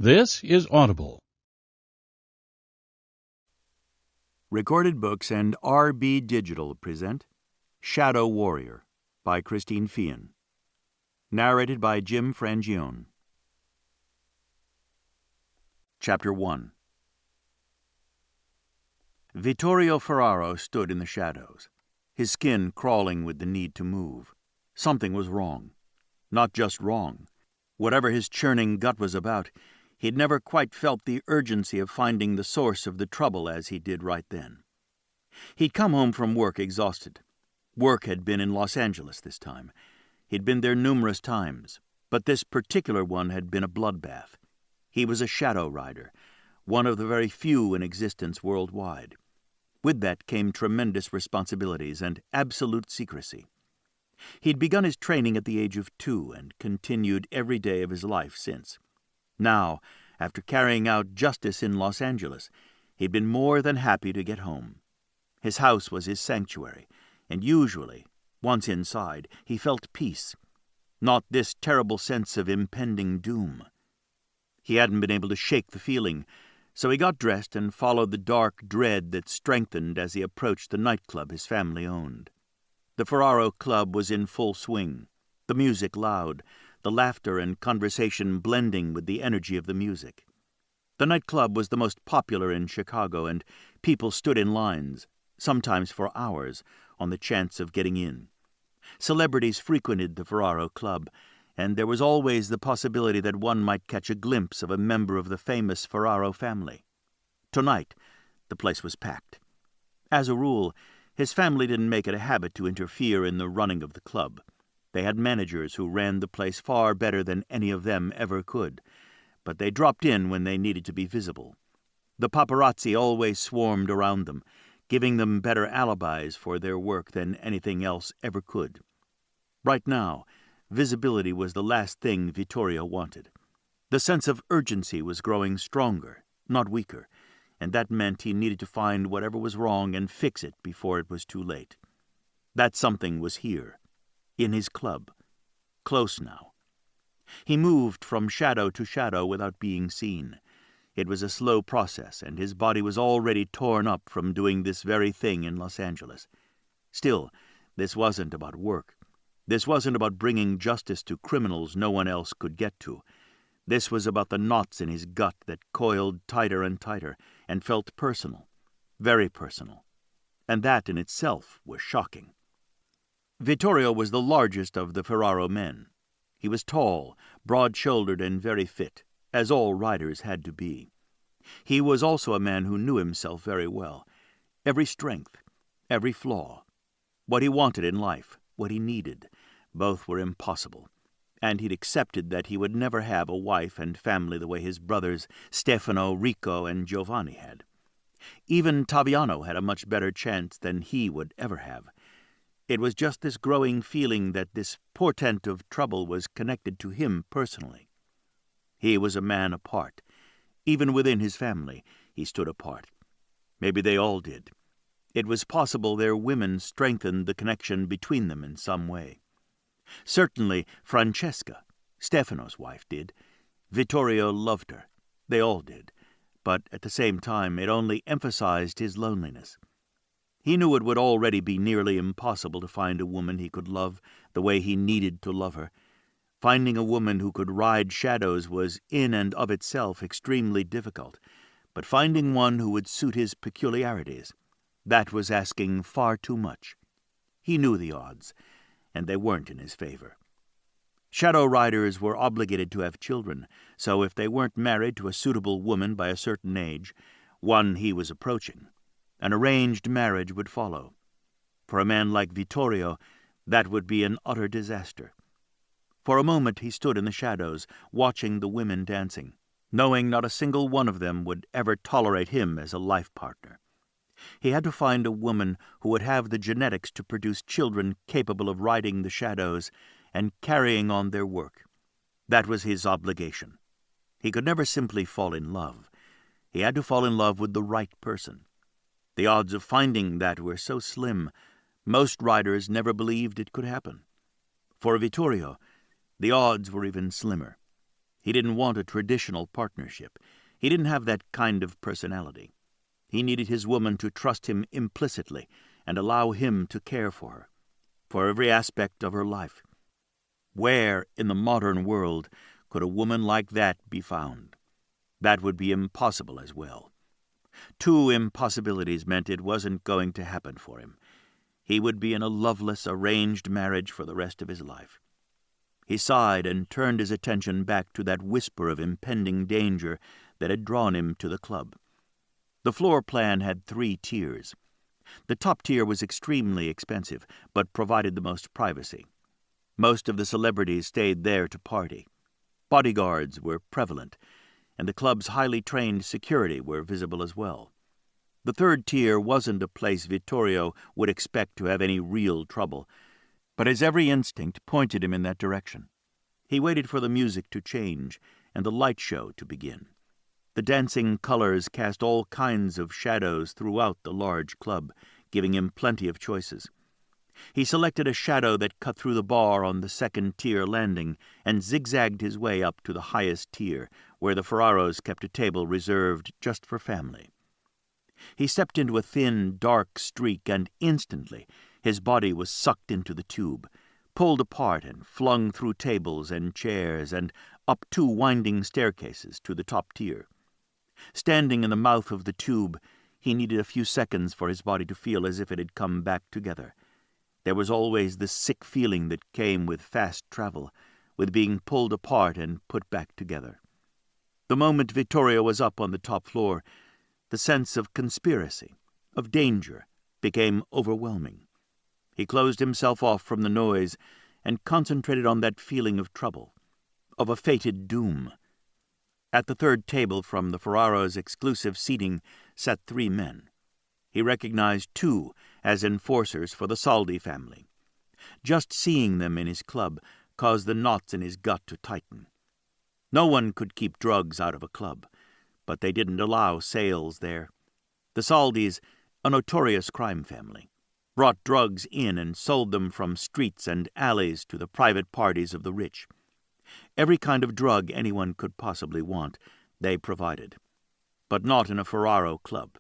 This is Audible. Recorded Books and RB Digital present Shadow Warrior by Christine Feehan. Narrated by Jim Frangione. Chapter 1. Vittorio Ferraro stood in the shadows, his skin crawling with the need to move. Something was wrong. Not just wrong. Whatever his churning gut was about, he'd never quite felt the urgency of finding the source of the trouble as he did right then. He'd come home from work exhausted. Work had been in Los Angeles this time. He'd been there numerous times, but this particular one had been a bloodbath. He was a shadow rider, one of the very few in existence worldwide. With that came tremendous responsibilities and absolute secrecy. He'd begun his training at the age of 2 and continued every day of his life since. Now, after carrying out justice in Los Angeles, he'd been more than happy to get home. His house was his sanctuary, and usually, once inside, he felt peace, not this terrible sense of impending doom. He hadn't been able to shake the feeling, so he got dressed and followed the dark dread that strengthened as he approached the nightclub his family owned. The Ferraro Club was in full swing, the music loud, the laughter and conversation blending with the energy of the music. The nightclub was the most popular in Chicago, and people stood in lines, sometimes for hours, on the chance of getting in. Celebrities frequented the Ferraro Club, and there was always the possibility that one might catch a glimpse of a member of the famous Ferraro family. Tonight, the place was packed. As a rule, his family didn't make it a habit to interfere in the running of the club. They had managers who ran the place far better than any of them ever could, but they dropped in when they needed to be visible. The paparazzi always swarmed around them, giving them better alibis for their work than anything else ever could. Right now, visibility was the last thing Vittorio wanted. The sense of urgency was growing stronger, not weaker, and that meant he needed to find whatever was wrong and fix it before it was too late. That something was here, in his club, close now. He moved from shadow to shadow without being seen. It was a slow process, and his body was already torn up from doing this very thing in Los Angeles. Still, this wasn't about work. This wasn't about bringing justice to criminals no one else could get to. This was about the knots in his gut that coiled tighter and tighter and felt personal, very personal. And that in itself was shocking. Vittorio was the largest of the Ferraro men. He was tall, broad-shouldered, and very fit, as all riders had to be. He was also a man who knew himself very well. Every strength, every flaw. What he wanted in life, what he needed, both were impossible. And he'd accepted that he would never have a wife and family the way his brothers Stefano, Rico, and Giovanni had. Even Taviano had a much better chance than he would ever have. It was just this growing feeling that this portent of trouble was connected to him personally. He was a man apart. Even within his family, he stood apart. Maybe they all did. It was possible their women strengthened the connection between them in some way. Certainly Francesca, Stefano's wife, did. Vittorio loved her. They all did. But at the same time, it only emphasized his loneliness. He knew it would already be nearly impossible to find a woman he could love the way he needed to love her. Finding a woman who could ride shadows was in and of itself extremely difficult, but finding one who would suit his peculiarities, that was asking far too much. He knew the odds, and they weren't in his favor. Shadow riders were obligated to have children, so if they weren't married to a suitable woman by a certain age, one he was approaching, an arranged marriage would follow. For a man like Vittorio, that would be an utter disaster. For a moment he stood in the shadows, watching the women dancing, knowing not a single one of them would ever tolerate him as a life partner. He had to find a woman who would have the genetics to produce children capable of riding the shadows and carrying on their work. That was his obligation. He could never simply fall in love. He had to fall in love with the right person. The odds of finding that were so slim, most riders never believed it could happen. For Vittorio, the odds were even slimmer. He didn't want a traditional partnership. He didn't have that kind of personality. He needed his woman to trust him implicitly and allow him to care for every aspect of her life. Where, in the modern world, could a woman like that be found? That would be impossible as well. Two impossibilities meant it wasn't going to happen for him. He would be in a loveless, arranged marriage for the rest of his life. He sighed and turned his attention back to that whisper of impending danger that had drawn him to the club. The floor plan had 3 tiers. The top tier was extremely expensive, but provided the most privacy. Most of the celebrities stayed there to party. Bodyguards were prevalent, and the club's highly trained security were visible as well. The 3rd tier wasn't a place Vittorio would expect to have any real trouble, but his every instinct pointed him in that direction. He waited for the music to change and the light show to begin. The dancing colors cast all kinds of shadows throughout the large club, giving him plenty of choices. He selected a shadow that cut through the bar on the 2nd-tier landing and zigzagged his way up to the highest tier, where the Ferraros kept a table reserved just for family. He stepped into a thin, dark streak, and instantly his body was sucked into the tube, pulled apart and flung through tables and chairs and up 2 winding staircases to the top tier. Standing in the mouth of the tube, he needed a few seconds for his body to feel as if it had come back together. There was always the sick feeling that came with fast travel, with being pulled apart and put back together. The moment Vittorio was up on the top floor, the sense of conspiracy, of danger, became overwhelming. He closed himself off from the noise and concentrated on that feeling of trouble, of a fated doom. At the 3rd table from the Ferraros' exclusive seating sat 3 men. He recognized 2 as enforcers for the Saldi family. Just seeing them in his club caused the knots in his gut to tighten. No one could keep drugs out of a club, but they didn't allow sales there. The Saldis, a notorious crime family, brought drugs in and sold them from streets and alleys to the private parties of the rich. Every kind of drug anyone could possibly want, they provided, but not in a Ferraro club.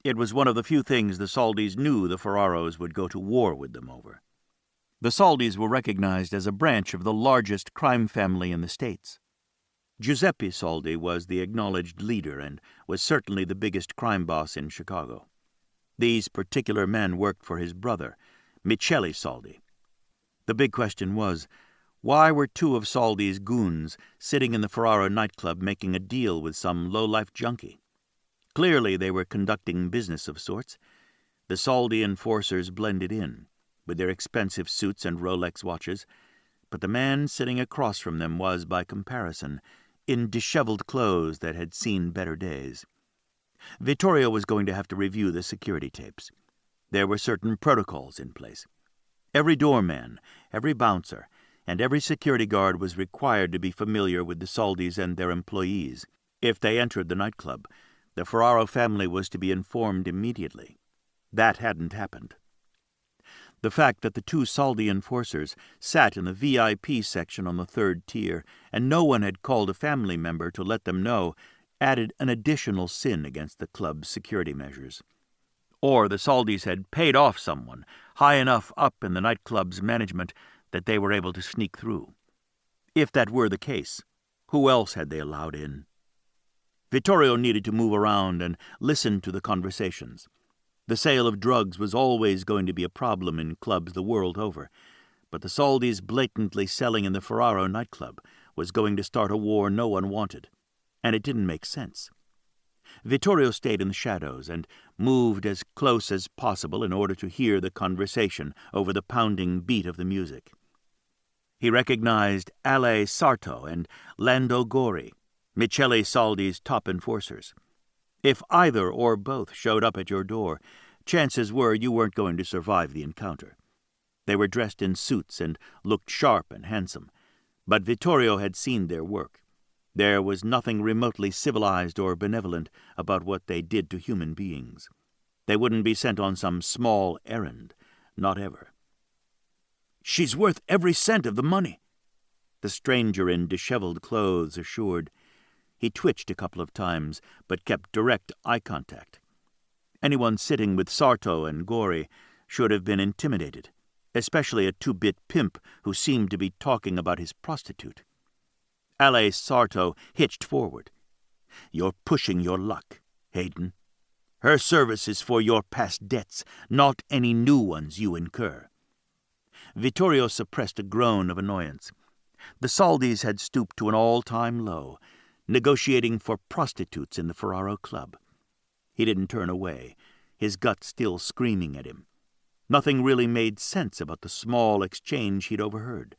It was one of the few things the Saldis knew the Ferraros would go to war with them over. The Saldis were recognized as a branch of the largest crime family in the States. Giuseppe Saldi was the acknowledged leader and was certainly the biggest crime boss in Chicago. These particular men worked for his brother, Michele Saldi. The big question was, why were 2 of Saldi's goons sitting in the Ferraro nightclub making a deal with some low-life junkie? Clearly they were conducting business of sorts. The Saldi enforcers blended in, with their expensive suits and Rolex watches, but the man sitting across from them was, by comparison, in disheveled clothes that had seen better days. Vittorio was going to have to review the security tapes. There were certain protocols in place. Every doorman, every bouncer, and every security guard was required to be familiar with the Saldis and their employees. If they entered the nightclub, the Ferraro family was to be informed immediately. That hadn't happened. The fact that the 2 Saldi enforcers sat in the VIP section on the 3rd tier and no one had called a family member to let them know added an additional sin against the club's security measures. Or the Saldis had paid off someone high enough up in the nightclub's management that they were able to sneak through. If that were the case, who else had they allowed in? Vittorio needed to move around and listen to the conversations. The sale of drugs was always going to be a problem in clubs the world over, but the Saldis blatantly selling in the Ferraro nightclub was going to start a war no one wanted, and it didn't make sense. Vittorio stayed in the shadows and moved as close as possible in order to hear the conversation over the pounding beat of the music. He recognized Ale Sarto and Lando Gori, Michele Saldi's top enforcers. If either or both showed up at your door, chances were you weren't going to survive the encounter. They were dressed in suits and looked sharp and handsome, but Vittorio had seen their work. There was nothing remotely civilized or benevolent about what they did to human beings. They wouldn't be sent on some small errand, not ever. "She's worth every cent of the money," the stranger in disheveled clothes assured. He twitched a couple of times, but kept direct eye contact. Anyone sitting with Sarto and Gori should have been intimidated, especially a two-bit pimp who seemed to be talking about his prostitute. Ale Sarto hitched forward. "You're pushing your luck, Hayden. Her service is for your past debts, not any new ones you incur." Vittorio suppressed a groan of annoyance. The Saldis had stooped to an all-time low, negotiating for prostitutes in the Ferraro Club. He didn't turn away, his gut still screaming at him. Nothing really made sense about the small exchange he'd overheard.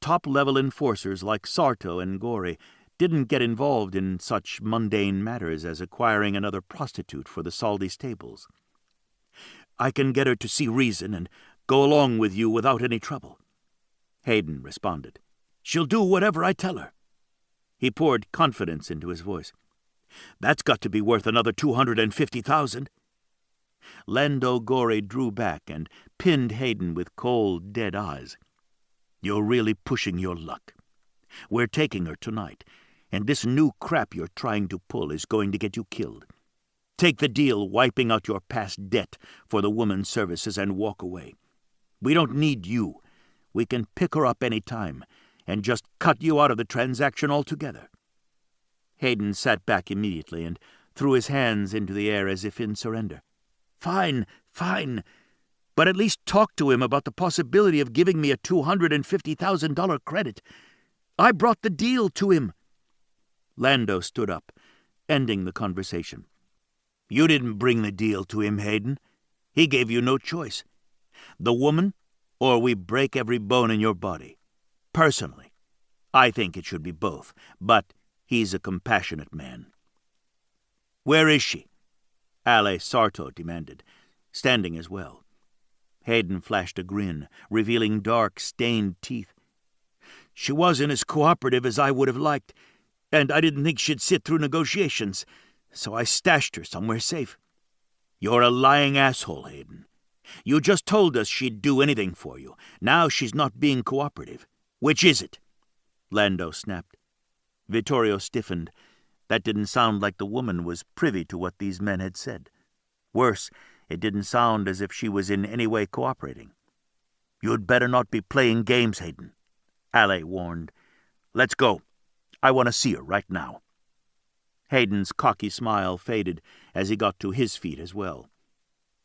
Top-level enforcers like Sarto and Gori didn't get involved in such mundane matters as acquiring another prostitute for the Saldi stables. "I can get her to see reason and go along with you without any trouble," Hayden responded. "She'll do whatever I tell her." He poured confidence into his voice. "That's got to be worth another 250,000. Lando Gori drew back and pinned Hayden with cold, dead eyes. "You're really pushing your luck. We're taking her tonight, and this new crap you're trying to pull is going to get you killed. Take the deal wiping out your past debt for the woman's services and walk away. We don't need you. We can pick her up any time and just cut you out of the transaction altogether." Hayden sat back immediately and threw his hands into the air as if in surrender. Fine, but at least talk to him about the possibility of giving me a $250,000 credit. I brought the deal to him." Lando stood up, ending the conversation. "You didn't bring the deal to him, Hayden. He gave you no choice. The woman, or we break every bone in your body. Personally, I think it should be both, but he's a compassionate man." "Where is she?" Ale Sarto demanded, standing as well. Hayden flashed a grin, revealing dark, stained teeth. "She wasn't as cooperative as I would have liked, and I didn't think she'd sit through negotiations, so I stashed her somewhere safe." "You're a lying asshole, Hayden. You just told us she'd do anything for you. Now she's not being cooperative. Which is it?" Lando snapped. Vittorio stiffened. That didn't sound like the woman was privy to what these men had said. Worse, it didn't sound as if she was in any way cooperating. "You'd better not be playing games, Hayden," Ale warned. "Let's go. I want to see her right now." Hayden's cocky smile faded as he got to his feet as well.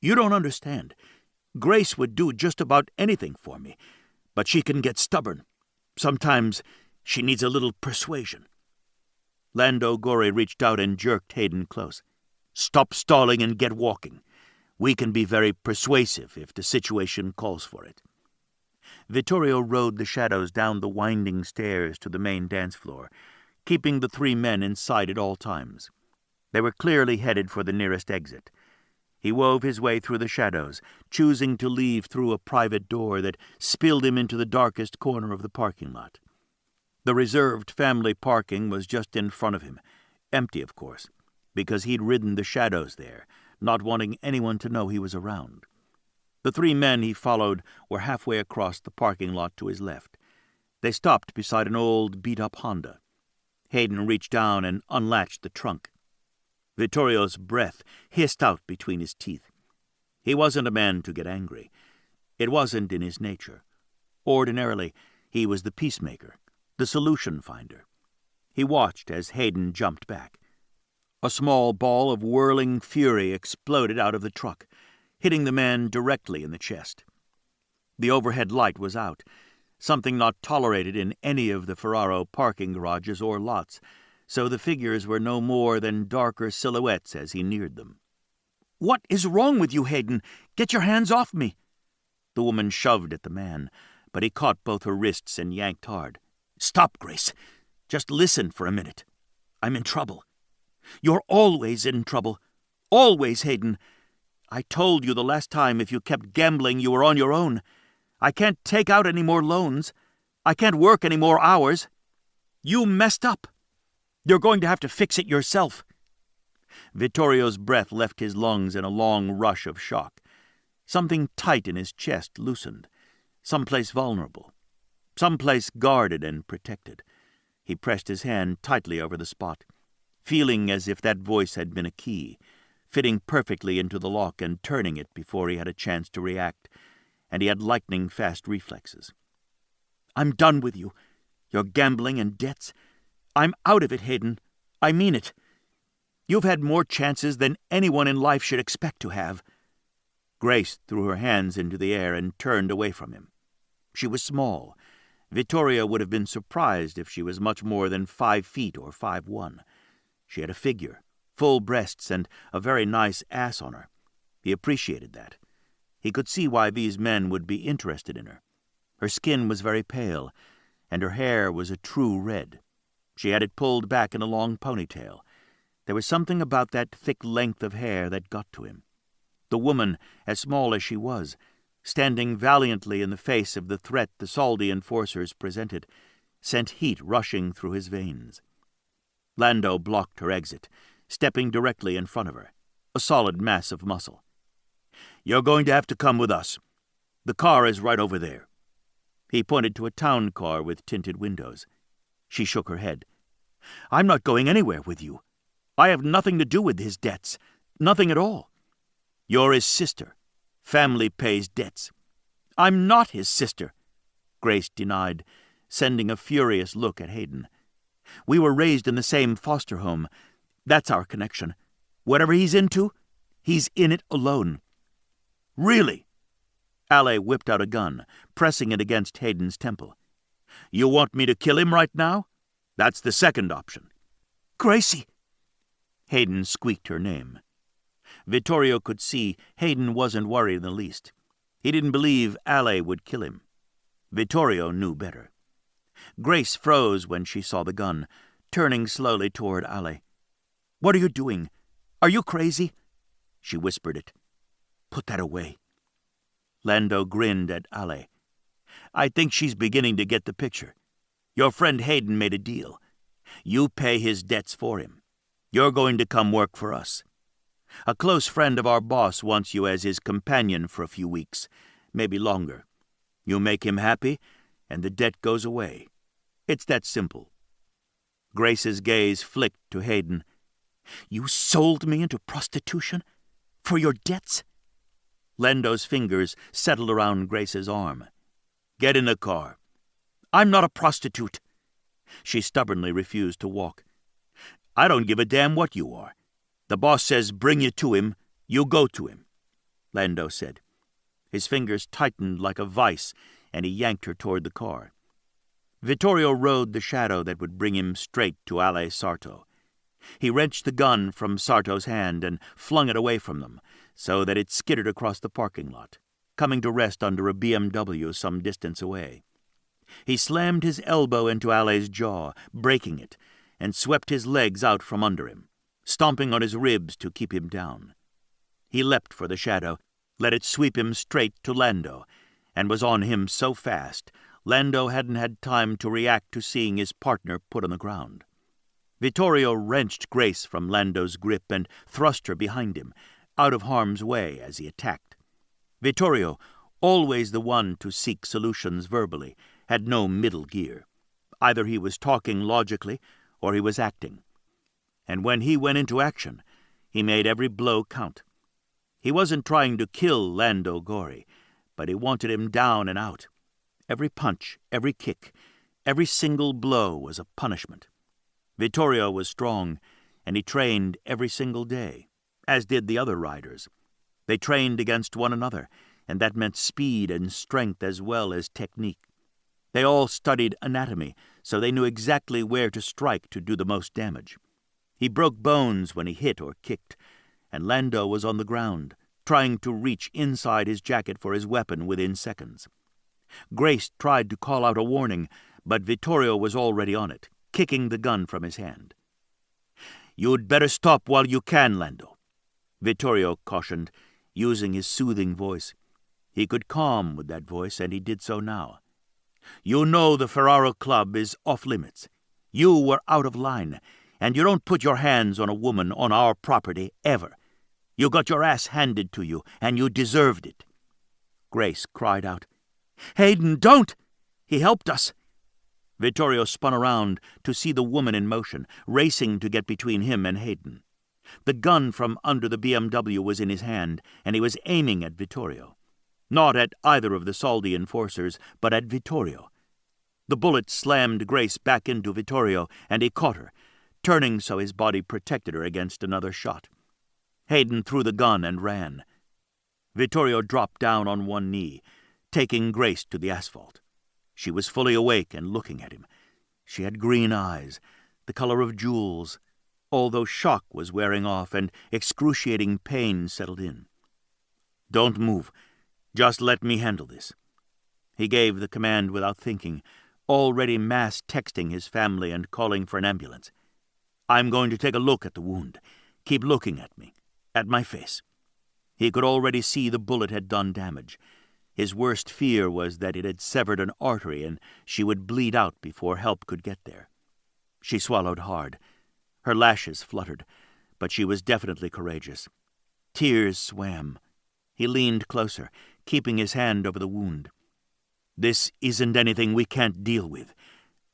"You don't understand. Grace would do just about anything for me, but she can get stubborn. Sometimes she needs a little persuasion." Lando Gori reached out and jerked Hayden close. "Stop stalling and get walking. We can be very persuasive if the situation calls for it." Vittorio rode the shadows down the winding stairs to the main dance floor, keeping the three men in sight at all times. They were clearly headed for the nearest exit. He wove his way through the shadows, choosing to leave through a private door that spilled him into the darkest corner of the parking lot. The reserved family parking was just in front of him, empty, of course, because he'd ridden the shadows there, not wanting anyone to know he was around. The three men he followed were halfway across the parking lot to his left. They stopped beside an old, beat-up Honda. Hayden reached down and unlatched the trunk. Vittorio's breath hissed out between his teeth. He wasn't a man to get angry. It wasn't in his nature. Ordinarily, he was the peacemaker, the solution finder. He watched as Hayden jumped back. A small ball of whirling fury exploded out of the truck, hitting the man directly in the chest. The overhead light was out, something not tolerated in any of the Ferraro parking garages or lots, so the figures were no more than darker silhouettes as he neared them. "What is wrong with you, Hayden? Get your hands off me!" The woman shoved at the man, but he caught both her wrists and yanked hard. "Stop, Grace. Just listen for a minute. I'm in trouble. You're always in trouble. Always, Hayden. I told you the last time if you kept gambling you were on your own. I can't take out any more loans. I can't work any more hours. You messed up. You're going to have to fix it yourself." Vittorio's breath left his lungs in a long rush of shock. Something tight in his chest loosened, someplace vulnerable. some place guarded and protected. He pressed his hand tightly over the spot, feeling as if that voice had been a key, fitting perfectly into the lock and turning it before he had a chance to react, and he had lightning-fast reflexes. "I'm done with you. Your gambling and debts. I'm out of it, Hayden. I mean it. You've had more chances than anyone in life should expect to have." Grace threw her hands into the air and turned away from him. She was small. Vittorio would have been surprised if she was much more than 5 feet or 5'1". She had a figure, full breasts, and a very nice ass on her. He appreciated that. He could see why these men would be interested in her. Her skin was very pale, and her hair was a true red. She had it pulled back in a long ponytail. There was something about that thick length of hair that got to him. The woman, as small as she was, standing valiantly in the face of the threat the Saldian forcers presented, sent heat rushing through his veins. Lando blocked her exit, stepping directly in front of her, a solid mass of muscle. "You're going to have to come with us. The car is right over there." He pointed to a town car with tinted windows. She shook her head. "I'm not going anywhere with you. I have nothing to do with his debts. Nothing at all. You're his sister. Family pays debts." "I'm not his sister," Grace denied, sending a furious look at Hayden. "We were raised in the same foster home. That's our connection. Whatever he's into, he's in it alone." "Really?" Ale whipped out a gun, pressing it against Hayden's temple. "You want me to kill him right now? That's the second option." "Gracie!" Hayden squeaked her name. Vittorio could see Hayden wasn't worried in the least. He didn't believe Ale would kill him. Vittorio knew better. Grace froze when she saw the gun, turning slowly toward Ale. "What are you doing? Are you crazy?" She whispered it. "Put that away." Lando grinned at Ale. "I think she's beginning to get the picture. Your friend Hayden made a deal. You pay his debts for him. You're going to come work for us. A close friend of our boss wants you as his companion for a few weeks, maybe longer. You make him happy, and the debt goes away. It's that simple." Grace's gaze flicked to Hayden. "You sold me into prostitution? For your debts?" Lando's fingers settled around Grace's arm. "Get in the car." "I'm not a prostitute." She stubbornly refused to walk. "I don't give a damn what you are. The boss says bring you to him, you go to him," Lando said. His fingers tightened like a vice, and he yanked her toward the car. Vittorio rode the shadow that would bring him straight to Ale Sarto. He wrenched the gun from Sarto's hand and flung it away from them, so that it skittered across the parking lot, coming to rest under a BMW some distance away. He slammed his elbow into Ale's jaw, breaking it, and swept his legs out from under him, stomping on his ribs to keep him down. He leapt for the shadow, let it sweep him straight to Lando, and was on him so fast, Lando hadn't had time to react to seeing his partner put on the ground. Vittorio wrenched Grace from Lando's grip and thrust her behind him, out of harm's way as he attacked. Vittorio, always the one to seek solutions verbally, had no middle gear. Either he was talking logically or he was acting. And when he went into action, he made every blow count. He wasn't trying to kill Lando Gori, but he wanted him down and out. Every punch, every kick, every single blow was a punishment. Vittorio was strong, and he trained every single day, as did the other riders. They trained against one another, and that meant speed and strength as well as technique. They all studied anatomy, so they knew exactly where to strike to do the most damage. He broke bones when he hit or kicked, and Lando was on the ground, trying to reach inside his jacket for his weapon within seconds. Grace tried to call out a warning, but Vittorio was already on it, kicking the gun from his hand. "You'd better stop while you can, Lando," Vittorio cautioned, using his soothing voice. He could calm with that voice, and he did so now. "You know the Ferraro Club is off limits. You were out of line, and you don't put your hands on a woman on our property, ever. You got your ass handed to you, and you deserved it." Grace cried out, "Hayden, don't!" He helped us!" Vittorio spun around to see the woman in motion, racing to get between him and Hayden. The gun from under the BMW was in his hand, and he was aiming at Vittorio. Not at either of the Saldi enforcers, but at Vittorio. The bullet slammed Grace back into Vittorio, and he caught her, turning so his body protected her against another shot. Hayden threw the gun and ran. Vittorio dropped down on one knee, taking Grace to the asphalt. She was fully awake and looking at him. She had green eyes, the color of jewels, although shock was wearing off and excruciating pain settled in. "Don't move. Just let me handle this." He gave the command without thinking, already mass texting his family and calling for an ambulance. "I'm going to take a look at the wound. Keep looking at me, at my face." He could already see the bullet had done damage. His worst fear was that it had severed an artery and she would bleed out before help could get there. She swallowed hard. Her lashes fluttered, but she was definitely courageous. Tears swam. He leaned closer, keeping his hand over the wound. "This isn't anything we can't deal with.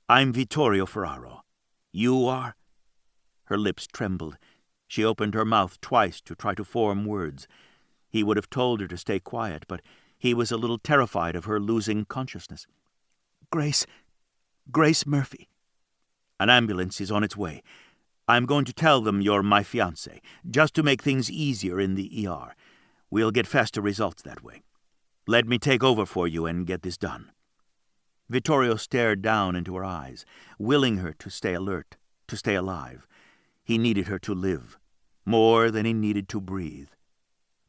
I'm Vittorio Ferraro. You are?" Her lips trembled. She opened her mouth twice to try to form words. He would have told her to stay quiet, but he was a little terrified of her losing consciousness. Grace Murphy." "An ambulance is on its way. I'm going to tell them you're my fiancé, just to make things easier in the ER. We'll get faster results that way. Let me take over for you and get this done." Vittorio stared down into her eyes, willing her to stay alert, to stay alive. He needed her to live, more than he needed to breathe.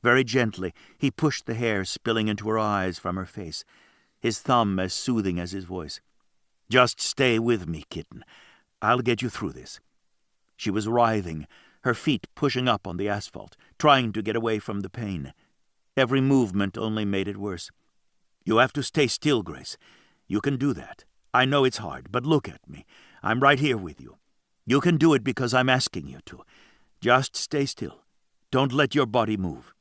Very gently, he pushed the hair spilling into her eyes from her face, his thumb as soothing as his voice. "Just stay with me, kitten. I'll get you through this." She was writhing, her feet pushing up on the asphalt, trying to get away from the pain. Every movement only made it worse. "You have to stay still, Grace. You can do that. I know it's hard, but look at me. I'm right here with you. You can do it because I'm asking you to. Just stay still. Don't let your body move."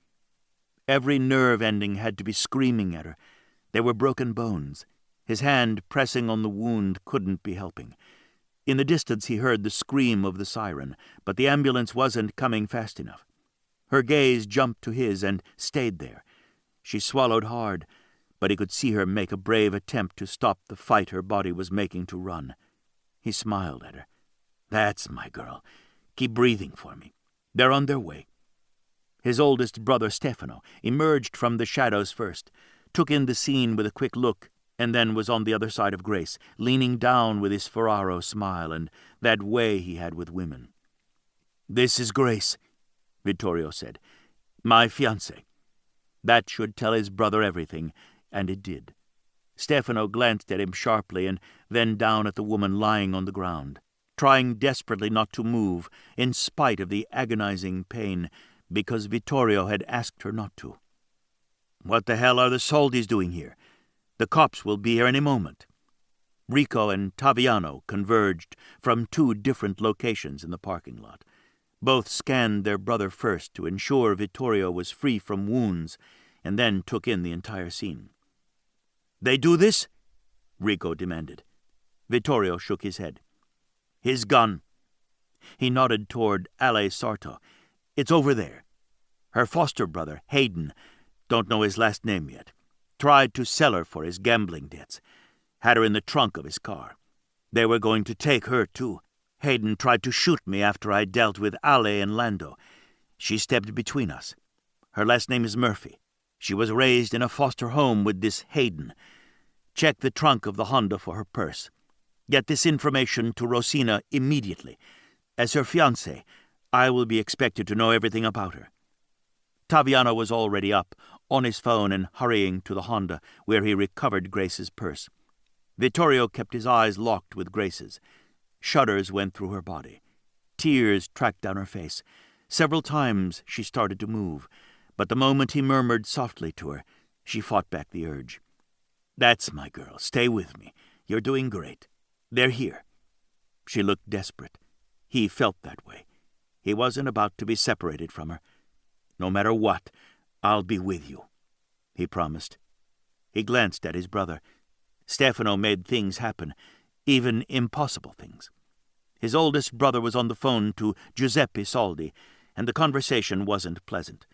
Every nerve ending had to be screaming at her. There were broken bones. His hand pressing on the wound couldn't be helping. In the distance he heard the scream of the siren, but the ambulance wasn't coming fast enough. Her gaze jumped to his and stayed there. She swallowed hard, but he could see her make a brave attempt to stop the fight her body was making to run. He smiled at her. "That's my girl. Keep breathing for me. They're on their way." His oldest brother, Stefano, emerged from the shadows first, took in the scene with a quick look, and then was on the other side of Grace, leaning down with his Ferraro smile and that way he had with women. "This is Grace," Vittorio said. "My fiancé." That should tell his brother everything, and it did. Stefano glanced at him sharply and then down at the woman lying on the ground, trying desperately not to move, in spite of the agonizing pain, because Vittorio had asked her not to. "What the hell are the Soldis doing here? The cops will be here any moment." Rico and Taviano converged from two different locations in the parking lot. Both scanned their brother first to ensure Vittorio was free from wounds, and then took in the entire scene. "They do this?" Rico demanded. Vittorio shook his head. "His gun." He nodded toward Ale Sarto. "It's over there. Her foster brother, Hayden, don't know his last name yet, tried to sell her for his gambling debts. Had her in the trunk of his car. They were going to take her, too. Hayden tried to shoot me after I dealt with Ale and Lando. She stepped between us. Her last name is Murphy. She was raised in a foster home with this Hayden. Check the trunk of the Honda for her purse. Get this information to Rosina immediately. As her fiancé, I will be expected to know everything about her." Taviano was already up, on his phone and hurrying to the Honda, where he recovered Grace's purse. Vittorio kept his eyes locked with Grace's. Shudders went through her body. Tears tracked down her face. Several times she started to move, but the moment he murmured softly to her, she fought back the urge. "That's my girl. Stay with me. You're doing great. They're here." She looked desperate. He felt that way. He wasn't about to be separated from her. "No matter what, I'll be with you," he promised. He glanced at his brother. Stefano made things happen, even impossible things. His oldest brother was on the phone to Giuseppe Soldi, and the conversation wasn't pleasant.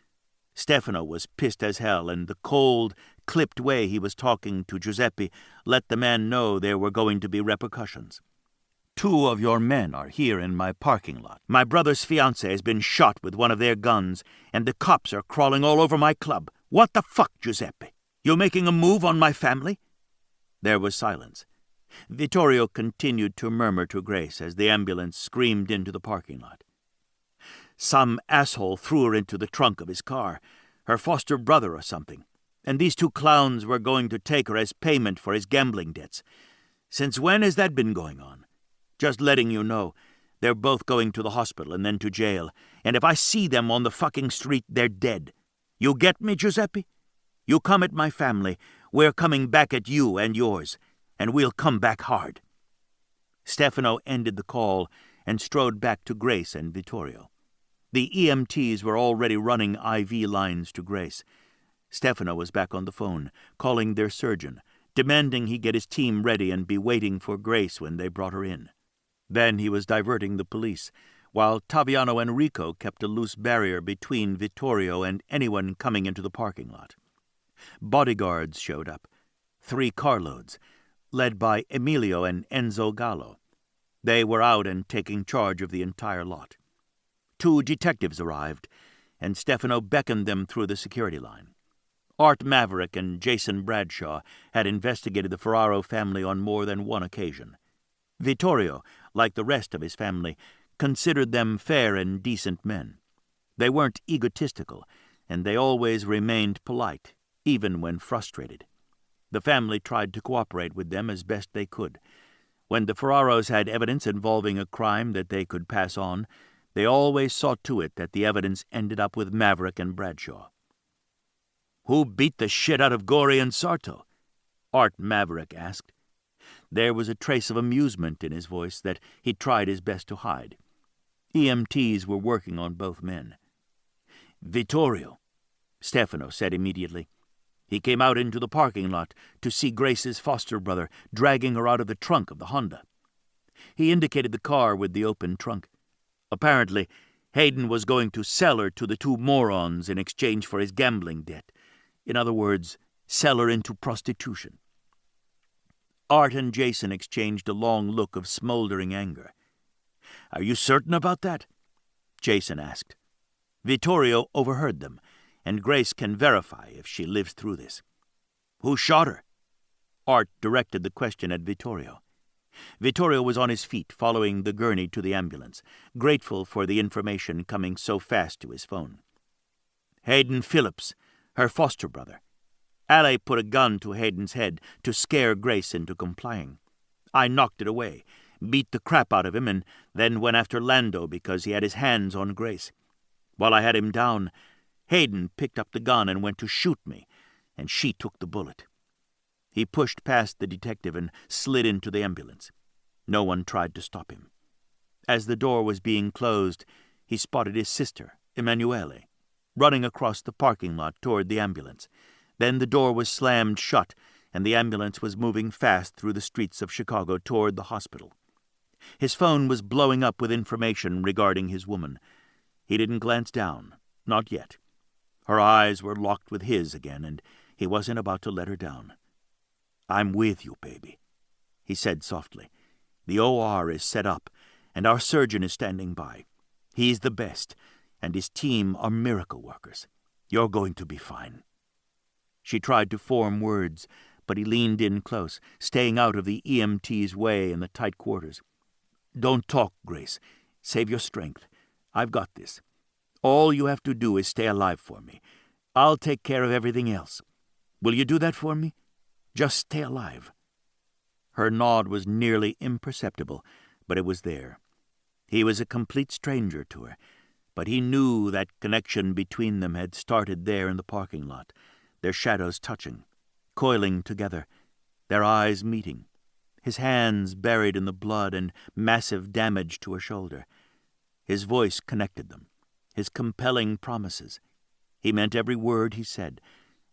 Stefano was pissed as hell, and the cold, clipped way he was talking to Giuseppe let the man know there were going to be repercussions. 2 of your men are here in my parking lot. My brother's fiancé has been shot with one of their guns, and the cops are crawling all over my club. What the fuck, Giuseppe? You making a move on my family? There was silence. Vittorio continued to murmur to Grace as the ambulance screamed into the parking lot. Some asshole threw her into the trunk of his car, her foster brother or something, and these 2 clowns were going to take her as payment for his gambling debts. Since when has that been going on? Just letting you know, they're both going to the hospital and then to jail, and if I see them on the fucking street, they're dead. You get me, Giuseppe? You come at my family, we're coming back at you and yours, and we'll come back hard. Stefano ended the call and strode back to Grace and Vittorio. The EMTs were already running IV lines to Grace. Stefano was back on the phone, calling their surgeon, demanding he get his team ready and be waiting for Grace when they brought her in. Then he was diverting the police, while Taviano Enrico kept a loose barrier between Vittorio and anyone coming into the parking lot. Bodyguards showed up, 3 carloads, led by Emilio and Enzo Gallo. They were out and taking charge of the entire lot. 2 detectives arrived, and Stefano beckoned them through the security line. Art Maverick and Jason Bradshaw had investigated the Ferraro family on more than one occasion. Vittorio, like the rest of his family, considered them fair and decent men. They weren't egotistical, and they always remained polite, even when frustrated. The family tried to cooperate with them as best they could. When the Ferraros had evidence involving a crime that they could pass on, they always saw to it that the evidence ended up with Maverick and Bradshaw. "Who beat the shit out of Gori and Sarto?" Art Maverick asked. There was a trace of amusement in his voice that he tried his best to hide. EMTs were working on both men. "Vittorio," Stefano said immediately. He came out into the parking lot to see Grace's foster brother dragging her out of the trunk of the Honda. He indicated the car with the open trunk. Apparently, Hayden was going to sell her to the 2 morons in exchange for his gambling debt. In other words, sell her into prostitution. Art and Jason exchanged a long look of smoldering anger. "Are you certain about that?" Jason asked. "Vittorio overheard them, and Grace can verify if she lives through this." "Who shot her?" Art directed the question at Vittorio. Vittorio was on his feet, following the gurney to the ambulance, grateful for the information coming so fast to his phone. "Hayden Phillips, her foster brother. Ale put a gun to Hayden's head to scare Grace into complying. I knocked it away, beat the crap out of him, and then went after Lando because he had his hands on Grace. While I had him down, Hayden picked up the gun and went to shoot me, and she took the bullet." He pushed past the detective and slid into the ambulance. No one tried to stop him. As the door was being closed, he spotted his sister, Emanuele, running across the parking lot toward the ambulance. Then the door was slammed shut, and the ambulance was moving fast through the streets of Chicago toward the hospital. His phone was blowing up with information regarding his woman. He didn't glance down, not yet. Her eyes were locked with his again, and he wasn't about to let her down. "I'm with you, baby," he said softly. "The OR is set up, and our surgeon is standing by. He's the best, and his team are miracle workers. You're going to be fine." She tried to form words, but he leaned in close, staying out of the EMT's way in the tight quarters. "Don't talk, Grace. Save your strength. I've got this. All you have to do is stay alive for me. I'll take care of everything else. Will you do that for me? Just stay alive." Her nod was nearly imperceptible, but it was there. He was a complete stranger to her, but he knew that connection between them had started there in the parking lot, their shadows touching, coiling together, their eyes meeting, his hands buried in the blood and massive damage to her shoulder. His voice connected them, his compelling promises. He meant every word he said,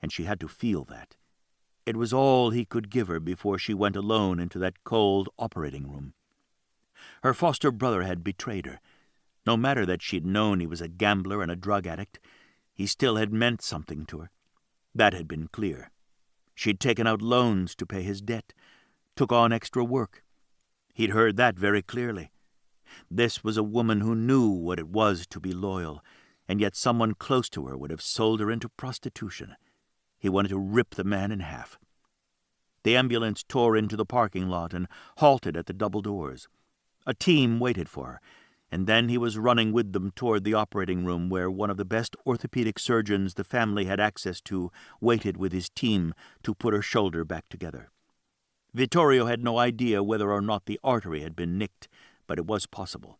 and she had to feel that. It was all he could give her before she went alone into that cold operating room. Her foster brother had betrayed her. No matter that she'd known he was a gambler and a drug addict, he still had meant something to her. That had been clear. She'd taken out loans to pay his debt, took on extra work. He'd heard that very clearly. This was a woman who knew what it was to be loyal, and yet someone close to her would have sold her into prostitution. He wanted to rip the man in half. The ambulance tore into the parking lot and halted at the double doors. A team waited for her, and then he was running with them toward the operating room where one of the best orthopedic surgeons the family had access to waited with his team to put her shoulder back together. Vittorio had no idea whether or not the artery had been nicked, but it was possible.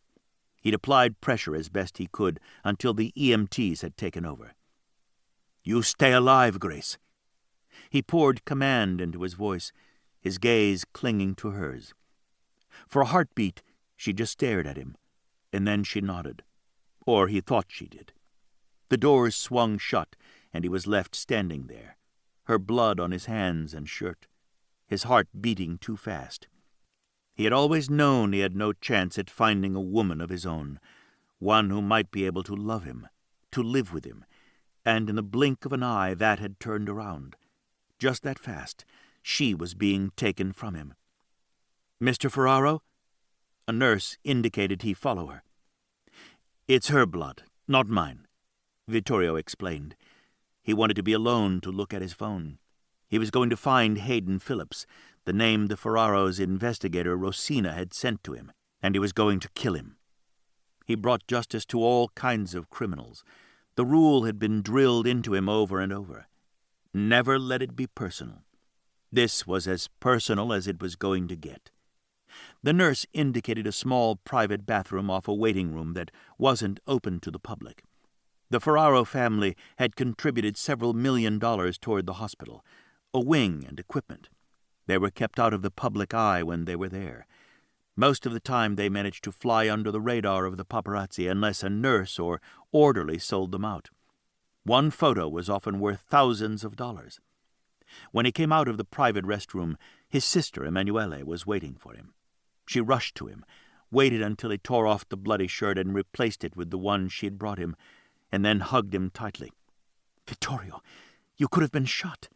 He'd applied pressure as best he could until the EMTs had taken over. "You stay alive, Grace." He poured command into his voice, his gaze clinging to hers. For a heartbeat, she just stared at him, and then she nodded. Or he thought she did. The doors swung shut, and he was left standing there, her blood on his hands and shirt, his heart beating too fast. He had always known he had no chance at finding a woman of his own, one who might be able to love him, to live with him, and in the blink of an eye that had turned around. Just that fast, she was being taken from him. "Mr. Ferraro?" A nurse indicated he follow her. "It's her blood, not mine," Vittorio explained. He wanted to be alone to look at his phone. He was going to find Hayden Phillips, the name the Ferraro's investigator Rosina had sent to him, and he was going to kill him. He brought justice to all kinds of criminals. The rule had been drilled into him over and over. Never let it be personal. This was as personal as it was going to get. The nurse indicated a small private bathroom off a waiting room that wasn't open to the public. The Ferraro family had contributed several $1,000,000 toward the hospital, a wing and equipment. They were kept out of the public eye when they were there. Most of the time they managed to fly under the radar of the paparazzi unless a nurse or orderly sold them out. One photo was often worth thousands of dollars. When he came out of the private restroom, his sister, Emanuele, was waiting for him. She rushed to him, waited until he tore off the bloody shirt and replaced it with the one she had brought him, and then hugged him tightly. "Vittorio, you could have been shot.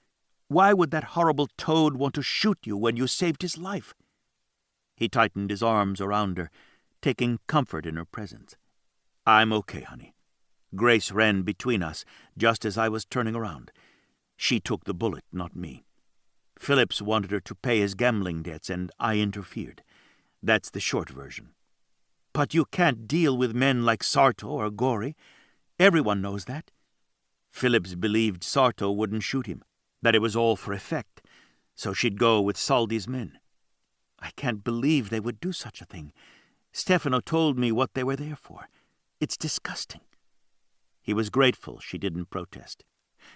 Why would that horrible toad want to shoot you when you saved his life?" He tightened his arms around her, taking comfort in her presence. "I'm okay, honey. Grace ran between us just as I was turning around. She took the bullet, not me. Phillips wanted her to pay his gambling debts, and I interfered. That's the short version. But you can't deal with men like Sarto or Gori. Everyone knows that. Phillips believed Sarto wouldn't shoot him, that it was all for effect, so she'd go with Saldi's men. I can't believe they would do such a thing. Stefano told me what they were there for. It's disgusting." He was grateful she didn't protest.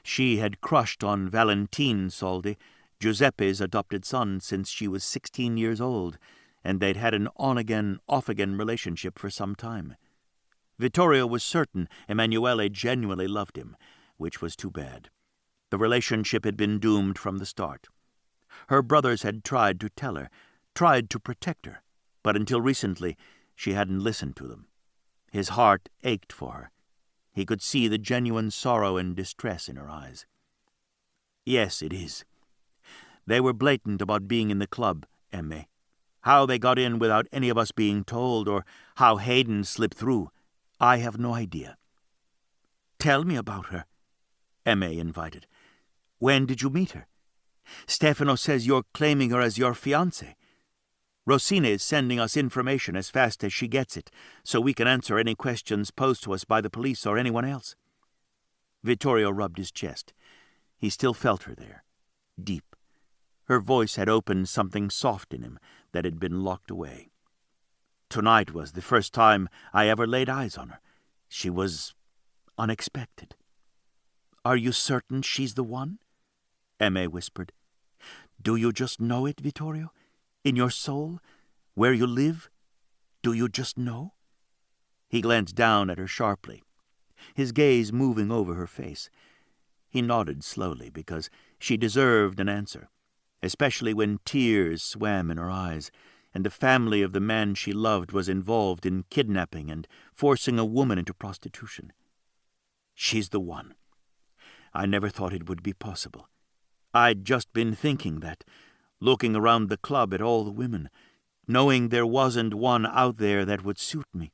She had crushed on Valentine Saldi, Giuseppe's adopted son, since she was 16 years old, and they'd had an on-again, off-again relationship for some time. Vittorio was certain Emanuele genuinely loved him, which was too bad. The relationship had been doomed from the start. Her brothers had tried to tell her, tried to protect her, but until recently she hadn't listened to them. His heart ached for her. He could see the genuine sorrow and distress in her eyes. "Yes, it is. They were blatant about being in the club, Emme. How they got in without any of us being told, or how Hayden slipped through, I have no idea." "Tell me about her," Emme invited. "When did you meet her? Stefano says you're claiming her as your fiancé. Rosina is sending us information as fast as she gets it, so we can answer any questions posed to us by the police or anyone else." Vittorio rubbed his chest. He still felt her there, deep. Her voice had opened something soft in him that had been locked away. "Tonight was the first time I ever laid eyes on her. She was unexpected." "Are you certain she's the one?" Emme whispered. "Do you just know it, Vittorio? In your soul? Where you live? Do you just know?" He glanced down at her sharply, his gaze moving over her face. He nodded slowly because She deserved an answer, especially when tears swam in her eyes, and the family of the man she loved was involved in kidnapping and forcing a woman into prostitution. She's the one. I never thought it would be possible. I'd just been thinking that, looking around the club at all the women, knowing there wasn't one out there that would suit me.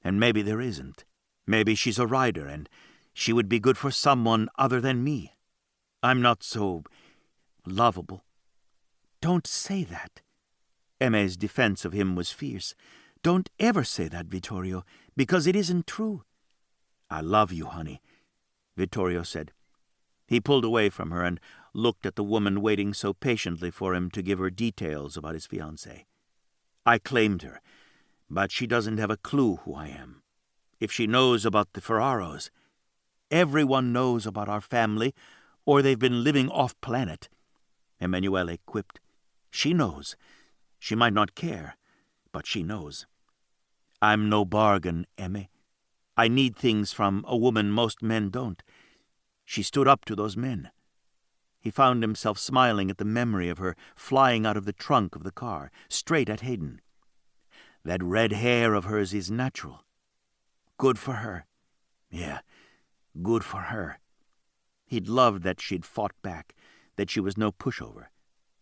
And maybe there isn't. Maybe she's a rider, and she would be good for someone other than me. I'm not so lovable. Don't say that. Emme's defense of him was fierce. Don't ever say that, Vittorio, because it isn't true. I love you, honey, Vittorio said. He pulled away from her and looked at the woman waiting so patiently for him to give her details about his fiancée. I claimed her, but she doesn't have a clue who I am. If she knows about the Ferraros, everyone knows about our family, or they've been living off-planet, Emanuele quipped. She knows. She might not care, but she knows. I'm no bargain, Emme. I need things from a woman most men don't. She stood up to those men. He found himself smiling at the memory of her flying out of the trunk of the car, straight at Hayden. That red hair of hers is natural. Good for her. Yeah, good for her. He'd loved that she'd fought back, that she was no pushover.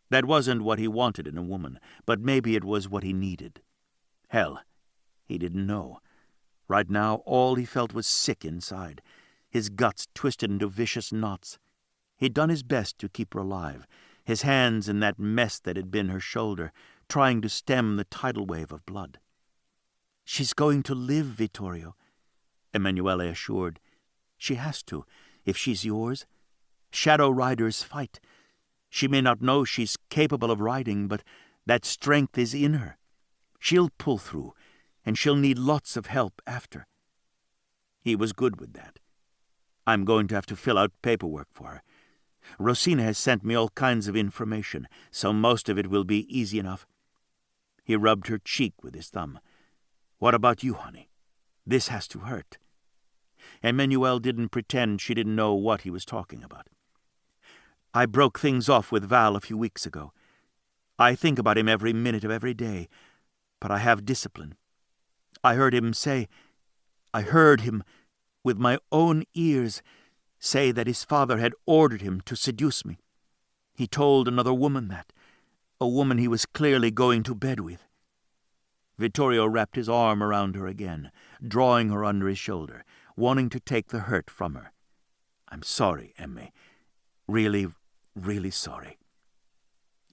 That wasn't what he wanted in a woman, but maybe it was what he needed. Hell, he didn't know. Right now, all he felt was sick inside, his guts twisted into vicious knots. He'd done his best to keep her alive, his hands in that mess that had been her shoulder, trying to stem the tidal wave of blood. She's going to live, Vittorio, Emanuele assured. She has to, if she's yours. Shadow riders fight. She may not know she's capable of riding, but that strength is in her. She'll pull through, and she'll need lots of help after. He was good with that. I'm going to have to fill out paperwork for her. Rosina has sent me all kinds of information, so most of it will be easy enough. He rubbed her cheek with his thumb. What about you, honey? This has to hurt. Emmanuel didn't pretend she didn't know what he was talking about. I broke things off with Val a few weeks ago. I think about him every minute of every day, but I have discipline. I heard him with my own ears say that his father had ordered him to seduce me. He told another woman that, a woman he was clearly going to bed with. Vittorio wrapped his arm around her again, drawing her under his shoulder, wanting to take the hurt from her. I'm sorry, Emmy. Really, really sorry.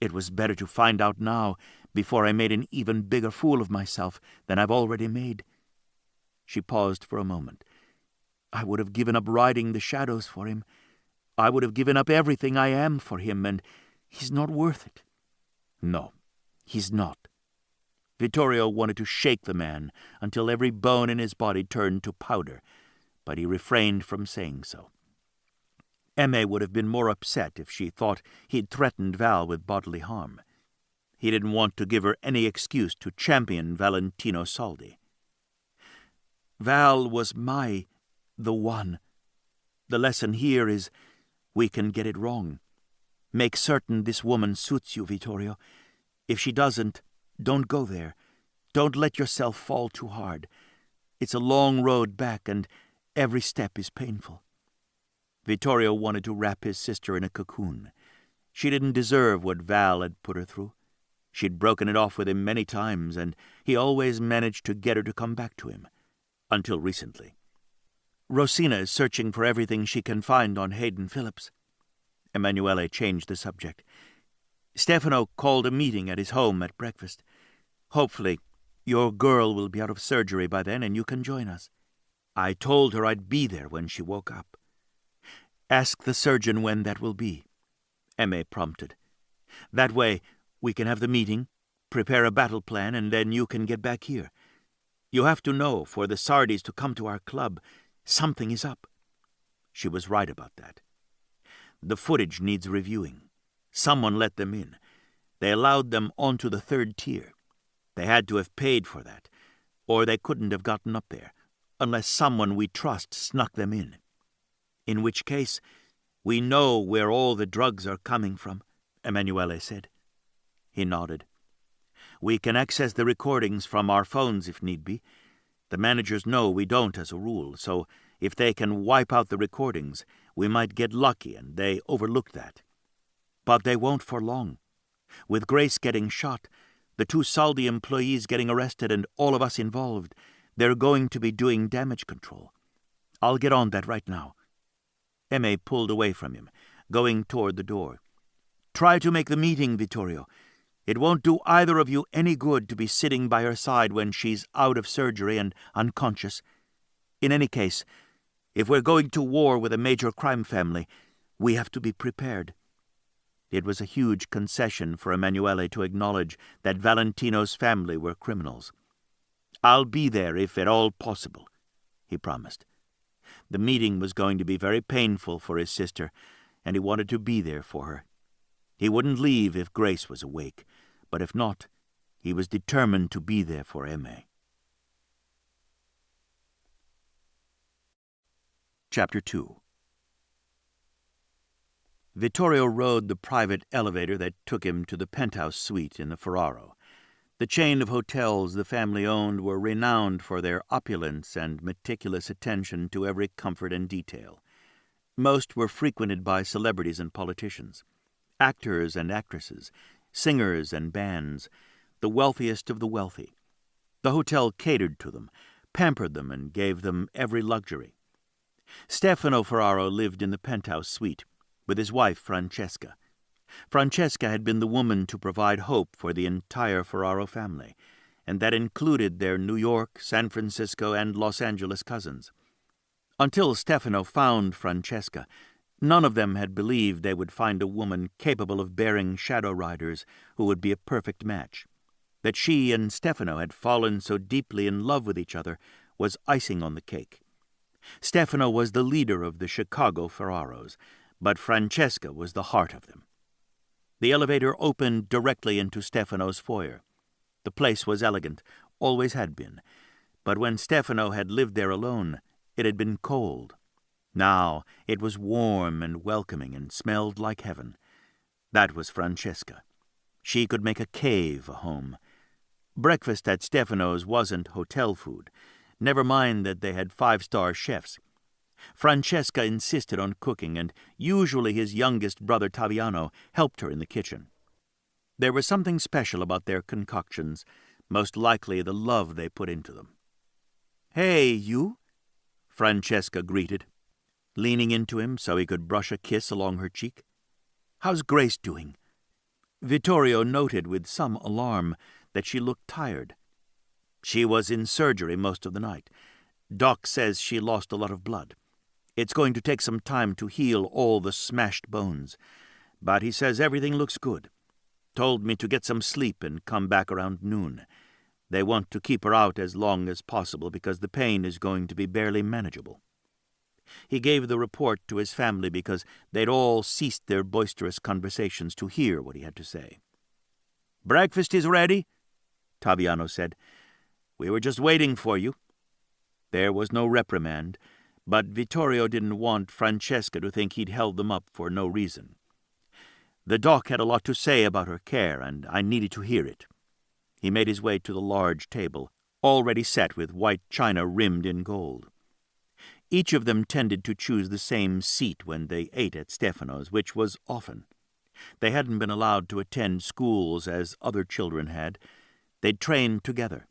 It was better to find out now before I made an even bigger fool of myself than I've already made. She paused for a moment. I would have given up riding the shadows for him. I would have given up everything I am for him, and he's not worth it. No, he's not. Vittorio wanted to shake the man until every bone in his body turned to powder, but he refrained from saying so. Emme would have been more upset if she thought he'd threatened Val with bodily harm. He didn't want to give her any excuse to champion Valentino Saldi. Val was the one. The lesson here is we can get it wrong. Make certain this woman suits you, Vittorio. If she doesn't, don't go there. Don't let yourself fall too hard. It's a long road back, and every step is painful. Vittorio wanted to wrap his sister in a cocoon. She didn't deserve what Val had put her through. She'd broken it off with him many times, and he always managed to get her to come back to him. Until recently. Rosina is searching for everything she can find on Hayden Phillips. Emanuele changed the subject. Stefano called a meeting at his home at breakfast. Hopefully, your girl will be out of surgery by then and you can join us. I told her I'd be there when she woke up. Ask the surgeon when that will be, Emme prompted. That way, we can have the meeting, prepare a battle plan, and then you can get back here. You have to know, for the Sardis to come to our club, something is up. She was right about that. The footage needs reviewing. Someone let them in. They allowed them onto the third tier. They had to have paid for that, or they couldn't have gotten up there, unless someone we trust snuck them in. In which case, "We know where all the drugs are coming from," Emanuele said. He nodded. "We can access the recordings from our phones if need be. The managers know we don't as a rule, so if they can wipe out the recordings, we might get lucky and they overlook that. But they won't for long. With Grace getting shot, the 2 Saldi employees getting arrested and all of us involved, they're going to be doing damage control. I'll get on that right now." Emme pulled away from him, going toward the door. "Try to make the meeting, Vittorio. It won't do either of you any good to be sitting by her side when she's out of surgery and unconscious. In any case, if we're going to war with a major crime family, we have to be prepared." It was a huge concession for Emanuele to acknowledge that Valentino's family were criminals. "I'll be there if at all possible," he promised. The meeting was going to be very painful for his sister, and he wanted to be there for her. He wouldn't leave if Grace was awake, but if not, he was determined to be there for Emme. Chapter 2. Vittorio rode the private elevator that took him to the penthouse suite in the Ferraro. The chain of hotels the family owned were renowned for their opulence and meticulous attention to every comfort and detail. Most were frequented by celebrities and politicians, actors and actresses, singers and bands, the wealthiest of the wealthy. The hotel catered to them, pampered them, and gave them every luxury. Stefano Ferraro lived in the penthouse suite with his wife Francesca. Francesca had been the woman to provide hope for the entire Ferraro family, and that included their New York, San Francisco, and Los Angeles cousins. Until Stefano found Francesca, none of them had believed they would find a woman capable of bearing shadow riders who would be a perfect match. That she and Stefano had fallen so deeply in love with each other was icing on the cake. Stefano was the leader of the Chicago Ferraros, but Francesca was the heart of them. The elevator opened directly into Stefano's foyer. The place was elegant, always had been, but when Stefano had lived there alone, it had been cold. Now it was warm and welcoming and smelled like heaven. That was Francesca. She could make a cave a home. Breakfast at Stefano's wasn't hotel food. Never mind that they had 5-star chefs. Francesca insisted on cooking, and usually his youngest brother Taviano helped her in the kitchen. There was something special about their concoctions, most likely the love they put into them. "Hey, you," Francesca greeted, leaning into him so he could brush a kiss along her cheek. "How's Grace doing?" Vittorio noted with some alarm that she looked tired. "She was in surgery most of the night. Doc says she lost a lot of blood. It's going to take some time to heal all the smashed bones, but he says everything looks good. Told me to get some sleep and come back around noon. They want to keep her out as long as possible because the pain is going to be barely manageable." He gave the report to his family because they'd all ceased their boisterous conversations to hear what he had to say. "Breakfast is ready," Taviano said. "We were just waiting for you." There was no reprimand, but Vittorio didn't want Francesca to think he'd held them up for no reason. "The doc had a lot to say about her care, and I needed to hear it." He made his way to the large table, already set with white china rimmed in gold. Each of them tended to choose the same seat when they ate at Stefano's, which was often. They hadn't been allowed to attend schools as other children had. They'd trained together.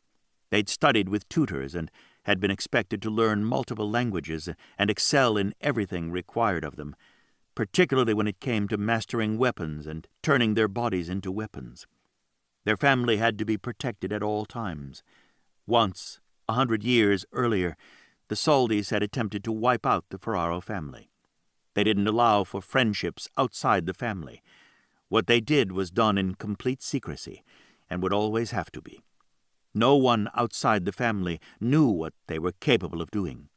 They'd studied with tutors and had been expected to learn multiple languages and excel in everything required of them, particularly when it came to mastering weapons and turning their bodies into weapons. Their family had to be protected at all times. Once, 100 years earlier, the Saldis had attempted to wipe out the Ferraro family. They didn't allow for friendships outside the family. What they did was done in complete secrecy, and would always have to be. No one outside the family knew what they were capable of doing.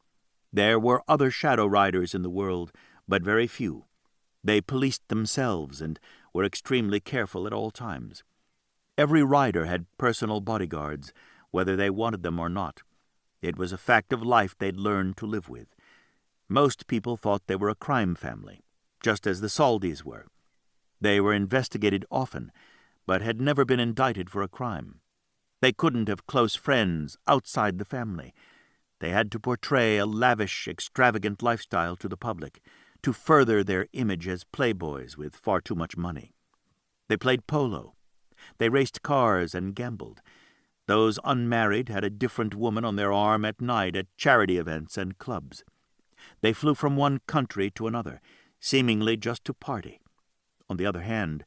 There were other shadow riders in the world, but very few. They policed themselves and were extremely careful at all times. Every rider had personal bodyguards, whether they wanted them or not. It was a fact of life they'd learned to live with. Most people thought they were a crime family. just as the Saldis were. They were investigated often, but had never been indicted for a crime. They couldn't have close friends outside the family. They had to portray a lavish, extravagant lifestyle to the public, to further their image as playboys with far too much money. They played polo. They raced cars and gambled. Those unmarried had a different woman on their arm at night at charity events and clubs. They flew from one country to another, seemingly just to party. On the other hand,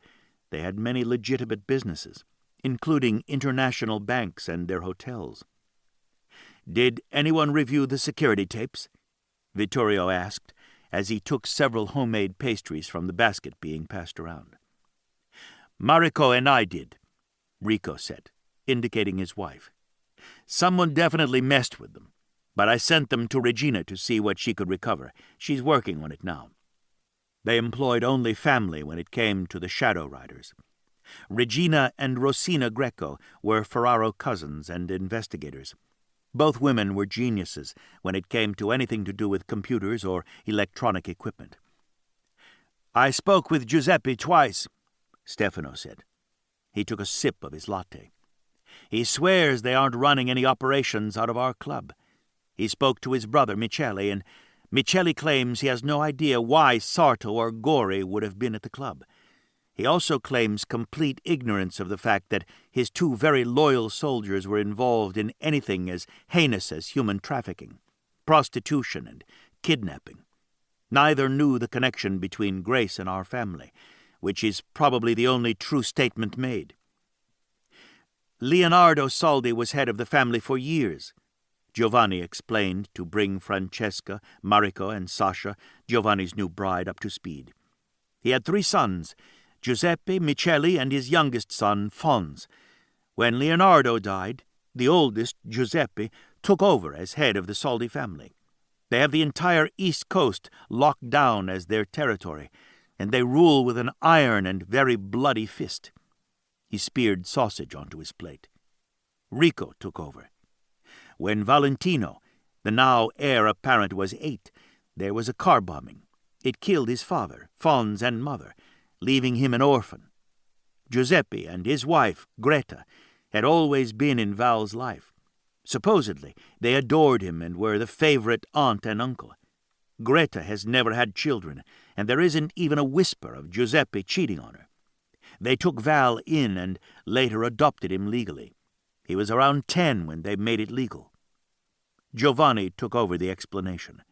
they had many legitimate businesses, including international banks and their hotels. "Did anyone review the security tapes?" Vittorio asked, as he took several homemade pastries from the basket being passed around. "Mariko and I did," Rico said, indicating his wife. "Someone definitely messed with them, but I sent them to Regina to see what she could recover. She's working on it now." They employed only family when it came to the Shadow Riders. Regina and Rosina Greco were Ferraro cousins and investigators. Both women were geniuses when it came to anything to do with computers or electronic equipment. "I spoke with Giuseppe twice," Stefano said. He took a sip of his latte. "He swears they aren't running any operations out of our club. He spoke to his brother, Michele, and Michele claims he has no idea why Sarto or Gori would have been at the club. He also claims complete ignorance of the fact that his two very loyal soldiers were involved in anything as heinous as human trafficking, prostitution, and kidnapping. Neither knew the connection between Grace and our family, which is probably the only true statement made. Leonardo Saldi was head of the family for years," Giovanni explained to bring Francesca, Mariko, and Sasha, Giovanni's new bride, up to speed. "He had 3 sons, Giuseppe, Michele, and his youngest son, Fons. When Leonardo died, the oldest, Giuseppe, took over as head of the Saldi family. They have the entire East Coast locked down as their territory, and they rule with an iron and very bloody fist." He speared sausage onto his plate. Rico took over. When Valentino, the now heir apparent, was 8, there was a car bombing. It killed his father, Fons, and mother, leaving him an orphan. Giuseppe and his wife, Greta, had always been in Val's life. Supposedly, they adored him and were the favorite aunt and uncle. Greta has never had children, and there isn't even a whisper of Giuseppe cheating on her. They took Val in and later adopted him legally. He was around 10 when they made it legal. Giovanni took over the explanation.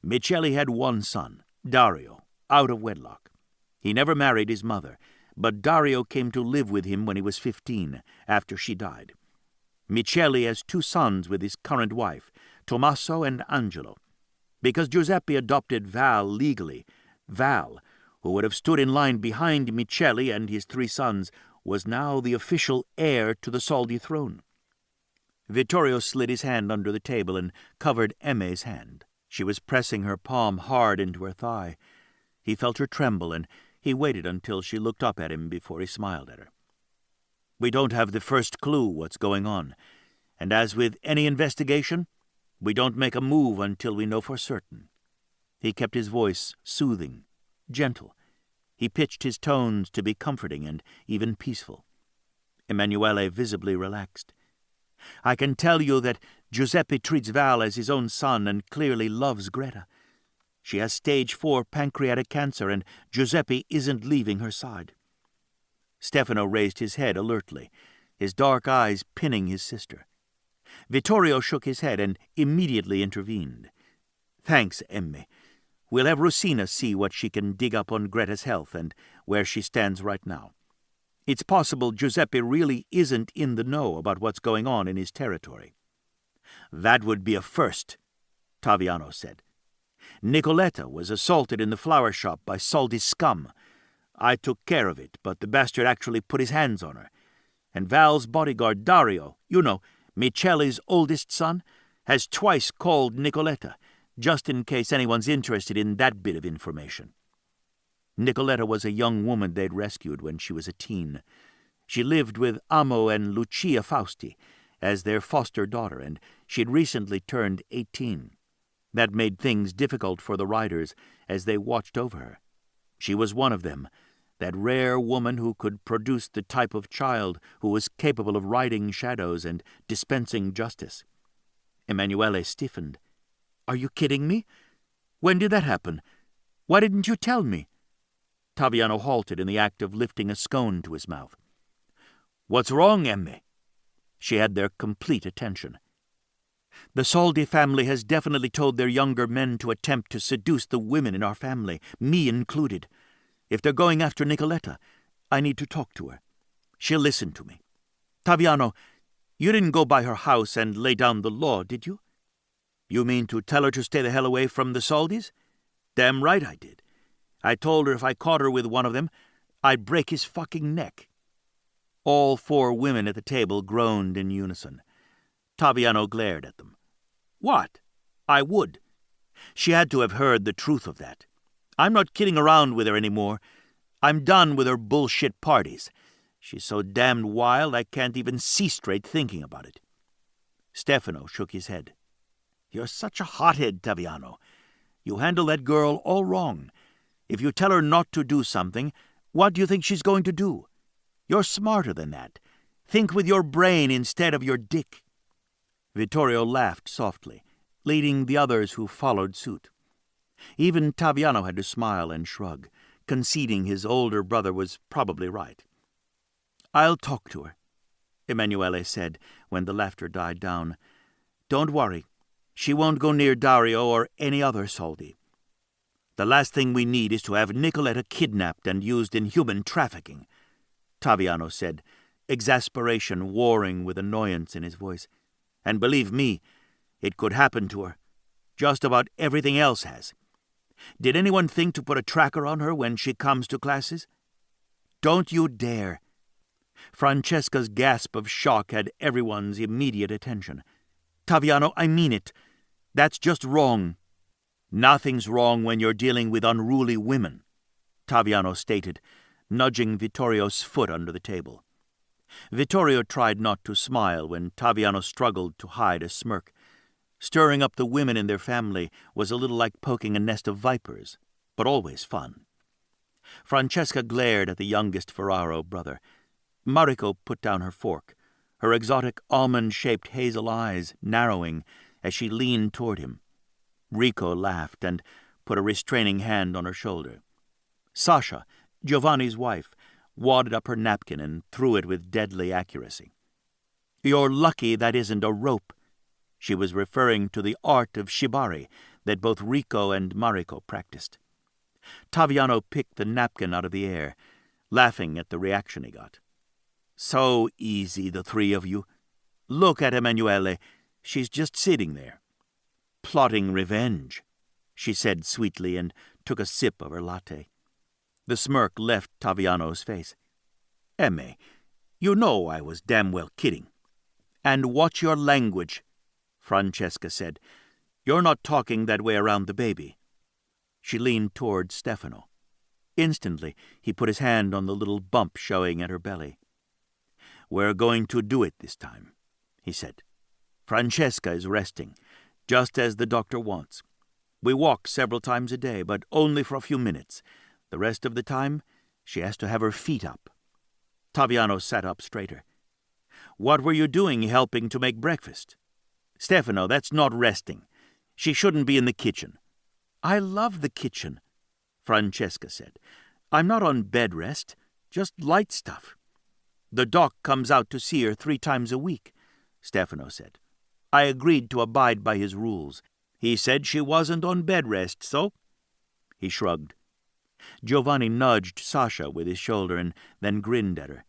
Michele had 1 son, Dario, out of wedlock. He never married his mother, but Dario came to live with him when he was 15, after she died. Michele has 2 sons with his current wife, Tommaso and Angelo. Because Giuseppe adopted Val legally, Val, who would have stood in line behind Michele and his 3 sons, was now the official heir to the Saldi throne. Vittorio slid his hand under the table and covered Emme's hand. She was pressing her palm hard into her thigh. He felt her tremble, and he waited until she looked up at him before he smiled at her. "We don't have the first clue what's going on, and as with any investigation, we don't make a move until we know for certain." He kept his voice soothing, gentle. He pitched his tones to be comforting and even peaceful. Emanuele visibly relaxed. "I can tell you that Giuseppe treats Val as his own son and clearly loves Greta. She has stage 4 pancreatic cancer, and Giuseppe isn't leaving her side." Stefano raised his head alertly, his dark eyes pinning his sister. Vittorio shook his head and immediately intervened. "Thanks, Emme. We'll have Rosina see what she can dig up on Greta's health and where she stands right now. It's possible Giuseppe really isn't in the know about what's going on in his territory." "That would be a first," Taviano said. "Nicoletta was assaulted in the flower shop by Saldi scum. I took care of it, but the bastard actually put his hands on her. And Val's bodyguard, Dario, Michele's oldest son, has twice called Nicoletta, just in case anyone's interested in that bit of information." Nicoletta was a young woman they'd rescued when she was a teen. She lived with Amo and Lucia Fausti as their foster daughter, and she'd recently turned 18. That made things difficult for the riders as they watched over her. She was one of them, that rare woman who could produce the type of child who was capable of riding shadows and dispensing justice. Emanuele stiffened. "Are you kidding me? When did that happen? Why didn't you tell me?" Taviano halted in the act of lifting a scone to his mouth. "What's wrong, Emme?" She had their complete attention. "The Soldi family has definitely told their younger men to attempt to seduce the women in our family, me included. If they're going after Nicoletta, I need to talk to her. She'll listen to me. Taviano, you didn't go by her house and lay down the law, did you?" "You mean to tell her to stay the hell away from the Soldis?" "Damn right I did. I told her if I caught her with one of them, I'd break his fucking neck." All 4 women at the table groaned in unison. Taviano glared at them. "What? I would." She had to have heard the truth of that. "I'm not kidding around with her anymore. I'm done with her bullshit parties. She's so damned wild I can't even see straight thinking about it." Stefano shook his head. "You're such a hothead, Taviano. You handle that girl all wrong. If you tell her not to do something, what do you think she's going to do? You're smarter than that. Think with your brain instead of your dick." Vittorio laughed softly, leading the others who followed suit. Even Taviano had to smile and shrug, conceding his older brother was probably right. "I'll talk to her," Emanuele said when the laughter died down. "Don't worry. She won't go near Dario or any other Soldi. The last thing we need is to have Nicoletta kidnapped and used in human trafficking," Taviano said, exasperation warring with annoyance in his voice. "And believe me, it could happen to her. Just about everything else has. Did anyone think to put a tracker on her when she comes to classes?" "Don't you dare." Francesca's gasp of shock had everyone's immediate attention. "Taviano, I mean it. That's just wrong." "Nothing's wrong when you're dealing with unruly women," Taviano stated, nudging Vittorio's foot under the table. Vittorio tried not to smile when Taviano struggled to hide a smirk. Stirring up the women in their family was a little like poking a nest of vipers, but always fun. Francesca glared at the youngest Ferraro brother. Mariko put down her fork, her exotic almond-shaped hazel eyes narrowing as she leaned toward him. Rico laughed and put a restraining hand on her shoulder. Sasha, Giovanni's wife, wadded up her napkin and threw it with deadly accuracy. "You're lucky that isn't a rope." She was referring to the art of shibari that both Rico and Mariko practiced. Taviano picked the napkin out of the air, laughing at the reaction he got. "So easy, the 3 of you. Look at Emanuele. She's just sitting there." "Plotting revenge," she said sweetly and took a sip of her latte. The smirk left Taviano's face. "Emme, you know I was damn well kidding." "And watch your language," Francesca said. "You're not talking that way around the baby." She leaned toward Stefano. Instantly, he put his hand on the little bump showing at her belly. "We're going to do it this time," he said. "Francesca is resting, just as the doctor wants. We walk several times a day, but only for a few minutes. The rest of the time, she has to have her feet up." Taviano sat up straighter. "What were you doing helping to make breakfast?" "Stefano, that's not resting. She shouldn't be in the kitchen." "I love the kitchen," Francesca said. "I'm not on bed rest, just light stuff." "The doc comes out to see her 3 times a week," Stefano said. "I agreed to abide by his rules. He said she wasn't on bed rest, so—" He shrugged. Giovanni nudged Sasha with his shoulder and then grinned at her.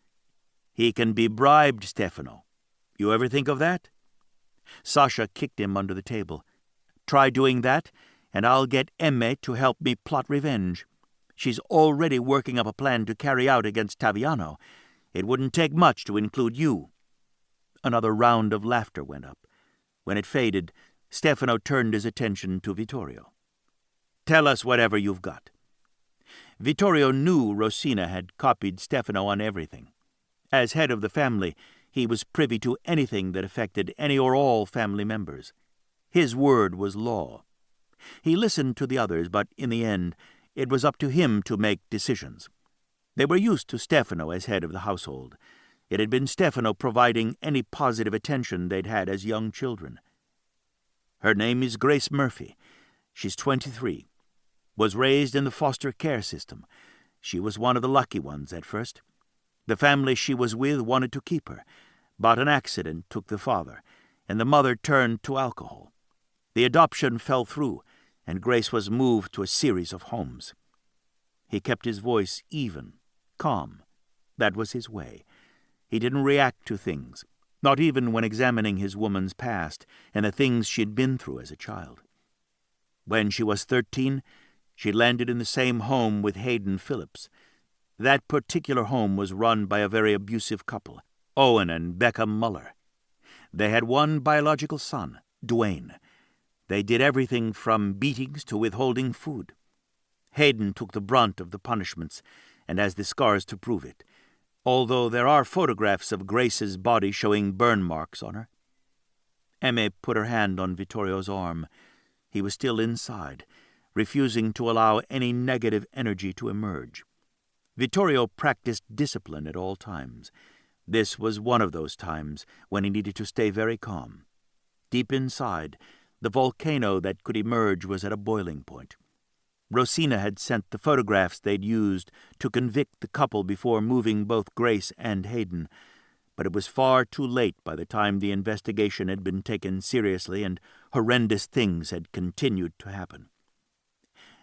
"He can be bribed, Stefano. You ever think of that?" Sasha kicked him under the table. "Try doing that, and I'll get Emme to help me plot revenge. She's already working up a plan to carry out against Taviano. It wouldn't take much to include you." Another round of laughter went up. When it faded, Stefano turned his attention to Vittorio. "Tell us whatever you've got." Vittorio knew Rosina had copied Stefano on everything. As head of the family, he was privy to anything that affected any or all family members. His word was law. He listened to the others, but in the end, It was up to him to make decisions. They were used to Stefano as head of the household. It had been Stefano providing any positive attention they'd had as young children. Her name is Grace Murphy. She's 23. Was raised in the foster care system. She was one of the lucky ones at first. The family she was with wanted to keep her, but an accident took the father, and the mother turned to alcohol. The adoption fell through, and Grace was moved to a series of homes. He kept his voice even, calm. That was his way. He didn't react to things, not even when examining his woman's past and the things she'd been through as a child. When she was 13, she landed in the same home with Hayden Phillips. That particular home was run by a very abusive couple, Owen and Becca Muller. They had one biological son, Dwayne. They did everything from beatings to withholding food. Hayden took the brunt of the punishments and has the scars to prove it, although there are photographs of Grace's body showing burn marks on her. Emme put her hand on Vittorio's arm. He was still inside, refusing to allow any negative energy to emerge. Vittorio practiced discipline at all times. This was one of those times when he needed to stay very calm. Deep inside, the volcano that could emerge was at a boiling point. Rosina had sent the photographs they'd used to convict the couple before moving both Grace and Hayden, but it was far too late by the time the investigation had been taken seriously and horrendous things had continued to happen.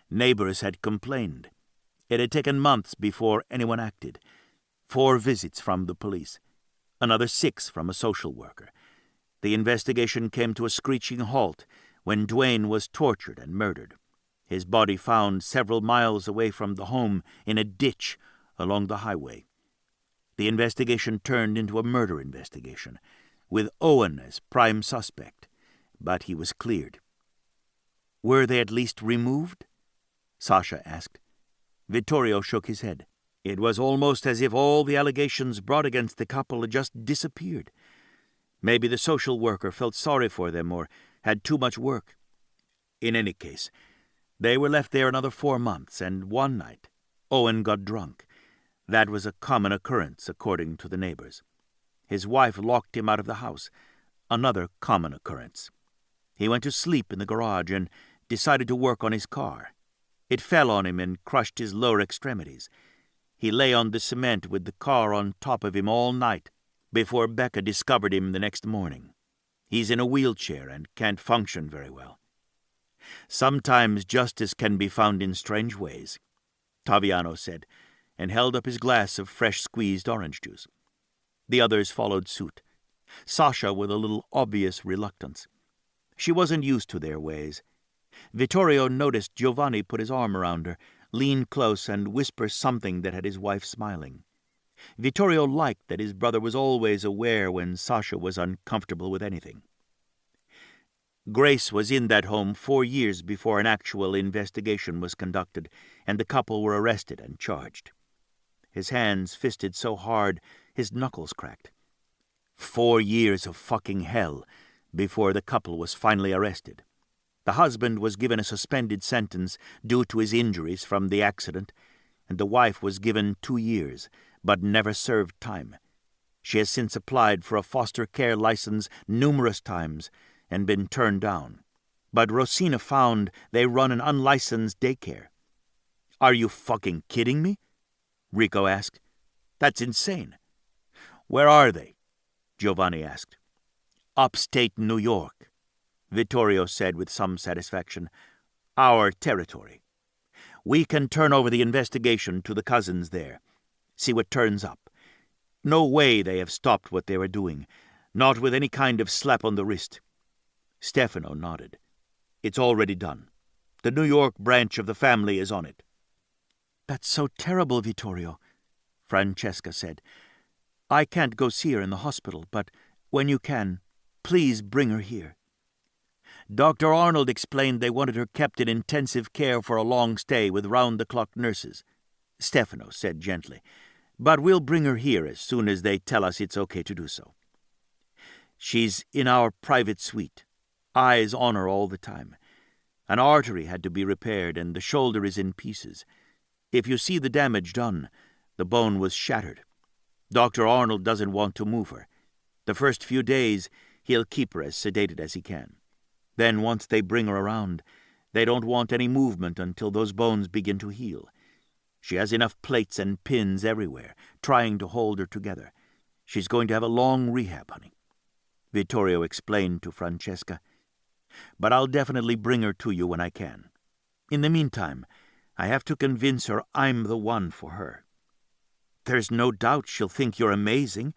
Neighbors had complained. It had taken months before anyone acted. 4 visits from the police, another 6 from a social worker. The investigation came to a screeching halt when Dwayne was tortured and murdered. His body found several miles away from the home in a ditch along the highway. The investigation turned into a murder investigation, with Owen as prime suspect, but he was cleared. Were they at least removed? Sasha asked. Vittorio shook his head. It was almost as if all the allegations brought against the couple had just disappeared. Maybe the social worker felt sorry for them or had too much work. In any case, they were left there another 4 months, and one night, Owen got drunk. That was a common occurrence, according to the neighbors. His wife locked him out of the house, another common occurrence. He went to sleep in the garage and decided to work on his car. It fell on him and crushed his lower extremities. He lay on the cement with the car on top of him all night before Becca discovered him the next morning. He's in a wheelchair and can't function very well. Sometimes justice can be found in strange ways, Taviano said, and held up his glass of fresh squeezed orange juice. The others followed suit, Sasha with a little obvious reluctance. She wasn't used to their ways. Vittorio noticed Giovanni put his arm around her, lean close, and whisper something that had his wife smiling. Vittorio liked that his brother was always aware when Sasha was uncomfortable with anything. Grace was in that home 4 years before an actual investigation was conducted, and the couple were arrested and charged. His hands fisted so hard his knuckles cracked. 4 years of fucking hell before the couple was finally arrested. The husband was given a suspended sentence due to his injuries from the accident, and the wife was given 2 years, but never served time. She has since applied for a foster care license numerous times and been turned down. But Rosina found they run an unlicensed daycare. "Are you fucking kidding me?" Rico asked. "That's insane." "Where are they?" Giovanni asked. "Upstate New York," Vittorio said with some satisfaction. "Our territory. We can turn over the investigation to the cousins there. See what turns up. No way they have stopped what they were doing, not with any kind of slap on the wrist." Stefano nodded. "It's already done. The New York branch of the family is on it." "That's so terrible, Vittorio," Francesca said. "I can't go see her in the hospital, but when you can, please bring her here." Dr. Arnold explained they wanted her kept in intensive care for a long stay with round-the-clock nurses, Stefano said gently. "But we'll bring her here as soon as they tell us it's okay to do so. She's in our private suite, eyes on her all the time. An artery had to be repaired, and the shoulder is in pieces. If you see the damage done, the bone was shattered. Dr. Arnold doesn't want to move her. The first few days, he'll keep her as sedated as he can. Then, once they bring her around, they don't want any movement until those bones begin to heal. She has enough plates and pins everywhere, trying to hold her together. She's going to have a long rehab, honey," Vittorio explained to Francesca. "But I'll definitely bring her to you when I can. In the meantime, I have to convince her I'm the one for her." "There's no doubt she'll think you're amazing,"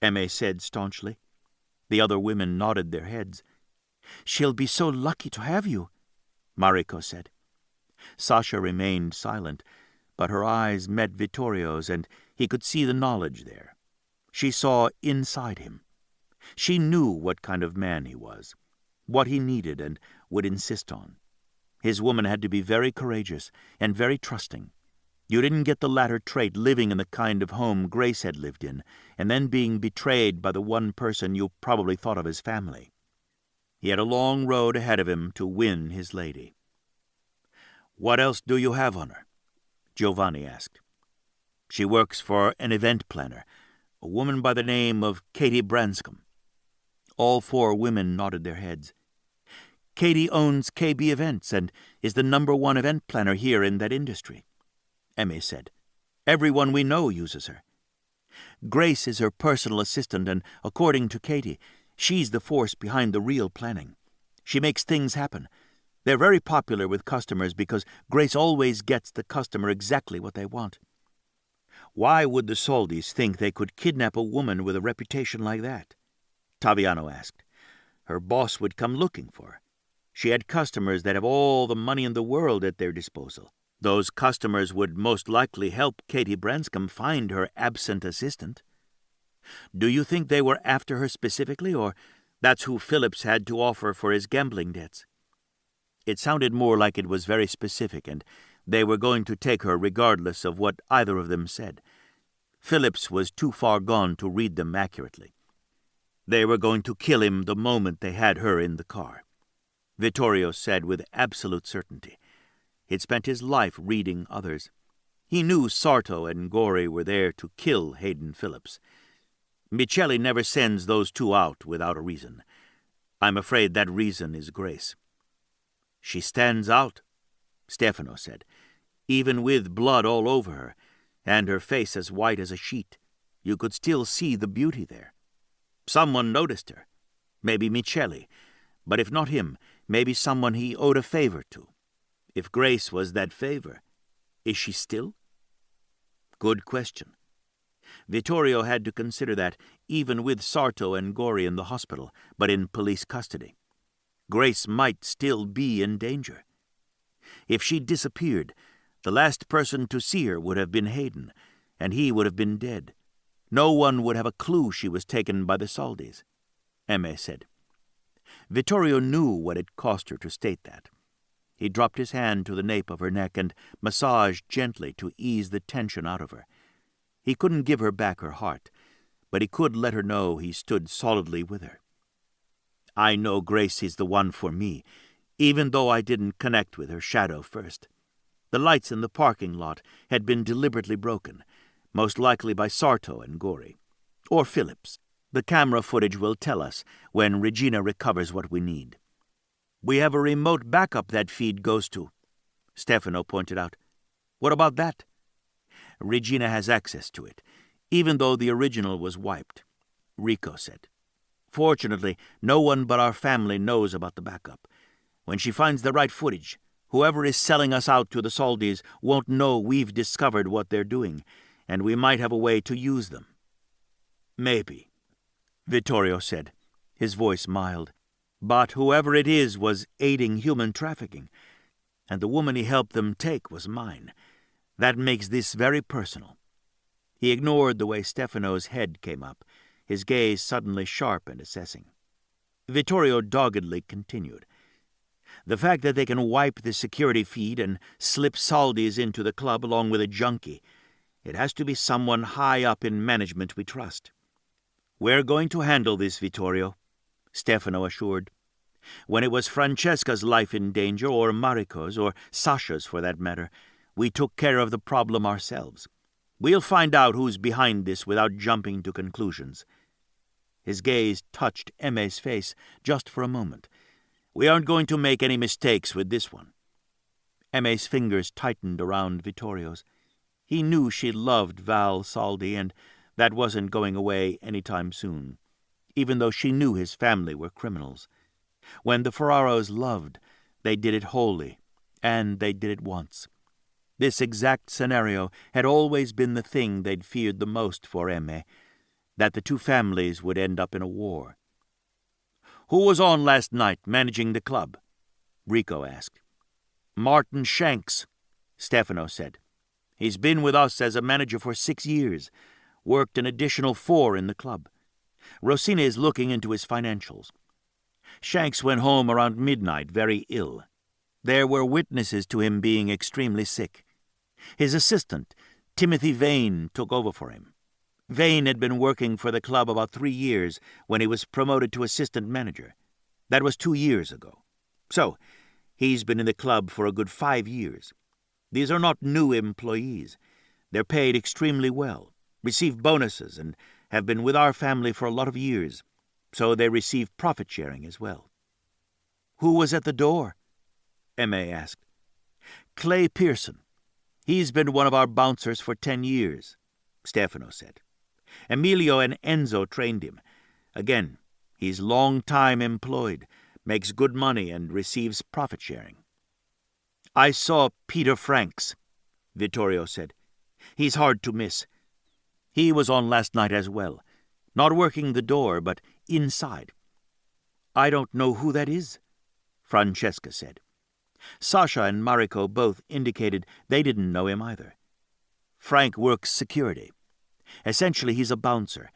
Emme said staunchly. The other women nodded their heads. "She'll be so lucky to have you," Mariko said. Sasha remained silent, but her eyes met Vittorio's, and he could see the knowledge there. She saw inside him. She knew what kind of man he was, what he needed and would insist on. His woman had to be very courageous and very trusting. You didn't get the latter trait living in the kind of home Grace had lived in, and then being betrayed by the one person you probably thought of as family. He had a long road ahead of him to win his lady. "What else do you have on her?" Giovanni asked. "She works for an event planner, a woman by the name of Katie Branscombe." All four women nodded their heads. "Katie owns KB Events and is the #1 event planner here in that industry," Emme said. "Everyone we know uses her. Grace is her personal assistant, and according to Katie, she's the force behind the real planning. She makes things happen. They're very popular with customers because Grace always gets the customer exactly what they want." "Why would the Soldis think they could kidnap a woman with a reputation like that?" Taviano asked. "Her boss would come looking for her. She had customers that have all the money in the world at their disposal. Those customers would most likely help Katie Branscombe find her absent assistant. Do you think they were after her specifically, or that's who Phillips had to offer for his gambling debts?" It sounded more like it was very specific, and they were going to take her regardless of what either of them said. Phillips was too far gone to read them accurately. They were going to kill him the moment they had her in the car, Vittorio said with absolute certainty. He'd spent his life reading others. He knew Sarto and Gori were there to kill Hayden Phillips. Micheli never sends those two out without a reason. I'm afraid that reason is Grace. "She stands out," Stefano said. "Even with blood all over her, and her face as white as a sheet, you could still see the beauty there. Someone noticed her. Maybe Micheli, but if not him, maybe someone he owed a favor to. If Grace was that favor, is she still?" Good question. Vittorio had to consider that, even with Sarto and Gori in the hospital, but in police custody. Grace might still be in danger. If she'd disappeared, the last person to see her would have been Hayden, and he would have been dead. No one would have a clue she was taken by the Soldis, Emme said. Vittorio knew what it cost her to state that. He dropped his hand to the nape of her neck and massaged gently to ease the tension out of her. He couldn't give her back her heart, but he could let her know he stood solidly with her. "I know Grace is the one for me, even though I didn't connect with her shadow first. The lights in the parking lot had been deliberately broken, most likely by Sarto and Gori. Or Phillips. The camera footage will tell us when Regina recovers what we need." "We have a remote backup that feed goes to," Stefano pointed out. "What about that?" "Regina has access to it, even though the original was wiped," Rico said. "Fortunately, no one but our family knows about the backup. When she finds the right footage, whoever is selling us out to the Soldis won't know we've discovered what they're doing, and we might have a way to use them." "Maybe," Vittorio said, his voice mild. "But whoever it is was aiding human trafficking, and the woman he helped them take was mine. That makes this very personal." He ignored the way Stefano's head came up, his gaze suddenly sharp and assessing. Vittorio doggedly continued. "The fact that they can wipe the security feed and slip Soldis into the club along with a junkie, it has to be someone high up in management we trust." "We're going to handle this, Vittorio," Stefano assured. When it was Francesca's life in danger, or Mariko's, or Sasha's for that matter, we took care of the problem ourselves. We'll find out who's behind this without jumping to conclusions." His gaze touched Emme's face just for a moment. "We aren't going to make any mistakes with this one." Emme's fingers tightened around Vittorio's. He knew she loved Val Saldi, and that wasn't going away any time soon, even though she knew his family were criminals. When the Ferraros loved, they did it wholly, and they did it once. This exact scenario had always been the thing they'd feared the most for Emme, that the two families would end up in a war. "Who was on last night managing the club?" Rico asked. "Martin Shanks," Stefano said. "He's been with us as a manager for 6 years, worked an additional 4 in the club. Rosina is looking into his financials. Shanks went home around midnight, very ill. There were witnesses to him being extremely sick. His assistant, Timothy Vane, took over for him. Vane had been working for the club about 3 years when he was promoted to assistant manager. That was 2 years ago. So, he's been in the club for a good 5 years. These are not new employees. They're paid extremely well, receive bonuses, and have been with our family for a lot of years, so they receive profit sharing as well." "Who was at the door?" Emme asked. "Clay Pearson. He's been one of our bouncers for 10 years, Stefano said. Emilio and Enzo trained him. Again, he's long-time employed, makes good money, and receives profit sharing." "I saw Peter Franks," Vittorio said. "He's hard to miss. He was on last night as well, not working the door, but inside." "I don't know who that is," Francesca said. Sasha and Mariko both indicated they didn't know him either. "Frank works security. Essentially, he's a bouncer.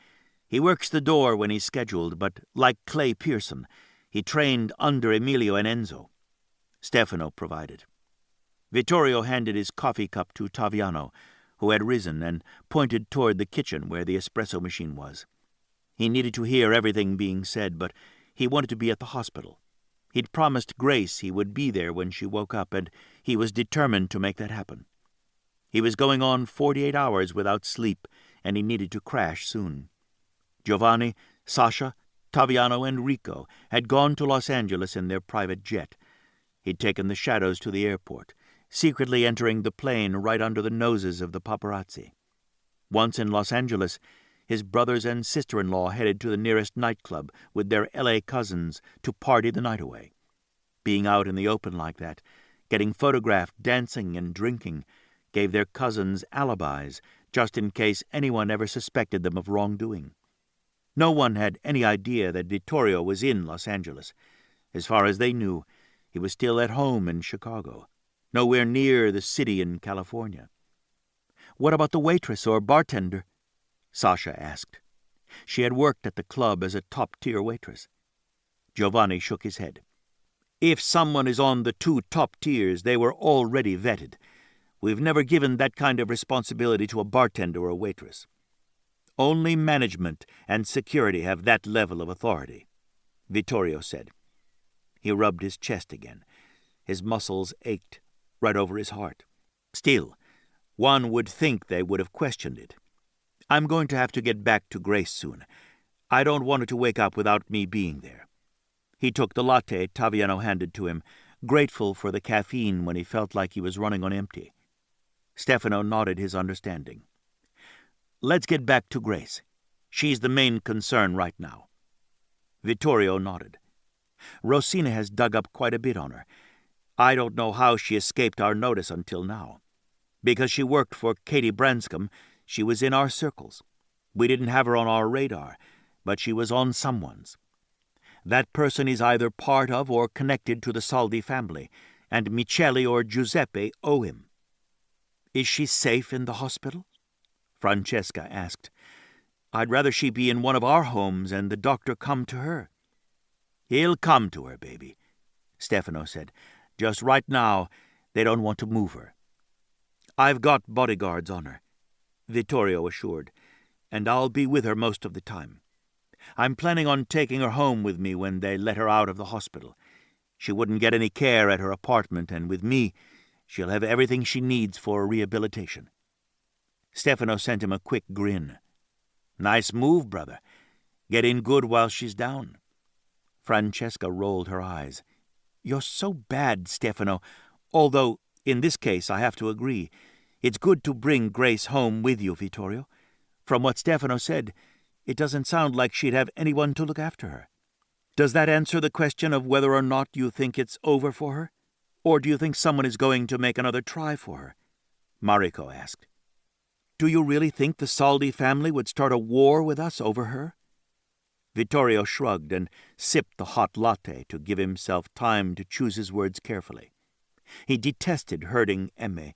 He works the door when he's scheduled, but like Clay Pearson, he trained under Emilio and Enzo," Stefano provided. Vittorio handed his coffee cup to Taviano, who had risen, and pointed toward the kitchen where the espresso machine was. He needed to hear everything being said, but he wanted to be at the hospital. He'd promised Grace he would be there when she woke up, and he was determined to make that happen. He was going on 48 hours without sleep, and he needed to crash soon. Giovanni, Sasha, Taviano, and Rico had gone to Los Angeles in their private jet. He'd taken the Shadows to the airport, secretly entering the plane right under the noses of the paparazzi. Once in Los Angeles, his brothers and sister-in-law headed to the nearest nightclub with their L.A. cousins to party the night away. Being out in the open like that, getting photographed dancing and drinking, gave their cousins alibis just in case anyone ever suspected them of wrongdoing. No one had any idea that Vittorio was in Los Angeles. As far as they knew, he was still at home in Chicago, nowhere near the city in California. "What about the waitress or bartender?" Sasha asked. She had worked at the club as a top-tier waitress. Giovanni shook his head. "If someone is on the 2 top tiers, they were already vetted. We've never given that kind of responsibility to a bartender or a waitress. Only management and security have that level of authority," Vittorio said. He rubbed his chest again. His muscles ached, right over his heart. Still, one would think they would have questioned it. "I'm going to have to get back to Grace soon. I don't want her to wake up without me being there." He took the latte Taviano handed to him, grateful for the caffeine when he felt like he was running on empty. Stefano nodded his understanding. "Let's get back to Grace. She's the main concern right now." Vittorio nodded. "Rosina has dug up quite a bit on her. I don't know how she escaped our notice until now. Because she worked for Katie Branscombe, she was in our circles. We didn't have her on our radar, but she was on someone's. That person is either part of or connected to the Saldi family, and Michele or Giuseppe owe him." "Is she safe in the hospital?" Francesca asked. "I'd rather she be in one of our homes and the doctor come to her." "He'll come to her, baby," Stefano said. "Just right now, they don't want to move her." "I've got bodyguards on her," Vittorio assured, "and I'll be with her most of the time. I'm planning on taking her home with me when they let her out of the hospital. She wouldn't get any care at her apartment, and with me, she'll have everything she needs for rehabilitation." Stefano sent him a quick grin. "Nice move, brother. Get in good while she's down." Francesca rolled her eyes. "You're so bad, Stefano, although, in this case, I have to agree. It's good to bring Grace home with you, Vittorio. From what Stefano said, it doesn't sound like she'd have anyone to look after her. Does that answer the question of whether or not you think it's over for her? Or do you think someone is going to make another try for her?" Mariko asked. "Do you really think the Saldi family would start a war with us over her?" Vittorio shrugged and sipped the hot latte to give himself time to choose his words carefully. He detested hurting Emme,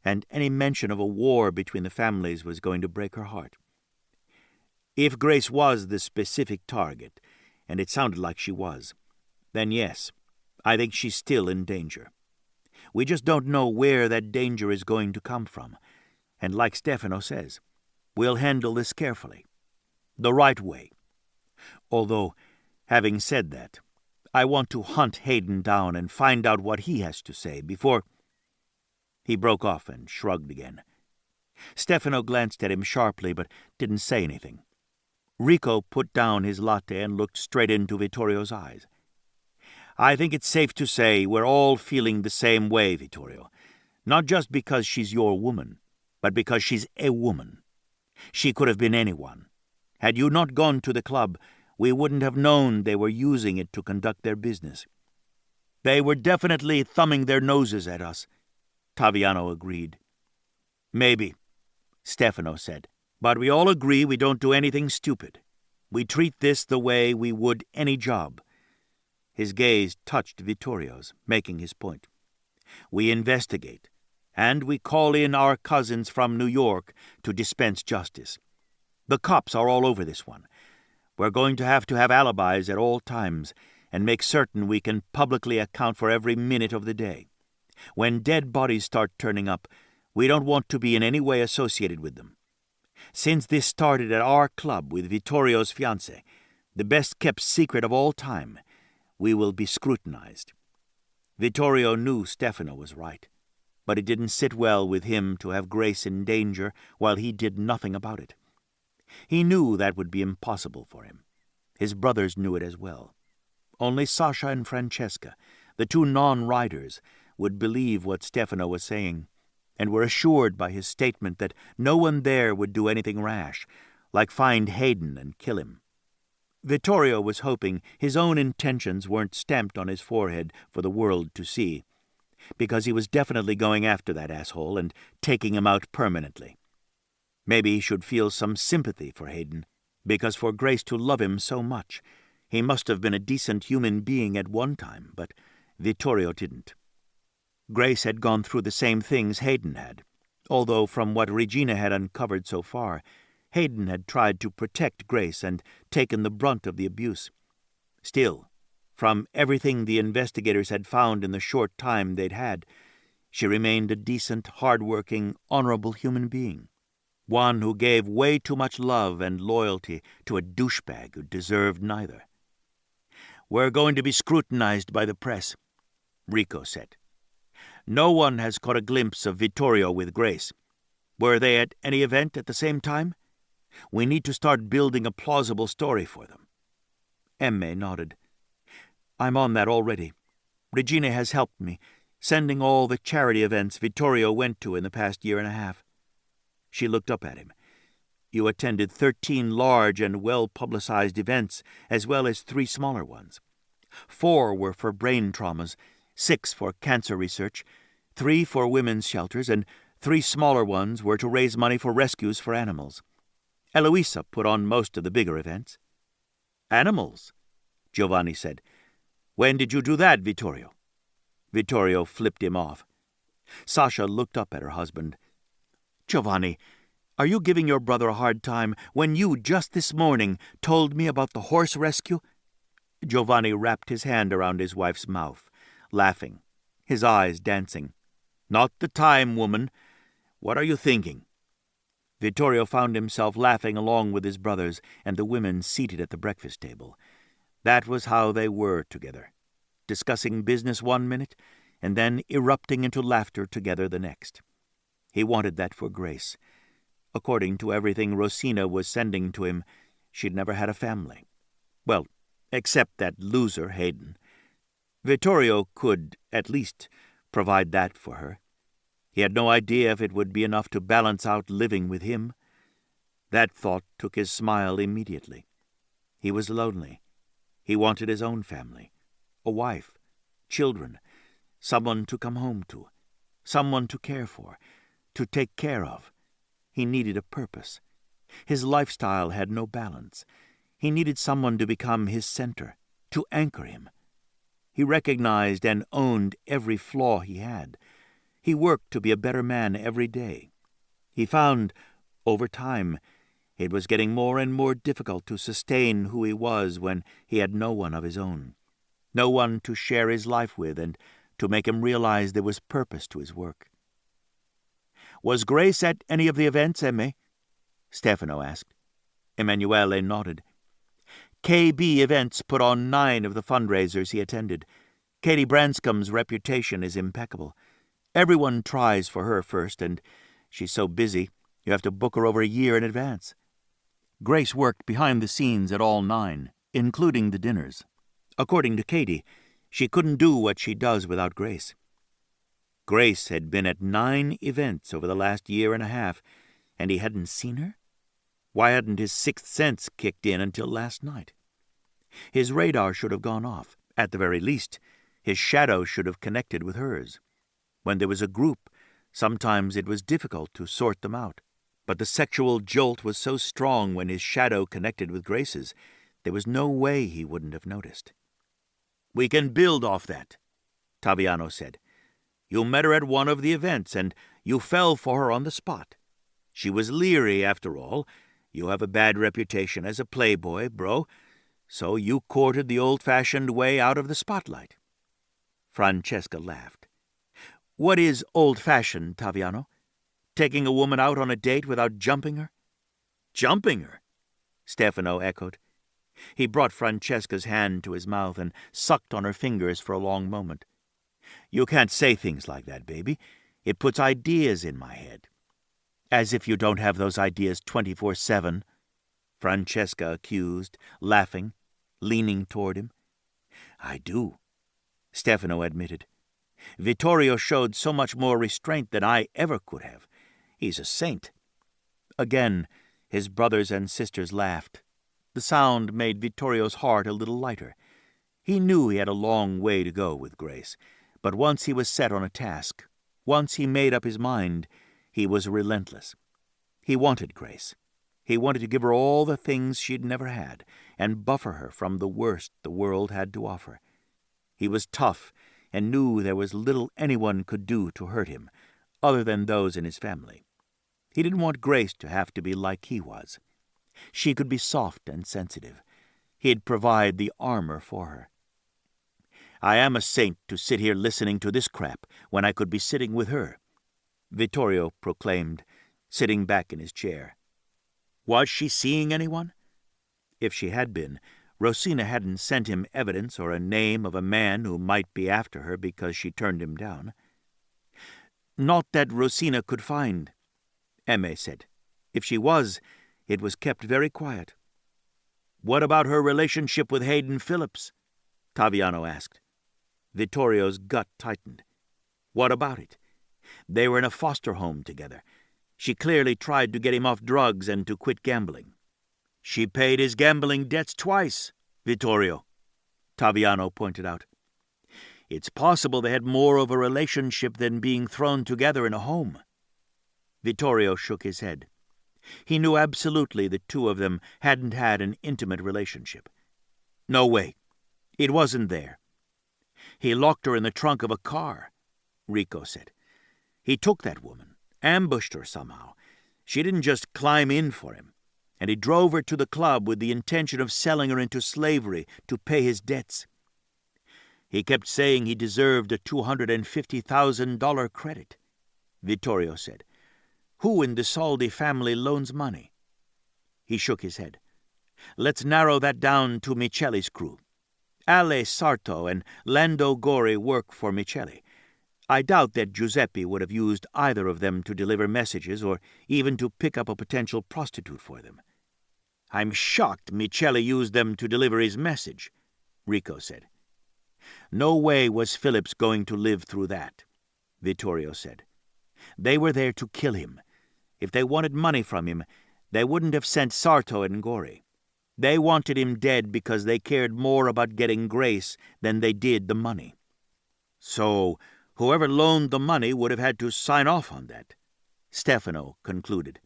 and any mention of a war between the families was going to break her heart. If Grace was the specific target, and it sounded like she was, then yes, I think she's still in danger. We just don't know where that danger is going to come from, and like Stefano says, we'll handle this carefully, the right way. Although, having said that, I want to hunt Hayden down and find out what he has to say before—" He broke off and shrugged again. Stefano glanced at him sharply but didn't say anything. Rico put down his latte and looked straight into Vittorio's eyes. "I think it's safe to say we're all feeling the same way, Vittorio. Not just because she's your woman, but because she's a woman. She could have been anyone. Had you not gone to the club, we wouldn't have known they were using it to conduct their business." "They were definitely thumbing their noses at us," Taviano agreed. "Maybe," Stefano said. "But we all agree we don't do anything stupid. We treat this the way we would any job." His gaze touched Vittorio's, making his point. "We investigate, and we call in our cousins from New York to dispense justice. The cops are all over this one. We're going to have alibis at all times and make certain we can publicly account for every minute of the day. When dead bodies start turning up, we don't want to be in any way associated with them. Since this started at our club with Vittorio's fiancé, the best-kept secret of all time, we will be scrutinized." Vittorio knew Stefano was right, but it didn't sit well with him to have Grace in danger while he did nothing about it. He knew that would be impossible for him. His brothers knew it as well. Only Sasha and Francesca, the two non-riders, would believe what Stefano was saying, and were assured by his statement that no one there would do anything rash, like find Hayden and kill him. Vittorio was hoping his own intentions weren't stamped on his forehead for the world to see, because he was definitely going after that asshole and taking him out permanently. Maybe he should feel some sympathy for Hayden, because for Grace to love him so much, he must have been a decent human being at one time, but Vittorio didn't. Grace had gone through the same things Hayden had, although from what Regina had uncovered so far, Hayden had tried to protect Grace and taken the brunt of the abuse. Still, from everything the investigators had found in the short time they'd had, she remained a decent, hard-working, honorable human being, one who gave way too much love and loyalty to a douchebag who deserved neither. "We're going to be scrutinized by the press," Rico said. "No one has caught a glimpse of Vittorio with Grace. Were they at any event at the same time? We need to start building a plausible story for them." Emme nodded. "I'm on that already. Regina has helped me, sending all the charity events Vittorio went to in the past year and a half." She looked up at him. "You attended 13 large and well-publicized events, as well as 3 smaller ones. 4 were for brain traumas, 6 for cancer research, 3 for women's shelters, and 3 smaller ones were to raise money for rescues for animals. Eloisa put on most of the bigger events." "Animals?" Giovanni said. "When did you do that, Vittorio?" Vittorio flipped him off. Sasha looked up at her husband. "Giovanni, are you giving your brother a hard time when you, just this morning, told me about the horse rescue?" Giovanni wrapped his hand around his wife's mouth, laughing, his eyes dancing. "Not the time, woman. What are you thinking?" Vittorio found himself laughing along with his brothers and the women seated at the breakfast table. That was how they were together. discussing business one minute, and then erupting into laughter together the next. He wanted that for Grace. According to everything Rosina was sending to him, she'd never had a family. Well, except that loser, Hayden. Vittorio could, at least, provide that for her. He had no idea if it would be enough to balance out living with him. That thought took his smile immediately. He was lonely. He wanted his own family, a wife, children, someone to come home to, someone to care for, to take care of. He needed a purpose. His lifestyle had no balance. He needed someone to become his center, to anchor him. He recognized and owned every flaw he had. He worked to be a better man every day. He found, over time, it was getting more and more difficult to sustain who he was when he had no one of his own, no one to share his life with and to make him realize there was purpose to his work. "Was Grace at any of the events, Emme?" Stefano asked. Emanuele nodded. KB Events put on 9 of the fundraisers he attended. Katie Branscom's reputation is impeccable. Everyone tries for her first, and she's so busy you have to book her over a year in advance. Grace worked behind the scenes at all 9, including the dinners. According to Katie, she couldn't do what she does without Grace. Grace had been at 9 events over the last year and a half, and he hadn't seen her? Why hadn't his sixth sense kicked in until last night? His radar should have gone off. At the very least, his shadow should have connected with hers. When there was a group, sometimes it was difficult to sort them out. But the sexual jolt was so strong when his shadow connected with Grace's, there was no way he wouldn't have noticed. "We can build off that," Taviano said. "You met her at one of the events, and you fell for her on the spot. She was leery, after all. You have a bad reputation as a playboy, bro, so you courted the old-fashioned way out of the spotlight." Francesca laughed. "What is old-fashioned, Taviano? Taking a woman out on a date without jumping her?" "Jumping her?" Stefano echoed. He brought Francesca's hand to his mouth and sucked on her fingers for a long moment. "You can't say things like that, baby. It puts ideas in my head." "As if you don't have those ideas 24/7, Francesca accused, laughing, leaning toward him. "I do," Stefano admitted. "Vittorio showed so much more restraint than I ever could have. He's a saint." Again, his brothers and sisters laughed. The sound made Vittorio's heart a little lighter. He knew he had a long way to go with Grace, but once he was set on a task, once he made up his mind, he was relentless. He wanted Grace. He wanted to give her all the things she'd never had, and buffer her from the worst the world had to offer. He was tough and knew there was little anyone could do to hurt him, other than those in his family. He didn't want Grace to have to be like he was. She could be soft and sensitive. He'd provide the armor for her. "I am a saint to sit here listening to this crap when I could be sitting with her," Vittorio proclaimed, sitting back in his chair. Was she seeing anyone? If she had been, Rosina hadn't sent him evidence or a name of a man who might be after her because she turned him down. "Not that Rosina could find," Emme said. "If she was, it was kept very quiet." "What about her relationship with Hayden Phillips?" Taviano asked. Vittorio's gut tightened. What about it? They were in a foster home together. She clearly tried to get him off drugs and to quit gambling. "She paid his gambling debts twice, Vittorio," Taviano pointed out. "It's possible they had more of a relationship than being thrown together in a home." Vittorio shook his head. He knew absolutely the two of them hadn't had an intimate relationship. "No way. It wasn't there." "He locked her in the trunk of a car," Rico said. "He took that woman, ambushed her somehow. She didn't just climb in for him. And he drove her to the club with the intention of selling her into slavery to pay his debts. He kept saying he deserved a $250,000 credit," Vittorio said. "Who in the Saldi family loans money?" He shook his head. "Let's narrow that down to Micheli's crew. Ale Sarto and Lando Gori work for Michele. I doubt that Giuseppe would have used either of them to deliver messages or even to pick up a potential prostitute for them. I'm shocked Michele used them to deliver his message, Rico said. No way was Phillips going to live through that, Vittorio said. They were there to kill him. If they wanted money from him, they wouldn't have sent Sarto and Gori. They wanted him dead because they cared more about getting Grace than they did the money. So whoever loaned the money would have had to sign off on that, Stefano concluded.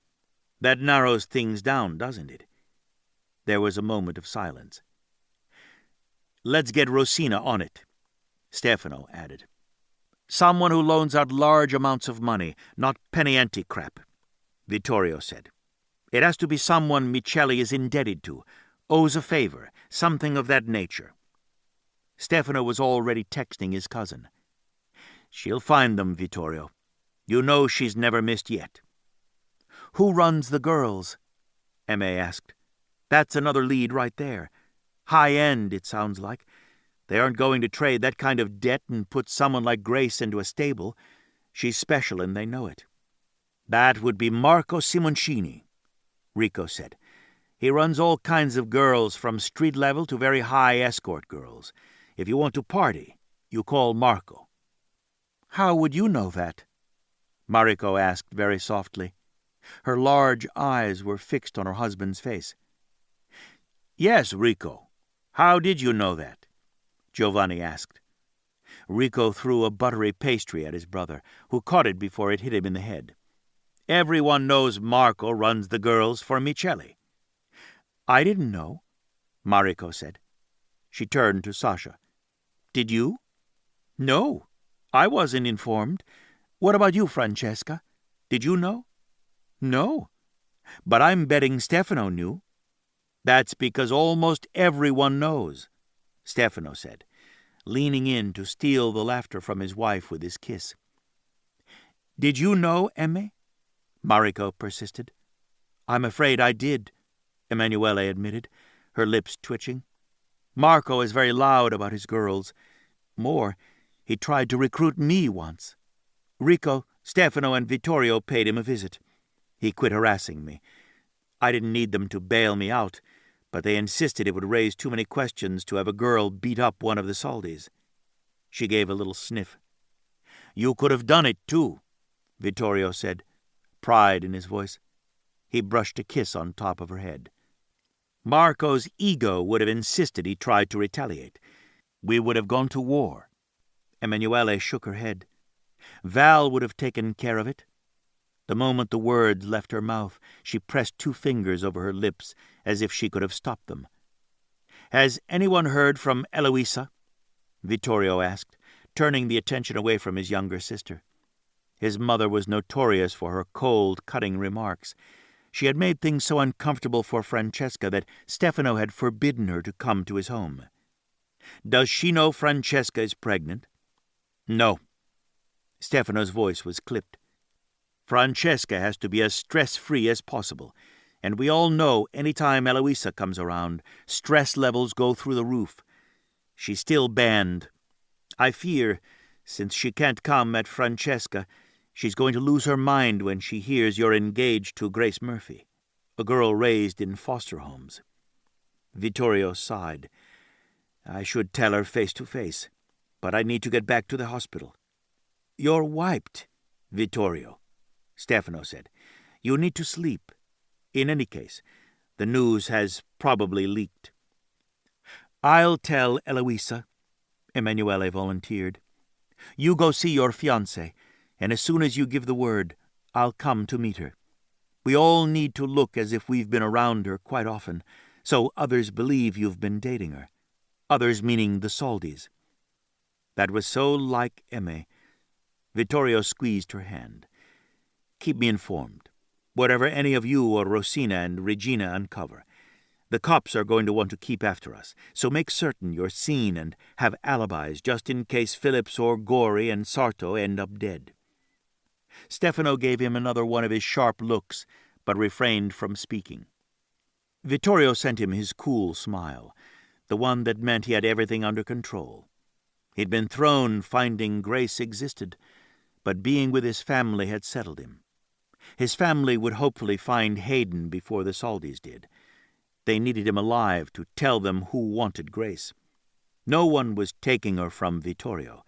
That narrows things down, doesn't it? There was a moment of silence. Let's get Rosina on it, Stefano added. Someone who loans out large amounts of money, not penny-ante crap, Vittorio said. It has to be someone Michele is indebted to, owes a favor, something of that nature. Stefano was already texting his cousin. She'll find them, Vittorio. You know she's never missed yet. Who runs the girls? M.A. asked. That's another lead right there. High end, it sounds like. They aren't going to trade that kind of debt and put someone like Grace into a stable. She's special and they know it. That would be Marco Simoncini, Rico said. He runs all kinds of girls from street level to very high escort girls. If you want to party, you call Marco. How would you know that? Mariko asked very softly. Her large eyes were fixed on her husband's face. Yes, Rico. How did you know that? Giovanni asked. Rico threw a buttery pastry at his brother, who caught it before it hit him in the head. Everyone knows Marco runs the girls for Michele. I didn't know, Mariko said. She turned to Sasha. Did you? No, I wasn't informed. What about you, Francesca? Did you know? No, but I'm betting Stefano knew. That's because almost everyone knows, Stefano said, leaning in to steal the laughter from his wife with his kiss. Did you know, Emme? Mariko persisted. I'm afraid I did, Emanuele admitted, her lips twitching. Marco is very loud about his girls. More, he tried to recruit me once. Rico, Stefano, and Vittorio paid him a visit. He quit harassing me. I didn't need them to bail me out, but they insisted it would raise too many questions to have a girl beat up one of the Saldis. She gave a little sniff. You could have done it, too, Vittorio said, pride in his voice. He brushed a kiss on top of her head. Marco's ego would have insisted he tried to retaliate. We would have gone to war. Emanuele shook her head. Val would have taken care of it. The moment the words left her mouth, she pressed 2 fingers over her lips as if she could have stopped them. Has anyone heard from Eloisa? Vittorio asked, turning the attention away from his younger sister. His mother was notorious for her cold, cutting remarks. She had made things so uncomfortable for Francesca that Stefano had forbidden her to come to his home. Does she know Francesca is pregnant? No. Stefano's voice was clipped. Francesca has to be as stress-free as possible, and we all know any time Eloisa comes around, stress levels go through the roof. She's still banned. I fear, since she can't come at Francesca, she's going to lose her mind when she hears you're engaged to Grace Murphy, a girl raised in foster homes. Vittorio sighed. I should tell her face to face, but I need to get back to the hospital. You're wiped, Vittorio, Stefano said. You need to sleep. In any case, the news has probably leaked. I'll tell Eloisa, Emanuele volunteered. You go see your fiancé, and as soon as you give the word, I'll come to meet her. We all need to look as if we've been around her quite often, so others believe you've been dating her. Others meaning the Saldis. That was so like Emme. Vittorio squeezed her hand. Keep me informed. Whatever any of you or Rosina and Regina uncover. The cops are going to want to keep after us, so make certain you're seen and have alibis just in case Phillips or Gori and Sarto end up dead. Stefano gave him another one of his sharp looks, but refrained from speaking. Vittorio sent him his cool smile. the one that meant he had everything under control. He'd been thrown finding Grace existed, but being with his family had settled him. His family would hopefully find Hayden before the Saldis did. They needed him alive to tell them who wanted Grace. No one was taking her from Vittorio,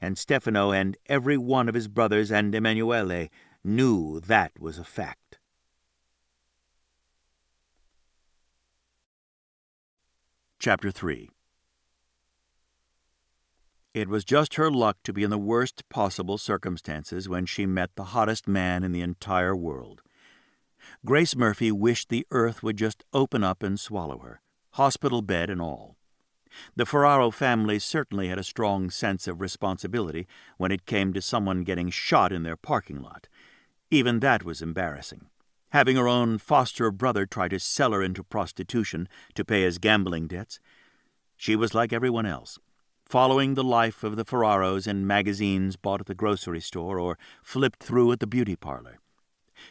and Stefano and every one of his brothers and Emanuele knew that was a fact. Chapter 3. It was just her luck to be in the worst possible circumstances when she met the hottest man in the entire world. Grace Murphy wished the earth would just open up and swallow her, hospital bed and all. The Ferraro family certainly had a strong sense of responsibility when it came to someone getting shot in their parking lot. Even that was embarrassing. Having her own foster brother try to sell her into prostitution to pay his gambling debts. She was like everyone else, following the life of the Ferraros in magazines bought at the grocery store or flipped through at the beauty parlor.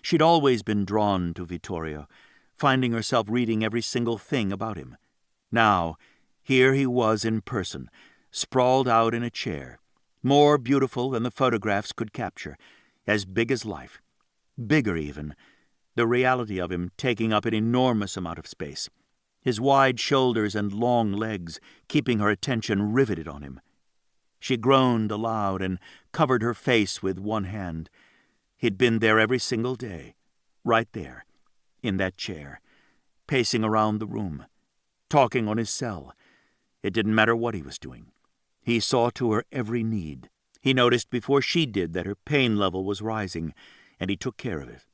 She'd always been drawn to Vittorio, finding herself reading every single thing about him. Now, here he was in person, sprawled out in a chair, more beautiful than the photographs could capture, as big as life, bigger even, the reality of him taking up an enormous amount of space, his wide shoulders and long legs keeping her attention riveted on him. She groaned aloud and covered her face with one hand. He'd been there every single day, right there, in that chair, pacing around the room, talking on his cell. It didn't matter what he was doing. He saw to her every need. He noticed before she did that her pain level was rising, and he took care of it.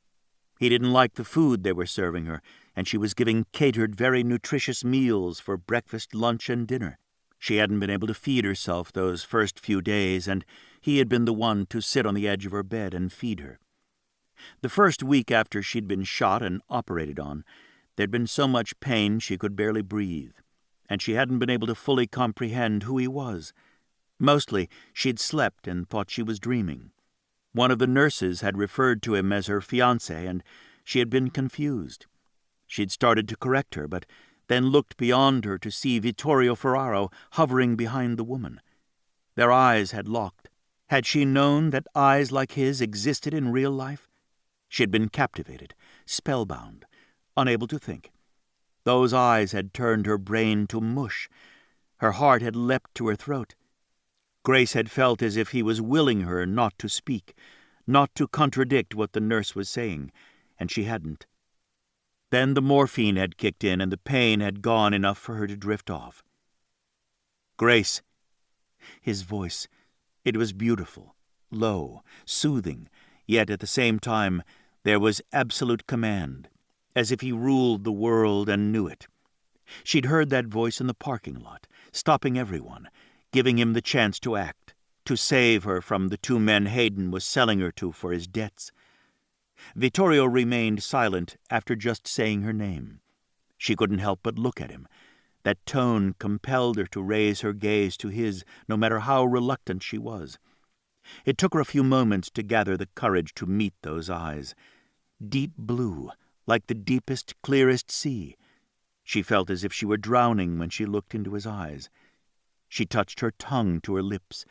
He didn't like the food they were serving her, and she was giving catered, very nutritious meals for breakfast, lunch, and dinner. She hadn't been able to feed herself those first few days, and he had been the one to sit on the edge of her bed and feed her. The first week after she'd been shot and operated on, there'd been so much pain she could barely breathe, and she hadn't been able to fully comprehend who he was. Mostly, she'd slept and thought she was dreaming. One of the nurses had referred to him as her fiancé, and she had been confused. She'd started to correct her, but then looked beyond her to see Vittorio Ferraro hovering behind the woman. Their eyes had locked. Had she known that eyes like his existed in real life? She had been captivated, spellbound, unable to think. Those eyes had turned her brain to mush. Her heart had leapt to her throat. Grace had felt as if he was willing her not to speak, not to contradict what the nurse was saying, and she hadn't. Then the morphine had kicked in, and the pain had gone enough for her to drift off. "Grace." His voice, it was beautiful, low, soothing, yet at the same time there was absolute command, as if he ruled the world and knew it. She'd heard that voice in the parking lot, stopping everyone, giving him the chance to act, to save her from the two men Hayden was selling her to for his debts. Vittorio remained silent after just saying her name. She couldn't help but look at him. That tone compelled her to raise her gaze to his, no matter how reluctant she was. It took her a few moments to gather the courage to meet those eyes. Deep blue, like the deepest, clearest sea. She felt as if she were drowning when she looked into his eyes. She touched her tongue to her lips,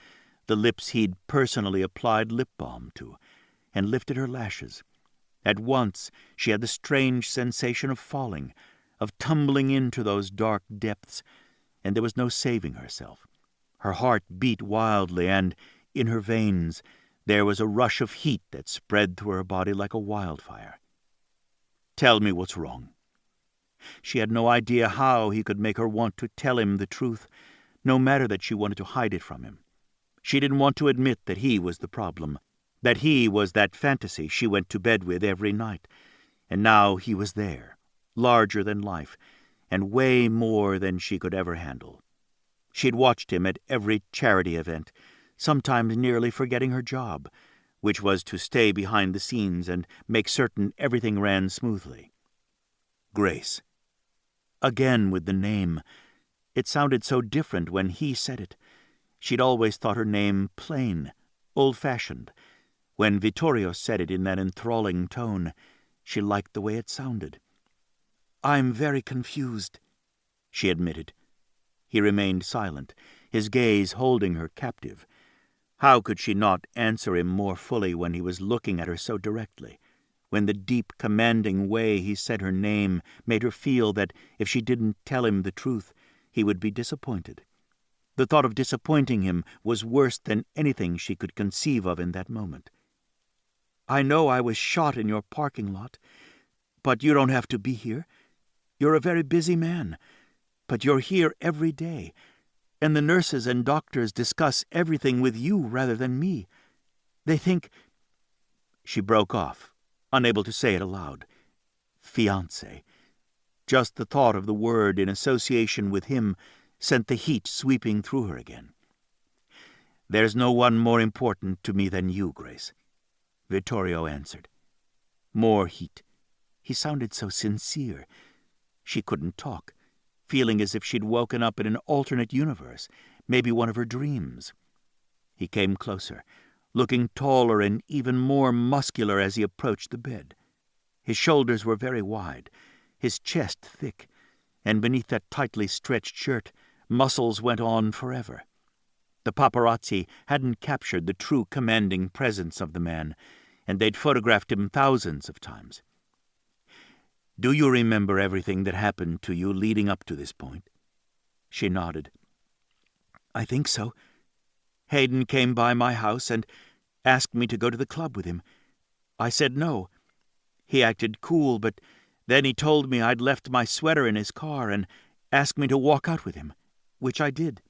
the lips he'd personally applied lip balm to, and lifted her lashes. At once she had the strange sensation of falling, of tumbling into those dark depths, and there was no saving herself. Her heart beat wildly, and in her veins there was a rush of heat that spread through her body like a wildfire. "Tell me what's wrong." She had no idea how he could make her want to tell him the truth, no matter that she wanted to hide it from him. She didn't want to admit that he was the problem, that he was that fantasy she went to bed with every night, and now he was there, larger than life, and way more than she could ever handle. She'd watched him at every charity event, sometimes nearly forgetting her job, which was to stay behind the scenes and make certain everything ran smoothly. Grace. Again with the name. It sounded so different when he said it. She'd always thought her name plain, old-fashioned. When Vittorio said it in that enthralling tone, she liked the way it sounded. "I'm very confused," she admitted. He remained silent, his gaze holding her captive. How could she not answer him more fully when he was looking at her so directly, when the deep, commanding way he said her name made her feel that if she didn't tell him the truth, he would be disappointed? The thought of disappointing him was worse than anything she could conceive of in that moment. "I know I was shot in your parking lot, but you don't have to be here. You're a very busy man, but you're here every day, and the nurses and doctors discuss everything with you rather than me. They think—" She broke off, unable to say it aloud. Fiancé. Just the thought of the word in association with him sent the heat sweeping through her again. "There's no one more important to me than you, Grace," Vittorio answered. More heat. He sounded so sincere. She couldn't talk, feeling as if she'd woken up in an alternate universe, maybe one of her dreams. He came closer, looking taller and even more muscular as he approached the bed. His shoulders were very wide, his chest thick, and beneath that tightly stretched shirt, muscles went on forever. The paparazzi hadn't captured the true commanding presence of the man, and they'd photographed him thousands of times. "Do you remember everything that happened to you leading up to this point?" She nodded. "I think so. Hayden came by my house and asked me to go to the club with him. I said no. He acted cool, but then he told me I'd left my sweater in his car and asked me to walk out with him, which I did."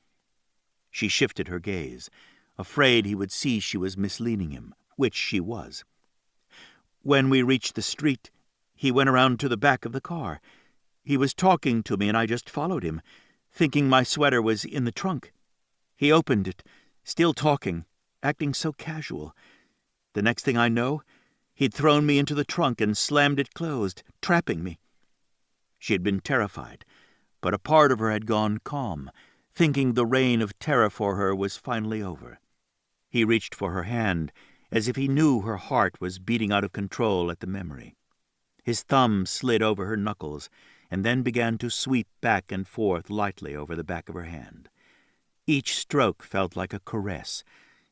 She shifted her gaze, afraid he would see she was misleading him, which she was. "When we reached the street, he went around to the back of the car. He was talking to me and I just followed him, thinking my sweater was in the trunk. He opened it, still talking, acting so casual. The next thing I know, he'd thrown me into the trunk and slammed it closed, trapping me." She had been terrified, but a part of her had gone calm, thinking the reign of terror for her was finally over. He reached for her hand, as if he knew her heart was beating out of control at the memory. His thumb slid over her knuckles, and then began to sweep back and forth lightly over the back of her hand. Each stroke felt like a caress,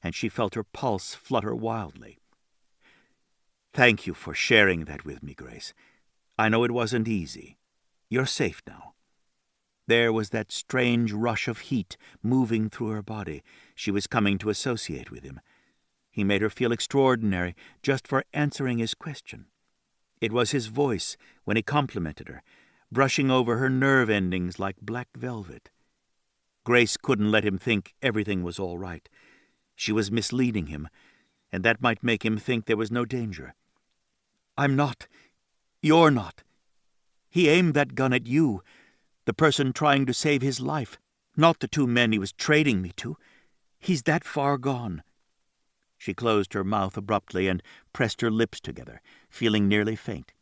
and she felt her pulse flutter wildly. "Thank you for sharing that with me, Grace. I know it wasn't easy. You're safe now." There was that strange rush of heat moving through her body she was coming to associate with him. He made her feel extraordinary just for answering his question. It was his voice when he complimented her, brushing over her nerve endings like black velvet. Grace couldn't let him think everything was all right. She was misleading him, and that might make him think there was no danger. "I'm not. You're not. He aimed that gun at you, the person trying to save his life, not the two men he was trading me to. He's that far gone." She closed her mouth abruptly and pressed her lips together, feeling nearly faint.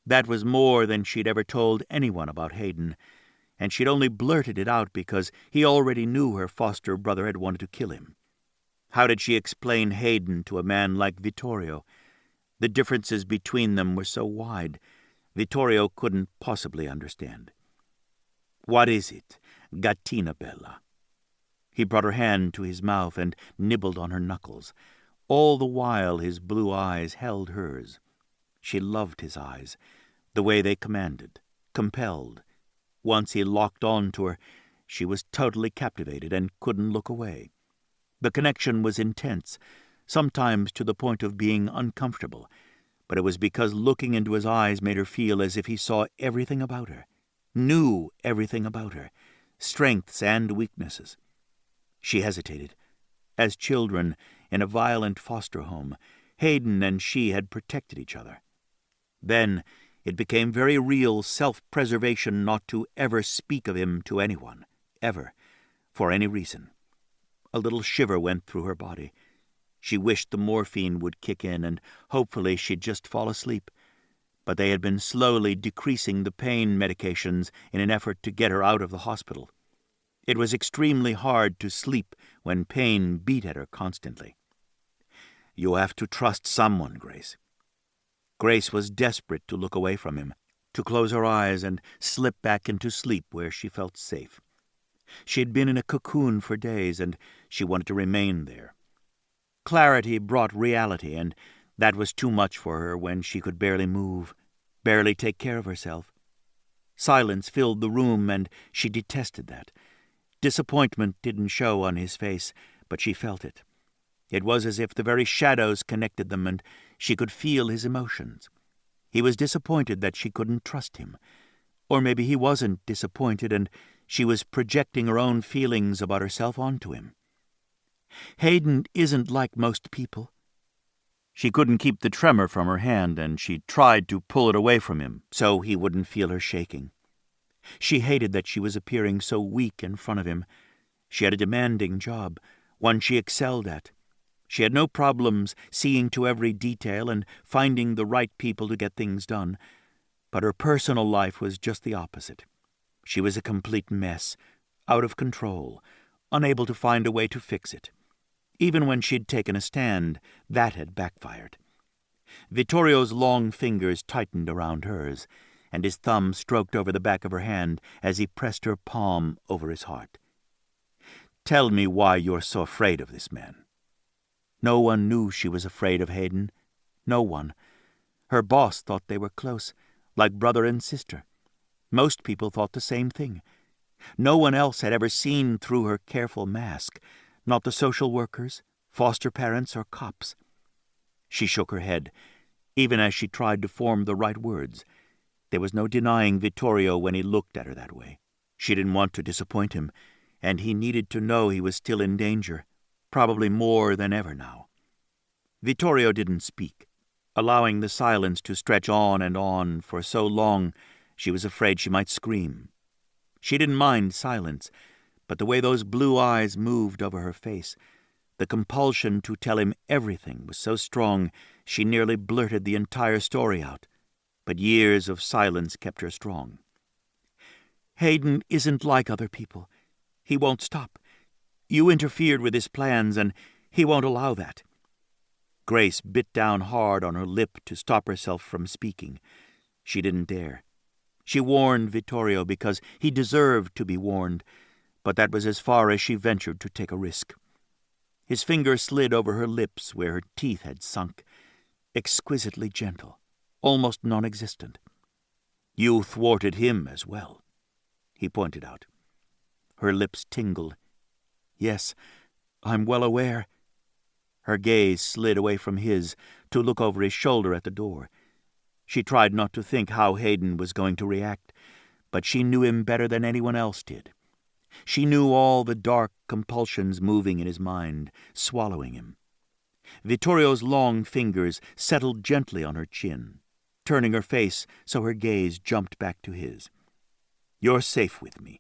That was more than she'd ever told anyone about Hayden, and she'd only blurted it out because he already knew her foster brother had wanted to kill him. How did she explain Hayden to a man like Vittorio? The differences between them were so wide, Vittorio couldn't possibly understand. "What is it, gattina bella?" He brought her hand to his mouth and nibbled on her knuckles. All the while his blue eyes held hers. She loved his eyes, the way they commanded, compelled. Once he locked on to her, she was totally captivated and couldn't look away. The connection was intense, sometimes to the point of being uncomfortable, but it was because looking into his eyes made her feel as if he saw everything about her, knew everything about her, strengths and weaknesses. She hesitated. As children, in a violent foster home, Hayden and she had protected each other. Then it became very real self-preservation not to ever speak of him to anyone, ever, for any reason. A little shiver went through her body. She wished the morphine would kick in and hopefully she'd just fall asleep. But they had been slowly decreasing the pain medications in an effort to get her out of the hospital. It was extremely hard to sleep when pain beat at her constantly. "You have to trust someone, Grace." Grace was desperate to look away from him, to close her eyes and slip back into sleep where she felt safe. She had been in a cocoon for days, and she wanted to remain there. Clarity brought reality, and that was too much for her when she could barely move, barely take care of herself. Silence filled the room, and she detested that. Disappointment didn't show on his face, but she felt it. It was as if the very shadows connected them, and she could feel his emotions. He was disappointed that she couldn't trust him. Or maybe he wasn't disappointed, and she was projecting her own feelings about herself onto him. Hayden isn't like most people. She couldn't keep the tremor from her hand, and she tried to pull it away from him so he wouldn't feel her shaking. She hated that she was appearing so weak in front of him. She had a demanding job, one she excelled at. She had no problems seeing to every detail and finding the right people to get things done. But her personal life was just the opposite. She was a complete mess, out of control, unable to find a way to fix it. Even when she'd taken a stand, that had backfired. Vittorio's long fingers tightened around hers, and his thumb stroked over the back of her hand as he pressed her palm over his heart. "Tell me why you're so afraid of this man." No one knew she was afraid of Hayden. No one. Her boss thought they were close, like brother and sister. Most people thought the same thing. No one else had ever seen through her careful mask, not the social workers, foster parents, or cops. She shook her head, even as she tried to form the right words. There was no denying Vittorio when he looked at her that way. She didn't want to disappoint him, and he needed to know he was still in danger, probably more than ever now. Vittorio didn't speak, allowing the silence to stretch on and on for so long she was afraid she might scream. She didn't mind silence, but the way those blue eyes moved over her face, the compulsion to tell him everything was so strong she nearly blurted the entire story out. But years of silence kept her strong. "Hayden isn't like other people. He won't stop. You interfered with his plans, and he won't allow that." Grace bit down hard on her lip to stop herself from speaking. She didn't dare. She warned Vittorio because he deserved to be warned, but that was as far as she ventured to take a risk. His finger slid over her lips where her teeth had sunk, exquisitely gentle, almost non-existent. "You thwarted him as well," he pointed out. Her lips tingled. "Yes, I'm well aware." Her gaze slid away from his to look over his shoulder at the door. She tried not to think how Hayden was going to react, but she knew him better than anyone else did. She knew all the dark compulsions moving in his mind, swallowing him. Vittorio's long fingers settled gently on her chin, turning her face so her gaze jumped back to his. "You're safe with me.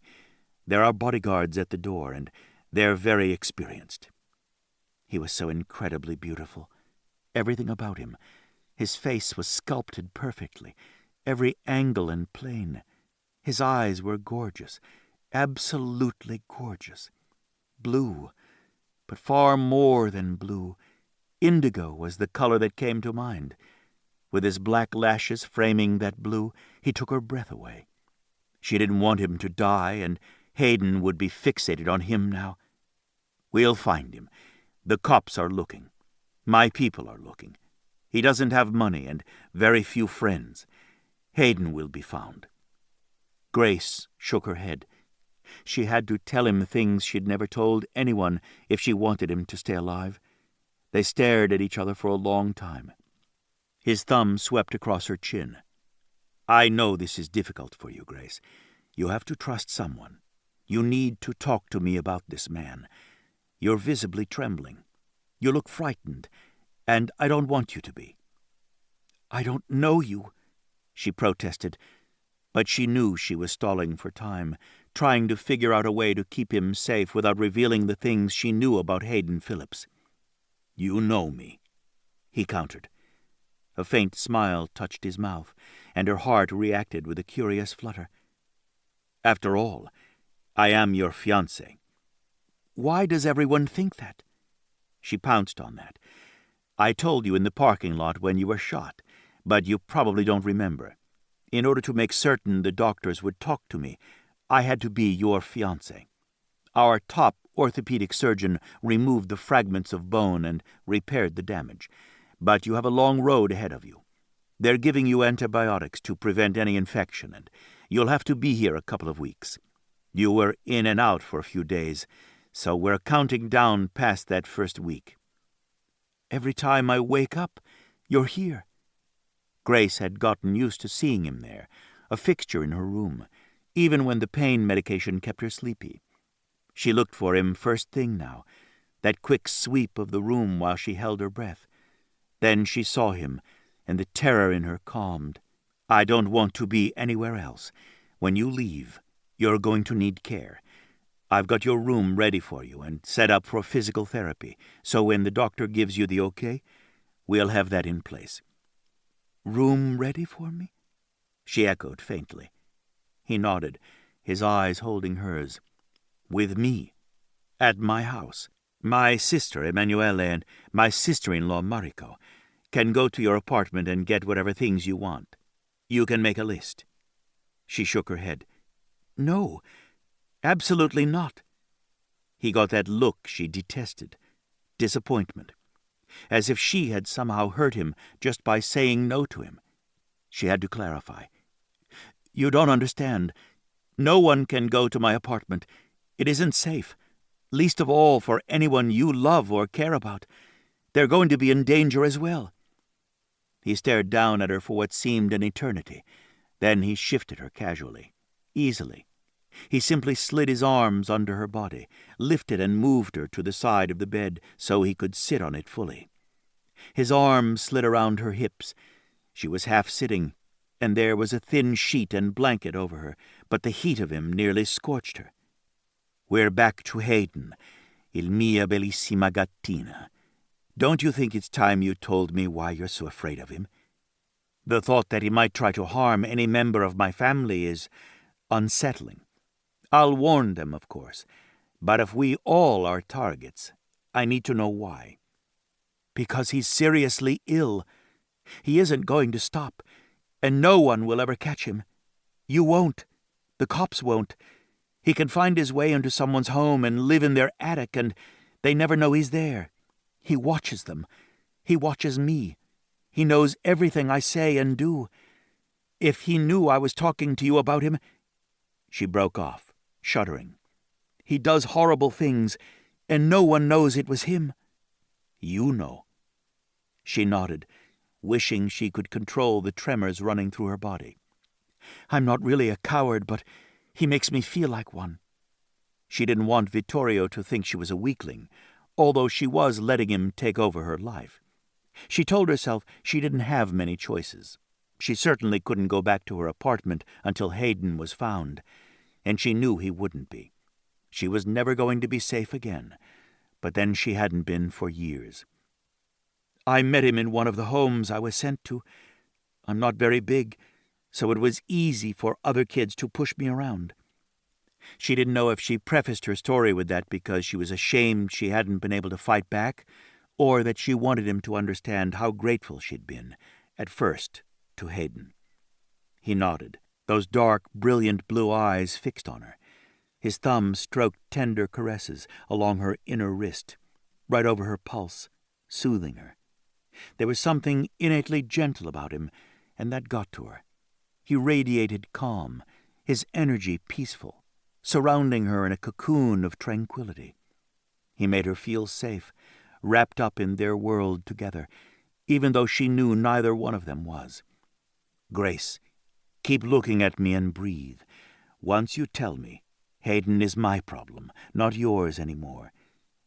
There are bodyguards at the door, and they're very experienced." He was so incredibly beautiful. Everything about him. His face was sculpted perfectly, every angle and plane. His eyes were gorgeous, absolutely gorgeous. Blue, but far more than blue. Indigo was the color that came to mind. With his black lashes framing that blue, he took her breath away. She didn't want him to die, and Hayden would be fixated on him now. "We'll find him. The cops are looking. My people are looking. He doesn't have money and very few friends. Hayden will be found." Grace shook her head. She had to tell him things she'd never told anyone if she wanted him to stay alive. They stared at each other for a long time. His thumb swept across her chin. "I know this is difficult for you, Grace. You have to trust someone. You need to talk to me about this man. You're visibly trembling. You look frightened, and I don't want you to be." "I don't know you," she protested, but she knew she was stalling for time, trying to figure out a way to keep him safe without revealing the things she knew about Hayden Phillips. "You know me," he countered. A faint smile touched his mouth, and her heart reacted with a curious flutter. "After all, I am your fiancé." "Why does everyone think that?" She pounced on that. "I told you in the parking lot when you were shot, but you probably don't remember. In order to make certain the doctors would talk to me, I had to be your fiancé. Our top orthopedic surgeon removed the fragments of bone and repaired the damage. But you have a long road ahead of you. They're giving you antibiotics to prevent any infection, and you'll have to be here a couple of weeks. You were in and out for a few days, so we're counting down past that first week." "Every time I wake up, you're here." Grace had gotten used to seeing him there, a fixture in her room, even when the pain medication kept her sleepy. She looked for him first thing now, that quick sweep of the room while she held her breath. Then she saw him, and the terror in her calmed. "I don't want to be anywhere else. When you leave, you're going to need care. I've got your room ready for you and set up for physical therapy, so when the doctor gives you the okay, we'll have that in place." "Room ready for me?" she echoed faintly. He nodded, his eyes holding hers. "With me. At my house. My sister, Emanuele, and my sister-in-law, Mariko, can go to your apartment and get whatever things you want. You can make a list." She shook her head. "No, absolutely not." He got that look she detested, disappointment, as if she had somehow hurt him just by saying no to him. She had to clarify. "You don't understand. No one can go to my apartment. It isn't safe, least of all for anyone you love or care about. They're going to be in danger as well." He stared down at her for what seemed an eternity. Then he shifted her casually, easily. He simply slid his arms under her body, lifted and moved her to the side of the bed so he could sit on it fully. His arms slid around her hips. She was half sitting, and there was a thin sheet and blanket over her, but the heat of him nearly scorched her. "We're back to Hayden, il mia bellissima gattina. Don't you think it's time you told me why you're so afraid of him? The thought that he might try to harm any member of my family is unsettling. I'll warn them, of course, but if we all are targets, I need to know why." "Because he's seriously ill. He isn't going to stop, and no one will ever catch him. You won't. The cops won't. He can find his way into someone's home and live in their attic, and they never know he's there. He watches them. He watches me. He knows everything I say and do. If he knew I was talking to you about him—" She broke off, shuddering. "He does horrible things, and no one knows it was him." "You know." She nodded, wishing she could control the tremors running through her body. "I'm not really a coward, but he makes me feel like one." She didn't want Vittorio to think she was a weakling, although she was letting him take over her life. She told herself she didn't have many choices. She certainly couldn't go back to her apartment until Hayden was found, and she knew he wouldn't be. She was never going to be safe again, but then she hadn't been for years. "I met him in one of the homes I was sent to. I'm not very big, so it was easy for other kids to push me around." She didn't know if she prefaced her story with that because she was ashamed she hadn't been able to fight back, or that she wanted him to understand how grateful she'd been, at first, to Hayden. He nodded, those dark, brilliant blue eyes fixed on her. His thumb stroked tender caresses along her inner wrist, right over her pulse, soothing her. There was something innately gentle about him, and that got to her. He radiated calm, his energy peaceful, surrounding her in a cocoon of tranquility. He made her feel safe, wrapped up in their world together, even though she knew neither one of them was. "Grace, keep looking at me and breathe. Once you tell me, Hayden is my problem, not yours anymore.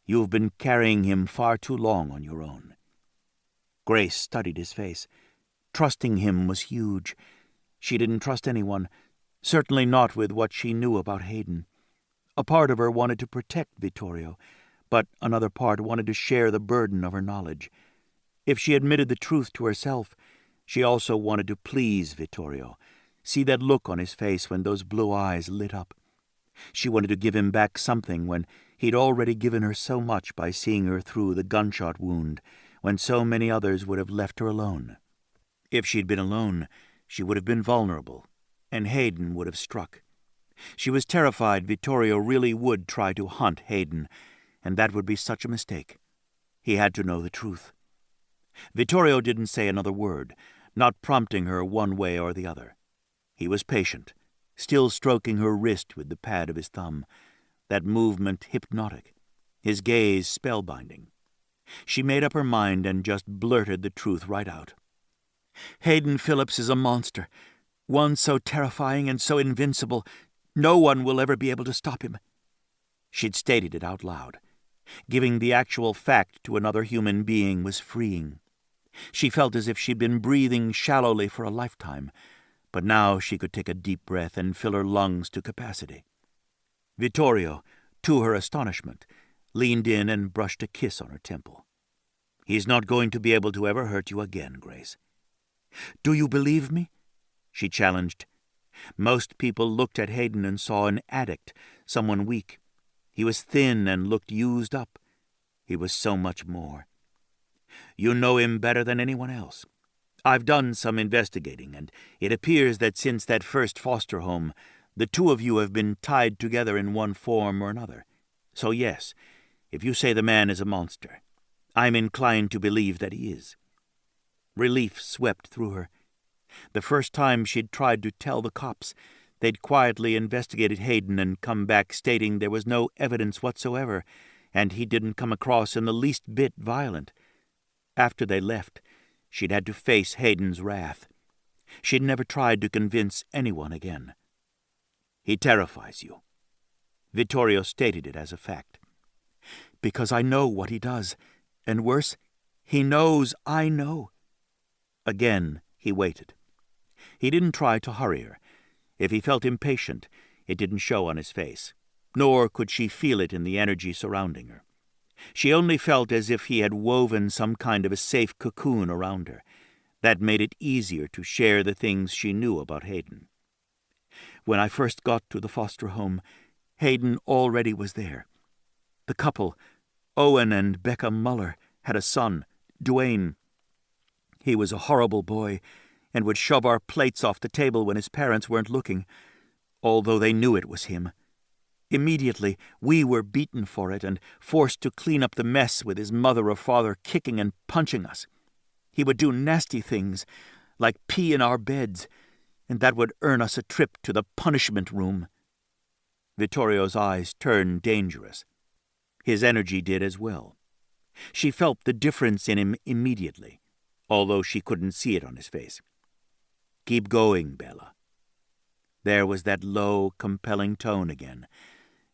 You've been carrying him far too long on your own." Grace studied his face. Trusting him was huge. She didn't trust anyone, certainly not with what she knew about Hayden. A part of her wanted to protect Vittorio, but another part wanted to share the burden of her knowledge. If she admitted the truth to herself, she also wanted to please Vittorio, see that look on his face when those blue eyes lit up. She wanted to give him back something when he'd already given her so much by seeing her through the gunshot wound, when so many others would have left her alone. If she'd been alone, she would have been vulnerable, and Hayden would have struck. She was terrified Vittorio really would try to hunt Hayden, and that would be such a mistake. He had to know the truth. Vittorio didn't say another word, not prompting her one way or the other. He was patient, still stroking her wrist with the pad of his thumb, that movement hypnotic, his gaze spellbinding. She made up her mind and just blurted the truth right out. "Hayden Phillips is a monster, one so terrifying and so invincible, no one will ever be able to stop him." She'd stated it out loud. Giving the actual fact to another human being was freeing. She felt as if she'd been breathing shallowly for a lifetime, but now she could take a deep breath and fill her lungs to capacity. Vittorio, to her astonishment, leaned in and brushed a kiss on her temple. "He's not going to be able to ever hurt you again, Grace." "Do you believe me?" she challenged. Most people looked at Hayden and saw an addict, someone weak. He was thin and looked used up. He was so much more. "You know him better than anyone else. I've done some investigating, and it appears that since that first foster home, the two of you have been tied together in one form or another. So yes, if you say the man is a monster, I'm inclined to believe that he is." Relief swept through her. The first time she'd tried to tell the cops, they'd quietly investigated Hayden and come back stating there was no evidence whatsoever, and he didn't come across in the least bit violent. After they left, she'd had to face Hayden's wrath. She'd never tried to convince anyone again. "He terrifies you." Vittorio stated it as a fact. "Because I know what he does, and worse, he knows I know." Again he waited. He didn't try to hurry her. If he felt impatient, it didn't show on his face, nor could she feel it in the energy surrounding her. She only felt as if he had woven some kind of a safe cocoon around her. That made it easier to share the things she knew about Hayden. "When I first got to the foster home, Hayden already was there. The couple, Owen and Becca Muller, had a son, Duane. He was a horrible boy and would shove our plates off the table when his parents weren't looking, although they knew it was him. Immediately, we were beaten for it and forced to clean up the mess with his mother or father kicking and punching us. He would do nasty things, like pee in our beds, and that would earn us a trip to the punishment room." Vittorio's eyes turned dangerous. His energy did as well. She felt the difference in him immediately, although she couldn't see it on his face. "Keep going, Bella." There was that low, compelling tone again.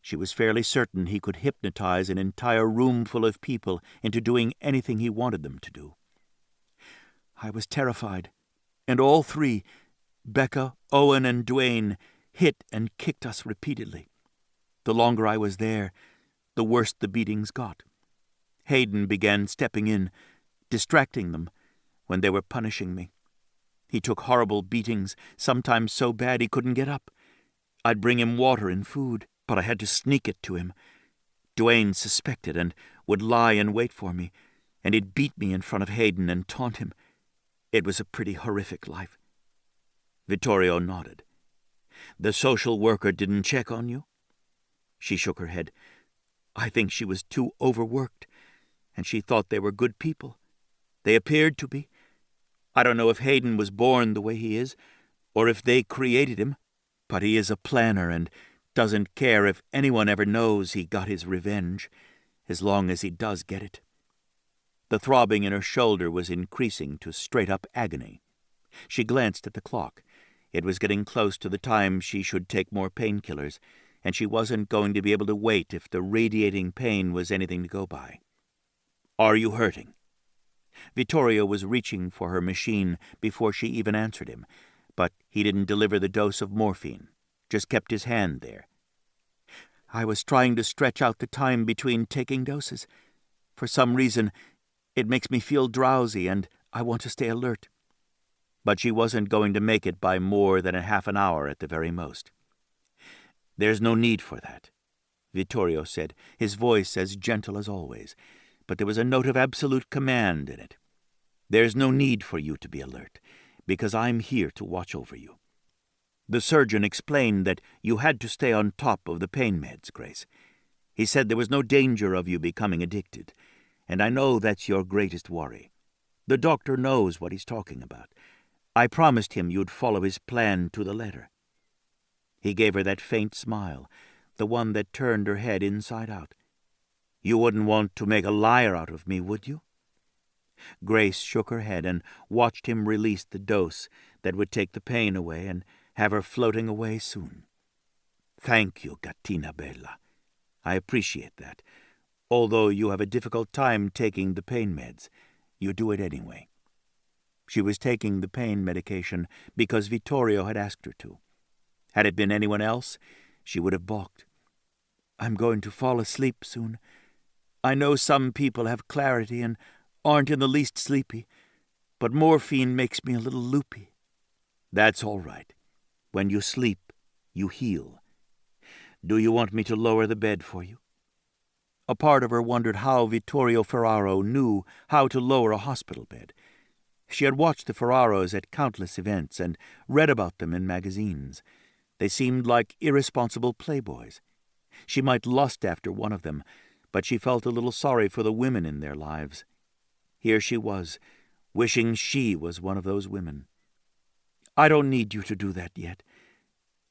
She was fairly certain he could hypnotize an entire room full of people into doing anything he wanted them to do. "I was terrified, and all three, Becca, Owen, and Duane, hit and kicked us repeatedly. The longer I was there, the worse the beatings got. Hayden began stepping in, distracting them when they were punishing me. He took horrible beatings, sometimes so bad he couldn't get up. I'd bring him water and food, but I had to sneak it to him. Duane suspected and would lie in wait for me, and he'd beat me in front of Hayden and taunt him. It was a pretty horrific life." Vittorio nodded. "The social worker didn't check on you?" She shook her head. "I think she was too overworked, and she thought they were good people. They appeared to be. I don't know if Hayden was born the way he is, or if they created him, but he is a planner and doesn't care if anyone ever knows he got his revenge, as long as he does get it." The throbbing in her shoulder was increasing to straight-up agony. She glanced at the clock. It was getting close to the time she should take more painkillers, and she wasn't going to be able to wait if the radiating pain was anything to go by. "Are you hurting?" Vittorio was reaching for her machine before she even answered him, but he didn't deliver the dose of morphine, just kept his hand there. "I was trying to stretch out the time between taking doses. For some reason, it makes me feel drowsy, and I want to stay alert." But she wasn't going to make it by more than a half an hour at the very most. "There's no need for that," Vittorio said, his voice as gentle as always, but there was a note of absolute command in it. "There's no need for you to be alert, because I'm here to watch over you." The surgeon explained that you had to stay on top of the pain meds, Grace. He said there was no danger of you becoming addicted, and I know that's your greatest worry. The doctor knows what he's talking about. I promised him you'd follow his plan to the letter." He gave her that faint smile, the one that turned her head inside out. "You wouldn't want to make a liar out of me, would you?" Grace shook her head and watched him release the dose that would take the pain away and have her floating away soon. "Thank you, gattina bella. I appreciate that. Although you have a difficult time taking the pain meds, you do it anyway." She was taking the pain medication because Vittorio had asked her to. Had it been anyone else, she would have balked. "I'm going to fall asleep soon. I know some people have clarity and aren't in the least sleepy, but morphine makes me a little loopy." "That's all right. When you sleep, you heal. Do you want me to lower the bed for you?" A part of her wondered how Vittorio Ferraro knew how to lower a hospital bed. She had watched the Ferraros at countless events and read about them in magazines. They seemed like irresponsible playboys. She might lust after one of them, but she felt a little sorry for the women in their lives. Here she was, wishing she was one of those women. "I don't need you to do that yet.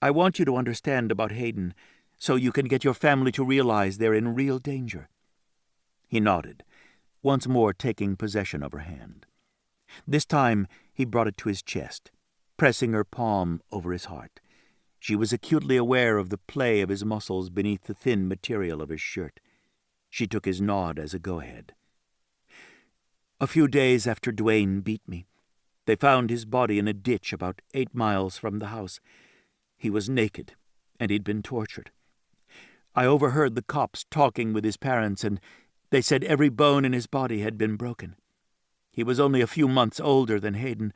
I want you to understand about Hayden, so you can get your family to realize they're in real danger." He nodded, once more taking possession of her hand. This time he brought it to his chest, pressing her palm over his heart. She was acutely aware of the play of his muscles beneath the thin material of his shirt. She took his nod as a go-ahead. "A few days after Duane beat me, they found his body in a ditch about 8 miles from the house. He was naked, and he'd been tortured. I overheard the cops talking with his parents, and they said every bone in his body had been broken. He was only a few months older than Hayden,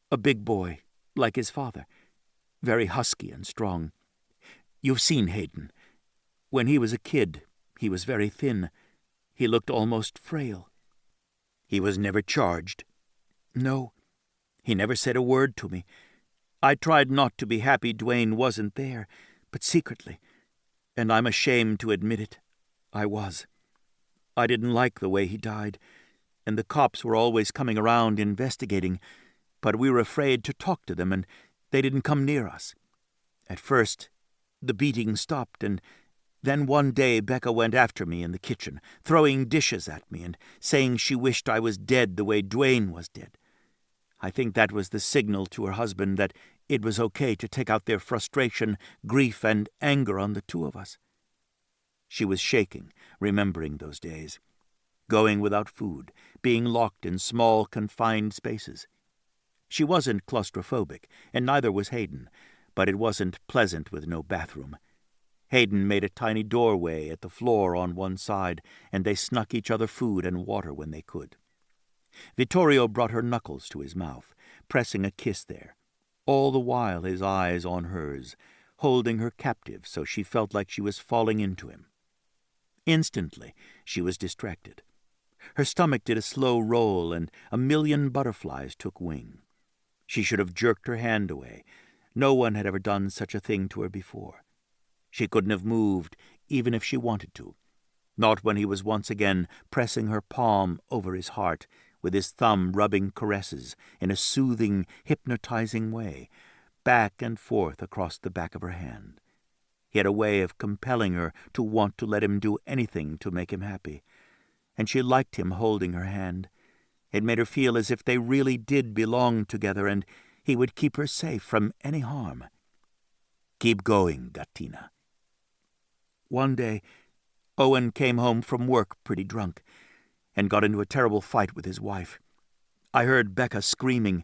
a big boy, like his father, very husky and strong. You've seen Hayden. When he was a kid, he was very thin. He looked almost frail." "He was never charged?" "No. He never said a word to me. I tried not to be happy Duane wasn't there, but secretly, and I'm ashamed to admit it, I was. I didn't like the way he died, and the cops were always coming around investigating, but we were afraid to talk to them, and they didn't come near us. At first, the beating stopped, and then one day Becca went after me in the kitchen, throwing dishes at me and saying she wished I was dead the way Duane was dead. I think that was the signal to her husband that it was okay to take out their frustration, grief, and anger on the two of us." She was shaking, remembering those days. Going without food, being locked in small, confined spaces. She wasn't claustrophobic, and neither was Hayden, but it wasn't pleasant with no bathroom. Hayden made a tiny doorway at the floor on one side, and they snuck each other food and water when they could. Vittorio brought her knuckles to his mouth, pressing a kiss there, all the while his eyes on hers, holding her captive so she felt like she was falling into him. Instantly she was distracted. Her stomach did a slow roll, and a million butterflies took wing. She should have jerked her hand away. No one had ever done such a thing to her before. She couldn't have moved, even if she wanted to. Not when he was once again pressing her palm over his heart, with his thumb rubbing caresses in a soothing, hypnotizing way, back and forth across the back of her hand. He had a way of compelling her to want to let him do anything to make him happy, and she liked him holding her hand. It made her feel as if they really did belong together, and he would keep her safe from any harm. "Keep going, gattina." One day, Owen came home from work pretty drunk, and got into a terrible fight with his wife. I heard Becca screaming,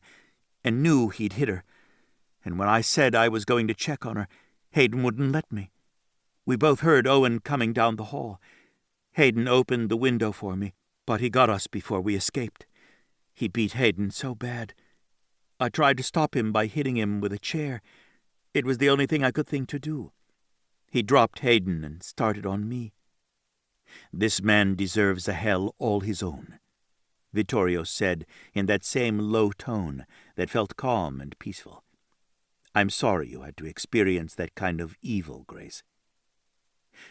and knew he'd hit her, and when I said I was going to check on her, Hayden wouldn't let me. We both heard Owen coming down the hall. Hayden opened the window for me, but he got us before we escaped. He beat Hayden so bad. I tried to stop him by hitting him with a chair. It was the only thing I could think to do. He dropped Hayden and started on me. "This man deserves a hell all his own," Vittorio said in that same low tone that felt calm and peaceful. I'm sorry you had to experience that kind of evil, Grace."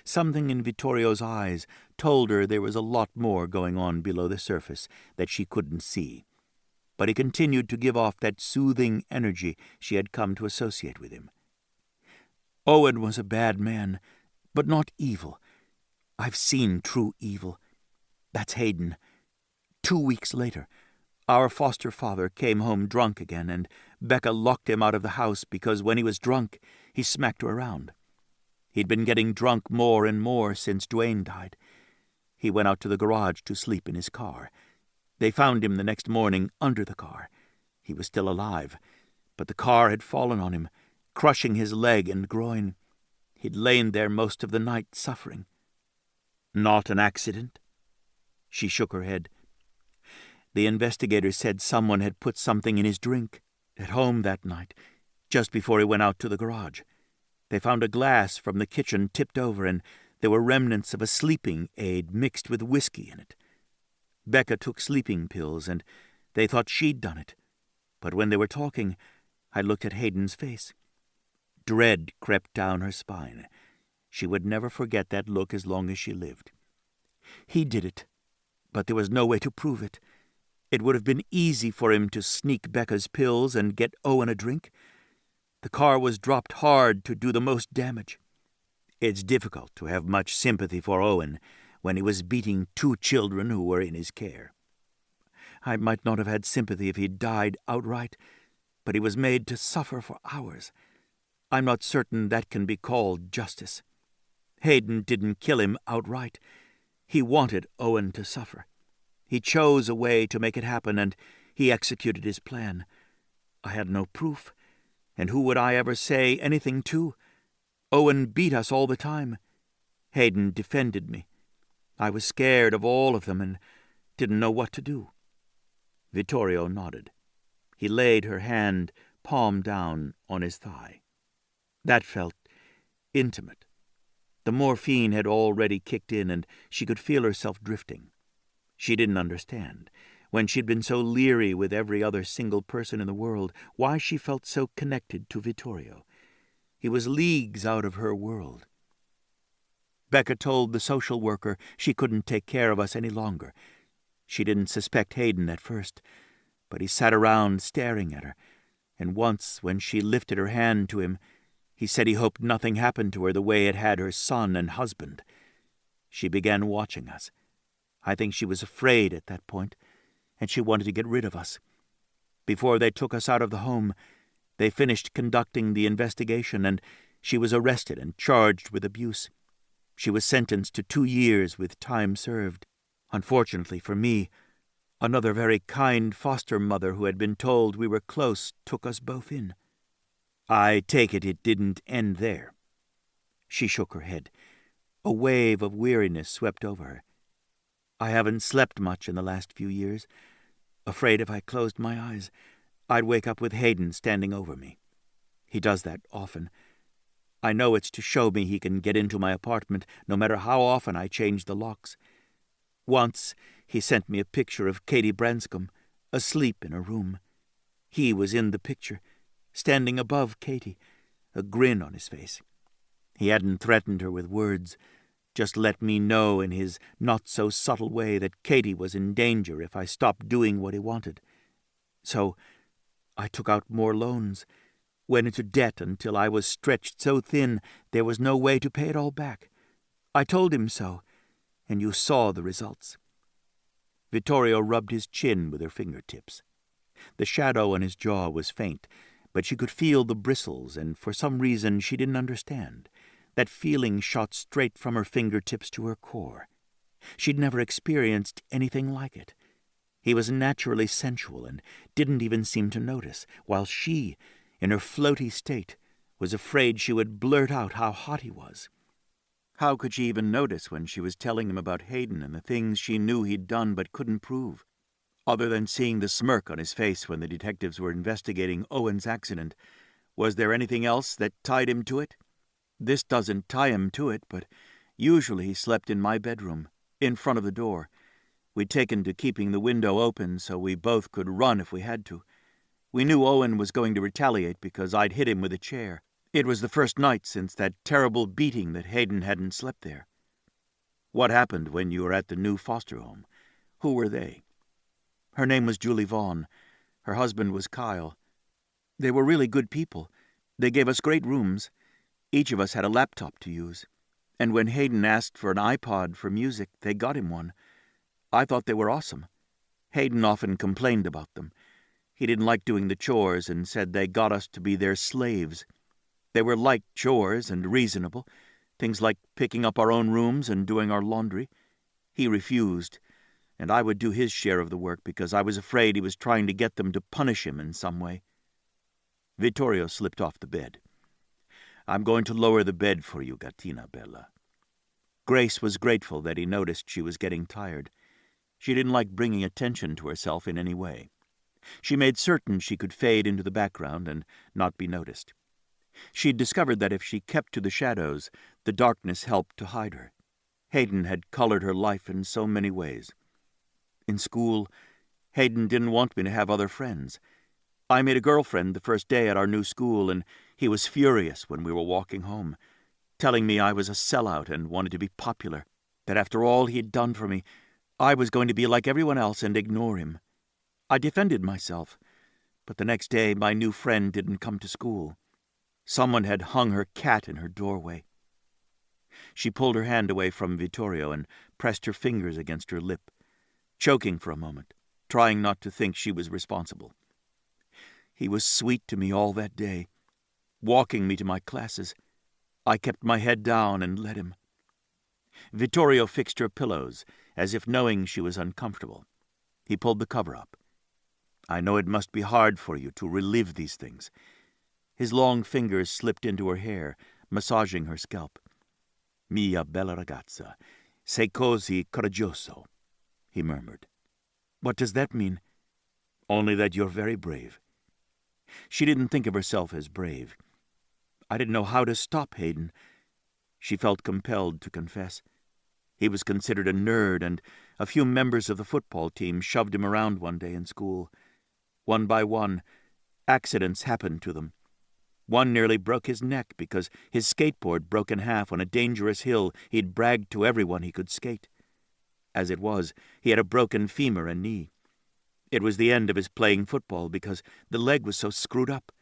Something in Vittorio's eyes told her there was a lot more going on below the surface that she couldn't see, but he continued to give off that soothing energy she had come to associate with him. "Owen was a bad man, but not evil. I've seen true evil. That's Hayden. 2 weeks later, our foster father came home drunk again, and Becca locked him out of the house because when he was drunk, he smacked her around. He'd been getting drunk more and more since Duane died. He went out to the garage to sleep in his car. They found him the next morning under the car. He was still alive, but the car had fallen on him, crushing his leg and groin. He'd lain there most of the night suffering." "Not an accident?" She shook her head. "The investigators said someone had put something in his drink at home that night, just before he went out to the garage. They found a glass from the kitchen tipped over, and there were remnants of a sleeping aid mixed with whiskey in it. Becca took sleeping pills, and they thought she'd done it. But when they were talking, I looked at Hayden's face. Dread crept down her spine. She would never forget that look as long as she lived. He did it, but there was no way to prove it. It would have been easy for him to sneak Becca's pills and get Owen a drink. The car was dropped hard to do the most damage. It's difficult to have much sympathy for Owen when he was beating 2 children who were in his care. I might not have had sympathy if he'd died outright, but he was made to suffer for hours. I'm not certain that can be called justice. Hayden didn't kill him outright. He wanted Owen to suffer. He chose a way to make it happen, and he executed his plan. I had no proof, and who would I ever say anything to? Owen beat us all the time. Hayden defended me. I was scared of all of them and didn't know what to do." Vittorio nodded. He laid her hand, palm down, on his thigh. That felt intimate. The morphine had already kicked in, and she could feel herself drifting. She didn't understand, when she'd been so leery with every other single person in the world, why she felt so connected to Vittorio. He was leagues out of her world. Becca told the social worker she couldn't take care of us any longer. She didn't suspect Hayden at first, but he sat around staring at her, and once, when she lifted her hand to him, he said he hoped nothing happened to her the way it had her son and husband. She began watching us. I think she was afraid at that point, and she wanted to get rid of us. Before they took us out of the home, they finished conducting the investigation, and she was arrested and charged with abuse. She was sentenced to 2 years with time served. Unfortunately for me, another very kind foster mother who had been told we were close took us both in. I take it didn't end there." She shook her head. A wave of weariness swept over her. "I haven't slept much in the last few years. Afraid if I closed my eyes, I'd wake up with Hayden standing over me. He does that often. I know it's to show me he can get into my apartment no matter how often I change the locks. Once he sent me a picture of Katie Branscombe, asleep in her room. He was in the picture, standing above Katie, a grin on his face. He hadn't threatened her with words, just let me know in his not-so-subtle way that Katie was in danger if I stopped doing what he wanted. So I took out more loans, went into debt until I was stretched so thin there was no way to pay it all back. I told him so, and you saw the results." Vittorio rubbed his chin with her fingertips. The shadow on his jaw was faint, but she could feel the bristles, and for some reason she didn't understand. That feeling shot straight from her fingertips to her core. She'd never experienced anything like it. He was naturally sensual and didn't even seem to notice, while she, in her floaty state, was afraid she would blurt out how hot he was. How could she even notice when she was telling him about Hayden and the things she knew he'd done but couldn't prove? Other than seeing the smirk on his face when the detectives were investigating Owen's accident, was there anything else that tied him to it? This doesn't tie him to it, but usually he slept in my bedroom, in front of the door. We'd taken to keeping the window open so we both could run if we had to. We knew Owen was going to retaliate because I'd hit him with a chair. It was the first night since that terrible beating that Hayden hadn't slept there. What happened when you were at the new foster home? Who were they? Her name was Julie Vaughn. Her husband was Kyle. They were really good people. They gave us great rooms. Each of us had a laptop to use. And when Hayden asked for an iPod for music, they got him one. I thought they were awesome. Hayden often complained about them. He didn't like doing the chores and said they got us to be their slaves. They were light chores and reasonable, things like picking up our own rooms and doing our laundry. He refused, and I would do his share of the work because I was afraid he was trying to get them to punish him in some way. Vittorio slipped off the bed. I'm going to lower the bed for you, Gattina Bella. Grace was grateful that he noticed she was getting tired. She didn't like bringing attention to herself in any way. She made certain she could fade into the background and not be noticed. She'd discovered that if she kept to the shadows, the darkness helped to hide her. Hayden had colored her life in so many ways. In school, Hayden didn't want me to have other friends. I made a girlfriend the first day at our new school, and he was furious when we were walking home, telling me I was a sellout and wanted to be popular, that after all he'd done for me, I was going to be like everyone else and ignore him. I defended myself, but the next day my new friend didn't come to school. Someone had hung her cat in her doorway. She pulled her hand away from Vittorio and pressed her fingers against her lip, choking for a moment, trying not to think she was responsible. He was sweet to me all that day, walking me to my classes. I kept my head down and let him. Vittorio fixed her pillows, as if knowing she was uncomfortable. He pulled the cover up. I know it must be hard for you to relive these things. His long fingers slipped into her hair, massaging her scalp. Mia bella ragazza, sei così coraggioso, he murmured. What does that mean? Only that you're very brave. She didn't think of herself as brave. I didn't know how to stop Hayden. She felt compelled to confess. He was considered a nerd, and a few members of the football team shoved him around one day in school. One by one, accidents happened to them. One nearly broke his neck because his skateboard broke in half on a dangerous hill he'd bragged to everyone he could skate. As it was, he had a broken femur and knee. It was the end of his playing football because the leg was so screwed up.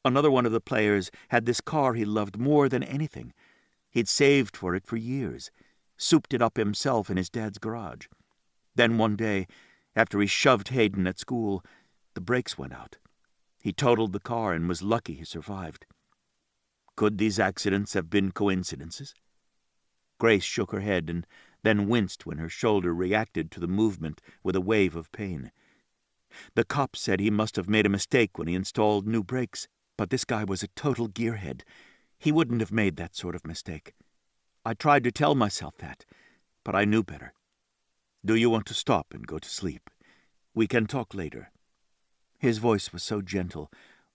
Another one of the players had this car he loved more than anything. He'd saved for it for years, souped it up himself in his dad's garage. Then one day, after he shoved Hayden at school, the brakes went out. He totaled the car and was lucky he survived. Could these accidents have been coincidences? Grace shook her head and then winced when her shoulder reacted to the movement with a wave of pain. The cop said he must have made a mistake when he installed new brakes, but this guy was a total gearhead. He wouldn't have made that sort of mistake. I tried to tell myself that, but I knew better. Do you want to stop and go to sleep? We can talk later. His voice was so gentle,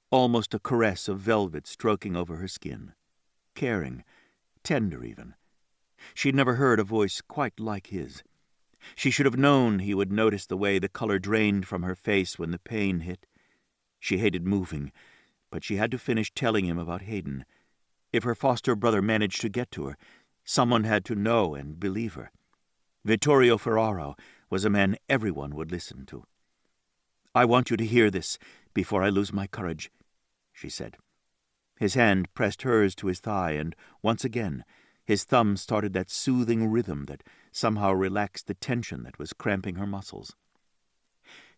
almost a caress of velvet stroking over her skin. Caring, tender even. She'd never heard a voice quite like his. She should have known he would notice the way the color drained from her face when the pain hit. She hated moving, but she had to finish telling him about Hayden. If her foster brother managed to get to her, someone had to know and believe her. Vittorio Ferraro was a man everyone would listen to. I want you to hear this before I lose my courage, she said. His hand pressed hers to his thigh, and once again his thumb started that soothing rhythm that somehow relaxed the tension that was cramping her muscles.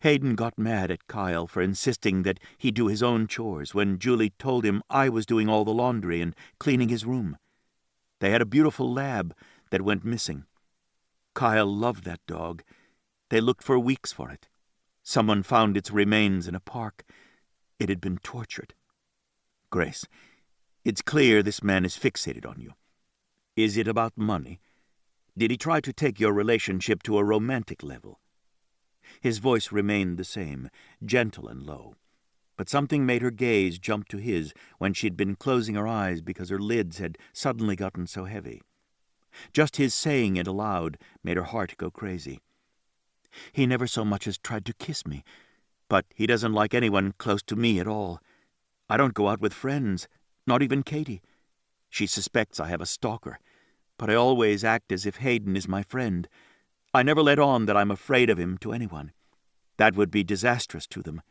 Hayden got mad at Kyle for insisting that he do his own chores when Julie told him I was doing all the laundry and cleaning his room. They had a beautiful lab that went missing. Kyle loved that dog. They looked for weeks for it. Someone found its remains in a park. It had been tortured. Grace, it's clear this man is fixated on you. Is it about money? Did he try to take your relationship to a romantic level? His voice remained the same, gentle and low, but something made her gaze jump to his when she'd been closing her eyes because her lids had suddenly gotten so heavy. Just his saying it aloud made her heart go crazy. He never so much as tried to kiss me. But he doesn't like anyone close to me at all. I don't go out with friends, not even Katie. She suspects I have a stalker, but I always act as if Hayden is my friend. I never let on that I'm afraid of him to anyone. That would be disastrous to them.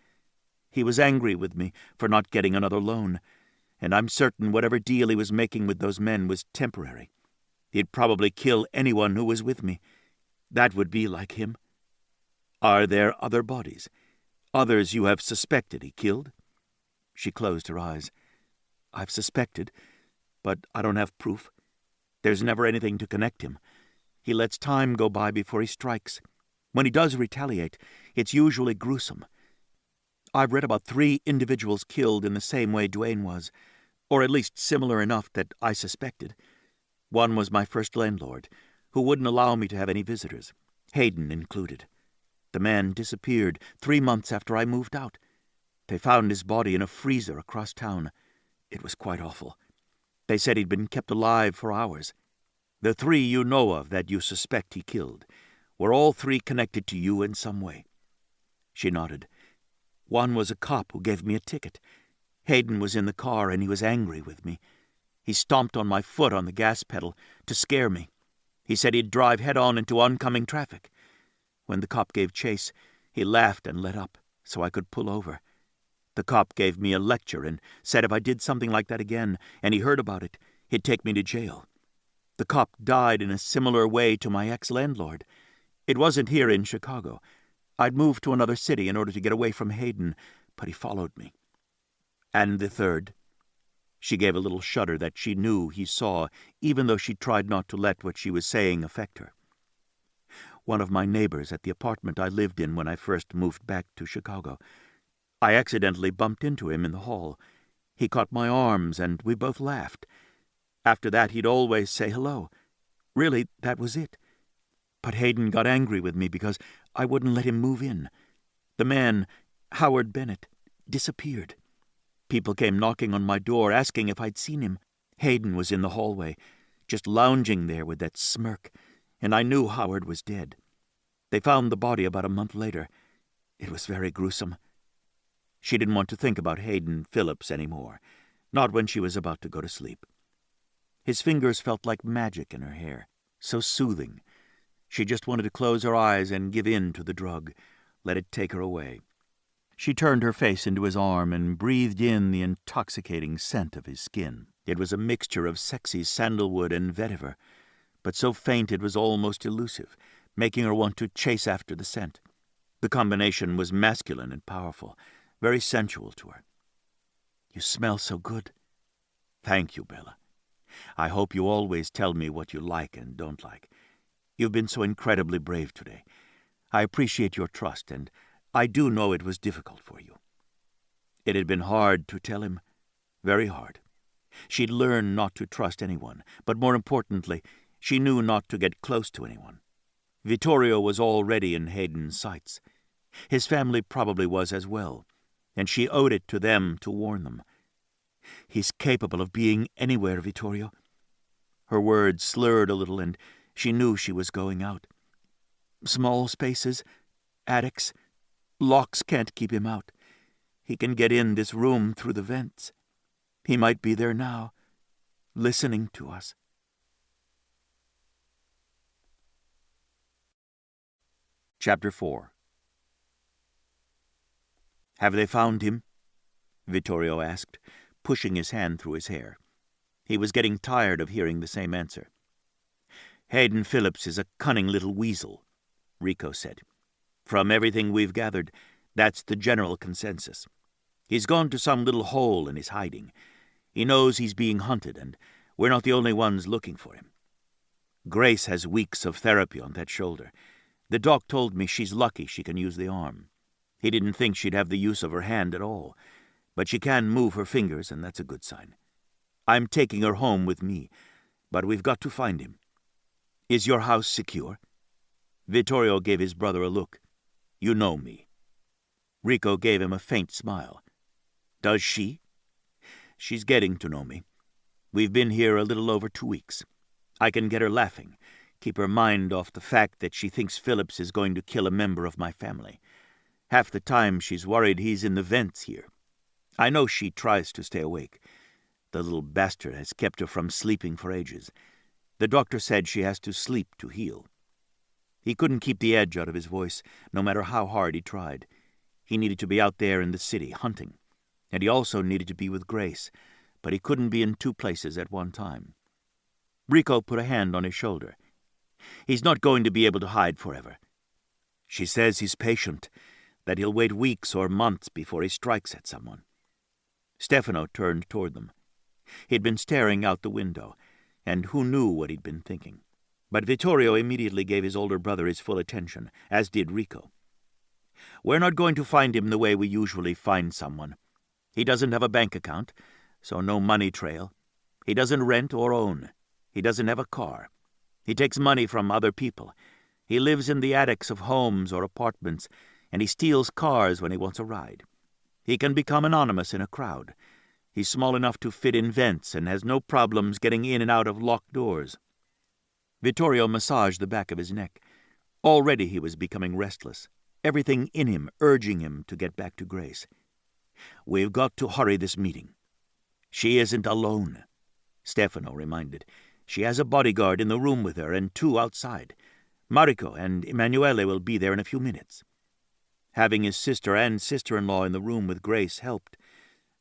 He was angry with me for not getting another loan, and I'm certain whatever deal he was making with those men was temporary. He'd probably kill anyone who was with me. That would be like him. Are there other bodies? Others you have suspected he killed?" She closed her eyes. "I've suspected, but I don't have proof. There's never anything to connect him. He lets time go by before he strikes. When he does retaliate, it's usually gruesome. I've read about 3 individuals killed in the same way Duane was, or at least similar enough that I suspected. One was my first landlord, who wouldn't allow me to have any visitors, Hayden included. The man disappeared 3 months after I moved out. They found his body in a freezer across town. It was quite awful. They said he'd been kept alive for hours. The 3 you know of that you suspect he killed, were all 3 connected to you in some way?" She nodded. "One was a cop who gave me a ticket. Hayden was in the car and he was angry with me. He stomped on my foot on the gas pedal to scare me. He said he'd drive head-on into oncoming traffic. When the cop gave chase, he laughed and let up, so I could pull over. The cop gave me a lecture and said if I did something like that again, and he heard about it, he'd take me to jail. The cop died in a similar way to my ex-landlord. It wasn't here in Chicago. I'd moved to another city in order to get away from Hayden, but he followed me." "And the 3rd?" She gave a little shudder that she knew he saw, even though she tried not to let what she was saying affect her. "One of my neighbors at the apartment I lived in when I first moved back to Chicago. I accidentally bumped into him in the hall. He caught my arms, and we both laughed. After that, he'd always say hello. Really, that was it. But Hayden got angry with me because I wouldn't let him move in. The man, Howard Bennett, disappeared. People came knocking on my door, asking if I'd seen him. Hayden was in the hallway, just lounging there with that smirk, and I knew Howard was dead. They found the body about a month later. It was very gruesome." She didn't want to think about Hayden Phillips anymore, not when she was about to go to sleep. His fingers felt like magic in her hair, so soothing. She just wanted to close her eyes and give in to the drug, let it take her away. She turned her face into his arm and breathed in the intoxicating scent of his skin. It was a mixture of sexy sandalwood and vetiver, but so faint it was almost elusive, making her want to chase after the scent. The combination was masculine and powerful, very sensual to her. "You smell so good." "Thank you, Bella. I hope you always tell me what you like and don't like. You've been so incredibly brave today. I appreciate your trust, and I do know it was difficult for you." It had been hard to tell him, very hard. She'd learned not to trust anyone, but more importantly, she knew not to get close to anyone. Vittorio was already in Hayden's sights. His family probably was as well, and she owed it to them to warn them. "He's capable of being anywhere, Vittorio." Her words slurred a little, and she knew she was going out. "Small spaces, attics, locks can't keep him out. He can get in this room through the vents. He might be there now, listening to us." Chapter 4. "Have they found him?" Vittorio asked, pushing his hand through his hair. He was getting tired of hearing the same answer. "Hayden Phillips is a cunning little weasel," Rico said. "From everything we've gathered, that's the general consensus. He's gone to some little hole and is hiding. He knows he's being hunted, and we're not the only ones looking for him. Grace has weeks of therapy on that shoulder. The doc told me she's lucky she can use the arm. He didn't think she'd have the use of her hand at all, but she can move her fingers, and that's a good sign. I'm taking her home with me, but we've got to find him. Is your house secure?" Vittorio gave his brother a look. "You know me." Rico gave him a faint smile. "Does she?" "She's getting to know me. We've been here a little over 2 weeks. I can get her laughing, keep her mind off the fact that she thinks Phillips is going to kill a member of my family. Half the time she's worried he's in the vents here. I know she tries to stay awake. The little bastard has kept her from sleeping for ages. The doctor said she has to sleep to heal." He couldn't keep the edge out of his voice, no matter how hard he tried. He needed to be out there in the city, hunting. And he also needed to be with Grace, but he couldn't be in two places at one time. Rico put a hand on his shoulder. "He's not going to be able to hide forever. She says he's patient, that he'll wait weeks or months before he strikes at someone." Stefano turned toward them. He'd been staring out the window, and who knew what he'd been thinking. But Vittorio immediately gave his older brother his full attention, as did Rico. "We're not going to find him the way we usually find someone. He doesn't have a bank account, so no money trail. He doesn't rent or own. He doesn't have a car. He takes money from other people. He lives in the attics of homes or apartments, and he steals cars when he wants a ride. He can become anonymous in a crowd. He's small enough to fit in vents and has no problems getting in and out of locked doors." Vittorio massaged the back of his neck. Already he was becoming restless, everything in him urging him to get back to Grace. "We've got to hurry this meeting." "She isn't alone," Stefano reminded. "She has a bodyguard in the room with her and two outside. Marco and Emanuele will be there in a few minutes." Having his sister and sister-in-law in the room with Grace helped.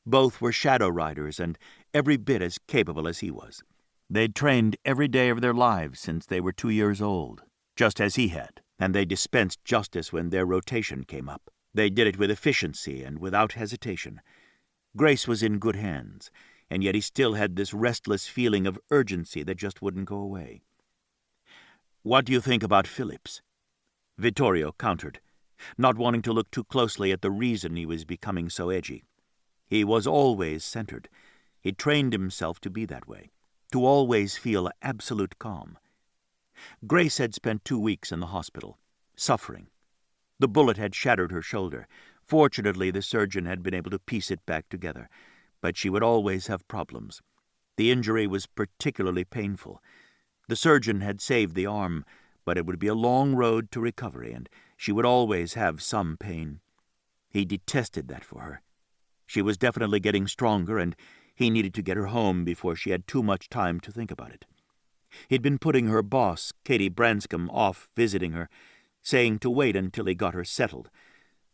Both were shadow riders and every bit as capable as he was. They'd trained every day of their lives since they were 2 years old, just as he had, and they dispensed justice when their rotation came up. They did it with efficiency and without hesitation. Grace was in good hands, and yet he still had this restless feeling of urgency that just wouldn't go away. "What do you think about Phillips?" Vittorio countered, not wanting to look too closely at the reason he was becoming so edgy. He was always centered. He'd trained himself to be that way, to always feel absolute calm. Grace had spent 2 weeks in the hospital, suffering. The bullet had shattered her shoulder. Fortunately, the surgeon had been able to piece it back together, but she would always have problems. The injury was particularly painful. The surgeon had saved the arm, but it would be a long road to recovery, and she would always have some pain. He detested that for her. She was definitely getting stronger, and he needed to get her home before she had too much time to think about it. He'd been putting her boss, Katie Branscombe, off visiting her, saying to wait until he got her settled,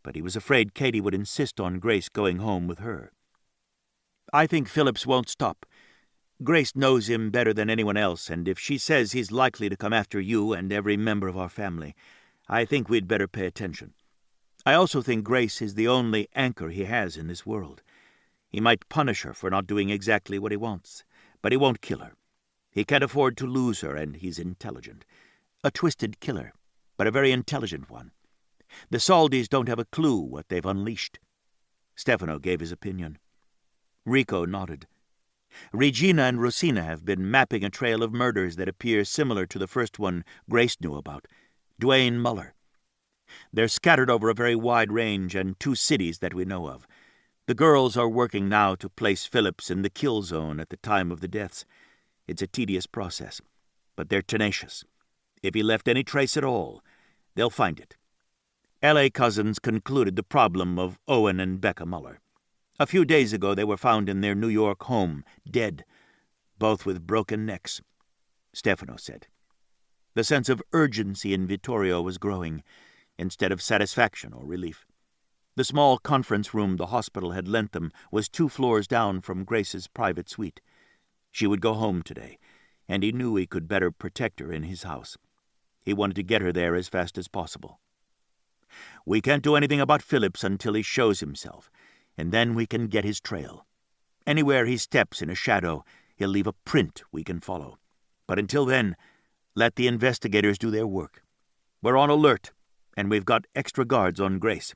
but he was afraid Katie would insist on Grace going home with her. "I think Phillips won't stop. Grace knows him better than anyone else, and if she says he's likely to come after you and every member of our family, I think we'd better pay attention. I also think Grace is the only anchor he has in this world. He might punish her for not doing exactly what he wants, but he won't kill her. He can't afford to lose her, and he's intelligent. A twisted killer, but a very intelligent one. The Saldis don't have a clue what they've unleashed." Stefano gave his opinion. Rico nodded. "Regina and Rosina have been mapping a trail of murders that appear similar to the first one Grace knew about, Duane Muller. They're scattered over a very wide range and 2 cities that we know of. The girls are working now to place Phillips in the kill zone at the time of the deaths. It's a tedious process, but they're tenacious. If he left any trace at all, they'll find it. L.A. Cousins concluded the problem of Owen and Becca Muller. A few days ago they were found in their New York home, dead, both with broken necks," Stefano said. The sense of urgency in Vittorio was growing, instead of satisfaction or relief. The small conference room the hospital had lent them was 2 floors down from Grace's private suite. She would go home today, and he knew he could better protect her in his house. He wanted to get her there as fast as possible. "We can't do anything about Phillips until he shows himself, and then we can get his trail. Anywhere he steps in a shadow, he'll leave a print we can follow. But until then, let the investigators do their work. We're on alert, and we've got extra guards on Grace."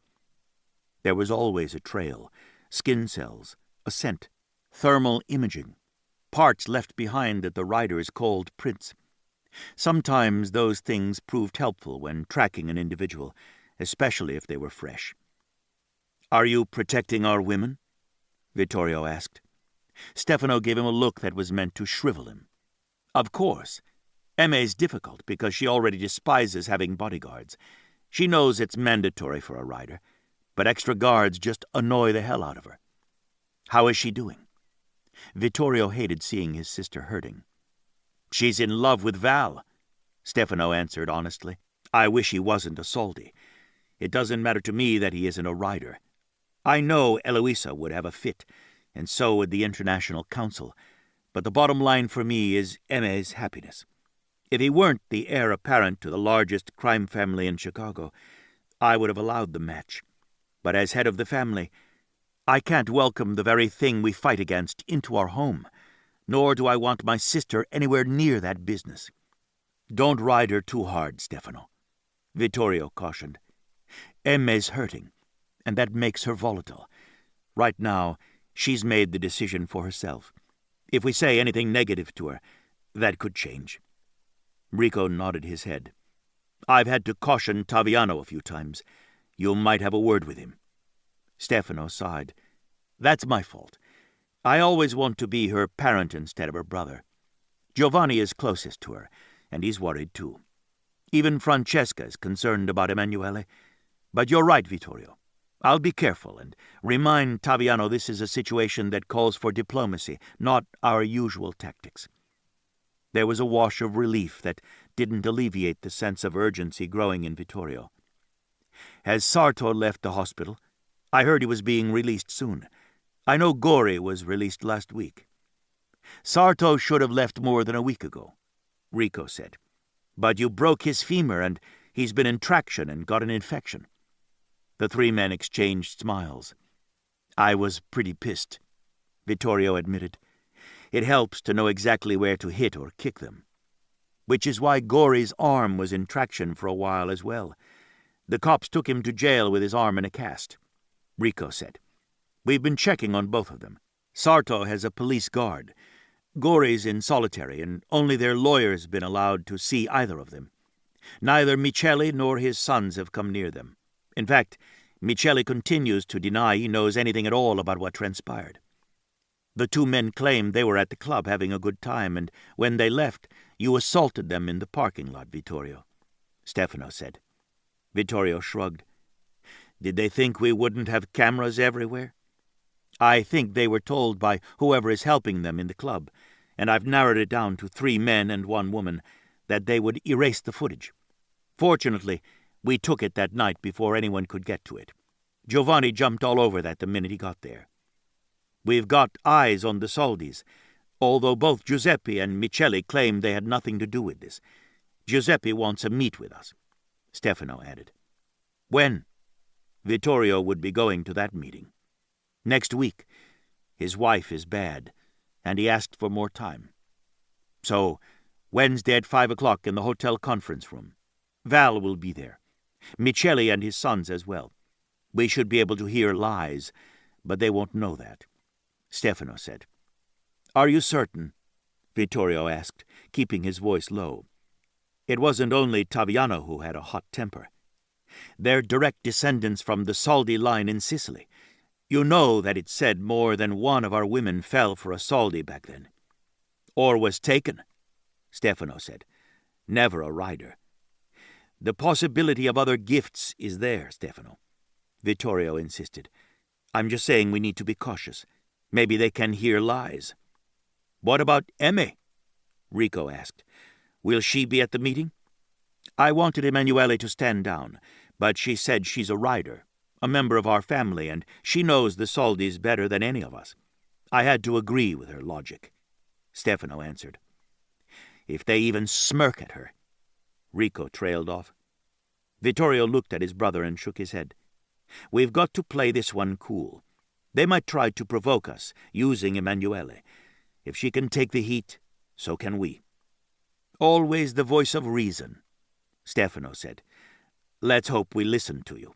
There was always a trail, skin cells, a scent, thermal imaging, parts left behind that the riders called prints. Sometimes those things proved helpful when tracking an individual, especially if they were fresh. "Are you protecting our women?" Vittorio asked. Stefano gave him a look that was meant to shrivel him. "Of course. Emme's difficult because she already despises having bodyguards. She knows it's mandatory for a rider. but extra guards just annoy the hell out of her. How is she doing?" Vittorio hated seeing his sister hurting. "She's in love with Val," Stefano answered honestly. "I wish he wasn't a Soldi. It doesn't matter to me that he isn't a rider. I know Eloisa would have a fit, and so would the International Council, but the bottom line for me is Emme's happiness. If he weren't the heir apparent to the largest crime family in Chicago, I would have allowed the match. But as head of the family, I can't welcome the very thing we fight against into our home, nor do I want my sister anywhere near that business." "Don't ride her too hard, Stefano," Vittorio cautioned. "Emme's hurting, and that makes her volatile. Right now, she's made the decision for herself. If we say anything negative to her, that could change." Rico nodded his head. "I've had to caution Taviano a few times. You might have a word with him." Stefano sighed. "That's my fault. I always want to be her parent instead of her brother. Giovanni is closest to her, and he's worried too. Even Francesca is concerned about Emanuele. But you're right, Vittorio. I'll be careful and remind Taviano this is a situation that calls for diplomacy, not our usual tactics." There was a wash of relief that didn't alleviate the sense of urgency growing in Vittorio. "Has Sarto left the hospital? I heard he was being released soon. I know Gori was released last week." "Sarto should have left more than a week ago," Rico said. "But you broke his femur and he's been in traction and got an infection." The three men exchanged smiles. "I was pretty pissed," Vittorio admitted. "It helps to know exactly where to hit or kick them. Which is why Gori's arm was in traction for a while as well. The cops took him to jail with his arm in a cast," Rico said. "We've been checking on both of them. Sarto has a police guard. Gori's in solitary, and only their lawyer's been allowed to see either of them. Neither Michele nor his sons have come near them. In fact, Michele continues to deny he knows anything at all about what transpired. The two men claim they were at the club having a good time, and when they left, you assaulted them in the parking lot, Vittorio," Stefano said. Vittorio shrugged. "Did they think we wouldn't have cameras everywhere? I think they were told by whoever is helping them in the club, and I've narrowed it down to 3 men and 1 woman, that they would erase the footage. Fortunately, we took it that night before anyone could get to it. Giovanni jumped all over that the minute he got there. We've got eyes on the Soldis, although both Giuseppe and Michele claim they had nothing to do with this. Giuseppe wants a meet with us," Stefano added. "When?" Vittorio would be going to that meeting. "Next week. His wife is bad, and he asked for more time. So, Wednesday at 5 o'clock in the hotel conference room. Val will be there. Michele and his sons as well. We should be able to hear lies, but they won't know that," Stefano said. "Are you certain?" Vittorio asked, keeping his voice low. It wasn't only Taviano who had a hot temper. "They're direct descendants from the Soldi line in Sicily. You know that it said more than one of our women fell for a Soldi back then." "Or was taken," Stefano said. "Never a rider." "The possibility of other gifts is there, Stefano," Vittorio insisted. "I'm just saying we need to be cautious. Maybe they can hear lies." "What about Emme?" Rico asked. "Will she be at the meeting?" "I wanted Emanuele to stand down, but she said she's a rider, a member of our family, and she knows the Soldis better than any of us. I had to agree with her logic," Stefano answered. "If they even smirk at her," Rico trailed off. Vittorio looked at his brother and shook his head. "We've got to play this one cool. They might try to provoke us, using Emanuele. If she can take the heat, so can we." "Always the voice of reason," Stefano said. "Let's hope we listen to you."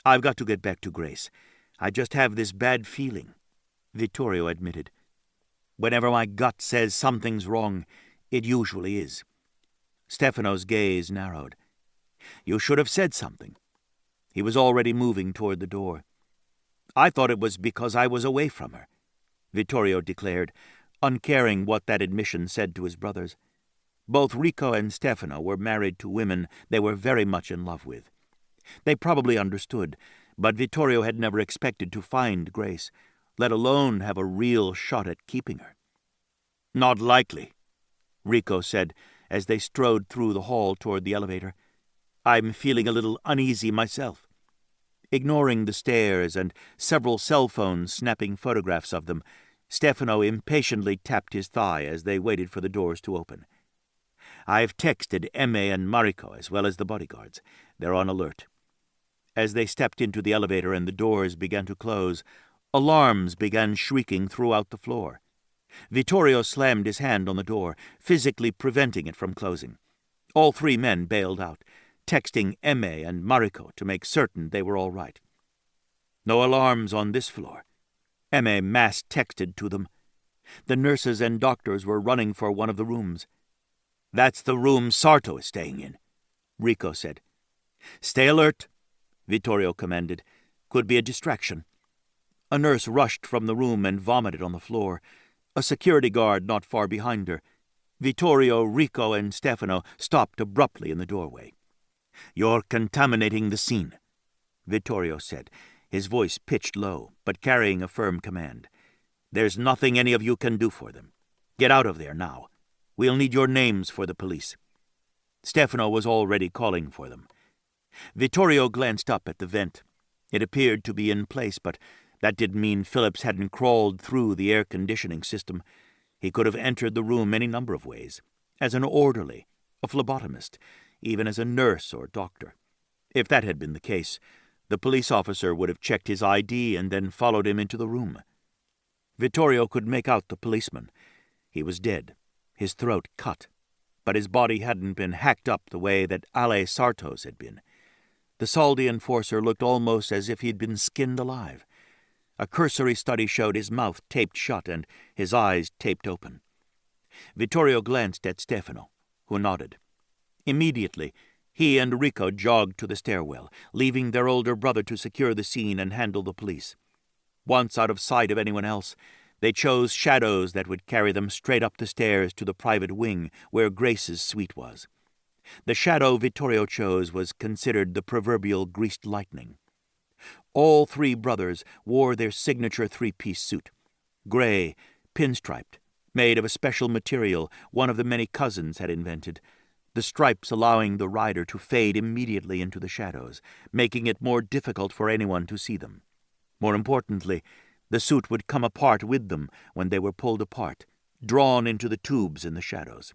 "I've got to get back to Grace. I just have this bad feeling," Vittorio admitted. "Whenever my gut says something's wrong, it usually is." Stefano's gaze narrowed. "You should have said something." He was already moving toward the door. "I thought it was because I was away from her," Vittorio declared, uncaring what that admission said to his brothers. Both Rico and Stefano were married to women they were very much in love with. They probably understood, but Vittorio had never expected to find Grace, let alone have a real shot at keeping her. "Not likely," Rico said as they strode through the hall toward the elevator. "I'm feeling a little uneasy myself." Ignoring the stairs and several cell phones snapping photographs of them, Stefano impatiently tapped his thigh as they waited for the doors to open. "I've texted Emme and Mariko as well as the bodyguards. They're on alert." As they stepped into the elevator and the doors began to close, alarms began shrieking throughout the floor. Vittorio slammed his hand on the door, physically preventing it from closing. All three men bailed out, texting Emme and Mariko to make certain they were all right. "No alarms on this floor," Emme mass texted to them. The nurses and doctors were running for one of the rooms. "That's the room Sarto is staying in," Rico said. "Stay alert," Vittorio commanded. "Could be a distraction." A nurse rushed from the room and vomited on the floor. A security guard not far behind her. Vittorio, Rico, and Stefano stopped abruptly in the doorway. "You're contaminating the scene," Vittorio said, his voice pitched low, but carrying a firm command. "There's nothing any of you can do for them. Get out of there now. We'll need your names for the police." Stefano was already calling for them. Vittorio glanced up at the vent. It appeared to be in place, but that didn't mean Phillips hadn't crawled through the air conditioning system. He could have entered the room any number of ways, as an orderly, a phlebotomist, even as a nurse or doctor. If that had been the case, the police officer would have checked his ID and then followed him into the room. Vittorio could make out the policeman. He was dead, his throat cut, but his body hadn't been hacked up the way that Ale Sarto's had been. The Saldi enforcer looked almost as if he'd been skinned alive. A cursory study showed his mouth taped shut and his eyes taped open. Vittorio glanced at Stefano, who nodded. Immediately, he and Rico jogged to the stairwell, leaving their older brother to secure the scene and handle the police. Once out of sight of anyone else, they chose shadows that would carry them straight up the stairs to the private wing where Grace's suite was. The shadow Vittorio chose was considered the proverbial greased lightning. All three brothers wore their signature three-piece suit, gray, pinstriped, made of a special material one of the many cousins had invented, the stripes allowing the rider to fade immediately into the shadows, making it more difficult for anyone to see them. More importantly, the suit would come apart with them when they were pulled apart, drawn into the tubes in the shadows.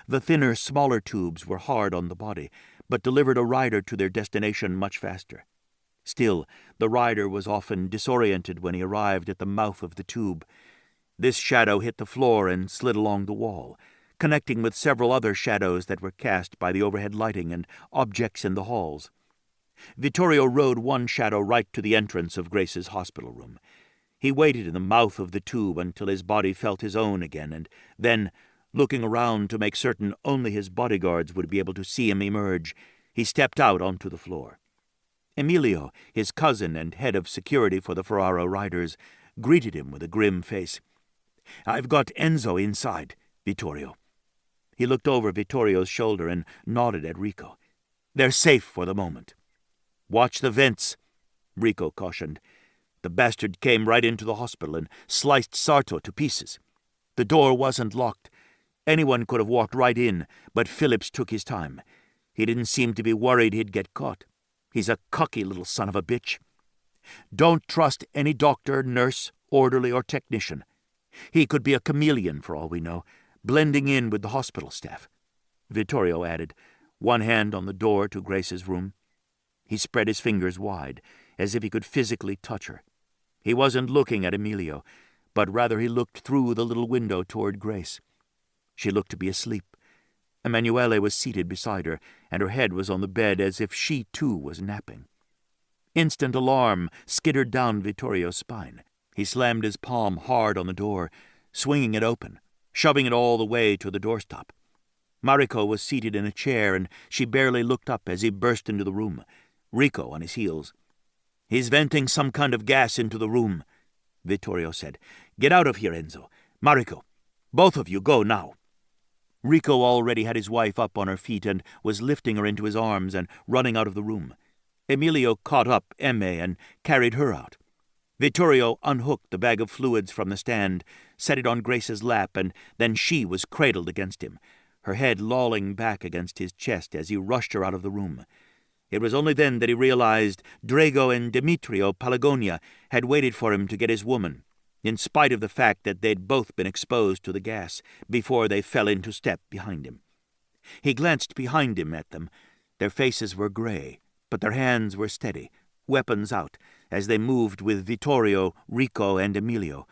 The thinner, smaller tubes were hard on the body, but delivered a rider to their destination much faster. Still, the rider was often disoriented when he arrived at the mouth of the tube. This shadow hit the floor and slid along the wall, connecting with several other shadows that were cast by the overhead lighting and objects in the halls. Vittorio rode one shadow right to the entrance of Grace's hospital room. He waited in the mouth of the tube until his body felt his own again, and then, looking around to make certain only his bodyguards would be able to see him emerge, he stepped out onto the floor. Emilio, his cousin and head of security for the Ferraro riders, greeted him with a grim face. "I've got Enzo inside, Vittorio." He looked over Vittorio's shoulder and nodded at Rico. "They're safe for the moment." "Watch the vents," Rico cautioned. "The bastard came right into the hospital and sliced Sarto to pieces. The door wasn't locked. Anyone could have walked right in, but Phillips took his time. He didn't seem to be worried he'd get caught. He's a cocky little son of a bitch. Don't trust any doctor, nurse, orderly, or technician. He could be a chameleon for all we know, blending in with the hospital staff," Vittorio added, one hand on the door to Grace's room. He spread his fingers wide, as if he could physically touch her. He wasn't looking at Emilio, but rather he looked through the little window toward Grace. She looked to be asleep. Emanuele was seated beside her, and her head was on the bed as if she, too, was napping. Instant alarm skittered down Vittorio's spine. He slammed his palm hard on the door, swinging it open, shoving it all the way to the doorstop. Mariko was seated in a chair, and she barely looked up as he burst into the room, Rico on his heels. "He's venting some kind of gas into the room," Vittorio said. "Get out of here, Enzo. Mariko, both of you go now." Rico already had his wife up on her feet and was lifting her into his arms and running out of the room. Emilio caught up Emme and carried her out. Vittorio unhooked the bag of fluids from the stand, set it on Grace's lap, and then she was cradled against him, her head lolling back against his chest as he rushed her out of the room. It was only then that he realized Drago and Demetrio Palagonia had waited for him to get his woman, in spite of the fact that they'd both been exposed to the gas before they fell into step behind him. He glanced behind him at them. Their faces were gray, but their hands were steady, weapons out, as they moved with Vittorio, Rico, and Emilio,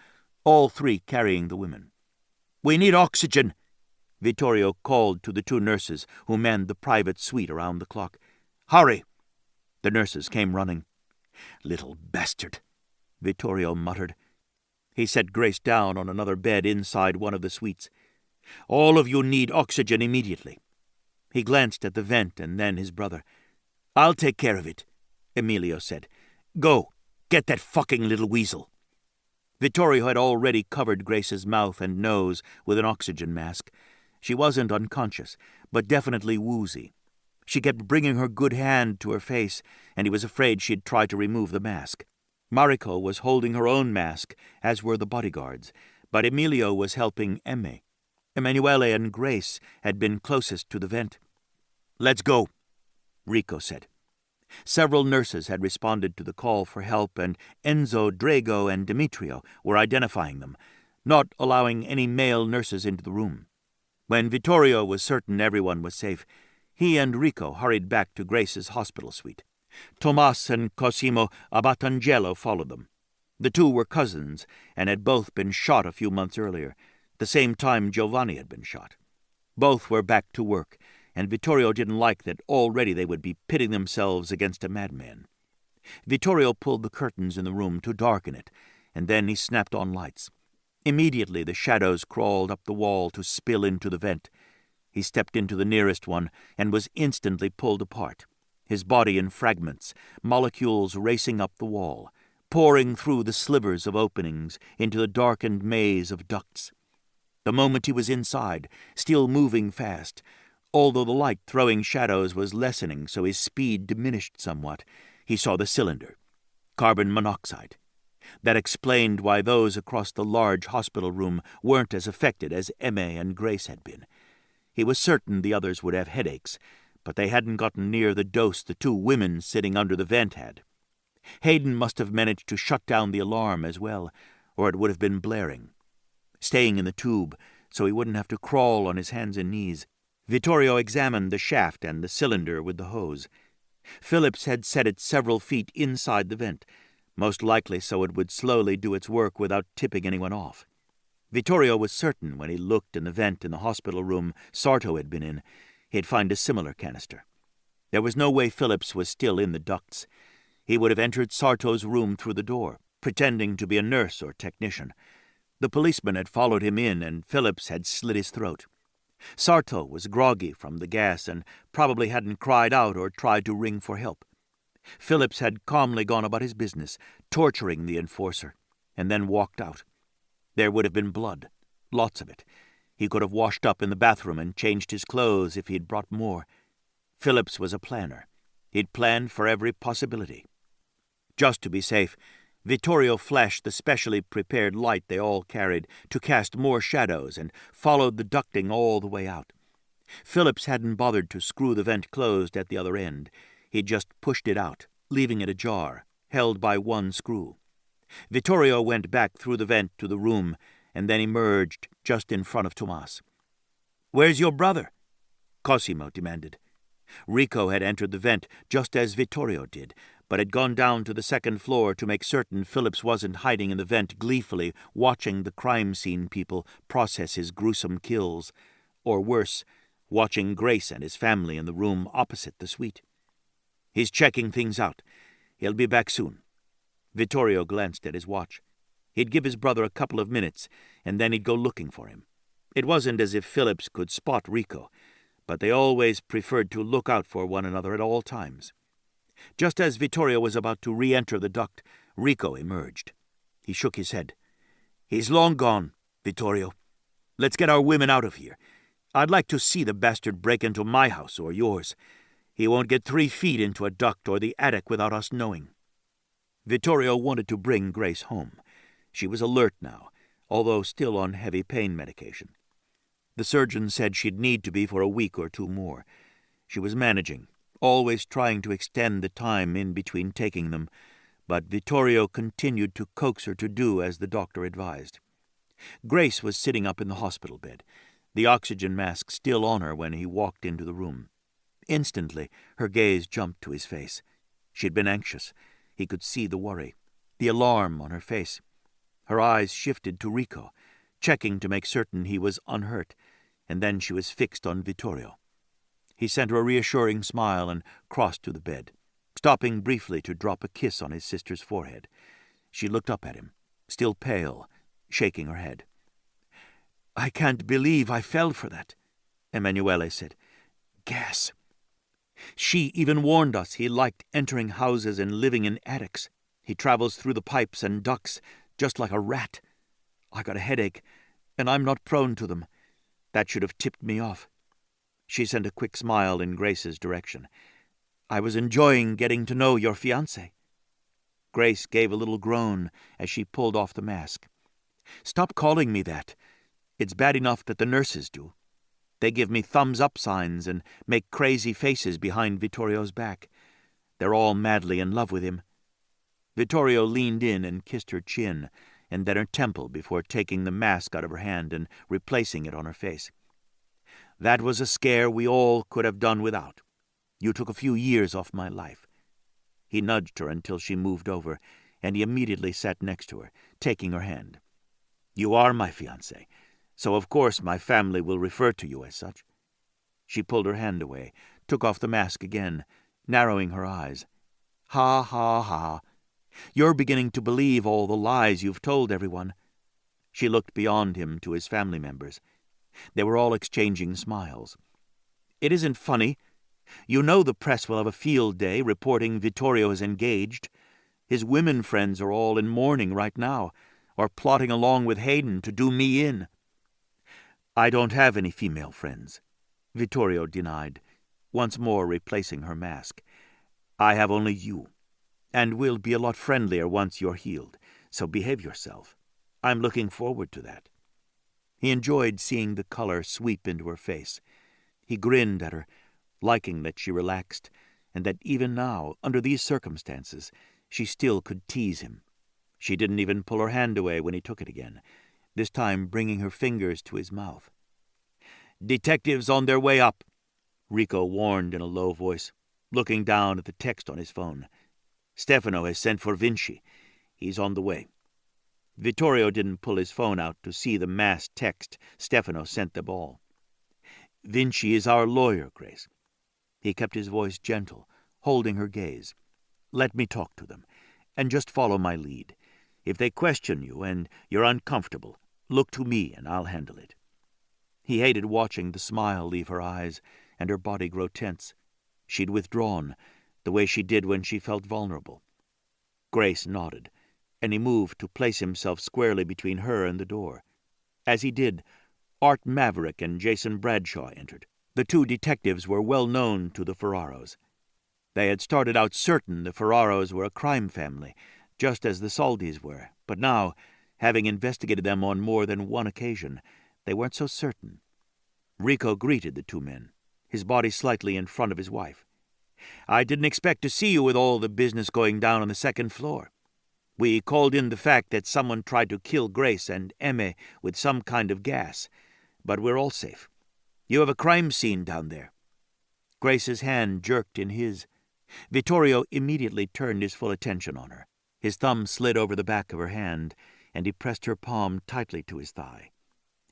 all three carrying the women. "We need oxygen," Vittorio called to the two nurses who manned the private suite around the clock. "Hurry!" The nurses came running. "Little bastard," Vittorio muttered. He set Grace down on another bed inside one of the suites. "All of you need oxygen immediately." He glanced at the vent and then his brother. "I'll take care of it," Emilio said. "Go, get that fucking little weasel." Vittorio had already covered Grace's mouth and nose with an oxygen mask. She wasn't unconscious, but definitely woozy. She kept bringing her good hand to her face, and he was afraid she'd try to remove the mask. Mariko was holding her own mask, as were the bodyguards, but Emilio was helping Emme. Emanuele and Grace had been closest to the vent. "Let's go," Rico said. Several nurses had responded to the call for help, and Enzo, Drago, and Demetrio were identifying them, not allowing any male nurses into the room. When Vittorio was certain everyone was safe, he and Rico hurried back to Grace's hospital suite. Tomas and Cosimo Abatangelo followed them. The two were cousins and had both been shot a few months earlier, the same time Giovanni had been shot. Both were back to work, and Vittorio didn't like that already they would be pitting themselves against a madman. Vittorio pulled the curtains in the room to darken it, and then he snapped on lights. Immediately the shadows crawled up the wall to spill into the vent. He stepped into the nearest one and was instantly pulled apart, his body in fragments, molecules racing up the wall, pouring through the slivers of openings into the darkened maze of ducts. The moment he was inside, still moving fast, although the light throwing shadows was lessening so his speed diminished somewhat, he saw the cylinder. Carbon monoxide. That explained why those across the large hospital room weren't as affected as Emme and Grace had been. He was certain the others would have headaches, but they hadn't gotten near the dose the two women sitting under the vent had. Hayden must have managed to shut down the alarm as well, or it would have been blaring. Staying in the tube, so he wouldn't have to crawl on his hands and knees, Vittorio examined the shaft and the cylinder with the hose. Phillips had set it several feet inside the vent, most likely so it would slowly do its work without tipping anyone off. Vittorio was certain when he looked in the vent in the hospital room Sarto had been in, he'd find a similar canister. There was no way Phillips was still in the ducts. He would have entered Sarto's room through the door, pretending to be a nurse or technician. The policeman had followed him in, and Phillips had slit his throat. Sarto was groggy from the gas and probably hadn't cried out or tried to ring for help. Phillips had calmly gone about his business, torturing the enforcer, and then walked out. There would have been blood, lots of it. He could have washed up in the bathroom and changed his clothes if he'd brought more. Phillips was a planner. He'd planned for every possibility. Just to be safe, Vittorio flashed the specially prepared light they all carried to cast more shadows and followed the ducting all the way out. Phillips hadn't bothered to screw the vent closed at the other end. He'd just pushed it out, leaving it ajar, held by one screw. Vittorio went back through the vent to the room and then emerged just in front of Tomas. "Where's your brother?" Cosimo demanded. Rico had entered the vent just as Vittorio did, but had gone down to the second floor to make certain Phillips wasn't hiding in the vent gleefully watching the crime scene people process his gruesome kills, or worse, watching Grace and his family in the room opposite the suite. "He's checking things out. He'll be back soon." Vittorio glanced at his watch. He'd give his brother a couple of minutes, and then he'd go looking for him. It wasn't as if Phillips could spot Rico, but they always preferred to look out for one another at all times. Just as Vittorio was about to re-enter the duct, Rico emerged. He shook his head. "He's long gone, Vittorio. Let's get our women out of here. I'd like to see the bastard break into my house or yours. He won't get 3 feet into a duct or the attic without us knowing." Vittorio wanted to bring Grace home. She was alert now, although still on heavy pain medication. The surgeon said she'd need to be for a week or 2 more. She was managing, always trying to extend the time in between taking them, but Vittorio continued to coax her to do as the doctor advised. Grace was sitting up in the hospital bed, the oxygen mask still on her when he walked into the room. Instantly, her gaze jumped to his face. She'd been anxious. He could see the worry, the alarm on her face. Her eyes shifted to Rico, checking to make certain he was unhurt, and then she was fixed on Vittorio. He sent her a reassuring smile and crossed to the bed, stopping briefly to drop a kiss on his sister's forehead. She looked up at him, still pale, shaking her head. "I can't believe I fell for that," Emanuele said. "Gas. She even warned us he liked entering houses and living in attics. He travels through the pipes and ducts just like a rat. I got a headache, and I'm not prone to them. That should have tipped me off." She sent a quick smile in Grace's direction. "I was enjoying getting to know your fiancé." Grace gave a little groan as she pulled off the mask. "Stop calling me that. It's bad enough that the nurses do. They give me thumbs-up signs and make crazy faces behind Vittorio's back. They're all madly in love with him." Vittorio leaned in and kissed her chin, and then her temple before taking the mask out of her hand and replacing it on her face. "That was a scare we all could have done without. You took a few years off my life." He nudged her until she moved over, and he immediately sat next to her, taking her hand. "You are my fiancé, so of course my family will refer to you as such." She pulled her hand away, took off the mask again, narrowing her eyes. "Ha, ha, ha. You're beginning to believe all the lies you've told everyone." She looked beyond him to his family members. They were all exchanging smiles. "It isn't funny. You know the press will have a field day reporting Vittorio is engaged. His women friends are all in mourning right now, or plotting along with Hayden to do me in." "I don't have any female friends," Vittorio denied, once more replacing her mask. "I have only you, and we'll be a lot friendlier once you're healed, so behave yourself. I'm looking forward to that." He enjoyed seeing the color sweep into her face. He grinned at her, liking that she relaxed, and that even now, under these circumstances, she still could tease him. She didn't even pull her hand away when he took it again, this time bringing her fingers to his mouth. "Detectives on their way up," Rico warned in a low voice, looking down at the text on his phone. "Stefano has sent for Vinci. He's on the way." Vittorio didn't pull his phone out to see the mass text Stefano sent them all. "Vinci is our lawyer, Grace." He kept his voice gentle, holding her gaze. "Let me talk to them, and just follow my lead. If they question you and you're uncomfortable, look to me and I'll handle it." He hated watching the smile leave her eyes and her body grow tense. She'd withdrawn, the way she did when she felt vulnerable. Grace nodded, and he moved to place himself squarely between her and the door. As he did, Art Maverick and Jason Bradshaw entered. The 2 detectives were well known to the Ferraros. They had started out certain the Ferraros were a crime family, just as the Saldis were, but now, having investigated them on more than one occasion, they weren't so certain. Rico greeted the 2 men, his body slightly in front of his wife. "I didn't expect to see you with all the business going down on the 2nd floor. We called in the fact that someone tried to kill Grace and Emme with some kind of gas, but we're all safe. You have a crime scene down there." Grace's hand jerked in his. Vittorio immediately turned his full attention on her. His thumb slid over the back of her hand, and he pressed her palm tightly to his thigh.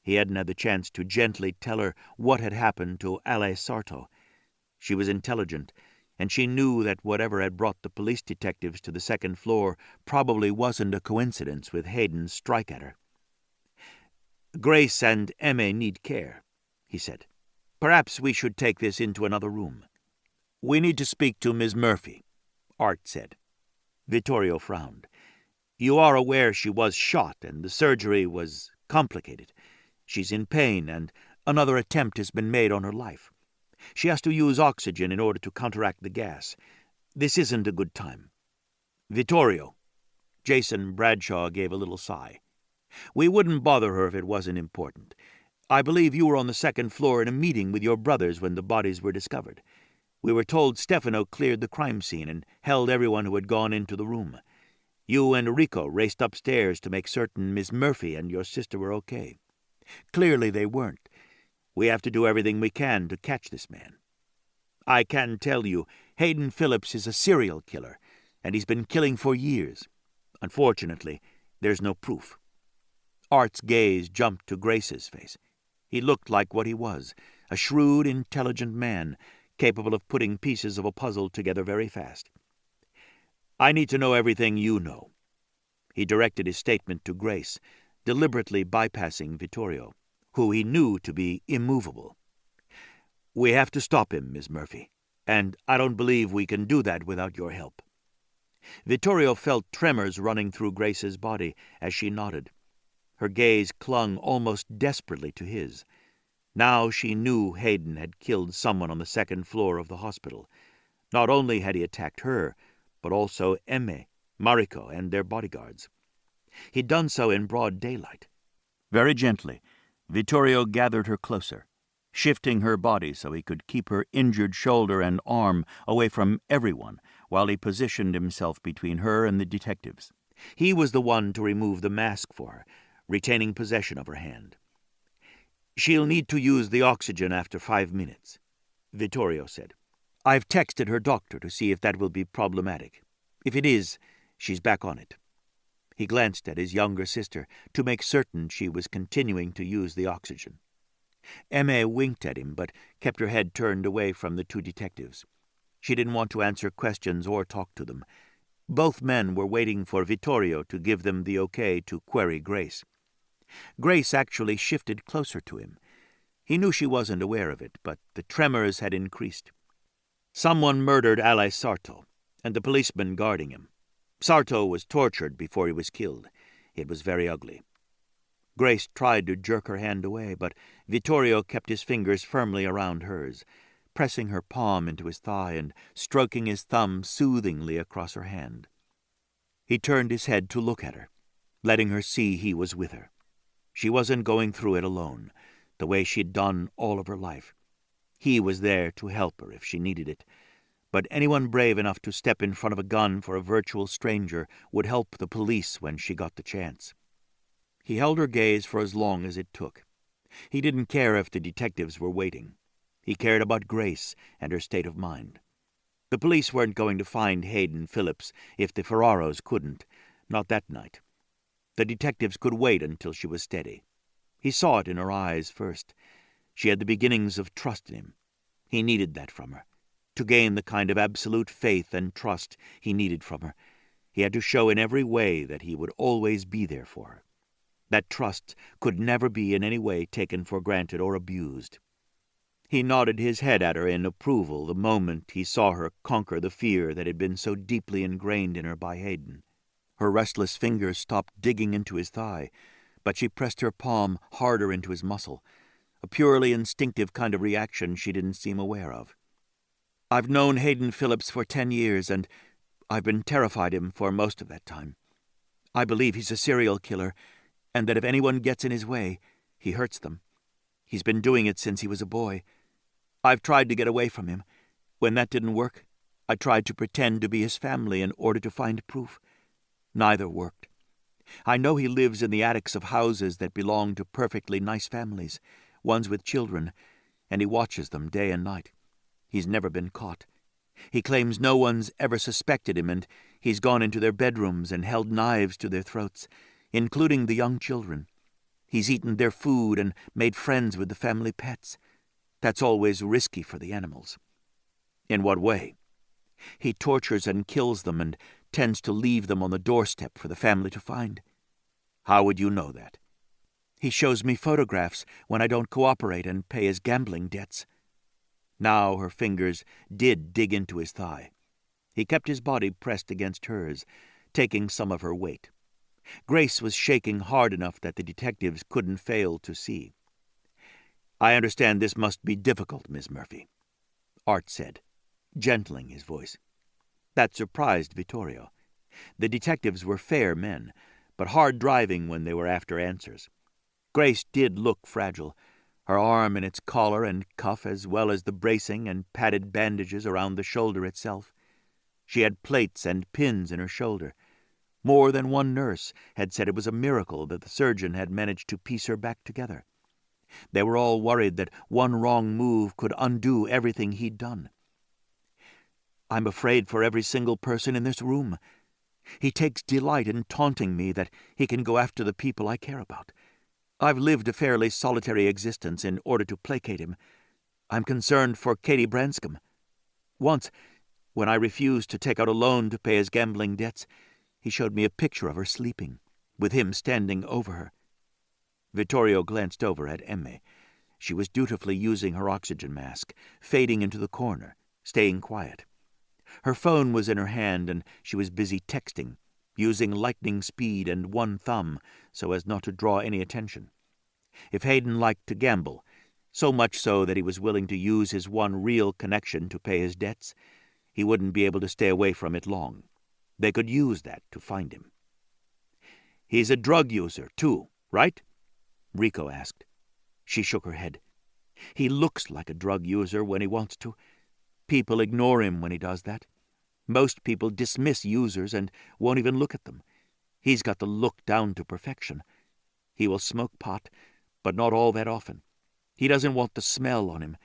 He hadn't had the chance to gently tell her what had happened to Ale Sarto. She was intelligent, and she knew that whatever had brought the police detectives to the 2nd floor probably wasn't a coincidence with Hayden's strike at her. "Grace and Emme need care," he said. "Perhaps we should take this into another room." "We need to speak to Miss Murphy," Art said. Vittorio frowned. "You are aware she was shot and the surgery was complicated. She's in pain and another attempt has been made on her life. She has to use oxygen in order to counteract the gas. This isn't a good time. Vittorio." Jason Bradshaw gave a little sigh. "We wouldn't bother her if it wasn't important. I believe you were on the second floor in a meeting with your brothers when the bodies were discovered. We were told Stefano cleared the crime scene and held everyone who had gone into the room. You and Rico raced upstairs to make certain Miss Murphy and your sister were okay. Clearly they weren't. We have to do everything we can to catch this man. I can tell you, Hayden Phillips is a serial killer, and he's been killing for years. Unfortunately, there's no proof." Art's gaze jumped to Grace's face. He looked like what he was, a shrewd, intelligent man, capable of putting pieces of a puzzle together very fast. "I need to know everything you know." He directed his statement to Grace, deliberately bypassing Vittorio, who he knew to be immovable. "We have to stop him, Miss Murphy, and I don't believe we can do that without your help." Vittorio felt tremors running through Grace's body as she nodded. Her gaze clung almost desperately to his. Now she knew Hayden had killed someone on the second floor of the hospital. Not only had he attacked her, but also Emme, Mariko, and their bodyguards. He'd done so in broad daylight. Very gently, Vittorio gathered her closer, shifting her body so he could keep her injured shoulder and arm away from everyone while he positioned himself between her and the detectives. He was the one to remove the mask for her, retaining possession of her hand. "She'll need to use the oxygen after 5 minutes," Vittorio said. "I've texted her doctor to see if that will be problematic. If it is, she's back on it." He glanced at his younger sister to make certain she was continuing to use the oxygen. Emme winked at him, but kept her head turned away from the two detectives. She didn't want to answer questions or talk to them. Both men were waiting for Vittorio to give them the okay to query Grace. Grace actually shifted closer to him. He knew she wasn't aware of it, but the tremors had increased. "Someone murdered Ale Sarto, and the policeman guarding him. Sarto was tortured before he was killed. It was very ugly." Grace tried to jerk her hand away, but Vittorio kept his fingers firmly around hers, pressing her palm into his thigh and stroking his thumb soothingly across her hand. He turned his head to look at her, letting her see he was with her. She wasn't going through it alone, the way she'd done all of her life. He was there to help her if she needed it, but anyone brave enough to step in front of a gun for a virtual stranger would help the police when she got the chance. He held her gaze for as long as it took. He didn't care if the detectives were waiting. He cared about Grace and her state of mind. The police weren't going to find Hayden Phillips if the Ferraros couldn't, not that night. The detectives could wait until she was steady. He saw it in her eyes first. She had the beginnings of trust in him. He needed that from her. To gain the kind of absolute faith and trust he needed from her, he had to show in every way that he would always be there for her. That trust could never be in any way taken for granted or abused. He nodded his head at her in approval the moment he saw her conquer the fear that had been so deeply ingrained in her by Hayden. Her restless fingers stopped digging into his thigh, but she pressed her palm harder into his muscle, a purely instinctive kind of reaction she didn't seem aware of. "I've known Hayden Phillips for 10 years, and I've been terrified of him for most of that time. I believe he's a serial killer, and that if anyone gets in his way, he hurts them. He's been doing it since he was a boy. I've tried to get away from him. When that didn't work, I tried to pretend to be his family in order to find proof. Neither worked. I know he lives in the attics of houses that belong to perfectly nice families, ones with children, and he watches them day and night. He's never been caught. He claims no one's ever suspected him, and he's gone into their bedrooms and held knives to their throats, including the young children. He's eaten their food and made friends with the family pets. That's always risky for the animals." "In what way?" "He tortures and kills them and tends to leave them on the doorstep for the family to find." "How would you know that?" "He shows me photographs when I don't cooperate and pay his gambling debts." Now her fingers did dig into his thigh. He kept his body pressed against hers, taking some of her weight. Grace was shaking hard enough that the detectives couldn't fail to see. "I understand this must be difficult, Miss Murphy. Art said, gentling his voice. That surprised Vittorio. The detectives were fair men, but hard driving when they were after answers. Grace did look fragile, her arm in its collar and cuff as well as the bracing and padded bandages around the shoulder itself. She had plates and pins in her shoulder. More than one nurse had said it was a miracle that the surgeon had managed to piece her back together. They were all worried that one wrong move could undo everything he'd done. I'm afraid for every single person in this room. He takes delight in taunting me that he can go after the people I care about. I've lived a fairly solitary existence in order to placate him. I'm concerned for Katie Branscombe. Once, when I refused to take out a loan to pay his gambling debts, he showed me a picture of her sleeping, with him standing over her. Vittorio glanced over at Emme. She was dutifully using her oxygen mask, fading into the corner, staying quiet. Her phone was in her hand, and she was busy texting, using lightning speed and one thumb so as not to draw any attention. If Hayden liked to gamble, so much so that he was willing to use his one real connection to pay his debts, he wouldn't be able to stay away from it long. They could use that to find him. He's a drug user, too, right? Rico asked. She shook her head. He looks like a drug user when he wants to. People ignore him when he does that. Most people dismiss users and won't even look at them. He's got the look down to perfection. He will smoke pot, but not all that often. He doesn't want the smell on him.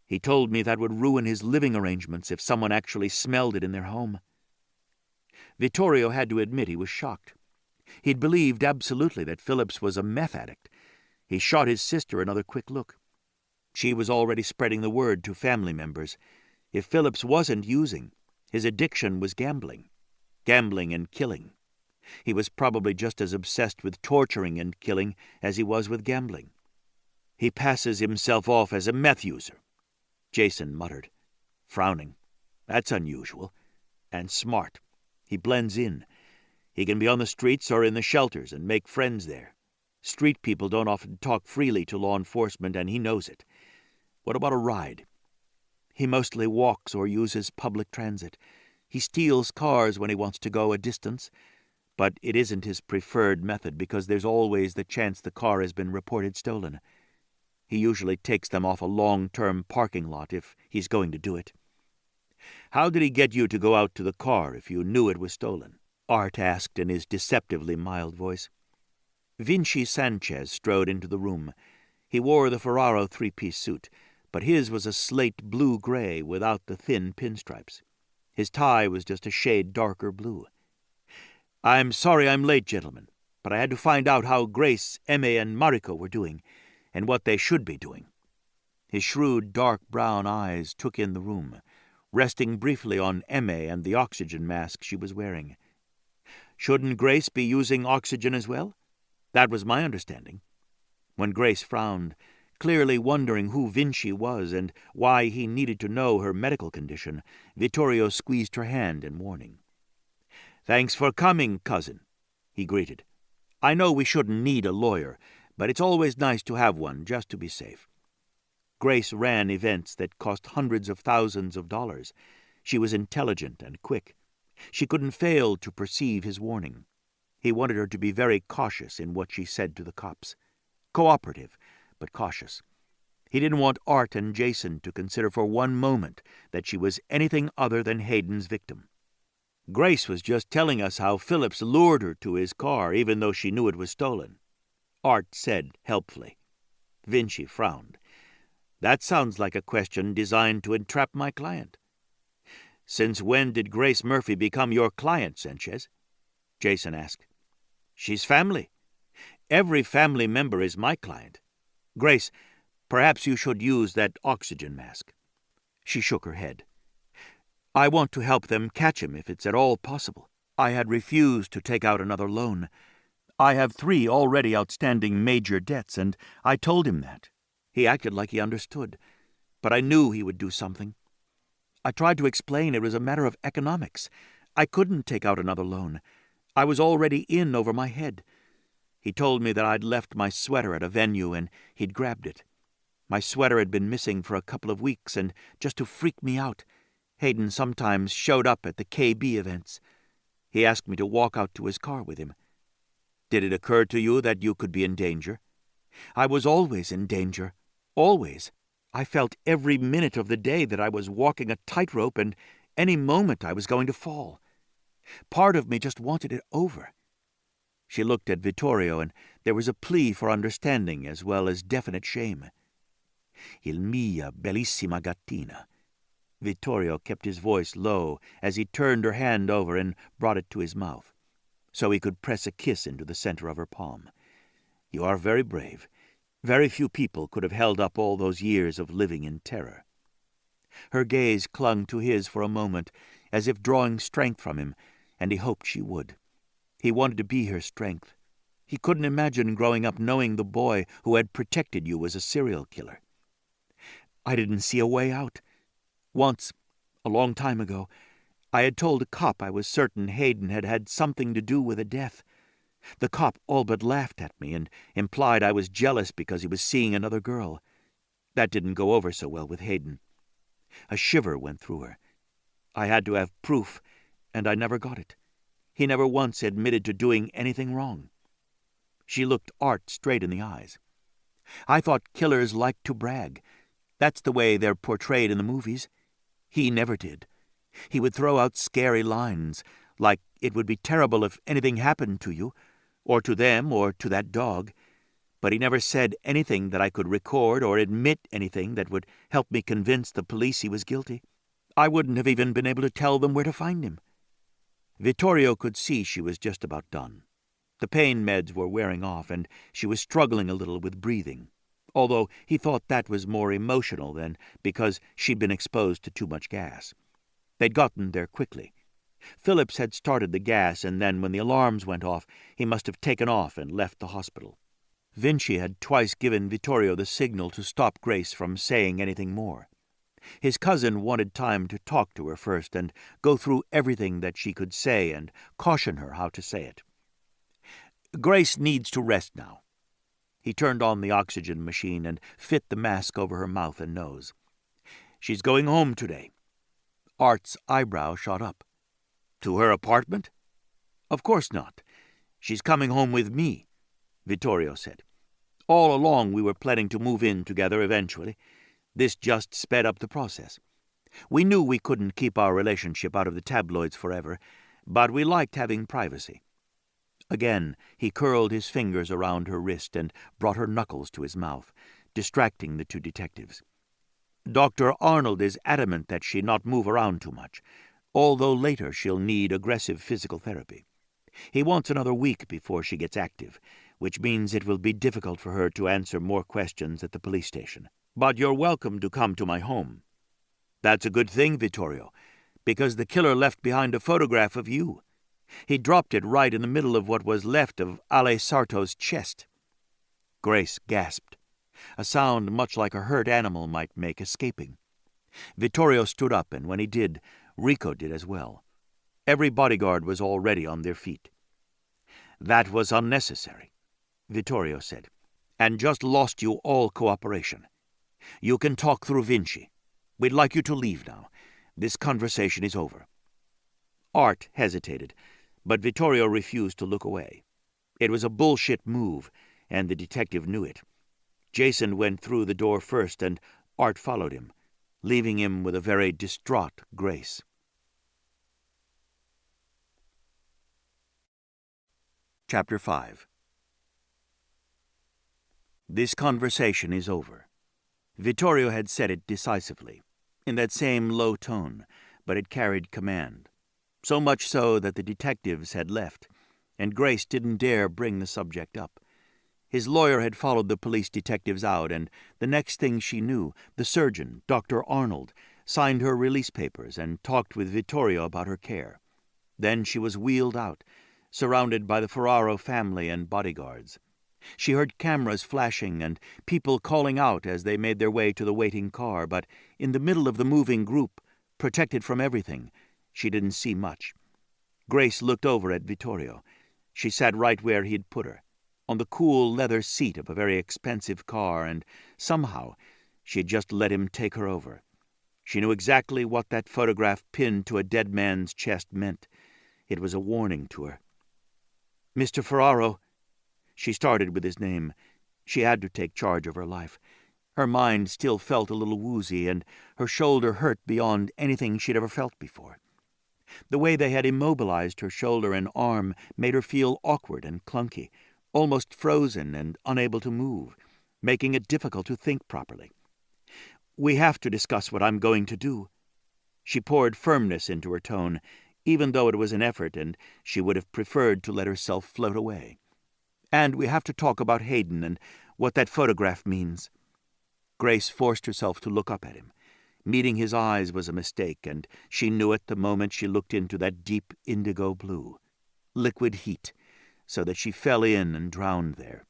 He told me that would ruin his living arrangements if someone actually smelled it in their home. Vittorio had to admit he was shocked. He'd believed absolutely that Phillips was a meth addict. He shot his sister another quick look. She was already spreading the word to family members. If Phillips wasn't using, his addiction was gambling. Gambling and killing. He was probably just as obsessed with torturing and killing as he was with gambling. He passes himself off as a meth user, Jason muttered, frowning. That's unusual. And smart. He blends in. He can be on the streets or in the shelters and make friends there. Street people don't often talk freely to law enforcement, and he knows it. What about a ride? He mostly walks or uses public transit. He steals cars when he wants to go a distance, but it isn't his preferred method because there's always the chance the car has been reported stolen. He usually takes them off a long-term parking lot if he's going to do it. How did he get you to go out to the car if you knew it was stolen? Art asked in his deceptively mild voice. Vinci Sanchez strode into the room. He wore the Ferraro three-piece suit, but his was a slate blue-gray without the thin pinstripes. His tie was just a shade darker blue. I'm sorry I'm late, gentlemen, but I had to find out how Grace, Emme, and Mariko were doing, and what they should be doing. His shrewd, dark brown eyes took in the room, resting briefly on Emme and the oxygen mask she was wearing. Shouldn't Grace be using oxygen as well? That was my understanding. When Grace frowned, clearly wondering who Vinci was and why he needed to know her medical condition, Vittorio squeezed her hand in warning. Thanks for coming, cousin, he greeted. I know we shouldn't need a lawyer, but it's always nice to have one just to be safe. Grace ran events that cost hundreds of thousands of dollars. She was intelligent and quick. She couldn't fail to perceive his warning. He wanted her to be very cautious in what she said to the cops. Cooperative, but cautious. He didn't want Art and Jason to consider for one moment that she was anything other than Hayden's victim. Grace was just telling us how Phillips lured her to his car even though she knew it was stolen, Art said helpfully. Vinci frowned. That sounds like a question designed to entrap my client. Since when did Grace Murphy become your client, Sanchez? Jason asked. She's family. Every family member is my client. Grace, perhaps you should use that oxygen mask. She shook her head. I want to help them catch him if it's at all possible. I had refused to take out another loan. I have 3 already outstanding major debts, and I told him that. He acted like he understood, but I knew he would do something. I tried to explain it was a matter of economics. I couldn't take out another loan. I was already in over my head. He told me that I'd left my sweater at a venue and he'd grabbed it. My sweater had been missing for a couple of weeks, and just to freak me out, Hayden sometimes showed up at the KB events. He asked me to walk out to his car with him. Did it occur to you that you could be in danger? I was always in danger. Always. I felt every minute of the day that I was walking a tightrope, and any moment I was going to fall. Part of me just wanted it over. She looked at Vittorio, and there was a plea for understanding as well as definite shame. Il mia bellissima gattina. Vittorio kept his voice low as he turned her hand over and brought it to his mouth, so he could press a kiss into the center of her palm. You are very brave. Very few people could have held up all those years of living in terror. Her gaze clung to his for a moment, as if drawing strength from him, and he hoped she would. He wanted to be her strength. He couldn't imagine growing up knowing the boy who had protected you was a serial killer. I didn't see a way out. Once, a long time ago, I had told a cop I was certain Hayden had had something to do with a death. The cop all but laughed at me and implied I was jealous because he was seeing another girl. That didn't go over so well with Hayden. A shiver went through her. I had to have proof, and I never got it. He never once admitted to doing anything wrong. She looked Art straight in the eyes. I thought killers liked to brag. That's the way they're portrayed in the movies. He never did. He would throw out scary lines, like it would be terrible if anything happened to you, or to them, or to that dog. But he never said anything that I could record or admit anything that would help me convince the police he was guilty. I wouldn't have even been able to tell them where to find him. Vittorio could see she was just about done. The pain meds were wearing off, and she was struggling a little with breathing, although he thought that was more emotional than because she'd been exposed to too much gas. They'd gotten there quickly. Phillips had started the gas, and then when the alarms went off, he must have taken off and left the hospital. Vinci had twice given Vittorio the signal to stop Grace from saying anything more. His cousin wanted time to talk to her first and go through everything that she could say and caution her how to say it. Grace needs to rest now. He turned on the oxygen machine and fit the mask over her mouth and nose. She's going home today. Art's eyebrow shot up. To her apartment? Of course not. She's coming home with me, Vittorio said. All along we were planning to move in together eventually. This just sped up the process. We knew we couldn't keep our relationship out of the tabloids forever, but we liked having privacy. Again, he curled his fingers around her wrist and brought her knuckles to his mouth, distracting the two detectives. Dr. Arnold is adamant that she not move around too much, although later she'll need aggressive physical therapy. He wants another week before she gets active, which means it will be difficult for her to answer more questions at the police station. But you're welcome to come to my home. That's a good thing, Vittorio, because the killer left behind a photograph of you. He dropped it right in the middle of what was left of Ale Sarto's chest. Grace gasped, a sound much like a hurt animal might make escaping. Vittorio stood up, and when he did, Rico did as well. Every bodyguard was already on their feet. That was unnecessary, Vittorio said, and just lost you all cooperation. You can talk through Vinci. We'd like you to leave now. This conversation is over. Art hesitated, but Vittorio refused to look away. It was a bullshit move, and the detective knew it. Jason went through the door first, and Art followed him, leaving him with a very distraught Grace. Chapter 5. This conversation is over. Vittorio had said it decisively, in that same low tone, but it carried command. So much so that the detectives had left, and Grace didn't dare bring the subject up. His lawyer had followed the police detectives out, and the next thing she knew, the surgeon, Dr. Arnold, signed her release papers and talked with Vittorio about her care. Then she was wheeled out, surrounded by the Ferraro family and bodyguards. She heard cameras flashing and people calling out as they made their way to the waiting car, but in the middle of the moving group, protected from everything, she didn't see much. Grace looked over at Vittorio. She sat right where he'd put her, on the cool leather seat of a very expensive car, and somehow She had just let him take her over. She knew exactly what that photograph pinned to a dead man's chest meant. It was a warning to her. "Mr. Ferraro," she started with his name. She had to take charge of her life. Her mind still felt a little woozy, and her shoulder hurt beyond anything she'd ever felt before. The way they had immobilized her shoulder and arm made her feel awkward and clunky, almost frozen and unable to move, making it difficult to think properly. "We have to discuss what I'm going to do." She poured firmness into her tone, even though it was an effort and she would have preferred to let herself float away. "And we have to talk about Hayden and what that photograph means." Grace forced herself to look up at him. Meeting his eyes was a mistake, and she knew it the moment she looked into that deep indigo blue. Liquid heat, so that she fell in and drowned there.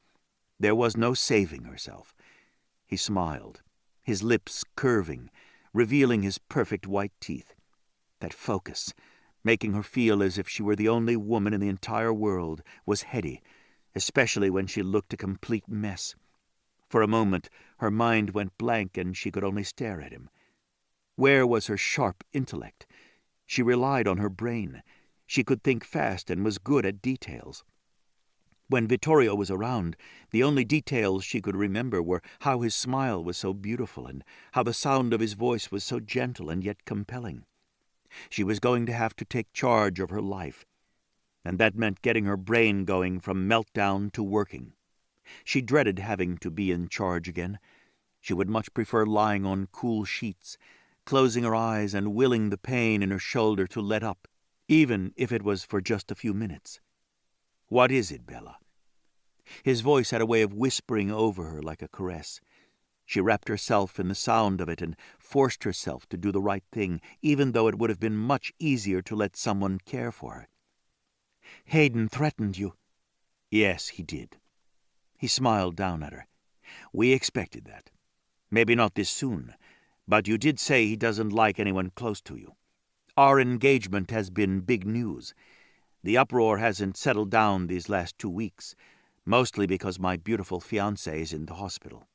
There was no saving herself. He smiled, his lips curving, revealing his perfect white teeth. That focus, making her feel as if she were the only woman in the entire world, was heady, especially when she looked a complete mess. For a moment, her mind went blank and she could only stare at him. Where was her sharp intellect? She relied on her brain. She could think fast and was good at details. When Vittorio was around, the only details she could remember were how his smile was so beautiful and how the sound of his voice was so gentle and yet compelling. She was going to have to take charge of her life, and that meant getting her brain going from meltdown to working. She dreaded having to be in charge again. She would much prefer lying on cool sheets, closing her eyes and willing the pain in her shoulder to let up, even if it was for just a few minutes. "What is it, Bella?" His voice had a way of whispering over her like a caress. She wrapped herself in the sound of it and forced herself to do the right thing, even though it would have been much easier to let someone care for her. "Hayden threatened you." "Yes, he did." He smiled down at her. "We expected that. Maybe not this soon, but you did say he doesn't like anyone close to you. Our engagement has been big news. The uproar hasn't settled down these last 2 weeks, mostly because my beautiful fiancé is in the hospital.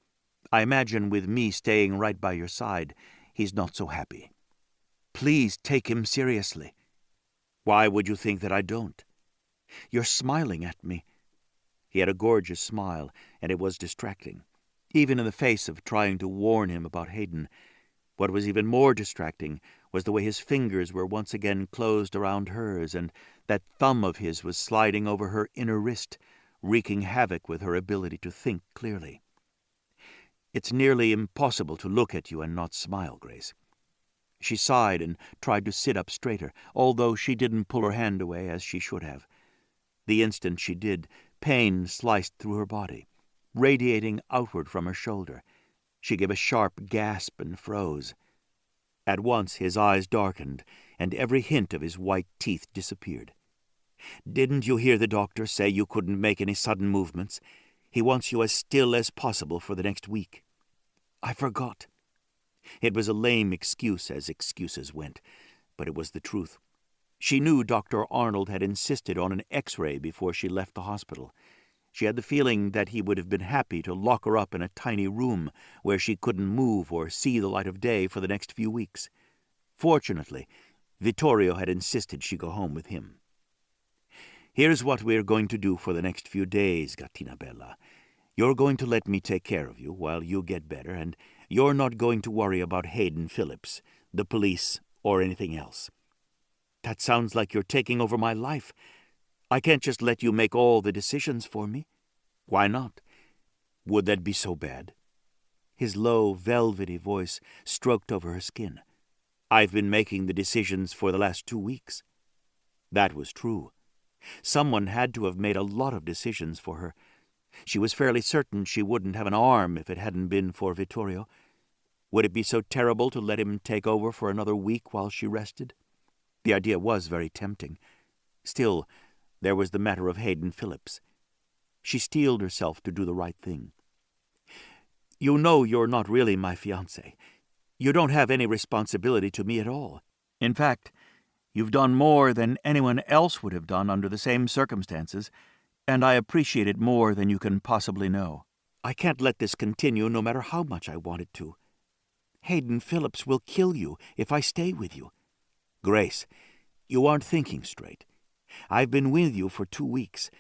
I imagine with me staying right by your side, he's not so happy. Please take him seriously." "Why would you think that I don't?" "You're smiling at me." He had a gorgeous smile, and it was distracting, even in the face of trying to warn him about Hayden. What was even more distracting was the way his fingers were once again closed around hers, and that thumb of his was sliding over her inner wrist, wreaking havoc with her ability to think clearly. "It's nearly impossible to look at you and not smile, Grace." She sighed and tried to sit up straighter, although she didn't pull her hand away as she should have. The instant she did, pain sliced through her body, radiating outward from her shoulder. She gave a sharp gasp and froze. At once his eyes darkened, and every hint of his white teeth disappeared. "Didn't you hear the doctor say you couldn't make any sudden movements? He wants you as still as possible for the next week." "I forgot." It was a lame excuse, as excuses went, but it was the truth. She knew Dr. Arnold had insisted on an X-ray before she left the hospital. She had the feeling that he would have been happy to lock her up in a tiny room where she couldn't move or see the light of day for the next few weeks. Fortunately, Vittorio had insisted she go home with him. "Here's what we're going to do for the next few days, Gattina Bella. You're going to let me take care of you while you get better, and you're not going to worry about Hayden Phillips, the police, or anything else." "That sounds like you're taking over my life. I can't just let you make all the decisions for me." "Why not? Would that be so bad?" His low, velvety voice stroked over her skin. "I've been making the decisions for the last 2 weeks." That was true. Someone had to have made a lot of decisions for her. She was fairly certain she wouldn't have an arm if it hadn't been for Vittorio. Would it be so terrible to let him take over for another week while she rested? The idea was very tempting. Still, there was the matter of Hayden Phillips. She steeled herself to do the right thing. "You know you're not really my fiancé. You don't have any responsibility to me at all. In fact, you've done more than anyone else would have done under the same circumstances, and I appreciate it more than you can possibly know. I can't let this continue no matter how much I want it to." Hayden Phillips will kill you if I stay with you. Grace, you aren't thinking straight. I've been with you for 2 weeks.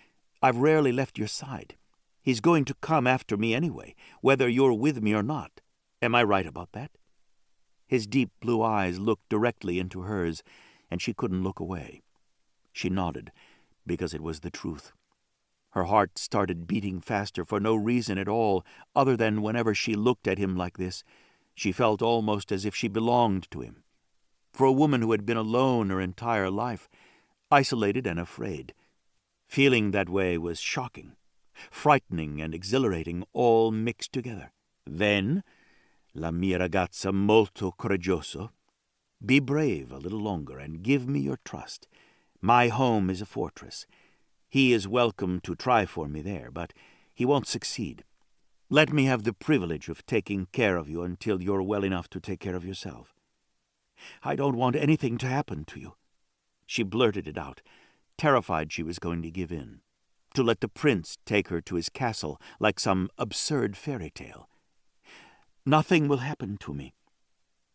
I've rarely left your side. He's going to come after me anyway, whether you're with me or not. Am I right about that?" His deep blue eyes looked directly into hers, and she couldn't look away. She nodded, because it was the truth. Her heart started beating faster for no reason at all, other than whenever she looked at him like this, she felt almost as if she belonged to him. For a woman who had been alone her entire life, isolated and afraid, feeling that way was shocking, frightening and exhilarating, all mixed together. Then, "La mia ragazza molto coraggioso, be brave a little longer and give me your trust. My home is a fortress. He is welcome to try for me there, but he won't succeed. Let me have the privilege of taking care of you until you're well enough to take care of yourself. I don't want anything to happen to you." She blurted it out, terrified she was going to give in, to let the prince take her to his castle like some absurd fairy tale. "Nothing will happen to me."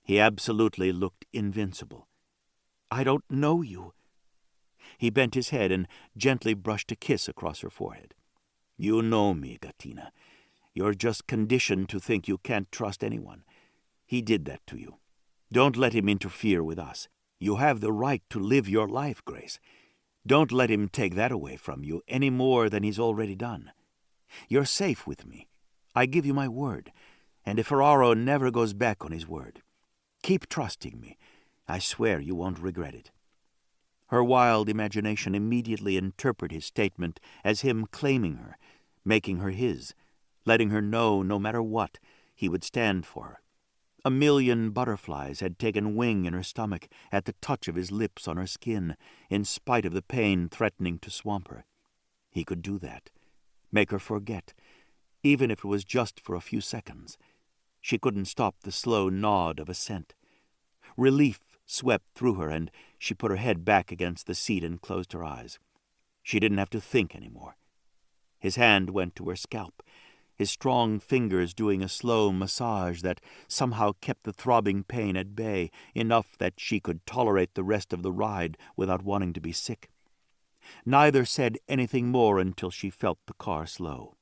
He absolutely looked invincible. "I don't know you." He bent his head and gently brushed a kiss across her forehead. "You know me, Gattina. You're just conditioned to think you can't trust anyone. He did that to you. Don't let him interfere with us. You have the right to live your life, Grace. Don't let him take that away from you any more than he's already done. You're safe with me. I give you my word. And if Ferraro never goes back on his word, keep trusting me. I swear you won't regret it." Her wild imagination immediately interpreted his statement as him claiming her, making her his, letting her know, no matter what, he would stand for her. A million butterflies had taken wing in her stomach at the touch of his lips on her skin, in spite of the pain threatening to swamp her. He could do that, make her forget, even if it was just for a few seconds. She couldn't stop the slow nod of assent. Relief swept through her, and she put her head back against the seat and closed her eyes. She didn't have to think anymore. His hand went to her scalp, his strong fingers doing a slow massage that somehow kept the throbbing pain at bay, enough that she could tolerate the rest of the ride without wanting to be sick. Neither said anything more until she felt the car slow.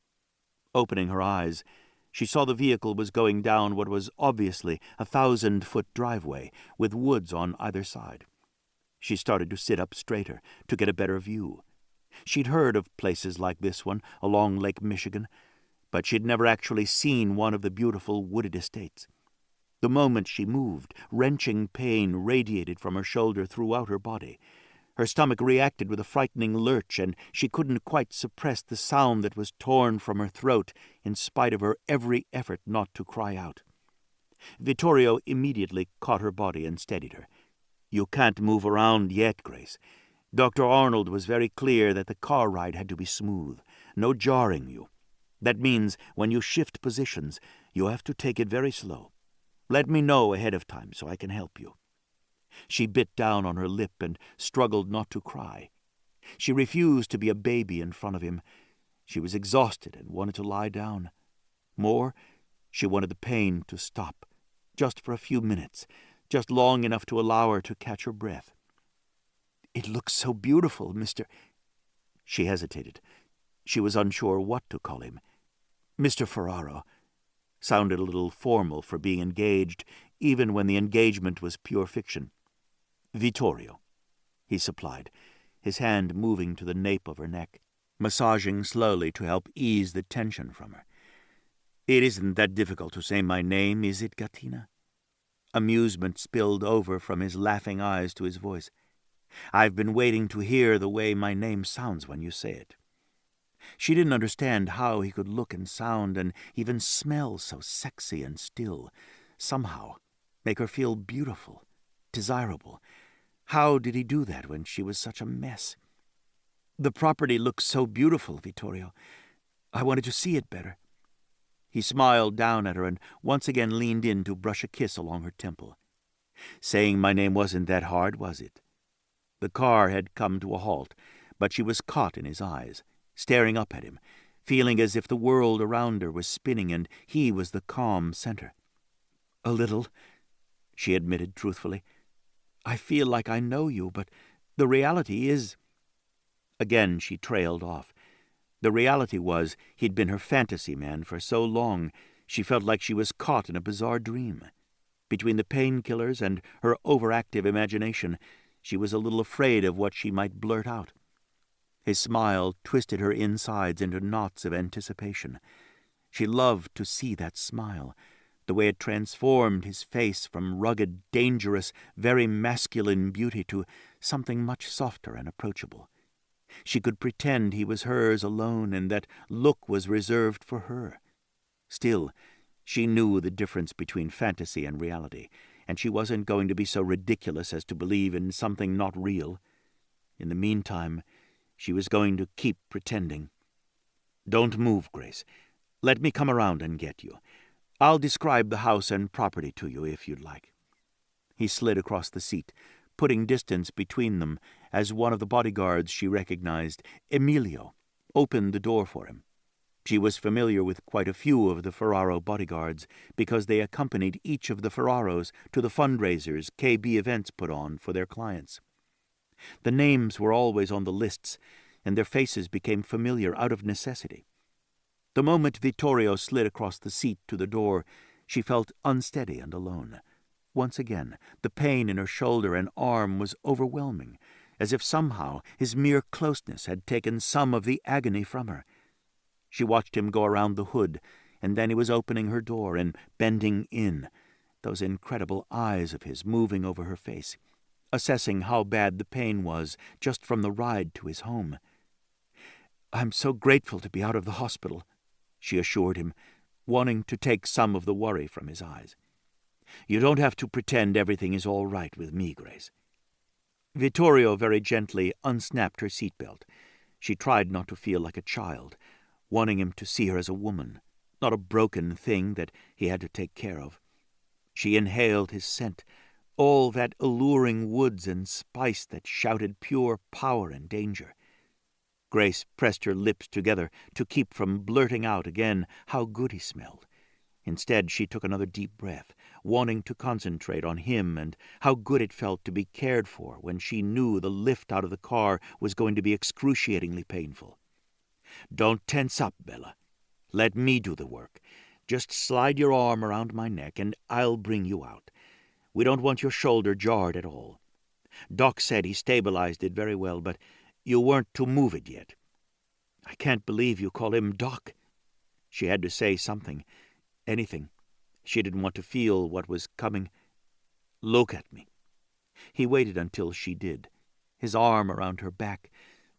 Opening her eyes, she saw the vehicle was going down what was obviously a 1,000-foot driveway, with woods on either side. She started to sit up straighter, to get a better view. She'd heard of places like this one along Lake Michigan, but she'd never actually seen one of the beautiful wooded estates. The moment she moved, wrenching pain radiated from her shoulder throughout her body. Her stomach reacted with a frightening lurch, and she couldn't quite suppress the sound that was torn from her throat in spite of her every effort not to cry out. Vittorio immediately caught her body and steadied her. "You can't move around yet, Grace. Dr. Arnold was very clear that the car ride had to be smooth, no jarring you. That means when you shift positions, you have to take it very slow. Let me know ahead of time so I can help you." She bit down on her lip and struggled not to cry. She refused to be a baby in front of him. She was exhausted and wanted to lie down. More, she wanted the pain to stop, just for a few minutes, just long enough to allow her to catch her breath. "It looks so beautiful, Mr." She hesitated. She was unsure what to call him. "Mr. Ferraro" sounded a little formal for being engaged, even when the engagement was pure fiction. "Vittorio," he supplied, his hand moving to the nape of her neck, massaging slowly to help ease the tension from her. "It isn't that difficult to say my name, is it, Gattina?" Amusement spilled over from his laughing eyes to his voice. "I've been waiting to hear the way my name sounds when you say it." She didn't understand how he could look and sound and even smell so sexy and still, somehow make her feel beautiful, desirable. How did he do that when she was such a mess? "The property looks so beautiful, Vittorio. I wanted to see it better." He smiled down at her and once again leaned in to brush a kiss along her temple. "Saying my name wasn't that hard, was it?" The car had come to a halt, but she was caught in his eyes, staring up at him, feeling as if the world around her was spinning and he was the calm center. "A little," she admitted truthfully. "I feel like I know you, but the reality is—" Again she trailed off. The reality was he'd been her fantasy man for so long she felt like she was caught in a bizarre dream. Between the painkillers and her overactive imagination, she was a little afraid of what she might blurt out. His smile twisted her insides into knots of anticipation. She loved to see that smile, the way it transformed his face from rugged, dangerous, very masculine beauty to something much softer and approachable. She could pretend he was hers alone and that look was reserved for her. Still, she knew the difference between fantasy and reality, and she wasn't going to be so ridiculous as to believe in something not real. In the meantime, she was going to keep pretending. "Don't move, Grace. Let me come around and get you. I'll describe the house and property to you if you'd like." He slid across the seat, putting distance between them as one of the bodyguards she recognized, Emilio, opened the door for him. She was familiar with quite a few of the Ferraro bodyguards because they accompanied each of the Ferraros to the fundraisers KB Events put on for their clients. The names were always on the lists, and their faces became familiar out of necessity. The moment Vittorio slid across the seat to the door, she felt unsteady and alone. Once again, the pain in her shoulder and arm was overwhelming, as if somehow his mere closeness had taken some of the agony from her. She watched him go around the hood, and then he was opening her door and bending in, those incredible eyes of his moving over her face, assessing how bad the pain was just from the ride to his home. "I'm so grateful to be out of the hospital," she assured him, wanting to take some of the worry from his eyes. "You don't have to pretend everything is all right with me, Grace." Vittorio very gently unsnapped her seatbelt. She tried not to feel like a child, wanting him to see her as a woman, not a broken thing that he had to take care of. She inhaled his scent, all that alluring woods and spice that shouted pure power and danger. Grace pressed her lips together to keep from blurting out again how good he smelled. Instead, she took another deep breath, wanting to concentrate on him and how good it felt to be cared for when she knew the lift out of the car was going to be excruciatingly painful. "Don't tense up, Bella. Let me do the work. Just slide your arm around my neck and I'll bring you out. We don't want your shoulder jarred at all. Doc said he stabilized it very well, but you weren't to move it yet." "I can't believe you call him Doc." She had to say something, anything. She didn't want to feel what was coming. "Look at me." He waited until she did, his arm around her back,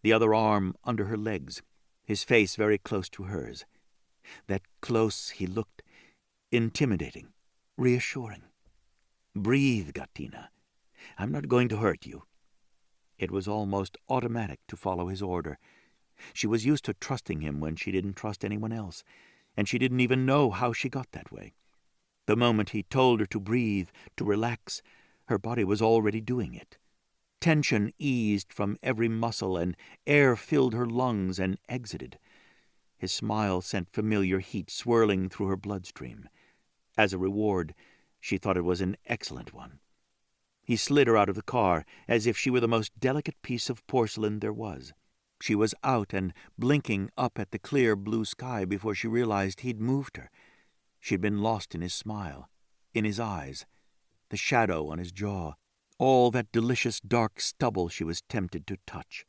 the other arm under her legs, his face very close to hers. That close he looked, intimidating, reassuring. "Breathe, Gattina. I'm not going to hurt you." It was almost automatic to follow his order. She was used to trusting him when she didn't trust anyone else, and she didn't even know how she got that way. The moment he told her to breathe, to relax, her body was already doing it. Tension eased from every muscle, and air filled her lungs and exited. His smile sent familiar heat swirling through her bloodstream. As a reward, she thought it was an excellent one. He slid her out of the car as if she were the most delicate piece of porcelain there was. She was out and blinking up at the clear blue sky before she realized he'd moved her. She'd been lost in his smile, in his eyes, the shadow on his jaw, all that delicious dark stubble she was tempted to touch.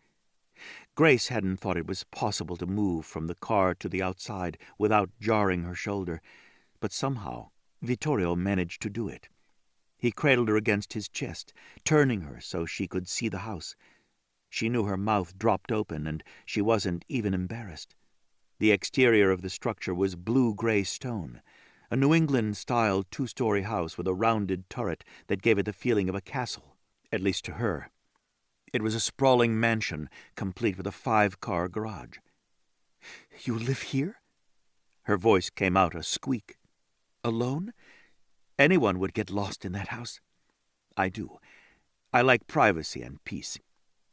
Grace hadn't thought it was possible to move from the car to the outside without jarring her shoulder, but somehow Vittorio managed to do it. He cradled her against his chest, turning her so she could see the house. She knew her mouth dropped open, and she wasn't even embarrassed. The exterior of the structure was blue-gray stone, a New England-style 2-story house with a rounded turret that gave it the feeling of a castle, at least to her. It was a sprawling mansion, complete with a 5-car garage. "You live here?" Her voice came out a squeak. "Alone? Anyone would get lost in that house." "I do. I like privacy and peace.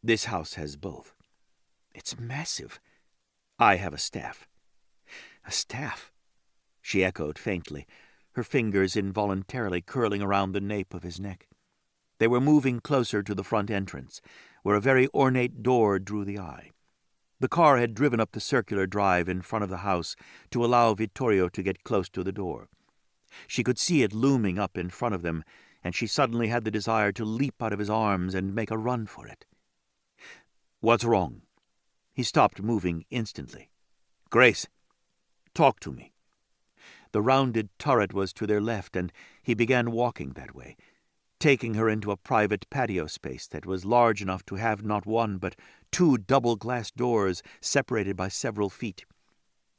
This house has both." "It's massive." "I have a staff." "A staff?" she echoed faintly, her fingers involuntarily curling around the nape of his neck. They were moving closer to the front entrance, where a very ornate door drew the eye. The car had driven up the circular drive in front of the house to allow Vittorio to get close to the door. She could see it looming up in front of them, and she suddenly had the desire to leap out of his arms and make a run for it. "What's wrong?" He stopped moving instantly. "Grace, talk to me." The rounded turret was to their left, and he began walking that way, taking her into a private patio space that was large enough to have not one but 2 double-glass doors separated by several feet.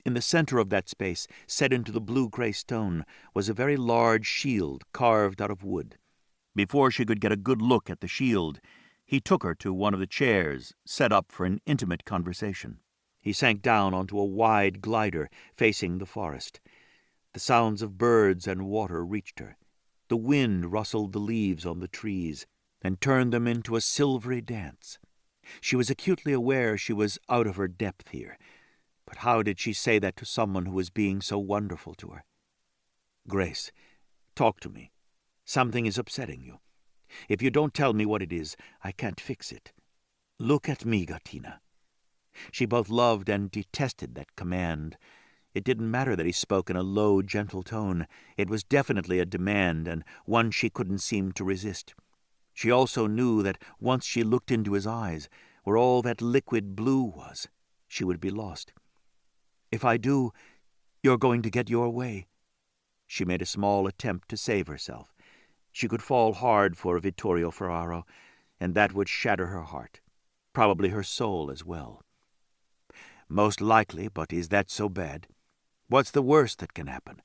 In the center of that space, set into the blue-gray stone, was a very large shield carved out of wood. Before she could get a good look at the shield, he took her to one of the chairs set up for an intimate conversation. He sank down onto a wide glider facing the forest. The sounds of birds and water reached her. The wind rustled the leaves on the trees and turned them into a silvery dance. She was acutely aware she was out of her depth here. But how did she say that to someone who was being so wonderful to her? "Grace, talk to me. Something is upsetting you. If you don't tell me what it is, I can't fix it. Look at me, Gattina." She both loved and detested that command. It didn't matter that he spoke in a low, gentle tone. It was definitely a demand, and one she couldn't seem to resist. She also knew that once she looked into his eyes, where all that liquid blue was, she would be lost. "If I do, you're going to get your way." She made a small attempt to save herself. She could fall hard for Vittorio Ferraro, and that would shatter her heart, probably her soul as well. "Most likely, but is that so bad? What's the worst that can happen?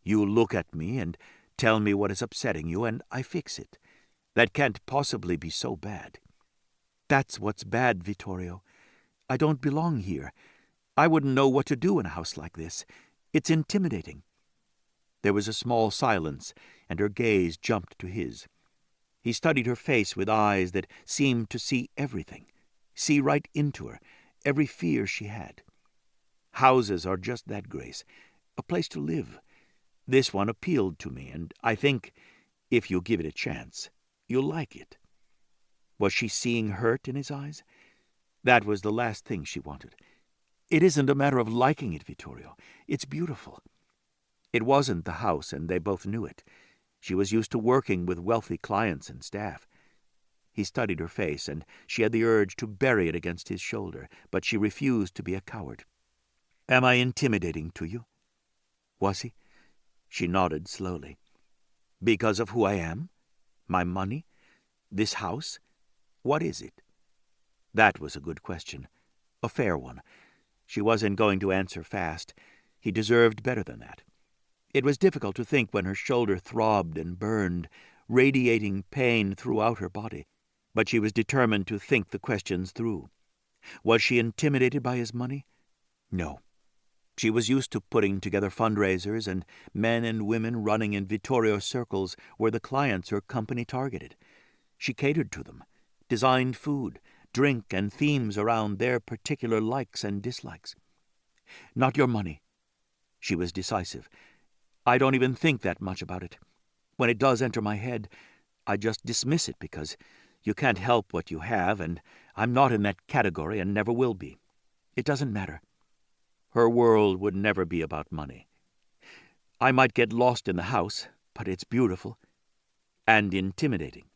You look at me and tell me what is upsetting you, and I fix it. That can't possibly be so bad." "That's what's bad, Vittorio. I don't belong here. I wouldn't know what to do in a house like this. It's intimidating." There was a small silence, and her gaze jumped to his. He studied her face with eyes that seemed to see everything, see right into her, every fear she had. "Houses are just that, Grace, a place to live. This one appealed to me, and I think, if you give it a chance, you'll like it." Was she seeing hurt in his eyes? That was the last thing she wanted. "It isn't a matter of liking it, Vittorio. It's beautiful." It wasn't the house, and they both knew it. She was used to working with wealthy clients and staff. He studied her face, and she had the urge to bury it against his shoulder, but she refused to be a coward. "Am I intimidating to you?" Was he? She nodded slowly. "Because of who I am? My money? This house? What is it?" That was a good question. A fair one. She wasn't going to answer fast. He deserved better than that. It was difficult to think when her shoulder throbbed and burned, radiating pain throughout her body. But she was determined to think the questions through. Was she intimidated by his money? No. She was used to putting together fundraisers, and men and women running in Vittorio circles were the clients her company targeted. She catered to them, designed food, drink, and themes around their particular likes and dislikes. "Not your money." She was decisive. "I don't even think that much about it. When it does enter my head, I just dismiss it because you can't help what you have, and I'm not in that category and never will be. It doesn't matter." Her world would never be about money. "I might get lost in the house, but it's beautiful. And intimidating.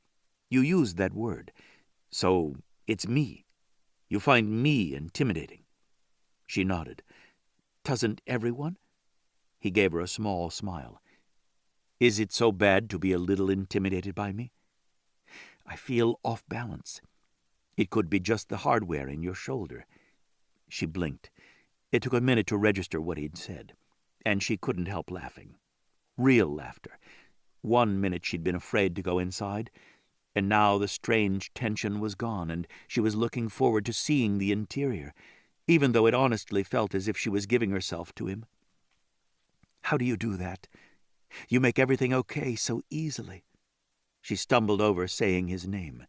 You used that word. So it's me. You find me intimidating." She nodded. "Doesn't everyone?" He gave her a small smile. "Is it so bad to be a little intimidated by me?" "I feel off balance. It could be just the hardware in your shoulder." She blinked. It took a minute to register what he'd said, and she couldn't help laughing. Real laughter. 1 minute she'd been afraid to go inside, and now the strange tension was gone, and she was looking forward to seeing the interior, even though it honestly felt as if she was giving herself to him. "How do you do that? You make everything okay so easily." She stumbled over saying his name.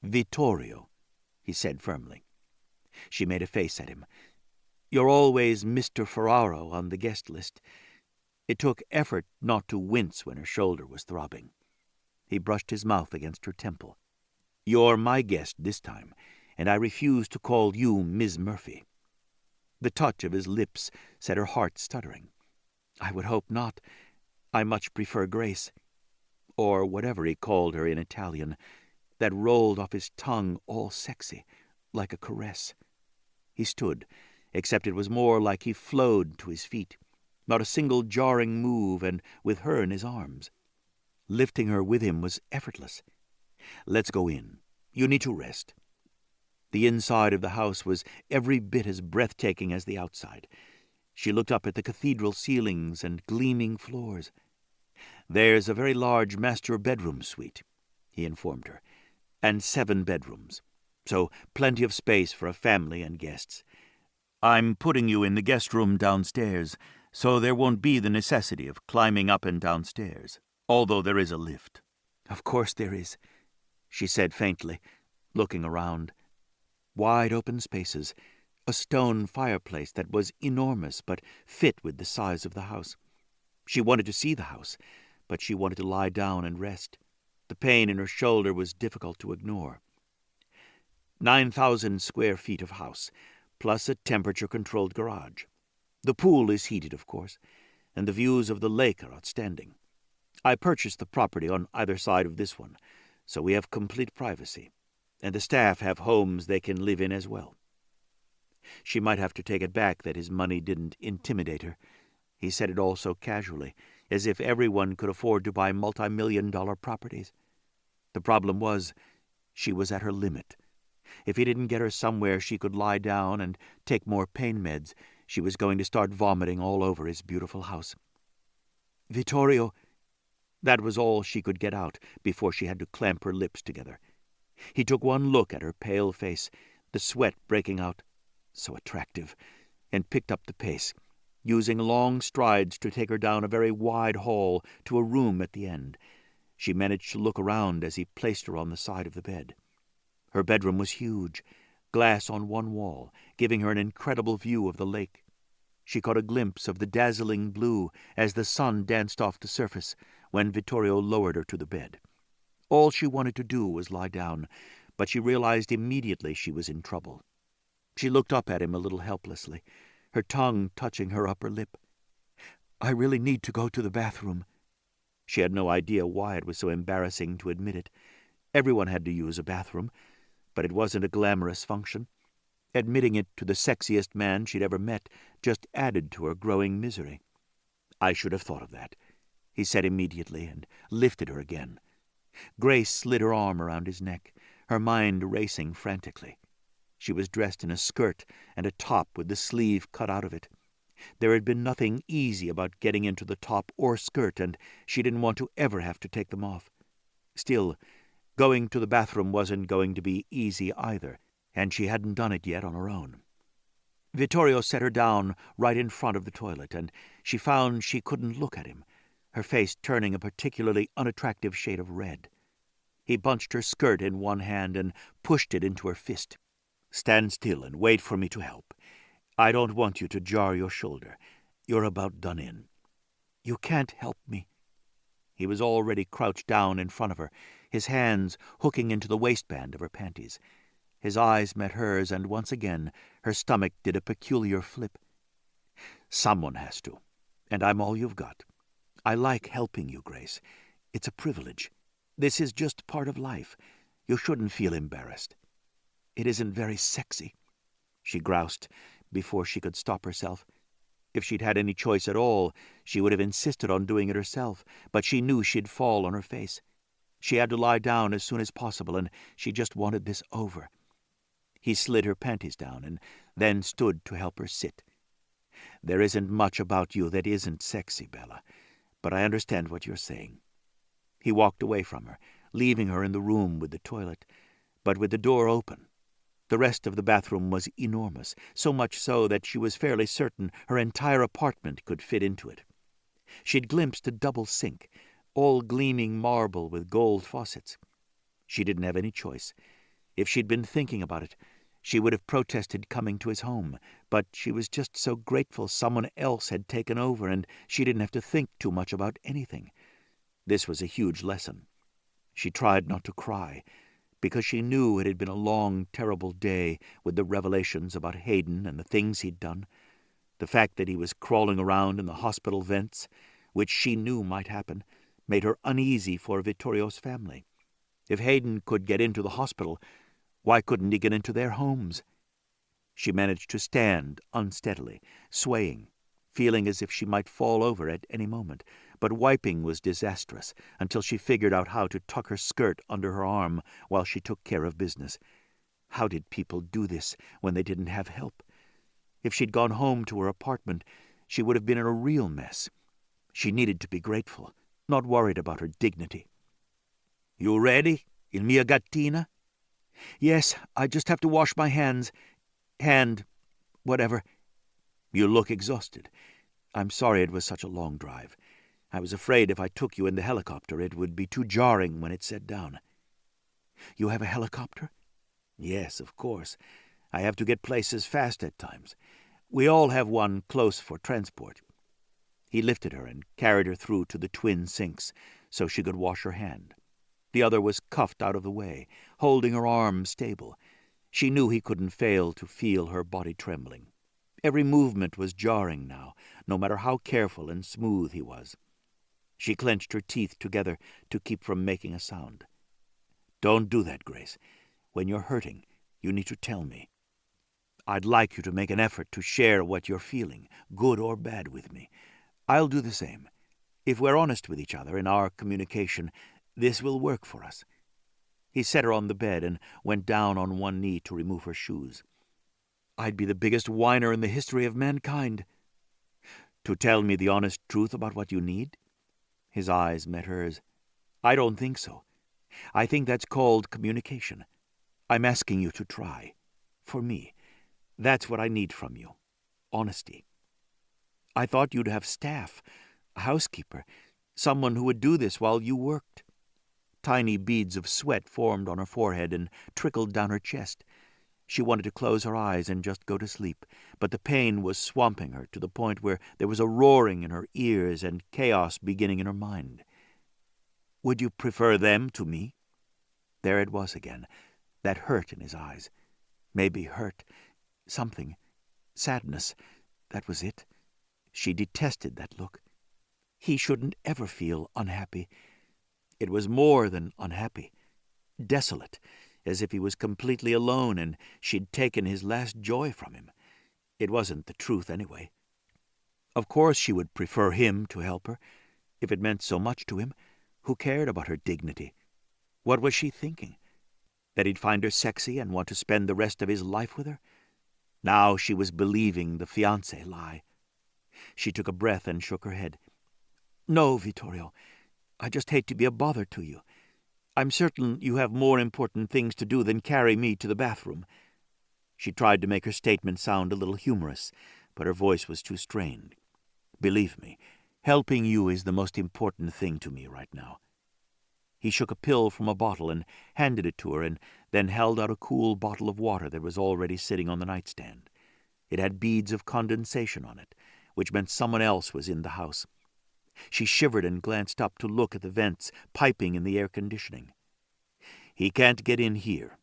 "Vittorio," he said firmly. She made a face at him. "You're always Mr. Ferraro on the guest list. It took effort not to wince when her shoulder was throbbing. He brushed his mouth against her temple. "You're my guest this time, and I refuse to call you Ms. Murphy." The touch of his lips set her heart stuttering. "I would hope not. I much prefer Grace," or whatever he called her in Italian, that rolled off his tongue all sexy, like a caress. He stood, except it was more like he flowed to his feet, not a single jarring move, and with her in his arms. Lifting her with him was effortless. "Let's go in. You need to rest." The inside of the house was every bit as breathtaking as the outside. She looked up at the cathedral ceilings and gleaming floors. "There's a very large master bedroom suite," he informed her, "and 7 bedrooms, so plenty of space for a family and guests. I'm putting you in the guest room downstairs, so there won't be the necessity of climbing up and down stairs, although there is a lift." "Of course there is," she said faintly, looking around. Wide open spaces, a stone fireplace that was enormous but fit with the size of the house. She wanted to see the house, but she wanted to lie down and rest. The pain in her shoulder was difficult to ignore. 9,000 square feet of house, plus a temperature-controlled garage. The pool is heated, of course, and the views of the lake are outstanding. I purchased the property on either side of this one, so we have complete privacy, and the staff have homes they can live in as well. She might have to take it back that his money didn't intimidate her. He said it all so casually, as if everyone could afford to buy multi-million-dollar properties. The problem was, she was at her limit. If he didn't get her somewhere she could lie down and take more pain meds, she was going to start vomiting all over his beautiful house. "Vittorio," that was all she could get out before she had to clamp her lips together. He took one look at her pale face, the sweat breaking out, so attractive, and picked up the pace, using long strides to take her down a very wide hall to a room at the end. She managed to look around as he placed her on the side of the bed. Her bedroom was huge, glass on one wall, giving her an incredible view of the lake. She caught a glimpse of the dazzling blue as the sun danced off the surface when Vittorio lowered her to the bed. All she wanted to do was lie down, but she realized immediately she was in trouble. She looked up at him a little helplessly, her tongue touching her upper lip. "I really need to go to the bathroom." She had no idea why it was so embarrassing to admit it. Everyone had to use a bathroom, but it wasn't a glamorous function. Admitting it to the sexiest man she'd ever met just added to her growing misery. "I should have thought of that," he said immediately, and lifted her again. Grace slid her arm around his neck, her mind racing frantically. She was dressed in a skirt and a top with the sleeve cut out of it. There had been nothing easy about getting into the top or skirt, and she didn't want to ever have to take them off. Still, going to the bathroom wasn't going to be easy either, and she hadn't done it yet on her own. Vittorio set her down right in front of the toilet, and she found she couldn't look at him, her face turning a particularly unattractive shade of red. He bunched her skirt in one hand and pushed it into her fist. "Stand still and wait for me to help. I don't want you to jar your shoulder. You're about done in." "You can't help me." He was already crouched down in front of her, his hands hooking into the waistband of her panties. His eyes met hers, and once again her stomach did a peculiar flip. "Someone has to, and I'm all you've got. I like helping you, Grace. It's a privilege. This is just part of life. You shouldn't feel embarrassed." "It isn't very sexy," she groused before she could stop herself. If she'd had any choice at all, she would have insisted on doing it herself, but she knew she'd fall on her face. She had to lie down as soon as possible, and she just wanted this over. He slid her panties down and then stood to help her sit. "There isn't much about you that isn't sexy, Bella, but I understand what you're saying." He walked away from her, leaving her in the room with the toilet, but with the door open. The rest of the bathroom was enormous, so much so that she was fairly certain her entire apartment could fit into it. She'd glimpsed a double sink, all gleaming marble with gold faucets. She didn't have any choice. If she'd been thinking about it, She would have protested coming to his home, but she was just so grateful someone else had taken over and she didn't have to think too much about anything. This was a huge lesson. She tried not to cry, because she knew it had been a long, terrible day with the revelations about Hayden and the things he'd done. The fact that he was crawling around in the hospital vents, which she knew might happen, made her uneasy for Vittorio's family. If Hayden could get into the hospital, why couldn't he get into their homes? She managed to stand unsteadily, swaying, feeling as if she might fall over at any moment, but wiping was disastrous until she figured out how to tuck her skirt under her arm while she took care of business. How did people do this when they didn't have help? If she'd gone home to her apartment, she would have been in a real mess. She needed to be grateful, not worried about her dignity. "You ready, il mia gattina?" "Yes, I just have to wash my hands. Whatever." "You look exhausted. I'm sorry it was such a long drive. I was afraid if I took you in the helicopter it would be too jarring when it set down." "You have a helicopter?" "Yes, of course. I have to get places fast at times. We all have one close for transport." He lifted her and carried her through to the twin sinks so she could wash her hand. The other was cuffed out of the way, holding her arm stable. She knew he couldn't fail to feel her body trembling. Every movement was jarring now, no matter how careful and smooth he was. She clenched her teeth together to keep from making a sound. "Don't do that, Grace. When you're hurting, you need to tell me. I'd like you to make an effort to share what you're feeling, good or bad, with me. I'll do the same. If we're honest with each other in our communication, this will work for us." He set her on the bed and went down on one knee to remove her shoes. "I'd be the biggest whiner in the history of mankind." "To tell me the honest truth about what you need?" His eyes met hers. "I don't think so. I think that's called communication. I'm asking you to try. For me. That's what I need from you. Honesty." "I thought you'd have staff, a housekeeper, someone who would do this while you worked." Tiny beads of sweat formed on her forehead and trickled down her chest. She wanted to close her eyes and just go to sleep, but the pain was swamping her to the point where there was a roaring in her ears and chaos beginning in her mind. "Would you prefer them to me?" There it was again, that hurt in his eyes. Maybe hurt. Something. Sadness. That was it. She detested that look. He shouldn't ever feel unhappy. It was more than unhappy. Desolate, as if he was completely alone and she'd taken his last joy from him. It wasn't the truth anyway. Of course she would prefer him to help her. If it meant so much to him, who cared about her dignity? What was she thinking? That he'd find her sexy and want to spend the rest of his life with her? Now she was believing the fiancé lie. She took a breath and shook her head. "No, Vittorio. I just hate to be a bother to you. I'm certain you have more important things to do than carry me to the bathroom." She tried to make her statement sound a little humorous, but her voice was too strained. "Believe me, helping you is the most important thing to me right now." He shook a pill from a bottle and handed it to her, and then held out a cool bottle of water that was already sitting on the nightstand. It had beads of condensation on it, which meant someone else was in the house. She shivered and glanced up to look at the vents piping in the air conditioning. "He can't get in here,"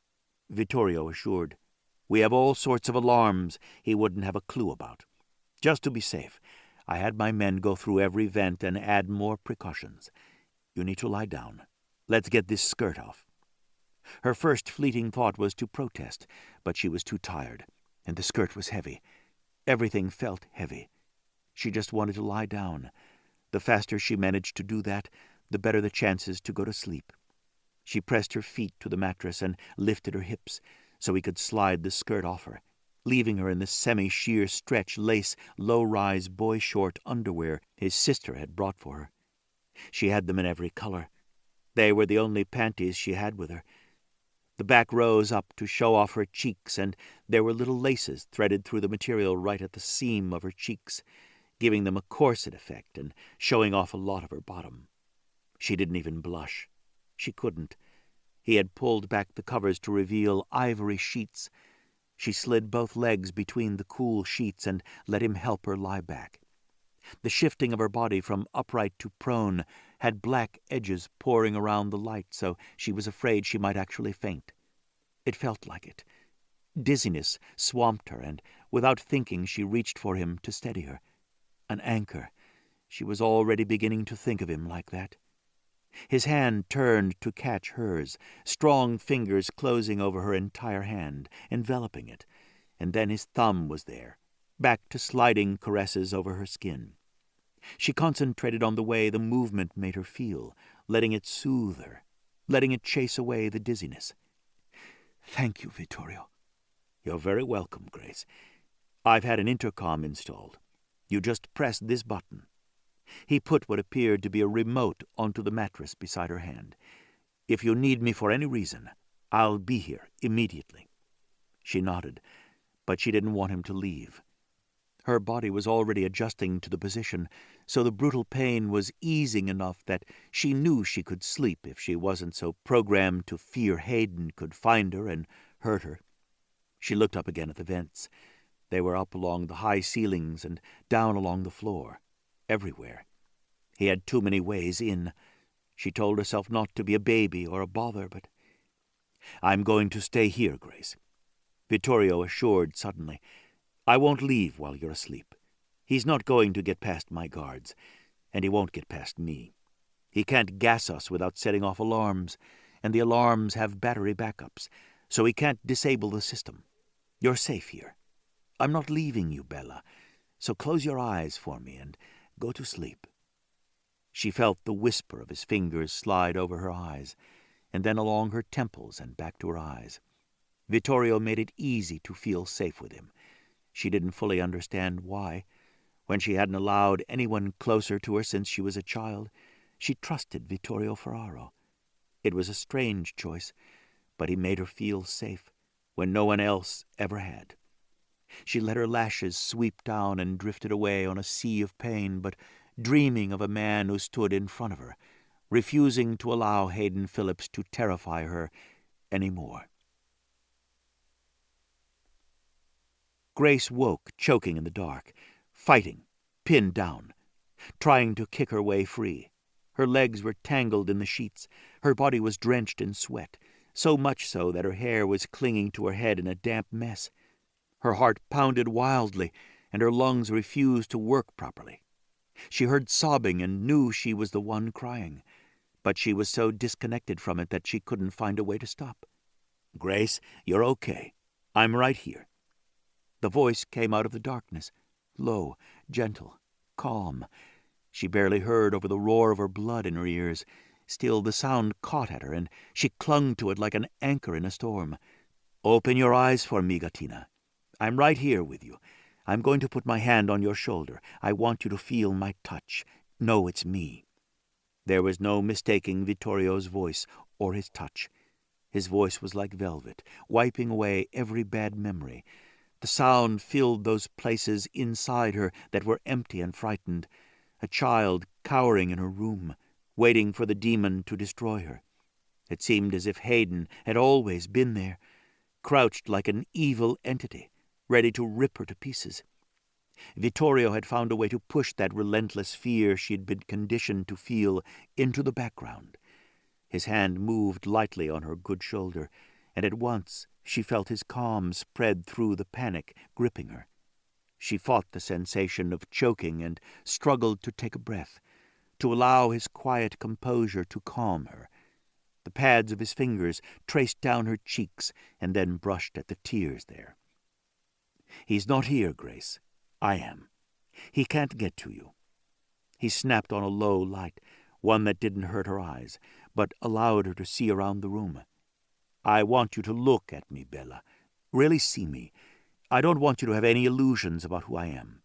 Vittorio assured. "We have all sorts of alarms he wouldn't have a clue about. Just to be safe, I had my men go through every vent and add more precautions. You need to lie down. Let's get this skirt off." Her first fleeting thought was to protest, but she was too tired, and the skirt was heavy. Everything felt heavy. She just wanted to lie down. The faster she managed to do that, the better the chances to go to sleep. She pressed her feet to the mattress and lifted her hips so he could slide the skirt off her, leaving her in the semi-sheer stretch lace low-rise boy-short underwear his sister had brought for her. She had them in every color. They were the only panties she had with her. The back rose up to show off her cheeks, and there were little laces threaded through the material right at the seam of her cheeks, giving them a corset effect and showing off a lot of her bottom. She didn't even blush. She couldn't. He had pulled back the covers to reveal ivory sheets. She slid both legs between the cool sheets and let him help her lie back. The shifting of her body from upright to prone had black edges pouring around the light, so she was afraid she might actually faint. It felt like it. Dizziness swamped her, and without thinking she reached for him to steady her. An anchor. She was already beginning to think of him like that. His hand turned to catch hers, strong fingers closing over her entire hand, enveloping it, and then his thumb was there, back to sliding caresses over her skin. She concentrated on the way the movement made her feel, letting it soothe her, letting it chase away the dizziness. "Thank you, Vittorio." "You're very welcome, Grace. I've had an intercom installed. You just press this button." He put what appeared to be a remote onto the mattress beside her hand. "If you need me for any reason, I'll be here immediately." She nodded, but she didn't want him to leave. Her body was already adjusting to the position, so the brutal pain was easing enough that she knew she could sleep if she wasn't so programmed to fear Hayden could find her and hurt her. She looked up again at the vents. They were up along the high ceilings and down along the floor, everywhere. He had too many ways in. She told herself not to be a baby or a bother, but... "I'm going to stay here, Grace," Vittorio assured suddenly. "I won't leave while you're asleep. He's not going to get past my guards, and he won't get past me. He can't gas us without setting off alarms, and the alarms have battery backups, so he can't disable the system. You're safe here. I'm not leaving you, Bella, so close your eyes for me and go to sleep." She felt the whisper of his fingers slide over her eyes, and then along her temples and back to her eyes. Vittorio made it easy to feel safe with him. She didn't fully understand why. When she hadn't allowed anyone closer to her since she was a child, she trusted Vittorio Ferraro. It was a strange choice, but he made her feel safe when no one else ever had. She let her lashes sweep down and drifted away on a sea of pain, but dreaming of a man who stood in front of her, refusing to allow Hayden Phillips to terrify her any more. Grace woke, choking in the dark, fighting, pinned down, trying to kick her way free. Her legs were tangled in the sheets. Her body was drenched in sweat, so much so that her hair was clinging to her head in a damp mess. Her heart pounded wildly, and her lungs refused to work properly. She heard sobbing and knew she was the one crying, but she was so disconnected from it that she couldn't find a way to stop. "Grace, you're okay. I'm right here." The voice came out of the darkness, low, gentle, calm. She barely heard over the roar of her blood in her ears. Still, the sound caught at her, and she clung to it like an anchor in a storm. "Open your eyes for me, Gatina. I'm right here with you. I'm going to put my hand on your shoulder. I want you to feel my touch. Know it's me." There was no mistaking Vittorio's voice or his touch. His voice was like velvet, wiping away every bad memory. The sound filled those places inside her that were empty and frightened. A child cowering in her room, waiting for the demon to destroy her. It seemed as if Hayden had always been there, crouched like an evil entity, ready to rip her to pieces. Vittorio had found a way to push that relentless fear she'd been conditioned to feel into the background. His hand moved lightly on her good shoulder, and at once she felt his calm spread through the panic gripping her. She fought the sensation of choking and struggled to take a breath, to allow his quiet composure to calm her. The pads of his fingers traced down her cheeks and then brushed at the tears there. "He's not here, Grace. I am. He can't get to you." He snapped on a low light, one that didn't hurt her eyes, but allowed her to see around the room. "I want you to look at me, Bella. Really see me. I don't want you to have any illusions about who I am."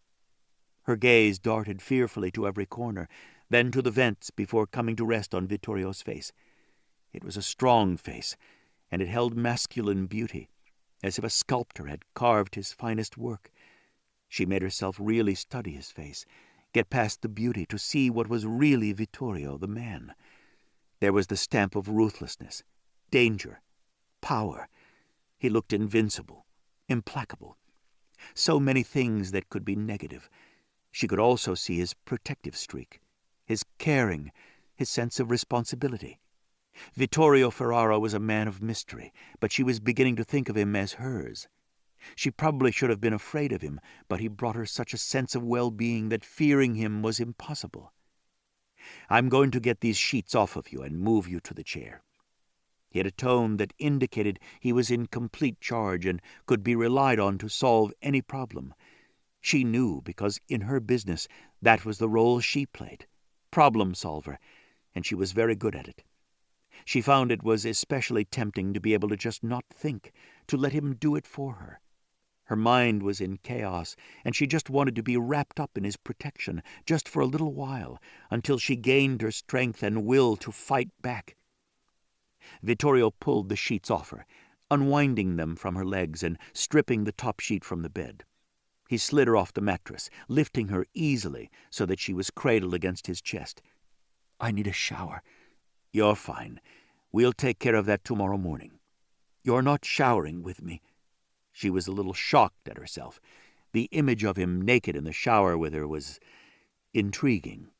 Her gaze darted fearfully to every corner, then to the vents before coming to rest on Vittorio's face. It was a strong face, and it held masculine beauty, as if a sculptor had carved his finest work. She made herself really study his face, get past the beauty to see what was really Vittorio, the man. There was the stamp of ruthlessness, danger, power. He looked invincible, implacable. So many things that could be negative. She could also see his protective streak, his caring, his sense of responsibility. Vittorio Ferraro was a man of mystery, but she was beginning to think of him as hers. She probably should have been afraid of him, but he brought her such a sense of well-being that fearing him was impossible. "I'm going to get these sheets off of you and move you to the chair." He had a tone that indicated he was in complete charge and could be relied on to solve any problem. She knew, because in her business that was the role she played, problem solver, and she was very good at it. She found it was especially tempting to be able to just not think, to let him do it for her. Her mind was in chaos, and she just wanted to be wrapped up in his protection, just for a little while, until she gained her strength and will to fight back. Vittorio pulled the sheets off her, unwinding them from her legs and stripping the top sheet from the bed. He slid her off the mattress, lifting her easily so that she was cradled against his chest. "I need a shower." "You're fine. We'll take care of that tomorrow morning." "You're not showering with me." She was a little shocked at herself. The image of him naked in the shower with her was intriguing.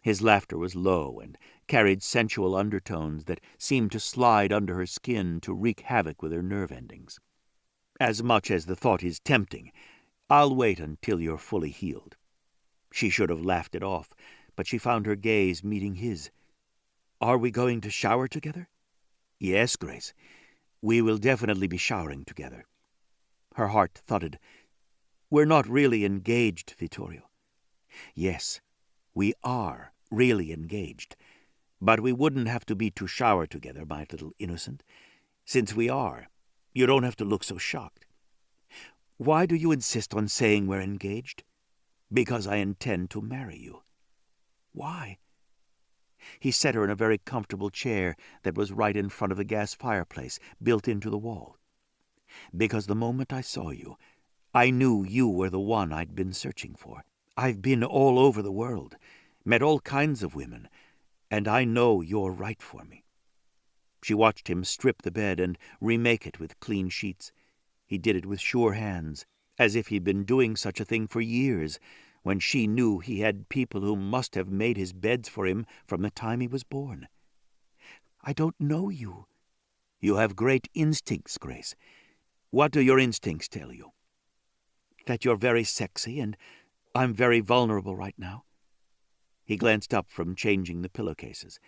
His laughter was low and carried sensual undertones that seemed to slide under her skin to wreak havoc with her nerve endings. "As much as the thought is tempting, I'll wait until you're fully healed." She should have laughed it off, but she found her gaze meeting his. "Are we going to shower together?" "Yes, Grace. We will definitely be showering together." Her heart thudded. "We're not really engaged, Vittorio." "Yes, we are really engaged. But we wouldn't have to be to shower together, my little innocent. Since we are, you don't have to look so shocked." "Why do you insist on saying we're engaged?" "Because I intend to marry you." "Why?" He set her in a very comfortable chair that was right in front of the gas fireplace, built into the wall. "Because the moment I saw you, I knew you were the one I'd been searching for. I've been all over the world, met all kinds of women, and I know you're right for me." She watched him strip the bed and remake it with clean sheets. He did it with sure hands, as if he'd been doing such a thing for years, when she knew he had people who must have made his beds for him from the time he was born. "I don't know you." "You have great instincts, Grace. What do your instincts tell you?" "That you're very sexy, and I'm very vulnerable right now." He glanced up from changing the pillowcases.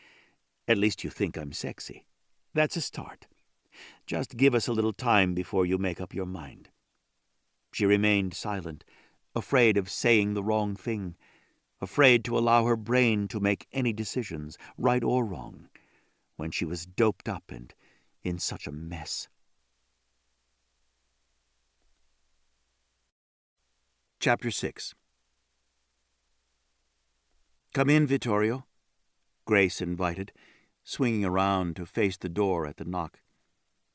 "At least you think I'm sexy. That's a start. Just give us a little time before you make up your mind." She remained silent, afraid of saying the wrong thing, afraid to allow her brain to make any decisions, right or wrong, when she was doped up and in such a mess. Chapter 6. "Come in, Vittorio," Grace invited, swinging around to face the door at the knock.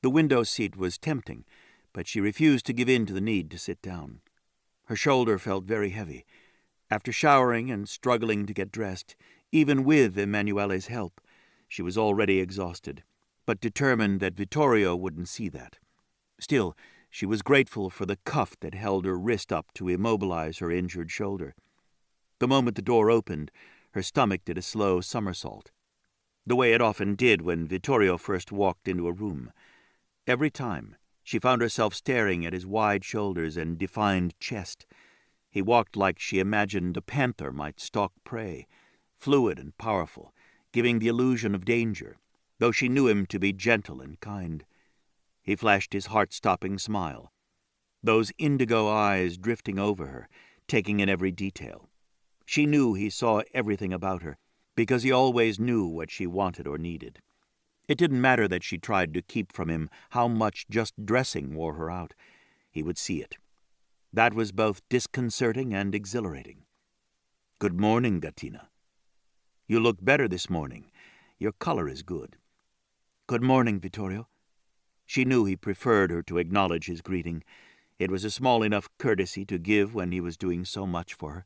The window seat was tempting, but she refused to give in to the need to sit down. Her shoulder felt very heavy. After showering and struggling to get dressed, even with Emanuele's help, she was already exhausted, but determined that Vittorio wouldn't see that. Still, she was grateful for the cuff that held her wrist up to immobilize her injured shoulder. The moment the door opened, her stomach did a slow somersault, the way it often did when Vittorio first walked into a room. Every time, she found herself staring at his wide shoulders and defined chest. He walked like she imagined a panther might stalk prey, fluid and powerful, giving the illusion of danger, though she knew him to be gentle and kind. He flashed his heart-stopping smile, those indigo eyes drifting over her, taking in every detail. She knew he saw everything about her, because he always knew what she wanted or needed. It didn't matter that she tried to keep from him how much just dressing wore her out. He would see it. That was both disconcerting and exhilarating. "Good morning, Gattina." "You look better this morning. Your color is good." "Good morning, Vittorio." She knew he preferred her to acknowledge his greeting. It was a small enough courtesy to give when he was doing so much for her.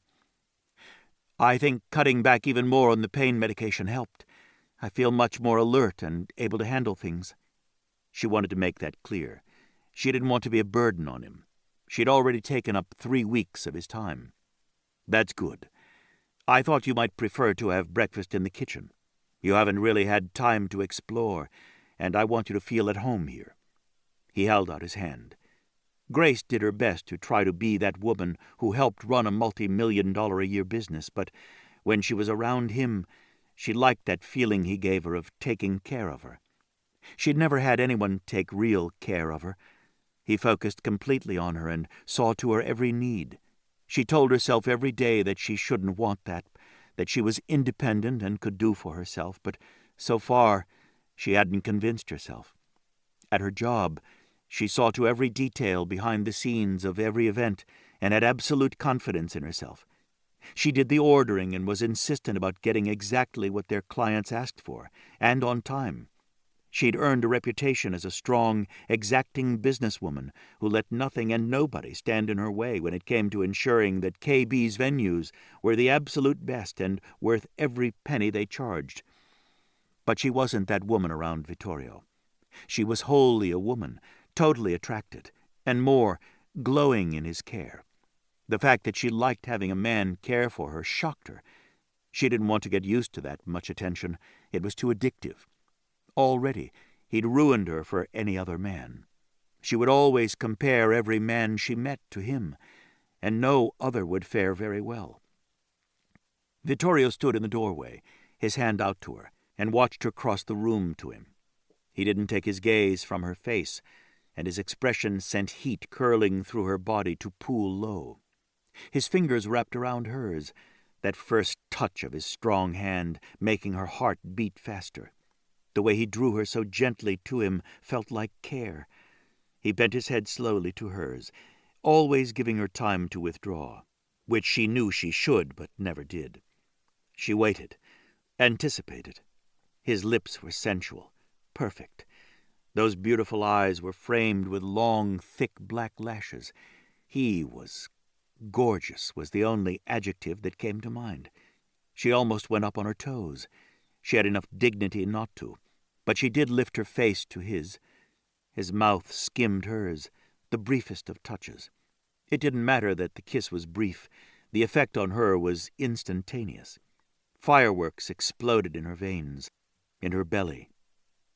"I think cutting back even more on the pain medication helped. I feel much more alert and able to handle things." She wanted to make that clear. She didn't want to be a burden on him. She'd already taken up 3 weeks of his time. "That's good. I thought you might prefer to have breakfast in the kitchen. You haven't really had time to explore, and I want you to feel at home here." He held out his hand. Grace did her best to try to be that woman who helped run a multi-million-dollar-a-year business, but when she was around him, she liked that feeling he gave her of taking care of her. She'd never had anyone take real care of her. He focused completely on her and saw to her every need. She told herself every day that she shouldn't want that she was independent and could do for herself, but so far she hadn't convinced herself. At her job, she saw to every detail behind the scenes of every event and had absolute confidence in herself. She did the ordering and was insistent about getting exactly what their clients asked for, and on time. She'd earned a reputation as a strong, exacting businesswoman who let nothing and nobody stand in her way when it came to ensuring that KB's venues were the absolute best and worth every penny they charged. But she wasn't that woman around Vittorio. She was wholly a woman, totally attracted, and more, glowing in his care. The fact that she liked having a man care for her shocked her. She didn't want to get used to that much attention. It was too addictive. Already, he'd ruined her for any other man. She would always compare every man she met to him, and no other would fare very well. Vittorio stood in the doorway, his hand out to her, and watched her cross the room to him. He didn't take his gaze from her face, and his expression sent heat curling through her body to pool low. His fingers wrapped around hers, that first touch of his strong hand making her heart beat faster. The way he drew her so gently to him felt like care. He bent his head slowly to hers, always giving her time to withdraw, which she knew she should but never did. She waited, anticipated. His lips were sensual, perfect. Those beautiful eyes were framed with long, thick black lashes. He was gorgeous, was the only adjective that came to mind. She almost went up on her toes. She had enough dignity not to, but she did lift her face to his. His mouth skimmed hers, the briefest of touches. It didn't matter that the kiss was brief. The effect on her was instantaneous. Fireworks exploded in her veins, in her belly.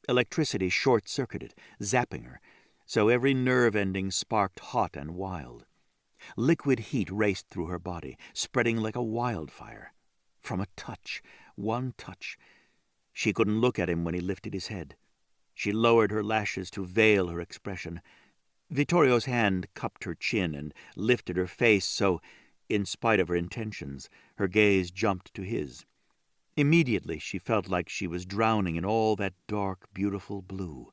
Electricity short-circuited, zapping her, so every nerve ending sparked hot and wild. Liquid heat raced through her body, spreading like a wildfire. From a touch, one touch. She couldn't look at him when he lifted his head. She lowered her lashes to veil her expression. Vittorio's hand cupped her chin and lifted her face so, in spite of her intentions, her gaze jumped to his. Immediately she felt like she was drowning in all that dark, beautiful blue.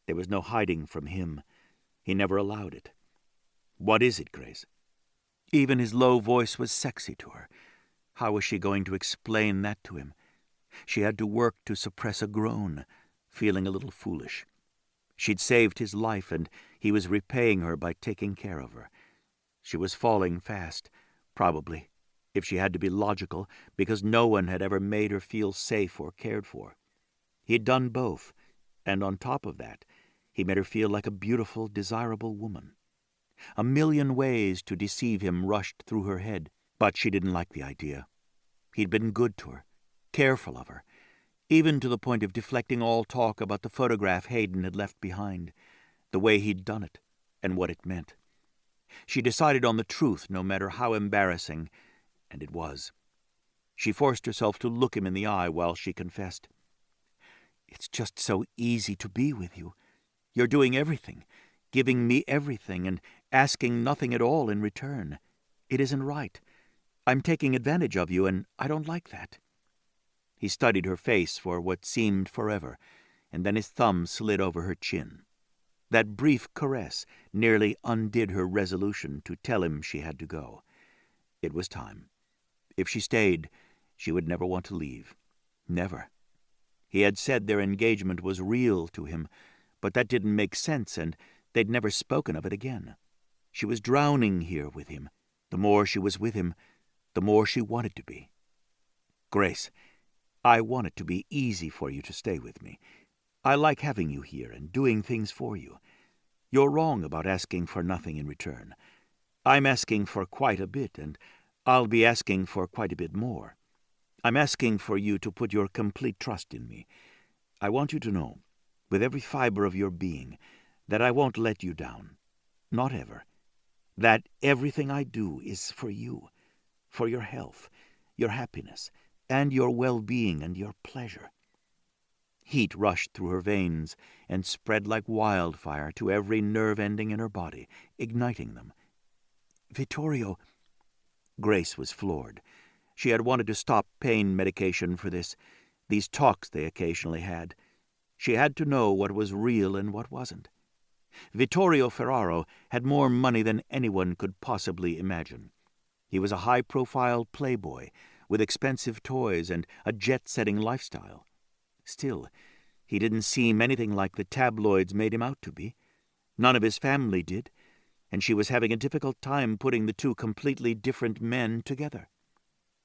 There was no hiding from him. He never allowed it. "What is it, Grace?" Even his low voice was sexy to her. How was she going to explain that to him? She had to work to suppress a groan, feeling a little foolish. She'd saved his life, and he was repaying her by taking care of her. She was falling fast, probably, if she had to be logical, because no one had ever made her feel safe or cared for. He'd done both, and on top of that, he made her feel like a beautiful, desirable woman. A million ways to deceive him rushed through her head, but she didn't like the idea. He'd been good to her, careful of her, even to the point of deflecting all talk about the photograph Hayden had left behind, the way he'd done it, and what it meant. She decided on the truth, no matter how embarrassing, and it was. She forced herself to look him in the eye while she confessed. "It's just so easy to be with you. You're doing everything, giving me everything, and asking nothing at all in return. It isn't right. I'm taking advantage of you, and I don't like that." He studied her face for what seemed forever, and then his thumb slid over her chin. That brief caress nearly undid her resolution to tell him she had to go. It was time. If she stayed, she would never want to leave. Never. He had said their engagement was real to him, but that didn't make sense, and they'd never spoken of it again. She was drowning here with him. The more she was with him, the more she wanted to be. "Grace, I want it to be easy for you to stay with me. I like having you here and doing things for you. You're wrong about asking for nothing in return. I'm asking for quite a bit, and I'll be asking for quite a bit more. I'm asking for you to put your complete trust in me. I want you to know, with every fiber of your being, that I won't let you down. Not ever. That everything I do is for you, for your health, your happiness, and your well-being and your pleasure. Heat rushed through her veins and spread like wildfire to every nerve ending in her body, igniting them. Vittorio... Grace was floored. She had wanted to stop pain medication for these talks they occasionally had. She had to know what was real and what wasn't. Vittorio Ferraro had more money than anyone could possibly imagine. He was a high-profile playboy with expensive toys and a jet-setting lifestyle. Still, he didn't seem anything like the tabloids made him out to be. None of his family did, and she was having a difficult time putting the two completely different men together.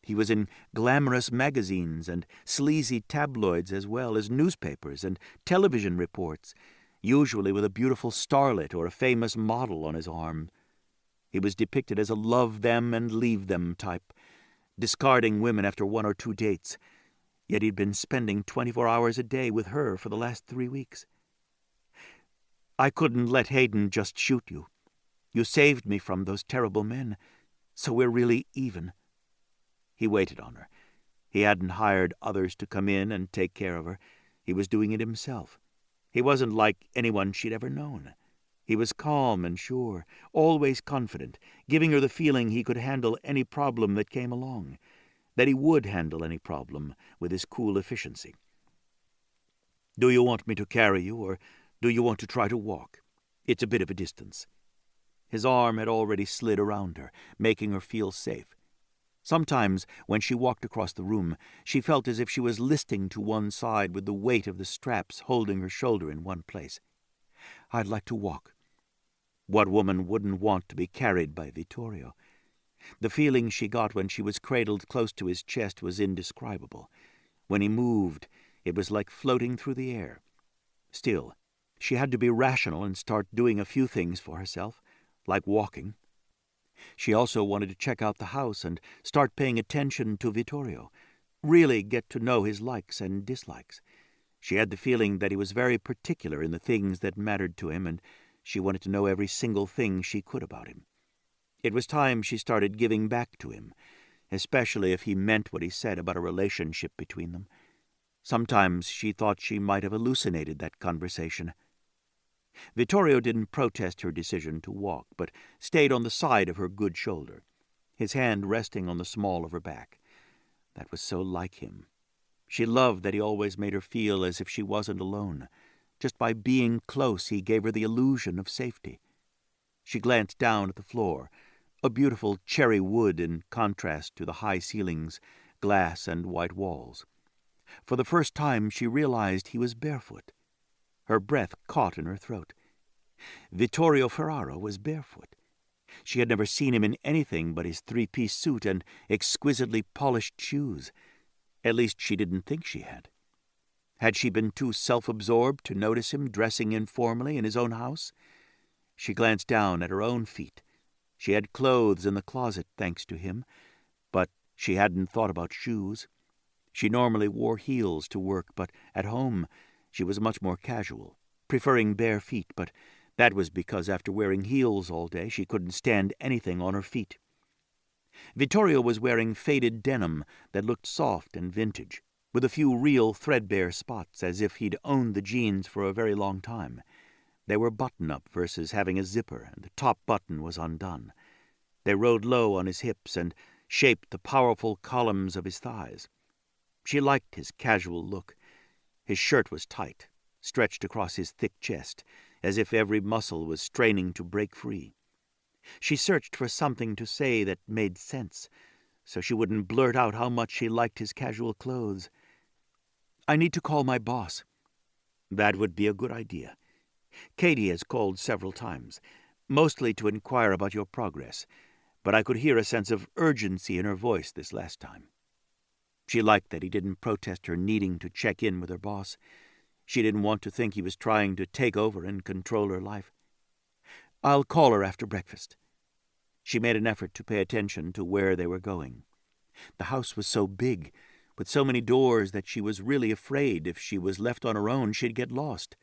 He was in glamorous magazines and sleazy tabloids as well as newspapers and television reports, usually with a beautiful starlet or a famous model on his arm. He was depicted as a love-them-and-leave-them type, discarding women after 1 or 2 dates, yet he'd been spending 24 hours a day with her for the last 3 weeks. I couldn't let Hayden just shoot you. You saved me from those terrible men, so we're really even. He waited on her. He hadn't hired others to come in and take care of her. He was doing it himself. He wasn't like anyone she'd ever known. He was calm and sure, always confident, giving her the feeling he could handle any problem that came along, that he would handle any problem with his cool efficiency. Do you want me to carry you, or do you want to try to walk? It's a bit of a distance. His arm had already slid around her, making her feel safe. Sometimes, when she walked across the room, she felt as if she was listing to one side with the weight of the straps holding her shoulder in one place. I'd like to walk. What woman wouldn't want to be carried by Vittorio? The feeling she got when she was cradled close to his chest was indescribable. When he moved, it was like floating through the air. Still, she had to be rational and start doing a few things for herself, like walking. She also wanted to check out the house and start paying attention to Vittorio, really get to know his likes and dislikes. She had the feeling that he was very particular in the things that mattered to him, and she wanted to know every single thing she could about him. It was time she started giving back to him, especially if he meant what he said about a relationship between them. Sometimes she thought she might have hallucinated that conversation. Vittorio didn't protest her decision to walk, but stayed on the side of her good shoulder, his hand resting on the small of her back. That was so like him. She loved that he always made her feel as if she wasn't alone. Just by being close, he gave her the illusion of safety. She glanced down at the floor, a beautiful cherry wood in contrast to the high ceilings, glass, and white walls. For the first time she realized he was barefoot. Her breath caught in her throat. Vittorio Ferraro was barefoot. She had never seen him in anything but his 3-piece suit and exquisitely polished shoes. At least she didn't think she had. Had she been too self-absorbed to notice him dressing informally in his own house? She glanced down at her own feet. She had clothes in the closet, thanks to him, but she hadn't thought about shoes. She normally wore heels to work, but at home she was much more casual, preferring bare feet, but that was because after wearing heels all day she couldn't stand anything on her feet. Vittorio was wearing faded denim that looked soft and vintage, with a few real threadbare spots, as if he'd owned the jeans for a very long time. They were button-up versus having a zipper, and the top button was undone. They rode low on his hips and shaped the powerful columns of his thighs. She liked his casual look. His shirt was tight, stretched across his thick chest, as if every muscle was straining to break free. She searched for something to say that made sense, so she wouldn't blurt out how much she liked his casual clothes. I need to call my boss. That would be a good idea. Katie has called several times, mostly to inquire about your progress, but I could hear a sense of urgency in her voice this last time. She liked that he didn't protest her needing to check in with her boss. She didn't want to think he was trying to take over and control her life. I'll call her after breakfast." She made an effort to pay attention to where they were going. The house was so big, with so many doors, that she was really afraid if she was left on her own she'd get lost.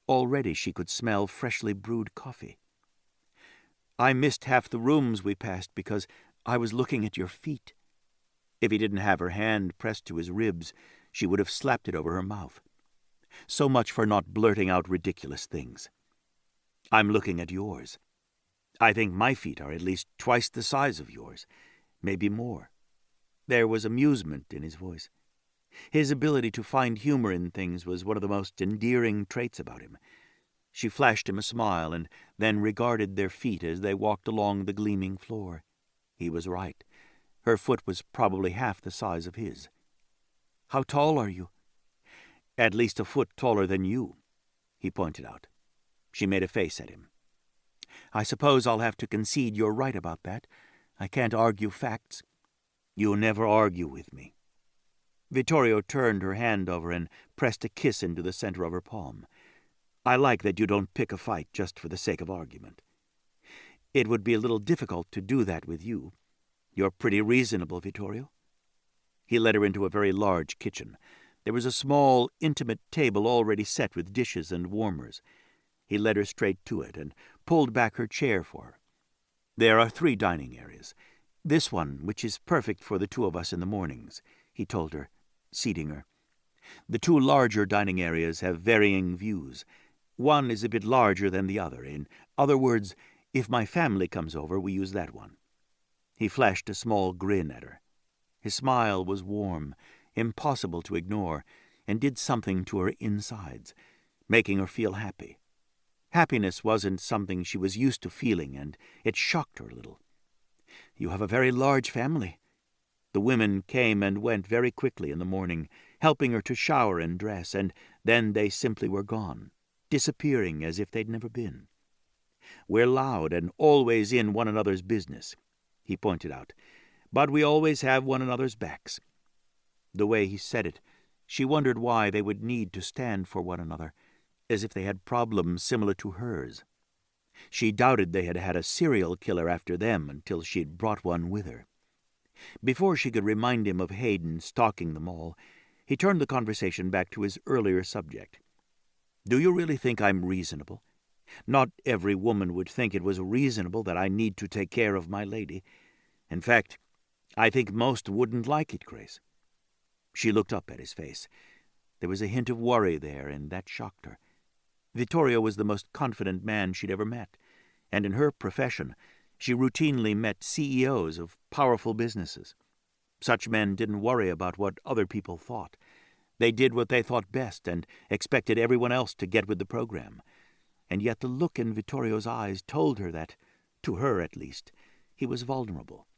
Already she could smell freshly brewed coffee. "I missed half the rooms we passed because I was looking at your feet." If he didn't have her hand pressed to his ribs, she would have slapped it over her mouth. So much for not blurting out ridiculous things. "I'm looking at yours. I think my feet are at least twice the size of yours, maybe more." There was amusement in his voice. His ability to find humor in things was one of the most endearing traits about him. She flashed him a smile and then regarded their feet as they walked along the gleaming floor. He was right. Her foot was probably half the size of his. "How tall are you?" "At least a foot taller than you," he pointed out. She made a face at him. "I suppose I'll have to concede you're right about that. I can't argue facts." "You never argue with me." Vittorio turned her hand over and pressed a kiss into the center of her palm. "I like that you don't pick a fight just for the sake of argument." "It would be a little difficult to do that with you. You're pretty reasonable, Vittorio." He led her into a very large kitchen. There was a small, intimate table already set with dishes and warmers. He led her straight to it and pulled back her chair for her. "There are 3 dining areas. This one, which is perfect for the 2 of us in the mornings," he told her, seating her. "The 2 larger dining areas have varying views. One is a bit larger than the other. In other words, if my family comes over, we use that one." He flashed a small grin at her. His smile was warm, impossible to ignore, and did something to her insides, making her feel happy. Happiness wasn't something she was used to feeling, and it shocked her a little. "You have a very large family." The women came and went very quickly in the morning, helping her to shower and dress, and then they simply were gone, disappearing as if they'd never been. "We're loud and always in one another's business," he pointed out, "but we always have one another's backs." The way he said it, she wondered why they would need to stand for one another, as if they had problems similar to hers. She doubted they had had a serial killer after them until she'd brought one with her. Before she could remind him of Hayden stalking them all, he turned the conversation back to his earlier subject. "Do you really think I'm reasonable? Not every woman would think it was reasonable that I need to take care of my lady. In fact, I think most wouldn't like it, Grace." She looked up at his face. There was a hint of worry there, and that shocked her. Vittorio was the most confident man she'd ever met, and in her profession, she routinely met CEOs of powerful businesses. Such men didn't worry about what other people thought. They did what they thought best and expected everyone else to get with the program. And yet the look in Vittorio's eyes told her that, to her at least, he was vulnerable,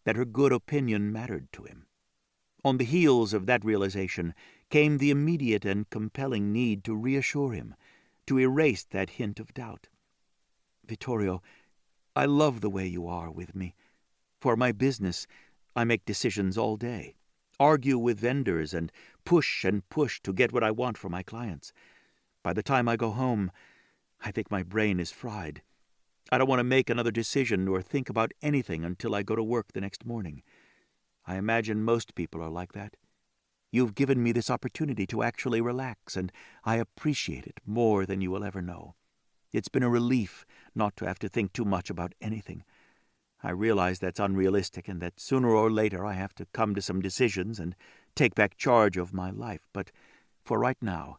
that her good opinion mattered to him. On the heels of that realization came the immediate and compelling need to reassure him, to erase that hint of doubt. "Vittorio, I love the way you are with me. For my business, I make decisions all day, argue with vendors, and push to get what I want for my clients. By the time I go home, I think my brain is fried. I don't want to make another decision or think about anything until I go to work the next morning. I imagine most people are like that. You've given me this opportunity to actually relax, and I appreciate it more than you will ever know. It's been a relief not to have to think too much about anything. I realize that's unrealistic and that sooner or later I have to come to some decisions and take back charge of my life, but for right now,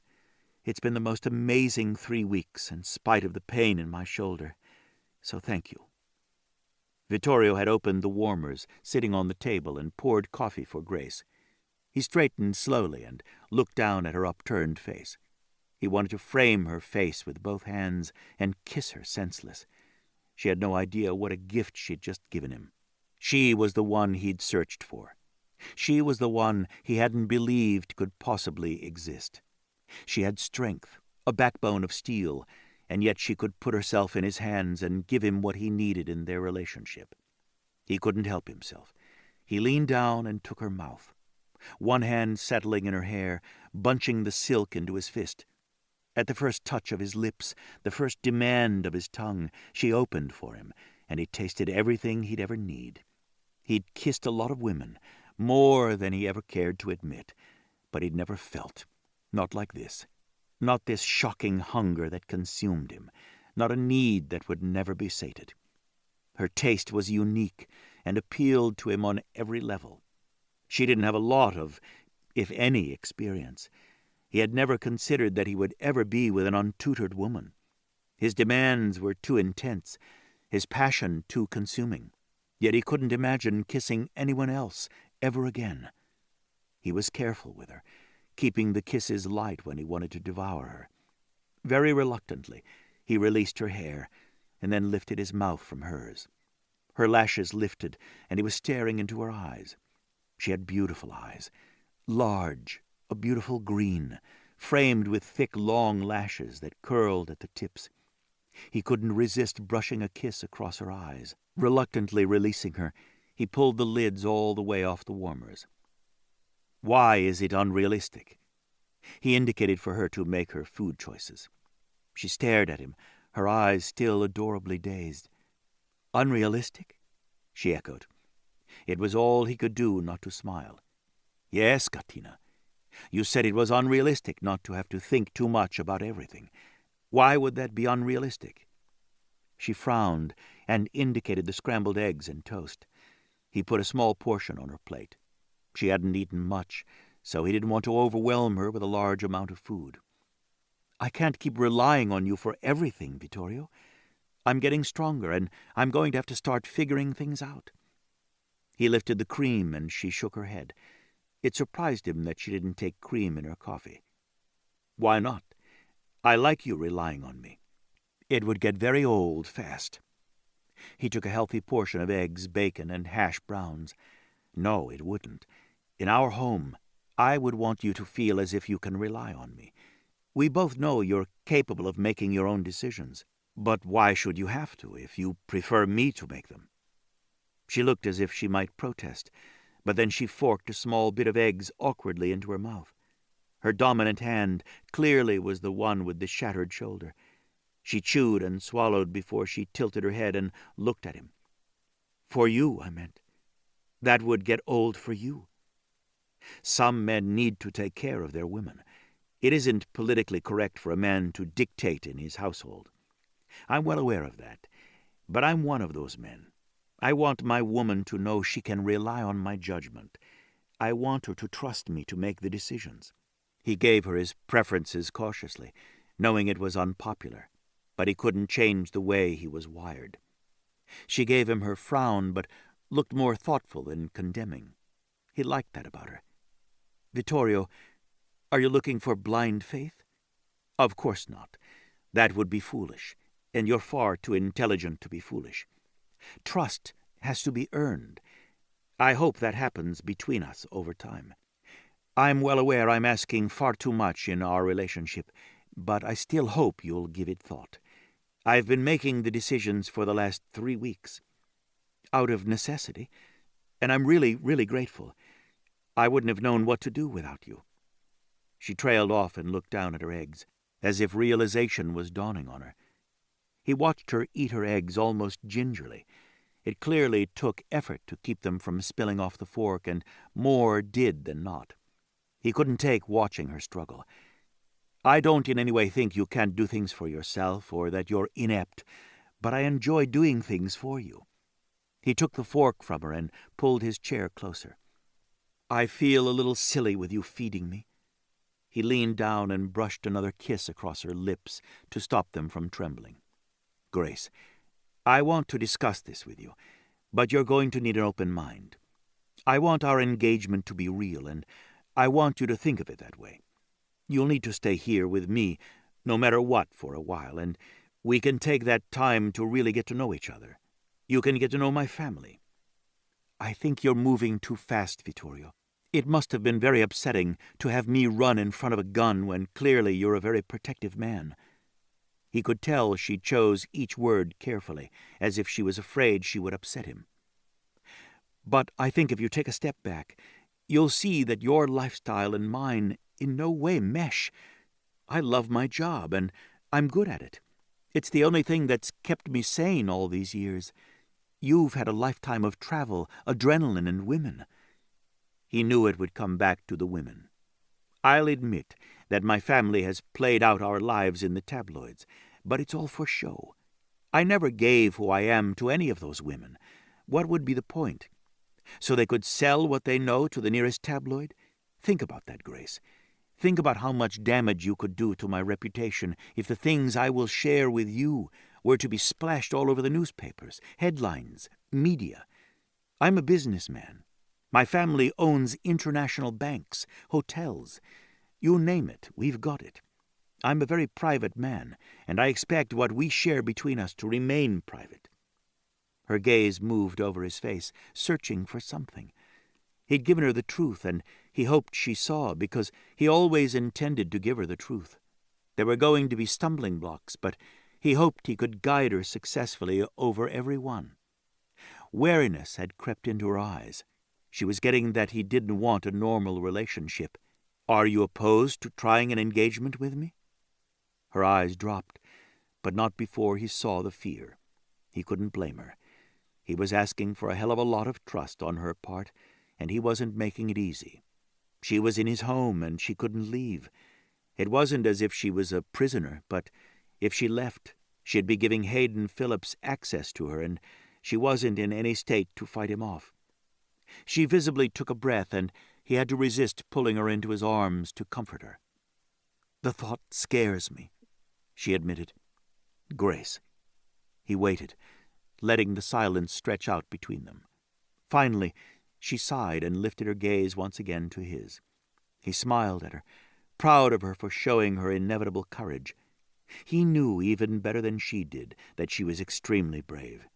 it's been the most amazing 3 weeks in spite of the pain in my shoulder. So thank you." Vittorio had opened the warmers sitting on the table and poured coffee for Grace. He straightened slowly and looked down at her upturned face. He wanted to frame her face with both hands and kiss her senseless. She had no idea what a gift she'd just given him. She was the one he'd searched for. She was the one he hadn't believed could possibly exist. She had strength, a backbone of steel, and yet she could put herself in his hands and give him what he needed in their relationship. He couldn't help himself. He leaned down and took her mouth, one hand settling in her hair, bunching the silk into his fist. At the first touch of his lips, the first demand of his tongue, she opened for him, and he tasted everything he'd ever need. He'd kissed a lot of women, more than he ever cared to admit, but he'd never felt. Not like this. Not this shocking hunger that consumed him. Not a need that would never be sated. Her taste was unique and appealed to him on every level. She didn't have a lot of, if any, experience. He had never considered that he would ever be with an untutored woman. His demands were too intense, his passion too consuming. Yet he couldn't imagine kissing anyone else ever again. He was careful with her, keeping the kisses light when he wanted to devour her. Very reluctantly, he released her hair, and then lifted his mouth from hers. Her lashes lifted, and he was staring into her eyes. She had beautiful eyes, large, a beautiful green, framed with thick, long lashes that curled at the tips. He couldn't resist brushing a kiss across her eyes. Reluctantly releasing her, he pulled the lids all the way off the warmers. Why is it unrealistic? He indicated for her to make her food choices. She stared at him, her eyes still adorably dazed. Unrealistic? She echoed. It was all he could do not to smile. Yes, Katina. You said it was unrealistic not to have to think too much about everything. Why would that be unrealistic? She frowned and indicated the scrambled eggs and toast. He put a small portion on her plate. She hadn't eaten much, so he didn't want to overwhelm her with a large amount of food. I can't keep relying on you for everything, Vittorio. I'm getting stronger, and I'm going to have to start figuring things out. He lifted the cream, and she shook her head. It surprised him that she didn't take cream in her coffee. Why not? I like you relying on me. It would get very old fast. He took a healthy portion of eggs, bacon, and hash browns. No, it wouldn't. In our home, I would want you to feel as if you can rely on me. We both know you're capable of making your own decisions. But why should you have to, if you prefer me to make them? She looked as if she might protest, but then she forked a small bit of eggs awkwardly into her mouth. Her dominant hand clearly was the one with the shattered shoulder. She chewed and swallowed before she tilted her head and looked at him. For you, I meant. That would get old for you. Some men need to take care of their women. It isn't politically correct for a man to dictate in his household. I'm well aware of that, but I'm one of those men. I want my woman to know she can rely on my judgment. I want her to trust me to make the decisions. He gave her his preferences cautiously, knowing it was unpopular, but he couldn't change the way he was wired. She gave him her frown, but looked more thoughtful than condemning. He liked that about her. Vittorio, are you looking for blind faith? Of course not. That would be foolish, and you're far too intelligent to be foolish. Trust has to be earned. I hope that happens between us over time. I'm well aware I'm asking far too much in our relationship, but I still hope you'll give it thought. I've been making the decisions for the last 3 weeks. Out of necessity, and I'm really, really grateful. I wouldn't have known what to do without you. She trailed off and looked down at her eggs, as if realization was dawning on her. He watched her eat her eggs almost gingerly. It clearly took effort to keep them from spilling off the fork, and more did than not. He couldn't take watching her struggle. I don't in any way think you can't do things for yourself or that you're inept, but I enjoy doing things for you. He took the fork from her and pulled his chair closer. I feel a little silly with you feeding me. He leaned down and brushed another kiss across her lips to stop them from trembling. Grace, I want to discuss this with you, but you're going to need an open mind. I want our engagement to be real, and I want you to think of it that way. You'll need to stay here with me, no matter what, for a while, and we can take that time to really get to know each other. You can get to know my family. I think you're moving too fast, Vittorio. It must have been very upsetting to have me run in front of a gun when clearly you're a very protective man. He could tell she chose each word carefully, as if she was afraid she would upset him. But I think if you take a step back, you'll see that your lifestyle and mine in no way mesh. I love my job, and I'm good at it. It's the only thing that's kept me sane all these years. You've had a lifetime of travel, adrenaline, and women." He knew it would come back to the women. "I'll admit that my family has played out our lives in the tabloids, but it's all for show. I never gave who I am to any of those women. What would be the point? So they could sell what they know to the nearest tabloid? Think about that, Grace. Think about how much damage you could do to my reputation if the things I will share with you were to be splashed all over the newspapers, headlines, media. I'm a businessman. My family owns international banks, hotels. You name it, we've got it. I'm a very private man, and I expect what we share between us to remain private." Her gaze moved over his face, searching for something. He'd given her the truth, and he hoped she saw, because he always intended to give her the truth. There were going to be stumbling blocks, but he hoped he could guide her successfully over every one. Wariness had crept into her eyes. She was getting that he didn't want a normal relationship. "Are you opposed to trying an engagement with me?" Her eyes dropped, but not before he saw the fear. He couldn't blame her. He was asking for a hell of a lot of trust on her part, and he wasn't making it easy. She was in his home, and she couldn't leave. It wasn't as if she was a prisoner, but if she left, she'd be giving Hayden Phillips access to her, and she wasn't in any state to fight him off. She visibly took a breath, and he had to resist pulling her into his arms to comfort her. "The thought scares me," she admitted. "Grace." He waited, letting the silence stretch out between them. Finally, she sighed and lifted her gaze once again to his. He smiled at her, proud of her for showing her inevitable courage. He knew even better than she did that she was extremely brave.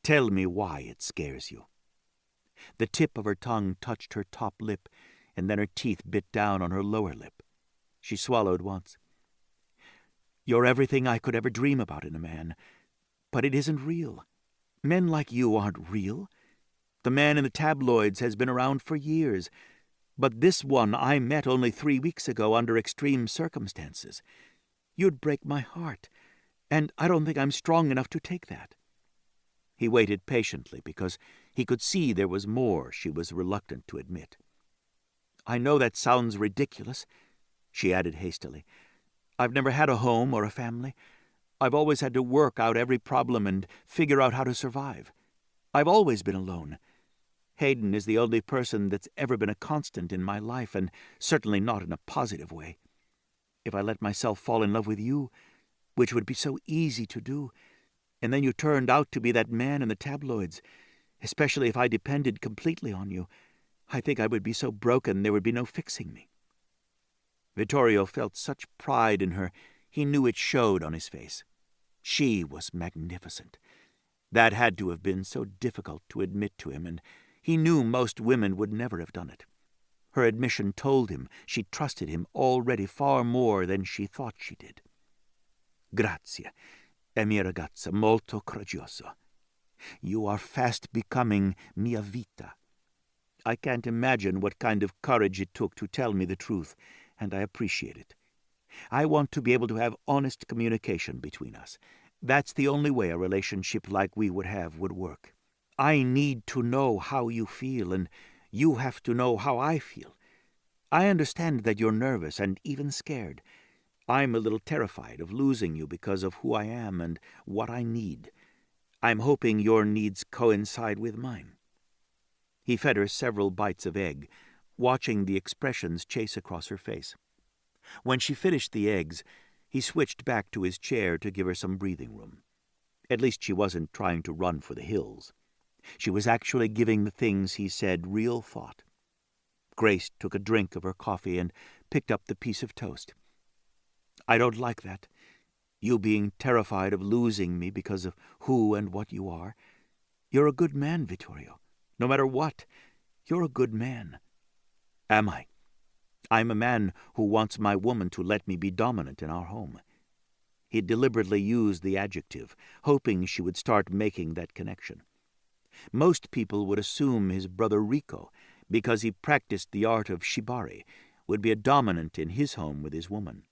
"Tell me why it scares you." The tip of her tongue touched her top lip, and then her teeth bit down on her lower lip. She swallowed once. "You're everything I could ever dream about in a man, but it isn't real. Men like you aren't real. The man in the tabloids has been around for years, but this one I met only 3 weeks ago under extreme circumstances. You'd break my heart, and I don't think I'm strong enough to take that." He waited patiently because he could see there was more she was reluctant to admit. "I know that sounds ridiculous," she added hastily. "I've never had a home or a family. I've always had to work out every problem and figure out how to survive. I've always been alone. Hayden is the only person that's ever been a constant in my life, and certainly not in a positive way. If I let myself fall in love with you, which would be so easy to do, and then you turned out to be that man in the tabloids, especially if I depended completely on you, I think I would be so broken there would be no fixing me." Vittorio felt such pride in her, he knew it showed on his face. She was magnificent. That had to have been so difficult to admit to him, and he knew most women would never have done it. Her admission told him she trusted him already far more than she thought she did. "Grazie, e mia ragazza molto coraggioso. You are fast becoming mia vita. I can't imagine what kind of courage it took to tell me the truth, and I appreciate it. I want to be able to have honest communication between us. That's the only way a relationship like we would have would work. I need to know how you feel, and you have to know how I feel. I understand that you're nervous and even scared. I'm a little terrified of losing you because of who I am and what I need. I'm hoping your needs coincide with mine." He fed her several bites of egg, watching the expressions chase across her face. When she finished the eggs, he switched back to his chair to give her some breathing room. At least she wasn't trying to run for the hills. She was actually giving the things he said real thought. Grace took a drink of her coffee and picked up the piece of toast. "I don't like that. You being terrified of losing me because of who and what you are. You're a good man, Vittorio. No matter what, you're a good man." "Am I? I'm a man who wants my woman to let me be dominant in our home." He deliberately used the adjective, hoping she would start making that connection. Most people would assume his brother Rico, because he practiced the art of shibari, would be a dominant in his home with his woman.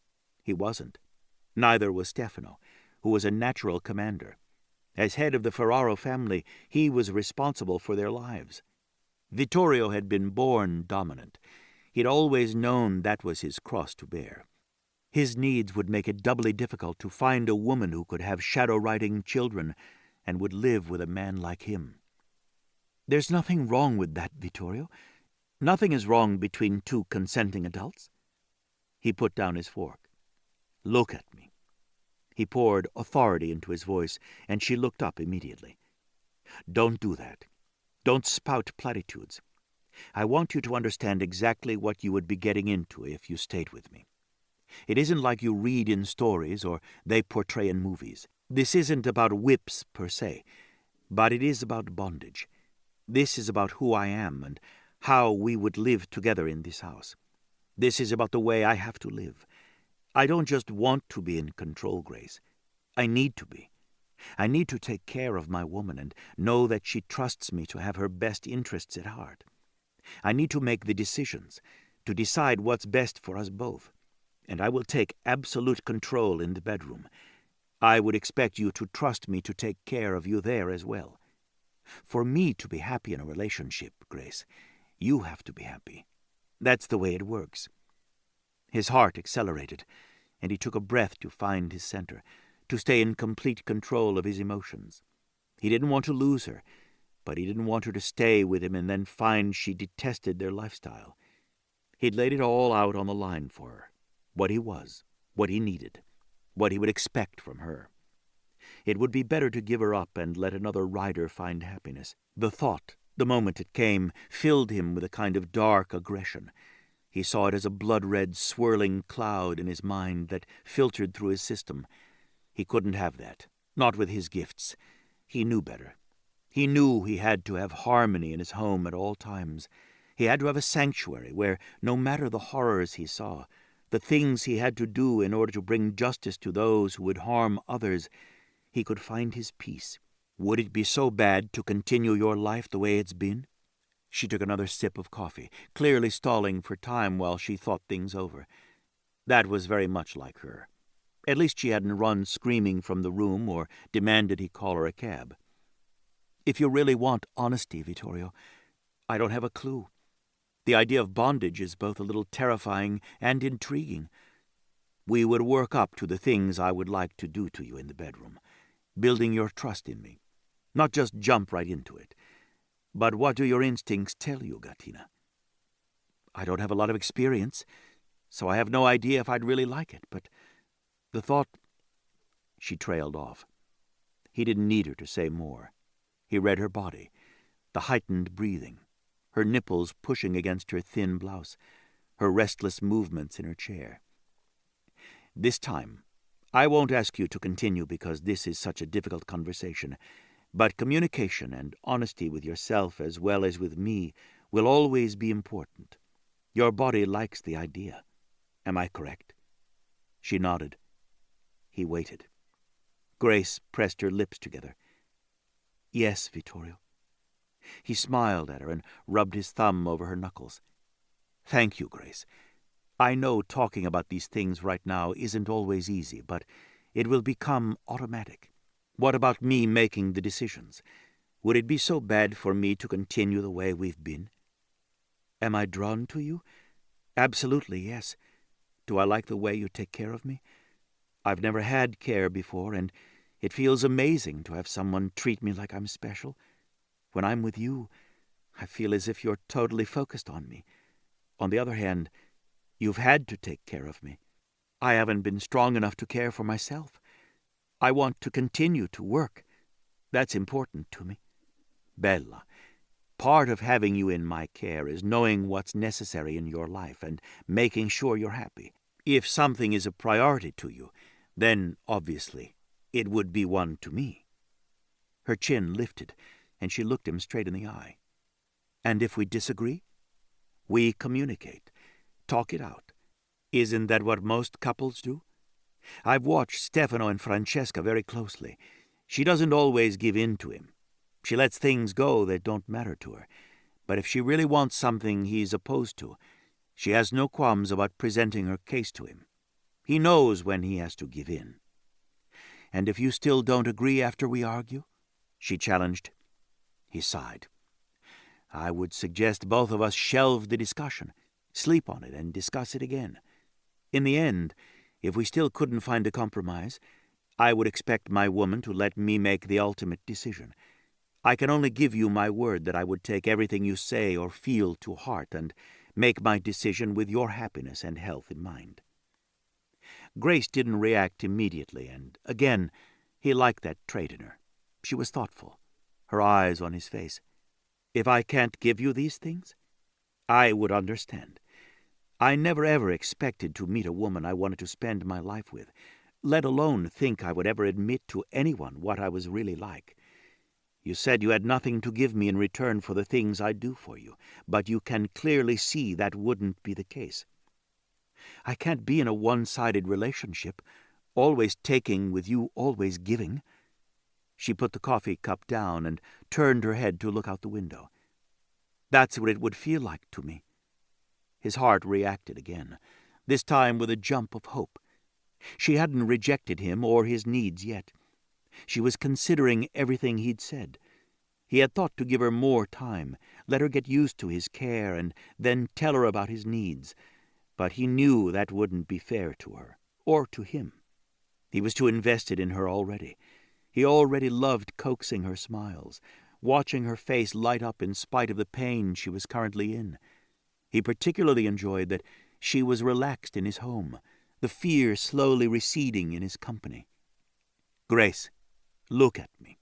He wasn't. Neither was Stefano, who was a natural commander. As head of the Ferraro family, he was responsible for their lives. Vittorio had been born dominant. He'd always known that was his cross to bear. His needs would make it doubly difficult to find a woman who could have shadow-riding children and would live with a man like him. "There's nothing wrong with that, Vittorio. Nothing is wrong between two consenting adults." He put down his fork. "Look at me." He poured authority into his voice, and she looked up immediately. "Don't do that. Don't spout platitudes. I want you to understand exactly what you would be getting into if you stayed with me. It isn't like you read in stories or they portray in movies. This isn't about whips per se, but it is about bondage. This is about who I am and how we would live together in this house. This is about the way I have to live. I don't just want to be in control, Grace. I need to be. I need to take care of my woman and know that she trusts me to have her best interests at heart. I need to make the decisions, to decide what's best for us both. And I will take absolute control in the bedroom. I would expect you to trust me to take care of you there as well. For me to be happy in a relationship, Grace, you have to be happy. That's the way it works." His heart accelerated, and he took a breath to find his center, to stay in complete control of his emotions. He didn't want to lose her, but he didn't want her to stay with him and then find she detested their lifestyle. He'd laid it all out on the line for her. What he was, what he needed, what he would expect from her. It would be better to give her up and let another rider find happiness. The thought, the moment it came, filled him with a kind of dark aggression. He saw it as a blood-red, swirling cloud in his mind that filtered through his system. He couldn't have that, not with his gifts. He knew better. He knew he had to have harmony in his home at all times. He had to have a sanctuary where, no matter the horrors he saw, the things he had to do in order to bring justice to those who would harm others, he could find his peace. Would it be so bad to continue your life the way it's been? She took another sip of coffee, clearly stalling for time while she thought things over. That was very much like her. At least she hadn't run screaming from the room or demanded he call her a cab. "If you really want honesty, Vittorio, I don't have a clue. The idea of bondage is both a little terrifying and intriguing. We would work up to the things I would like to do to you in the bedroom, building your trust in me. Not just jump right into it. But what do your instincts tell you, Gattina?" "I don't have a lot of experience, so I have no idea if I'd really like it, but the thought—" She trailed off. He didn't need her to say more. He read her body, the heightened breathing, her nipples pushing against her thin blouse, her restless movements in her chair. "This time, I won't ask you to continue because this is such a difficult conversation, but communication and honesty with yourself as well as with me will always be important. Your body likes the idea. Am I correct?" She nodded. He waited. Grace pressed her lips together. "Yes, Vittorio." He smiled at her and rubbed his thumb over her knuckles. "Thank you, Grace. I know talking about these things right now isn't always easy, but it will become automatic. What about me making the decisions? Would it be so bad for me to continue the way we've been?" "Am I drawn to you? Absolutely, yes. Do I like the way you take care of me? I've never had care before, and it feels amazing to have someone treat me like I'm special. When I'm with you, I feel as if you're totally focused on me. On the other hand, you've had to take care of me. I haven't been strong enough to care for myself. I want to continue to work. That's important to me. Bella, part of having you in my care is knowing what's necessary in your life and making sure you're happy. If something is a priority to you, then, obviously, it would be one to me." Her chin lifted, and she looked him straight in the eye. "And if we disagree? We communicate, talk it out. Isn't that what most couples do? I've watched Stefano and Francesca very closely. She doesn't always give in to him. She lets things go that don't matter to her. But if she really wants something he's opposed to, she has no qualms about presenting her case to him. He knows when he has to give in. And if you still don't agree after we argue?" she challenged. He sighed. "I would suggest both of us shelve the discussion, sleep on it, and discuss it again. In the end, if we still couldn't find a compromise, I would expect my woman to let me make the ultimate decision. I can only give you my word that I would take everything you say or feel to heart and make my decision with your happiness and health in mind." Grace didn't react immediately, and again, he liked that trait in her. She was thoughtful, her eyes on his face. "If I can't give you these things, I would understand. I never ever expected to meet a woman I wanted to spend my life with, let alone think I would ever admit to anyone what I was really like. You said you had nothing to give me in return for the things I do for you, but you can clearly see that wouldn't be the case. I can't be in a one-sided relationship, always taking with you, always giving." She put the coffee cup down and turned her head to look out the window. "That's what it would feel like to me." His heart reacted again, this time with a jump of hope. She hadn't rejected him or his needs yet. She was considering everything he'd said. He had thought to give her more time, let her get used to his care, and then tell her about his needs. But he knew that wouldn't be fair to her, or to him. He was too invested in her already. He already loved coaxing her smiles, watching her face light up in spite of the pain she was currently in. He particularly enjoyed that she was relaxed in his home, the fear slowly receding in his company. "Grace, look at me."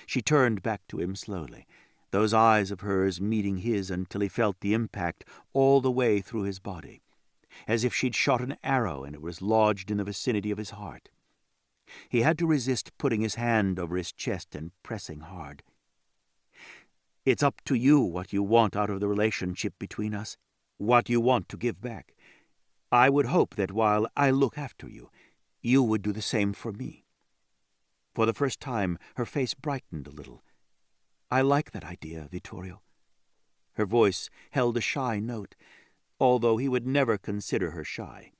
She turned back to him slowly, those eyes of hers meeting his until he felt the impact all the way through his body, as if she'd shot an arrow and it was lodged in the vicinity of his heart. He had to resist putting his hand over his chest and pressing hard. "It's up to you what you want out of the relationship between us, what you want to give back. I would hope that while I look after you, you would do the same for me." For the first time, her face brightened a little. "I like that idea, Vittorio." Her voice held a shy note, although he would never consider her shy.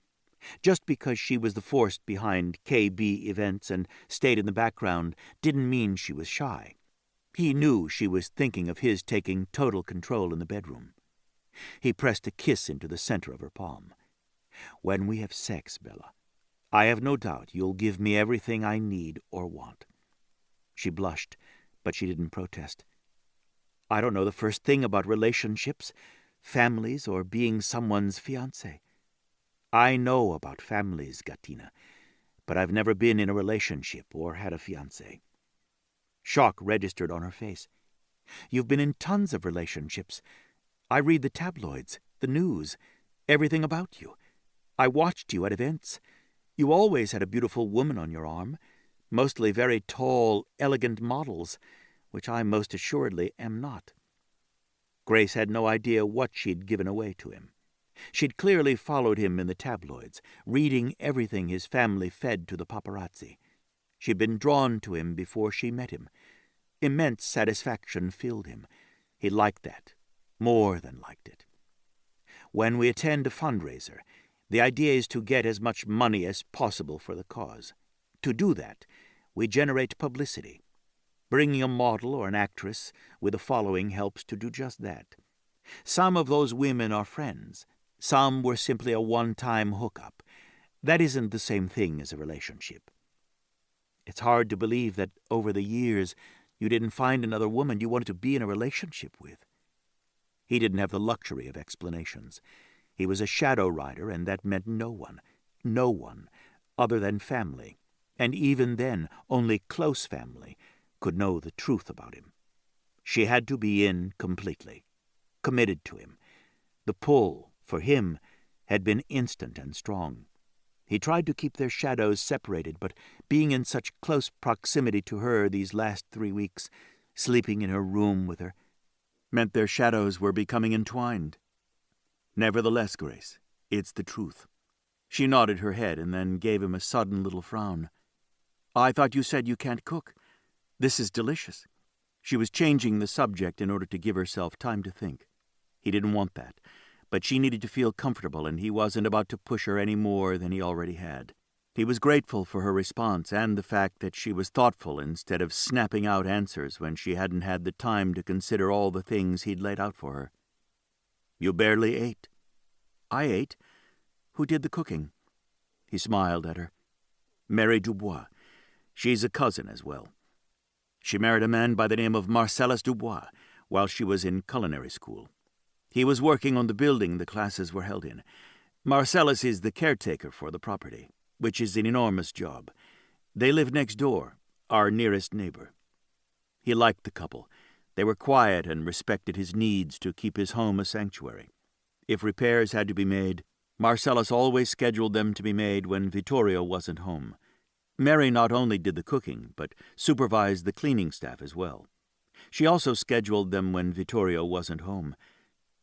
Just because she was the force behind KB events and stayed in the background didn't mean she was shy. He knew she was thinking of his taking total control in the bedroom. He pressed a kiss into the center of her palm. "When we have sex, Bella, I have no doubt you'll give me everything I need or want." She blushed, but she didn't protest. "I don't know the first thing about relationships, families, or being someone's fiancé. I know about families, Gattina, but I've never been in a relationship or had a fiancé." Shock registered on her face. "You've been in tons of relationships. I read the tabloids, the news, everything about you. I watched you at events. You always had a beautiful woman on your arm, mostly very tall, elegant models, which I most assuredly am not." Grace had no idea what she'd given away to him. She'd clearly followed him in the tabloids, reading everything his family fed to the paparazzi. She'd been drawn to him before she met him. Immense satisfaction filled him. He liked that, more than liked it. "When we attend a fundraiser, the idea is to get as much money as possible for the cause. To do that, we generate publicity. Bringing a model or an actress with a following helps to do just that. Some of those women are friends. Some were simply a one-time hookup. That isn't the same thing as a relationship. It's hard to believe that over the years you didn't find another woman you wanted to be in a relationship with." He didn't have the luxury of explanations. He was a shadow rider, and that meant no one, other than family, and even then only close family, could know the truth about him. She had to be in completely, committed to him. The pull, for him, had been instant and strong. He tried to keep their shadows separated, but being in such close proximity to her these last 3 weeks, sleeping in her room with her, meant their shadows were becoming entwined. "Nevertheless, Grace, it's the truth." She nodded her head and then gave him a sudden little frown. "I thought you said you can't cook. This is delicious." She was changing the subject in order to give herself time to think. He didn't want that, but she needed to feel comfortable, and he wasn't about to push her any more than he already had. He was grateful for her response and the fact that she was thoughtful instead of snapping out answers when she hadn't had the time to consider all the things he'd laid out for her. "You barely ate." "I ate. Who did the cooking?" He smiled at her. "Mary Dubois. She's a cousin as well. She married a man by the name of Marcellus Dubois while she was in culinary school. He was working on the building the classes were held in. Marcellus is the caretaker for the property, which is an enormous job. They live next door, our nearest neighbor." He liked the couple. They were quiet and respected his needs to keep his home a sanctuary. If repairs had to be made, Marcellus always scheduled them to be made when Vittorio wasn't home. Mary not only did the cooking, but supervised the cleaning staff as well. She also scheduled them when Vittorio wasn't home.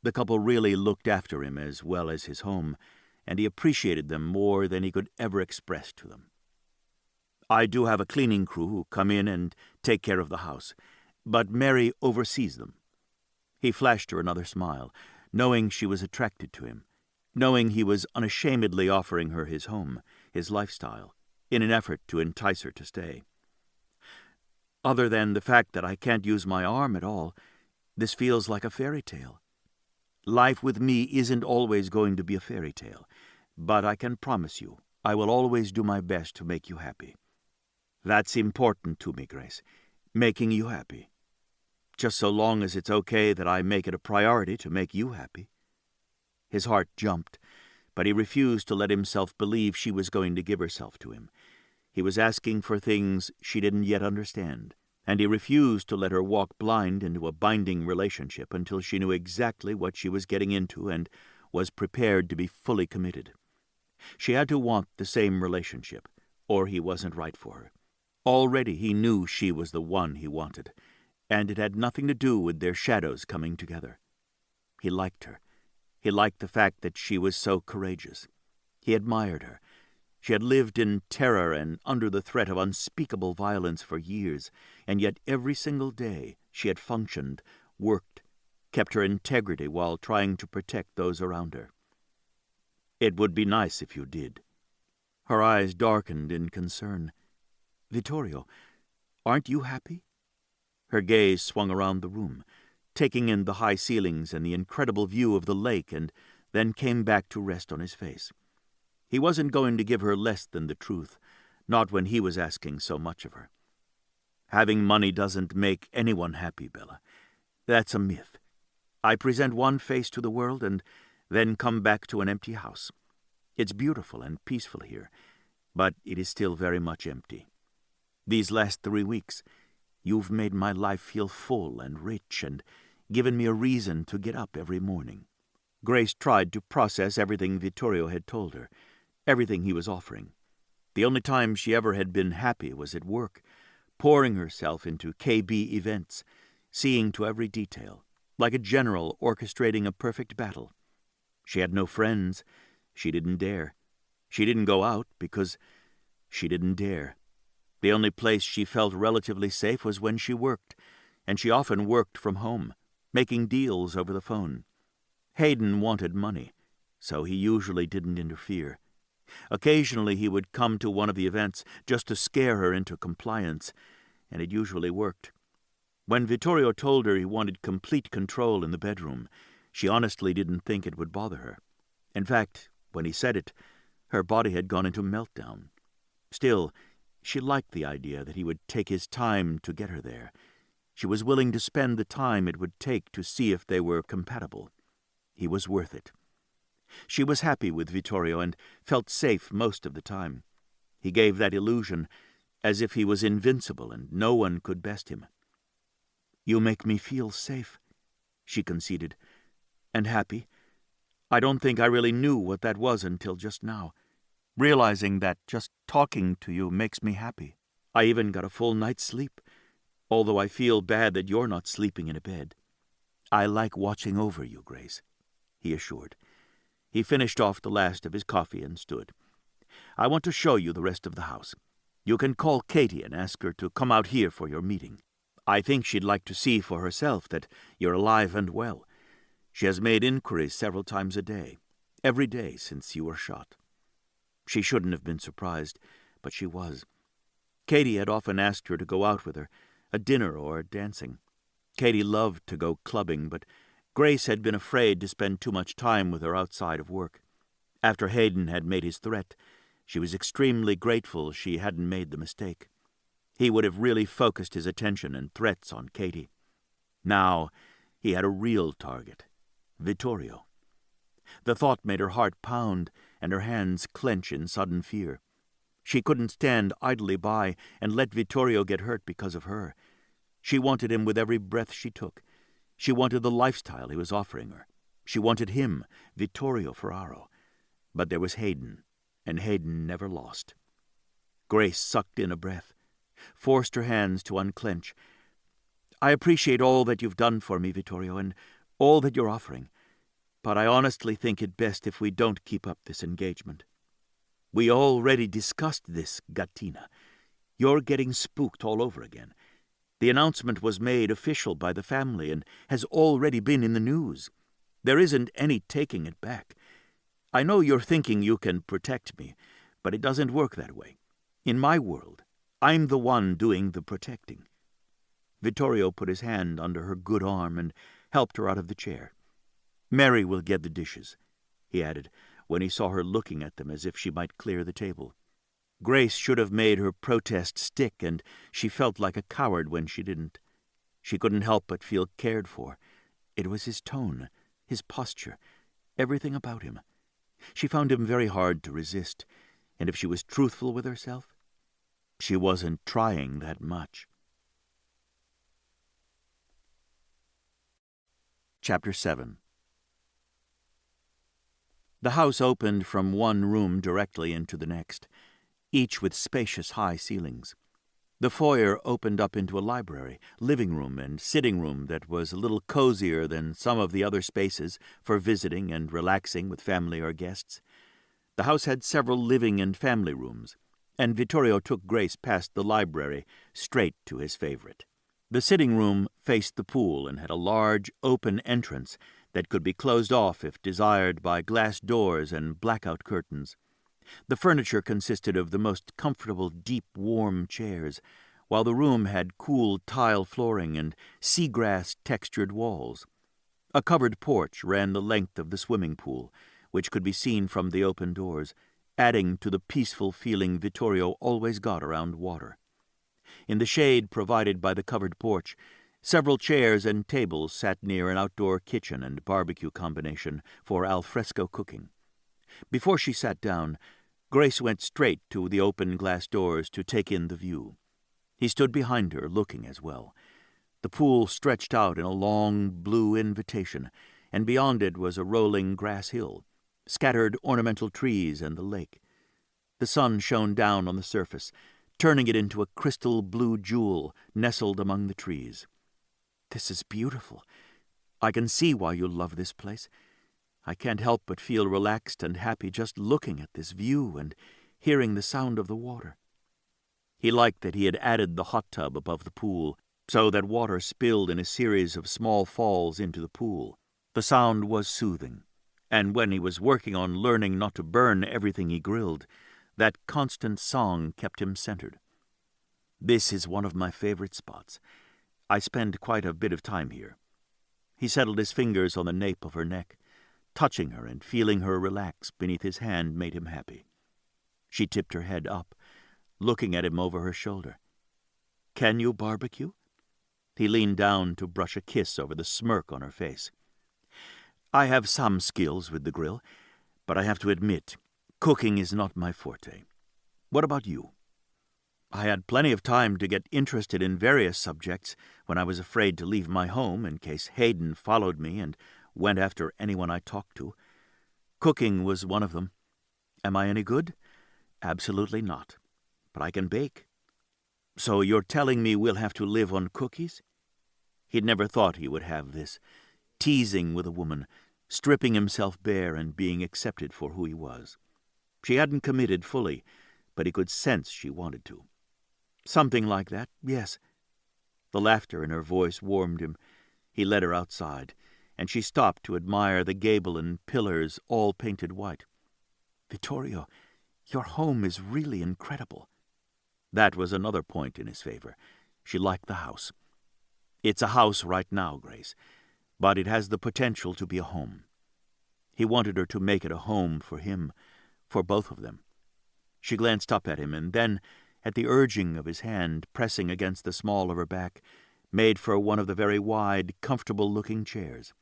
The couple really looked after him as well as his home, and he appreciated them more than he could ever express to them. "I do have a cleaning crew who come in and take care of the house, but Mary oversees them." He flashed her another smile, knowing she was attracted to him, knowing he was unashamedly offering her his home, his lifestyle, in an effort to entice her to stay. "Other than the fact that I can't use my arm at all, this feels like a fairy tale. Life with me isn't always going to be a fairy tale, but I can promise you I will always do my best to make you happy. That's important to me, Grace, making you happy. Just so long as it's okay that I make it a priority to make you happy." His heart jumped, but he refused to let himself believe she was going to give herself to him. He was asking for things she didn't yet understand, and he refused to let her walk blind into a binding relationship until she knew exactly what she was getting into and was prepared to be fully committed. She had to want the same relationship, or he wasn't right for her. Already he knew she was the one he wanted, and it had nothing to do with their shadows coming together. He liked her. He liked the fact that she was so courageous. He admired her. She had lived in terror and under the threat of unspeakable violence for years, and yet every single day she had functioned, worked, kept her integrity while trying to protect those around her. "It would be nice if you did." Her eyes darkened in concern. "Vittorio, aren't you happy?" Her gaze swung around the room, taking in the high ceilings and the incredible view of the lake, and then came back to rest on his face. He wasn't going to give her less than the truth, not when he was asking so much of her. "Having money doesn't make anyone happy, Bella. That's a myth. I present one face to the world and then come back to an empty house. It's beautiful and peaceful here, but it is still very much empty. These last 3 weeks, you've made my life feel full and rich and given me a reason to get up every morning." Grace tried to process everything Vittorio had told her, everything he was offering. The only time she ever had been happy was at work, pouring herself into KB events, seeing to every detail, like a general orchestrating a perfect battle. She had no friends. She didn't dare. She didn't go out because she didn't dare. The only place she felt relatively safe was when she worked, and she often worked from home, making deals over the phone. Hayden wanted money, so he usually didn't interfere. Occasionally he would come to one of the events just to scare her into compliance, and it usually worked. When Vittorio told her he wanted complete control in the bedroom, she honestly didn't think it would bother her. In fact, when he said it, her body had gone into meltdown. Still, she liked the idea that he would take his time to get her there. She was willing to spend the time it would take to see if they were compatible. He was worth it. She was happy with Vittorio and felt safe most of the time. He gave that illusion, as if he was invincible and no one could best him. "You make me feel safe," she conceded, "and happy. I don't think I really knew what that was until just now, realizing that just talking to you makes me happy. I even got a full night's sleep, although I feel bad that you're not sleeping in a bed. I like watching over you, Grace," he assured. He finished off the last of his coffee and stood. "I want to show you the rest of the house. You can call Katie and ask her to come out here for your meeting. I think she'd like to see for herself that you're alive and well. She has made inquiries several times a day, every day since you were shot." She shouldn't have been surprised, but she was. Katie had often asked her to go out with her, a dinner or dancing. Katie loved to go clubbing, but Grace had been afraid to spend too much time with her outside of work. After Hayden had made his threat, she was extremely grateful she hadn't made the mistake. He would have really focused his attention and threats on Katie. Now he had a real target, Vittorio. The thought made her heart pound and her hands clench in sudden fear. She couldn't stand idly by and let Vittorio get hurt because of her. She wanted him with every breath she took. She wanted the lifestyle he was offering her. She wanted him, Vittorio Ferraro. But there was Hayden, and Hayden never lost. Grace sucked in a breath, forced her hands to unclench. "I appreciate all that you've done for me, Vittorio, and all that you're offering. But I honestly think it best if we don't keep up this engagement. We already discussed this, Gattina. You're getting spooked all over again. The announcement was made official by the family and has already been in the news. There isn't any taking it back. I know you're thinking you can protect me, but it doesn't work that way. In my world, I'm the one doing the protecting." Vittorio put his hand under her good arm and helped her out of the chair. "Mary will get the dishes," he added, when he saw her looking at them as if she might clear the table. Grace should have made her protest stick, and she felt like a coward when she didn't. She couldn't help but feel cared for. It was his tone, his posture, everything about him. She found him very hard to resist, and if she was truthful with herself, she wasn't trying that much. Chapter 7. The house opened from one room directly into the next, each with spacious high ceilings. The foyer opened up into a library, living room, and sitting room that was a little cozier than some of the other spaces for visiting and relaxing with family or guests. The house had several living and family rooms, and Vittorio took Grace past the library straight to his favorite. The sitting room faced the pool and had a large open entrance that could be closed off if desired by glass doors and blackout curtains. The furniture consisted of the most comfortable, deep, warm chairs, while the room had cool tile flooring and seagrass-textured walls. A covered porch ran the length of the swimming pool, which could be seen from the open doors, adding to the peaceful feeling Vittorio always got around water. In the shade provided by the covered porch, several chairs and tables sat near an outdoor kitchen and barbecue combination for al fresco cooking. Before she sat down, Grace went straight to the open glass doors to take in the view. He stood behind her, looking as well. The pool stretched out in a long blue invitation, and beyond it was a rolling grass hill, scattered ornamental trees, and the lake. The sun shone down on the surface, turning it into a crystal blue jewel nestled among the trees. "This is beautiful. I can see why you love this place. I can't help but feel relaxed and happy just looking at this view and hearing the sound of the water." He liked that he had added the hot tub above the pool, so that water spilled in a series of small falls into the pool. The sound was soothing, and when he was working on learning not to burn everything he grilled, that constant song kept him centered. "This is one of my favorite spots. I spend quite a bit of time here." He settled his fingers on the nape of her neck. Touching her and feeling her relax beneath his hand made him happy. She tipped her head up, looking at him over her shoulder. "Can you barbecue?" He leaned down to brush a kiss over the smirk on her face. "I have some skills with the grill, but I have to admit, cooking is not my forte. What about you?" "I had plenty of time to get interested in various subjects when I was afraid to leave my home in case Hayden followed me and went after anyone I talked to. Cooking was one of them. Am I any good? Absolutely not. But I can bake. So you're telling me we'll have to live on cookies?" He'd never thought he would have this, teasing with a woman, stripping himself bare and being accepted for who he was. She hadn't committed fully, but he could sense she wanted to. "Something like that, yes." The laughter in her voice warmed him. He led her outside, and she stopped to admire the gable and pillars all painted white. "Vittorio, your home is really incredible." That was another point in his favor. She liked the house. It's a house right now, Grace, but it has the potential to be a home. He wanted her to make it a home for him, for both of them. She glanced up at him, and then, at the urging of his hand pressing against the small of her back, made for one of the very wide, comfortable-looking chairs.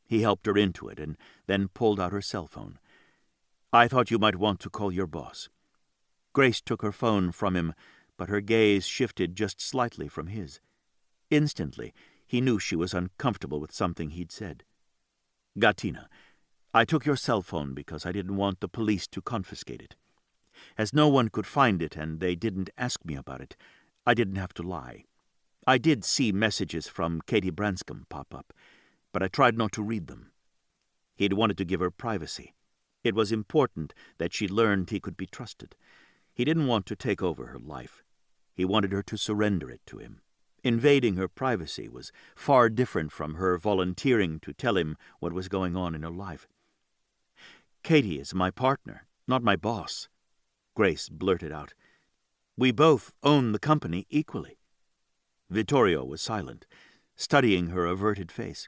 He helped her into it, and then pulled out her cell phone. "I thought you might want to call your boss." Grace took her phone from him, but her gaze shifted just slightly from his. Instantly, he knew she was uncomfortable with something he'd said. "Gattina, I took your cell phone because I didn't want the police to confiscate it. As no one could find it and they didn't ask me about it, I didn't have to lie. I did see messages from Katie Branscombe pop up, but I tried not to read them. He'd wanted to give her privacy. It was important that she learned he could be trusted. He didn't want to take over her life. He wanted her to surrender it to him. Invading her privacy was far different from her volunteering to tell him what was going on in her life. "Katie is my partner, not my boss," Grace blurted out. "We both own the company equally." Vittorio was silent, studying her averted face.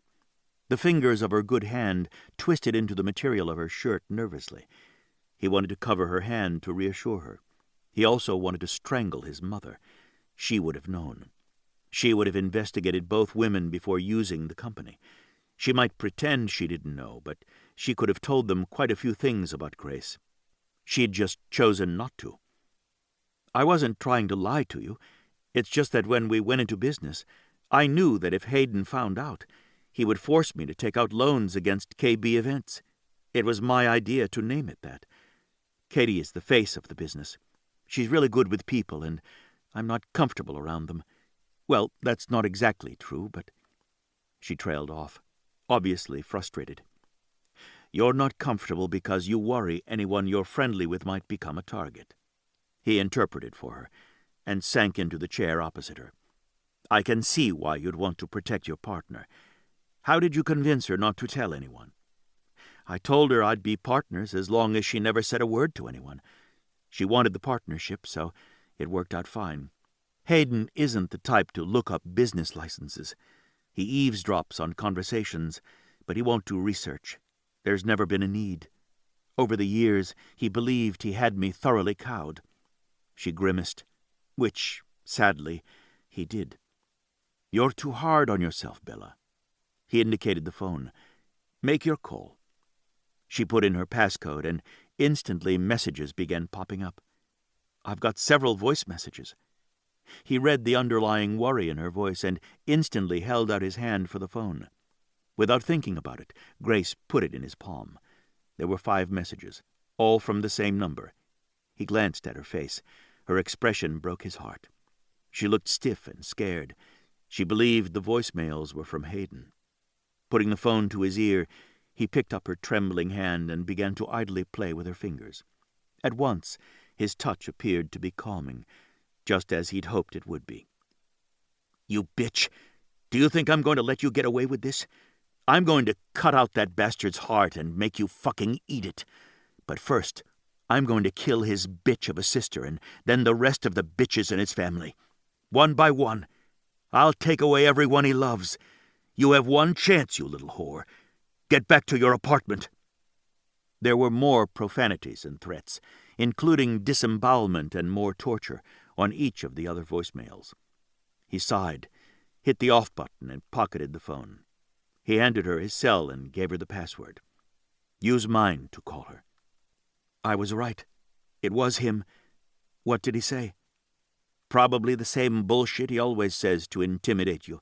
The fingers of her good hand twisted into the material of her shirt nervously. He wanted to cover her hand to reassure her. He also wanted to strangle his mother. She would have known. She would have investigated both women before using the company. She might pretend she didn't know, but she could have told them quite a few things about Grace. She'd just chosen not to. "I wasn't trying to lie to you. It's just that when we went into business, I knew that if Hayden found out, he would force me to take out loans against KB Events. It was my idea to name it that. Katie is the face of the business. She's really good with people, and I'm not comfortable around them. Well, that's not exactly true, but—" She trailed off, obviously frustrated. "You're not comfortable because you worry anyone you're friendly with might become a target." He interpreted for her, and sank into the chair opposite her. "I can see why you'd want to protect your partner. How did you convince her not to tell anyone?" "I told her I'd be partners as long as she never said a word to anyone. She wanted the partnership, so it worked out fine. Hayden isn't the type to look up business licenses. He eavesdrops on conversations, but he won't do research. There's never been a need. Over the years, he believed he had me thoroughly cowed." She grimaced, which, sadly, he did. "You're too hard on yourself, Bella." He indicated the phone. "Make your call." She put in her passcode, and instantly messages began popping up. "I've got several voice messages." He read the underlying worry in her voice and instantly held out his hand for the phone. Without thinking about it, Grace put it in his palm. There were 5 messages, all from the same number. He glanced at her face. Her expression broke his heart. She looked stiff and scared. She believed the voicemails were from Hayden. Putting the phone to his ear, he picked up her trembling hand and began to idly play with her fingers. At once, his touch appeared to be calming, just as he'd hoped it would be. "You bitch! Do you think I'm going to let you get away with this? I'm going to cut out that bastard's heart and make you fucking eat it. But first, I'm going to kill his bitch of a sister and then the rest of the bitches in his family. One by one. I'll take away everyone he loves. You have one chance, you little whore. Get back to your apartment." There were more profanities and threats, including disembowelment and more torture, on each of the other voicemails. He sighed, hit the off button, and pocketed the phone. He handed her his cell and gave her the password. "Use mine to call her." "I was right. It was him. What did he say?" "Probably the same bullshit he always says to intimidate you.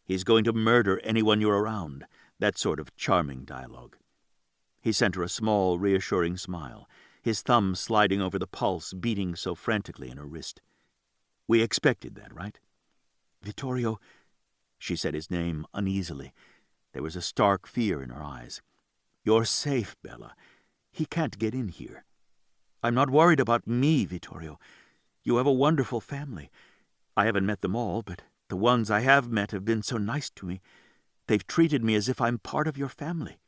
He's going to murder anyone you're around. That sort of charming dialogue." He sent her a small, reassuring smile, his thumb sliding over the pulse beating so frantically in her wrist. "We expected that, right?" "Vittorio," she said his name uneasily. There was a stark fear in her eyes. "You're safe, Bella. He can't get in here." "I'm not worried about me, Vittorio. You have a wonderful family. I haven't met them all, but the ones I have met have been so nice to me. They've treated me as if I'm part of your family."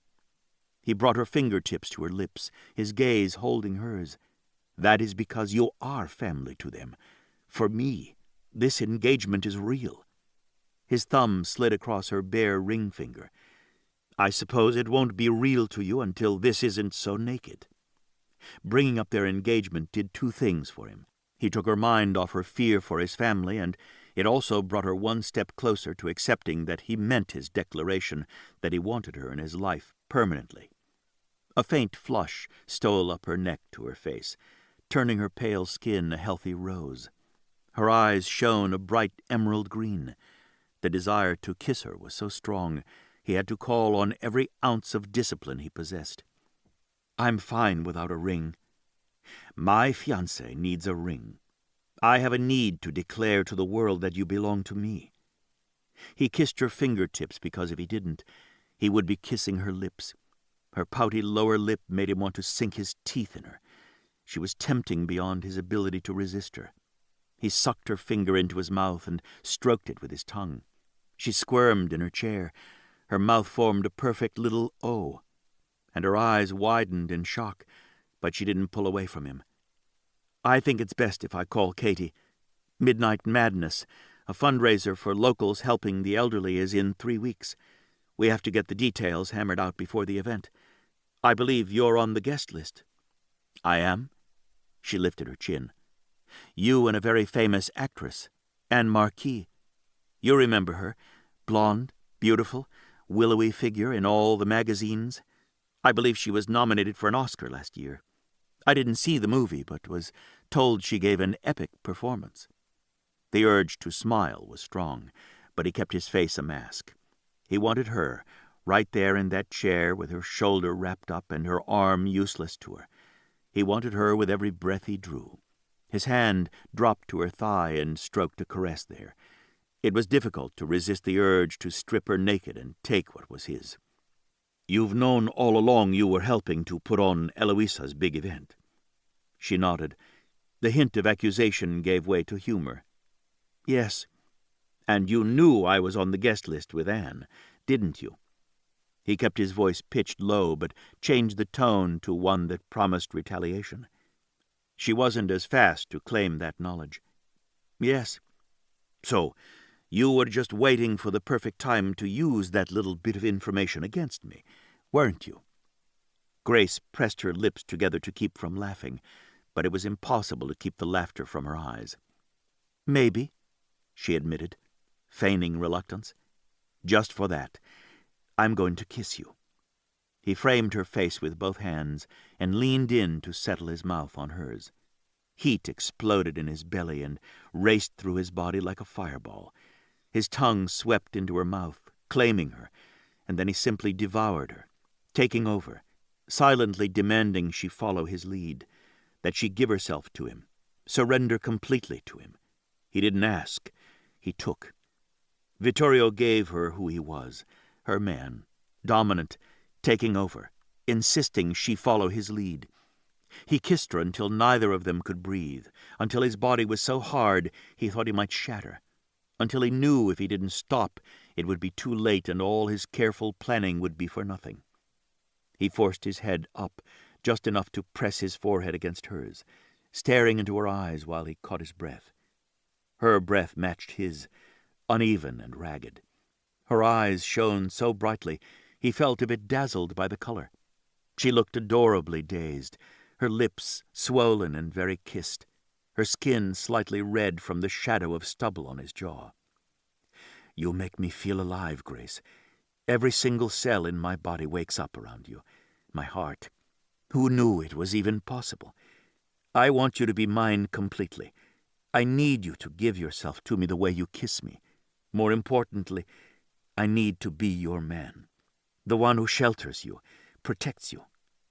He brought her fingertips to her lips, his gaze holding hers. "That is because you are family to them. For me, this engagement is real." His thumb slid across her bare ring finger. "I suppose it won't be real to you until this isn't so naked." Bringing up their engagement did two things for him. He took her mind off her fear for his family, and it also brought her one step closer to accepting that he meant his declaration that he wanted her in his life permanently. A faint flush stole up her neck to her face, turning her pale skin a healthy rose. Her eyes shone a bright emerald green. The desire to kiss her was so strong, he had to call on every ounce of discipline he possessed. "I'm fine without a ring. My fiancé needs a ring. I have a need to declare to the world that you belong to me." He kissed her fingertips because if he didn't, he would be kissing her lips. Her pouty lower lip made him want to sink his teeth in her. She was tempting beyond his ability to resist her. He sucked her finger into his mouth and stroked it with his tongue. She squirmed in her chair. Her mouth formed a perfect little O, and her eyes widened in shock, but she didn't pull away from him. "I think it's best if I call Katie. Midnight Madness, a fundraiser for locals helping the elderly, is in 3 weeks. We have to get the details hammered out before the event. I believe you're on the guest list." "I am?" She lifted her chin. "You and a very famous actress, Anne Marquis. You remember her, blonde, beautiful, willowy figure in all the magazines. I believe she was nominated for an Oscar last year. I didn't see the movie, but was told she gave an epic performance." The urge to smile was strong, but he kept his face a mask. He wanted her, right there in that chair with her shoulder wrapped up and her arm useless to her. He wanted her with every breath he drew. His hand dropped to her thigh and stroked a caress there. It was difficult to resist the urge to strip her naked and take what was his. "You've known all along you were helping to put on Eloisa's big event." She nodded. The hint of accusation gave way to humor. "Yes." "And you knew I was on the guest list with Anne, didn't you?" He kept his voice pitched low, but changed the tone to one that promised retaliation. She wasn't as fast to claim that knowledge. "Yes." "So, you were just waiting for the perfect time to use that little bit of information against me, weren't you?" Grace pressed her lips together to keep from laughing, but it was impossible to keep the laughter from her eyes. "Maybe," she admitted, feigning reluctance. "Just for that, I'm going to kiss you." He framed her face with both hands and leaned in to settle his mouth on hers. Heat exploded in his belly and raced through his body like a fireball. His tongue swept into her mouth, claiming her, and then he simply devoured her, taking over, silently demanding she follow his lead, that she give herself to him, surrender completely to him. He didn't ask, he took. Vittorio gave her who he was, her man, dominant, taking over, insisting she follow his lead. He kissed her until neither of them could breathe, until his body was so hard he thought he might shatter, until he knew if he didn't stop it would be too late and all his careful planning would be for nothing. He forced his head up, just enough to press his forehead against hers, staring into her eyes while he caught his breath. Her breath matched his, uneven and ragged. Her eyes shone so brightly he felt a bit dazzled by the color. She looked adorably dazed, her lips swollen and very kissed, her skin slightly red from the shadow of stubble on his jaw. "You make me feel alive, Grace. Every single cell in my body wakes up around you. My heart. Who knew it was even possible? I want you to be mine completely. I need you to give yourself to me the way you kiss me. More importantly, I need to be your man, the one who shelters you, protects you,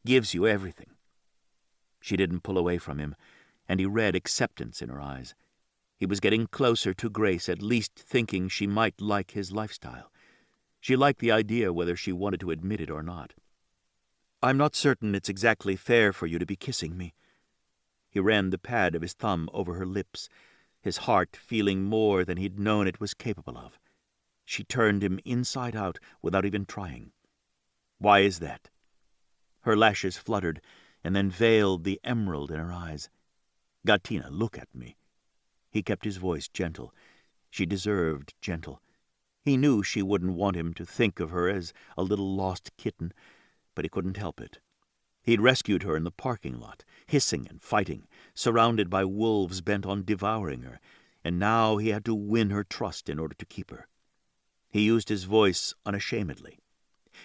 gives you everything." She didn't pull away from him, and he read acceptance in her eyes. He was getting closer to Grace, at least thinking she might like his lifestyle. She liked the idea whether she wanted to admit it or not. "I'm not certain it's exactly fair for you to be kissing me." He ran the pad of his thumb over her lips, his heart feeling more than he'd known it was capable of. She turned him inside out without even trying. Why is that? Her lashes fluttered and then veiled the emerald in her eyes. Gattina, look at me. He kept his voice gentle. She deserved gentle. He knew she wouldn't want him to think of her as a little lost kitten, but he couldn't help it. He'd rescued her in the parking lot, hissing and fighting, surrounded by wolves bent on devouring her, and now he had to win her trust in order to keep her. He used his voice unashamedly.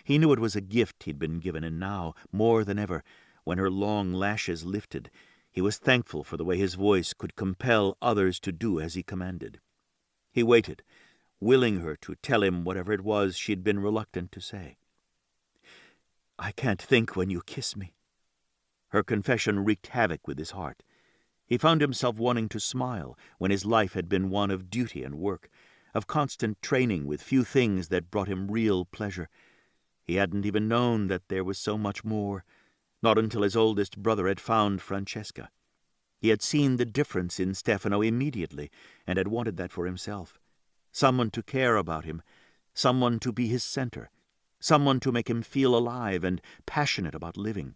He knew it was a gift he'd been given, and now, more than ever, when her long lashes lifted, he was thankful for the way his voice could compel others to do as he commanded. He waited, willing her to tell him whatever it was she'd been reluctant to say. I can't think when you kiss me. Her confession wreaked havoc with his heart. He found himself wanting to smile when his life had been one of duty and work, of constant training with few things that brought him real pleasure. He hadn't even known that there was so much more, not until his oldest brother had found Francesca. He had seen the difference in Stefano immediately and had wanted that for himself. Someone to care about him, someone to be his center, someone to make him feel alive and passionate about living.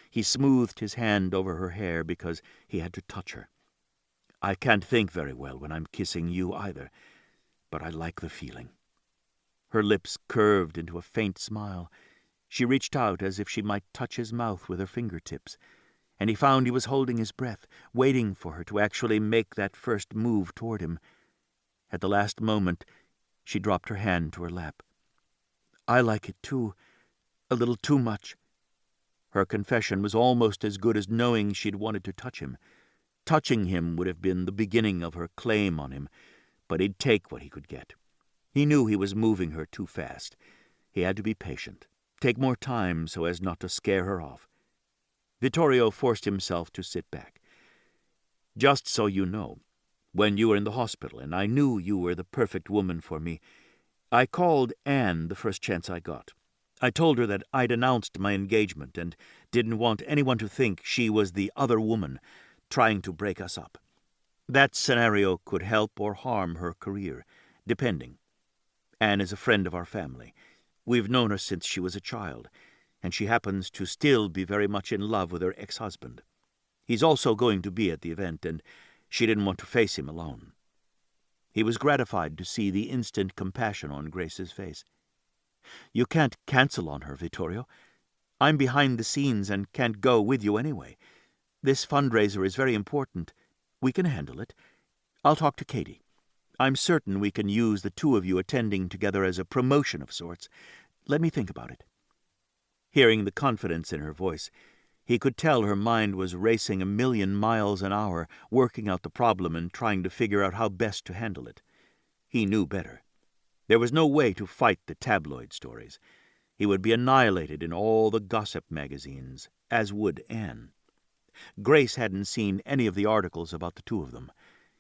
He smoothed his hand over her hair because he had to touch her. I can't think very well when I'm kissing you either, but I like the feeling. Her lips curved into a faint smile. She reached out as if she might touch his mouth with her fingertips, and he found he was holding his breath, waiting for her to actually make that first move toward him. At the last moment, she dropped her hand to her lap. I like it too, a little too much. Her confession was almost as good as knowing she'd wanted to touch him. Touching him would have been the beginning of her claim on him, but he'd take what he could get. He knew he was moving her too fast. He had to be patient, take more time so as not to scare her off. Vittorio forced himself to sit back. Just so you know, when you were in the hospital and I knew you were the perfect woman for me, I called Anne the first chance I got. I told her that I'd announced my engagement and didn't want anyone to think she was the other woman trying to break us up. That scenario could help or harm her career, depending. Anne is a friend of our family. We've known her since she was a child, and she happens to still be very much in love with her ex-husband. He's also going to be at the event, and she didn't want to face him alone. He was gratified to see the instant compassion on Grace's face. You can't cancel on her, Vittorio. I'm behind the scenes and can't go with you anyway. This fundraiser is very important. We can handle it. I'll talk to Katie. I'm certain we can use the two of you attending together as a promotion of sorts. Let me think about it. Hearing the confidence in her voice, he could tell her mind was racing 1,000,000 miles an hour, working out the problem and trying to figure out how best to handle it. He knew better. There was no way to fight the tabloid stories. He would be annihilated in all the gossip magazines, as would Anne. Grace hadn't seen any of the articles about the two of them.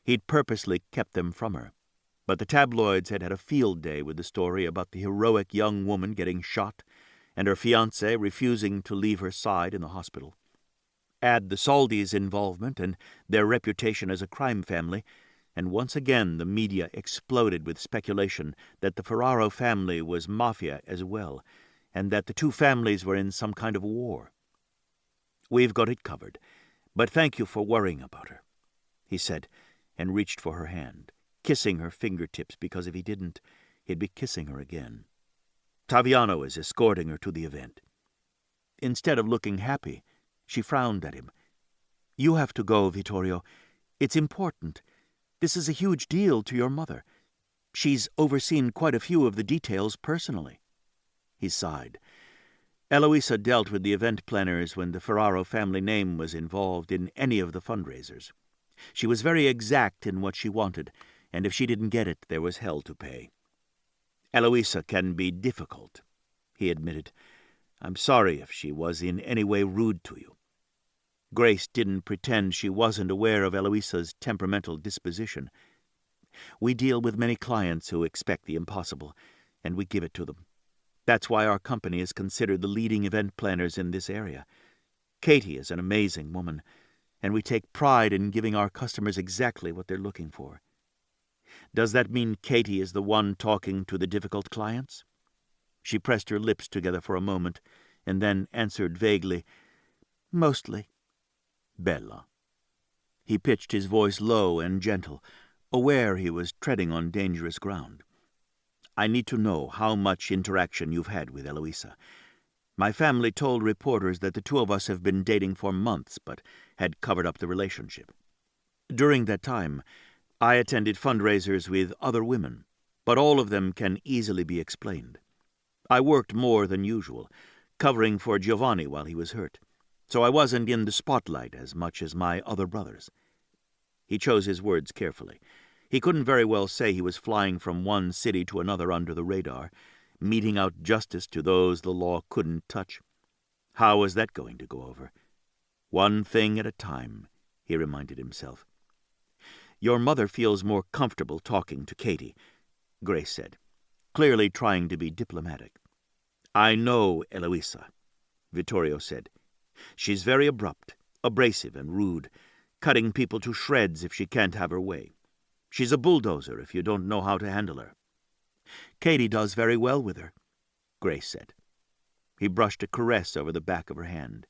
He'd purposely kept them from her. But the tabloids had had a field day with the story about the heroic young woman getting shot and her fiancé refusing to leave her side in the hospital. Add the Soldis' involvement and their reputation as a crime family, and once again the media exploded with speculation that the Ferraro family was mafia as well, and that the two families were in some kind of war. We've got it covered, but thank you for worrying about her, he said, and reached for her hand, kissing her fingertips because if he didn't, he'd be kissing her again. Taviano is escorting her to the event. Instead of looking happy, she frowned at him. You have to go, Vittorio. It's important. This is a huge deal to your mother. She's overseen quite a few of the details personally. He sighed. Eloisa dealt with the event planners when the Ferraro family name was involved in any of the fundraisers. She was very exact in what she wanted, and if she didn't get it, there was hell to pay. Eloisa can be difficult, he admitted. I'm sorry if she was in any way rude to you. Grace didn't pretend she wasn't aware of Eloisa's temperamental disposition. We deal with many clients who expect the impossible, and we give it to them. That's why our company is considered the leading event planners in this area. Katie is an amazing woman, and we take pride in giving our customers exactly what they're looking for. Does that mean Katie is the one talking to the difficult clients?" She pressed her lips together for a moment, and then answered vaguely, "Mostly." "Bella." He pitched his voice low and gentle, aware he was treading on dangerous ground. "I need to know how much interaction you've had with Eloisa. My family told reporters that the two of us have been dating for months, but had covered up the relationship. During that time, I attended fundraisers with other women, but all of them can easily be explained. I worked more than usual, covering for Giovanni while he was hurt, so I wasn't in the spotlight as much as my other brothers." He chose his words carefully. He couldn't very well say he was flying from one city to another under the radar, meting out justice to those the law couldn't touch. How was that going to go over? One thing at a time, he reminded himself. "Your mother feels more comfortable talking to Katie," Grace said, clearly trying to be diplomatic. "I know Eloisa," Vittorio said. "She's very abrupt, abrasive, and rude, cutting people to shreds if she can't have her way. She's a bulldozer if you don't know how to handle her." "Katie does very well with her," Grace said. He brushed a caress over the back of her hand.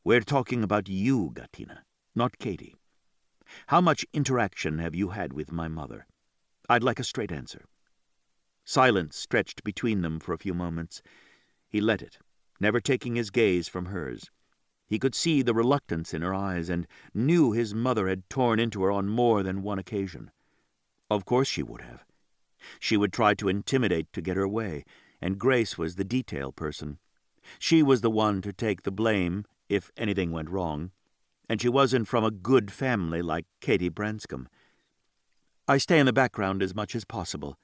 "We're talking about you, Gattina, not Katie. How much interaction have you had with my mother? I'd like a straight answer." Silence stretched between them for a few moments. He let it, never taking his gaze from hers. He could see the reluctance in her eyes and knew his mother had torn into her on more than one occasion. Of course she would have. She would try to intimidate to get her way, and Grace was the detail person. She was the one to take the blame if anything went wrong, and she wasn't from a good family like Katie Branscombe. "I stay in the background as much as possible,"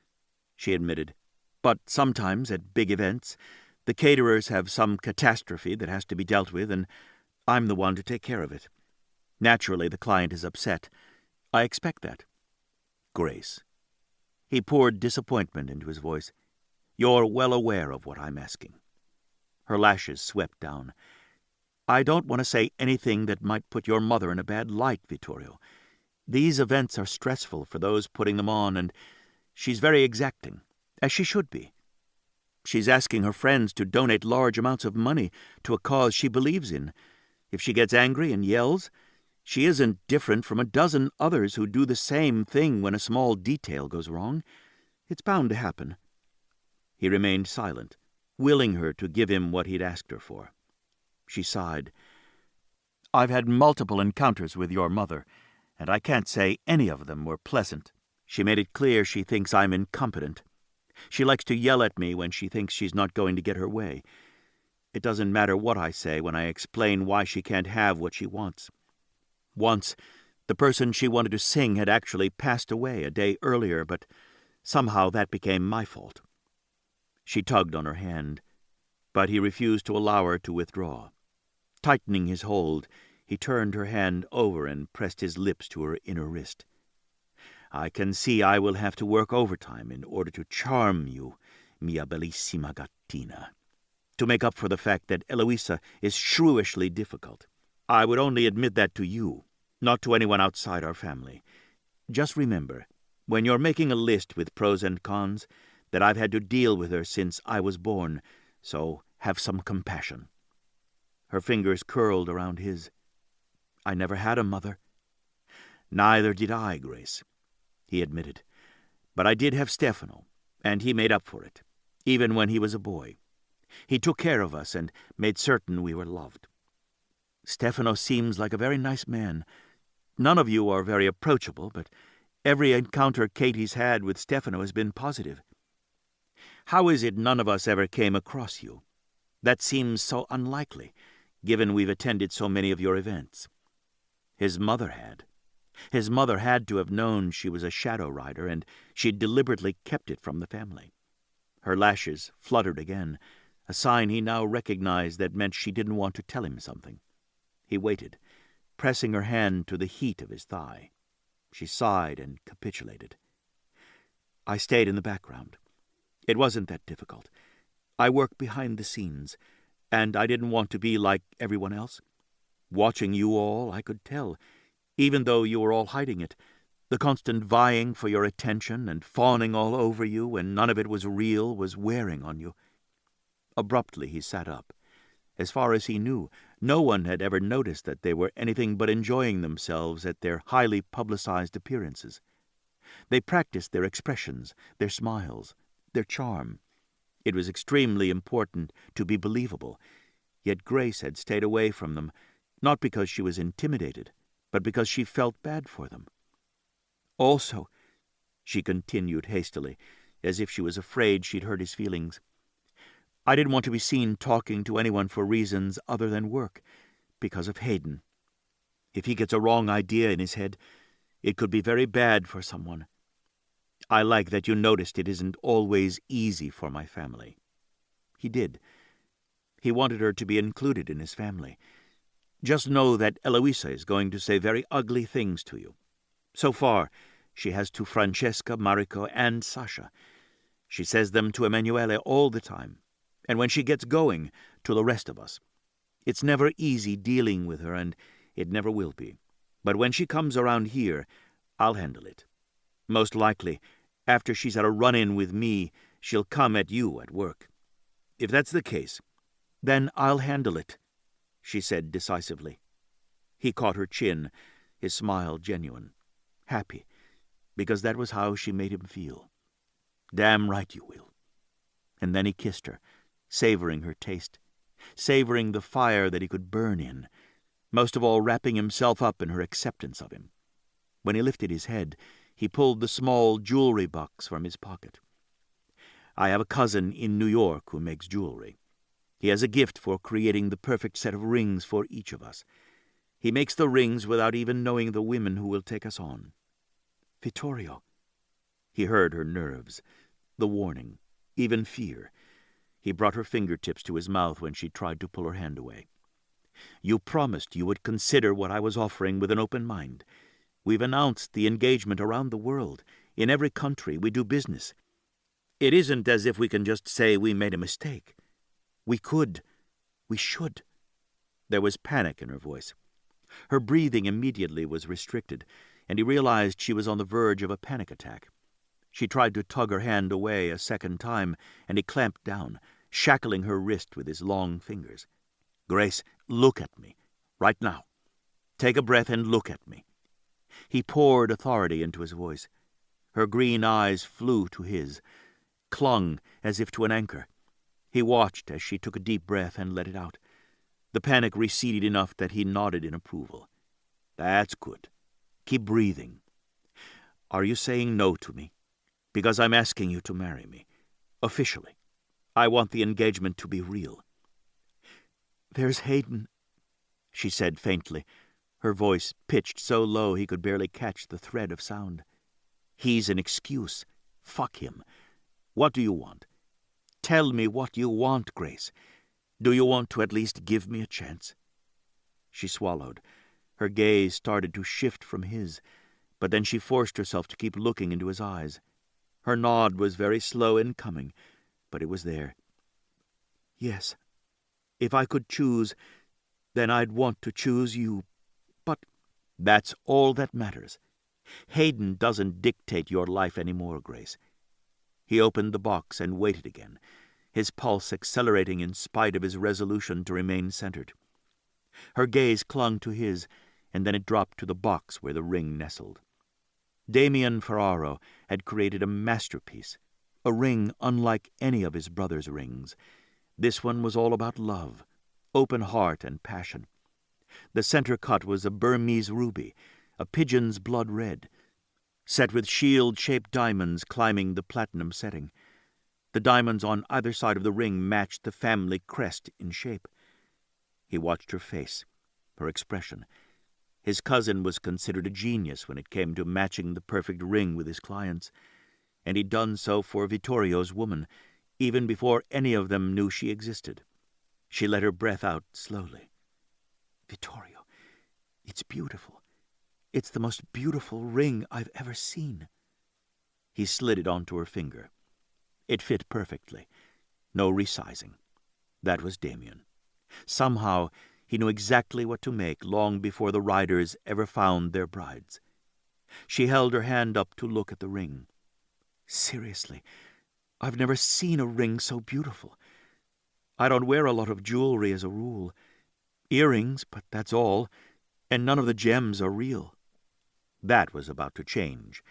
she admitted. "But sometimes, at big events, the caterers have some catastrophe that has to be dealt with, and I'm the one to take care of it. Naturally, the client is upset. I expect that." "Grace." He poured disappointment into his voice. "You're well aware of what I'm asking." Her lashes swept down. "I don't want to say anything that might put your mother in a bad light, Vittorio. These events are stressful for those putting them on, and she's very exacting, as she should be. She's asking her friends to donate large amounts of money to a cause she believes in. If she gets angry and yells, she isn't different from a dozen others who do the same thing when a small detail goes wrong. It's bound to happen." He remained silent, willing her to give him what he'd asked her for. She sighed. "I've had multiple encounters with your mother, and I can't say any of them were pleasant. She made it clear she thinks I'm incompetent. She likes to yell at me when she thinks she's not going to get her way. It doesn't matter what I say when I explain why she can't have what she wants. Once, the person she wanted to sing had actually passed away a day earlier, but somehow that became my fault." She tugged on her hand, but he refused to allow her to withdraw. Tightening his hold, he turned her hand over and pressed his lips to her inner wrist. "I can see I will have to work overtime in order to charm you, mia bellissima gattina, to make up for the fact that Eloisa is shrewishly difficult. I would only admit that to you, not to anyone outside our family. Just remember, when you're making a list with pros and cons, that I've had to deal with her since I was born, so have some compassion." Her fingers curled around his. "I never had a mother." "Neither did I, Grace," he admitted. "But I did have Stefano, and he made up for it, even when he was a boy. He took care of us and made certain we were loved. Stefano seems like a very nice man. None of you are very approachable, but every encounter Katie's had with Stefano has been positive. How is it none of us ever came across you? That seems so unlikely, given we've attended so many of your events." His mother had. His mother had to have known she was a shadow rider, and she'd deliberately kept it from the family. Her lashes fluttered again, a sign he now recognized that meant she didn't want to tell him something. He waited, pressing her hand to the heat of his thigh. She sighed and capitulated. "I stayed in the background. It wasn't that difficult. I worked behind the scenes, and I didn't want to be like everyone else. Watching you all, I could tell, even though you were all hiding it, The constant vying for your attention and fawning all over you when none of it was real was wearing on you. Abruptly he sat up. As far as he knew, no one had ever noticed that they were anything but enjoying themselves at their highly publicized appearances. They practiced their expressions, their smiles, their charm. It was extremely important to be believable, yet Grace had stayed away from them, not because she was intimidated, but because she felt bad for them. Also, she continued hastily, as if she was afraid she'd hurt his feelings, I didn't want to be seen talking to anyone for reasons other than work, because of Hayden. If he gets a wrong idea in his head, it could be very bad for someone. I like that you noticed it isn't always easy for my family. He did. He wanted her to be included in his family. Just know that Eloisa is going to say very ugly things to you. So far, she has to Francesca, Mariko, and Sasha. She says them to Emanuele all the time, and when she gets going, to the rest of us. It's never easy dealing with her, and it never will be. But when she comes around here, I'll handle it. Most likely, after she's had a run-in with me, she'll come at you at work. If that's the case, then I'll handle it, she said decisively. He caught her chin, his smile genuine, happy, because that was how she made him feel. Damn right you will. And then he kissed her, savoring her taste, savoring the fire that he could burn in, most of all wrapping himself up in her acceptance of him. When he lifted his head, he pulled the small jewelry box from his pocket. I have a cousin in New York who makes jewelry. He has a gift for creating the perfect set of rings for each of us. He makes the rings without even knowing the women who will take us on. Vittorio. He heard her nerves, the warning, even fear. He brought her fingertips to his mouth when she tried to pull her hand away. You promised you would consider what I was offering with an open mind. We've announced the engagement around the world. In every country we do business. It isn't as if we can just say we made a mistake. We could. We should. There was panic in her voice. Her breathing immediately was restricted, and he realized she was on the verge of a panic attack. She tried to tug her hand away a second time, and he clamped down, shackling her wrist with his long fingers. Grace, look at me. Right now. Take a breath and look at me. He poured authority into his voice. Her green eyes flew to his, clung as if to an anchor. He watched as she took a deep breath and let it out. The panic receded enough that he nodded in approval. That's good. Keep breathing. Are you saying no to me? Because I'm asking you to marry me. Officially. I want the engagement to be real. There's Hayden, she said faintly, her voice pitched so low he could barely catch the thread of sound. He's an excuse. Fuck him. What do you want? Tell me what you want, Grace. Do you want to at least give me a chance? She swallowed. Her gaze started to shift from his, but then she forced herself to keep looking into his eyes. Her nod was very slow in coming, but it was there. Yes. If I could choose, then I'd want to choose you. But that's all that matters. Hayden doesn't dictate your life anymore, Grace. He opened the box and waited again, his pulse accelerating in spite of his resolution to remain centered. Her gaze clung to his, and then it dropped to the box where the ring nestled. Vittorio Ferraro had created a masterpiece, a ring unlike any of his brother's rings. This one was all about love, open heart and passion. The center cut was a Burmese ruby, a pigeon's blood red, set with shield-shaped diamonds climbing the platinum setting. The diamonds on either side of the ring matched the family crest in shape. He watched her face, her expression. His cousin was considered a genius when it came to matching the perfect ring with his clients, and he'd done so for Vittorio's woman, even before any of them knew she existed. She let her breath out slowly. Vittorio, it's beautiful. It's the most beautiful ring I've ever seen. He slid it onto her finger. It fit perfectly. No resizing. That was Damien. Somehow, he knew exactly what to make long before the riders ever found their brides. She held her hand up to look at the ring. Seriously, I've never seen a ring so beautiful. I don't wear a lot of jewelry as a rule. Earrings, but that's all, and none of the gems are real. That was about to change,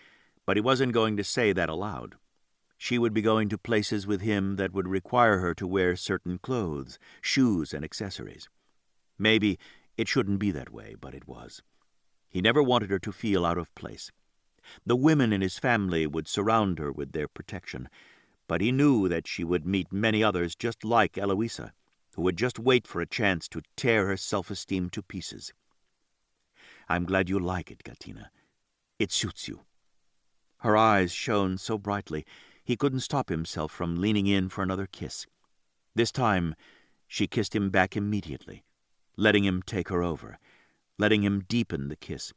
but he wasn't going to say that aloud. She would be going to places with him that would require her to wear certain clothes, shoes, and accessories. Maybe it shouldn't be that way, but it was. He never wanted her to feel out of place. The women in his family would surround her with their protection, but he knew that she would meet many others just like Eloisa, who would just wait for a chance to tear her self-esteem to pieces. I'm glad you like it, Katina. It suits you. Her eyes shone so brightly he couldn't stop himself from leaning in for another kiss. This time she kissed him back immediately, letting him take her over, letting him deepen the kiss,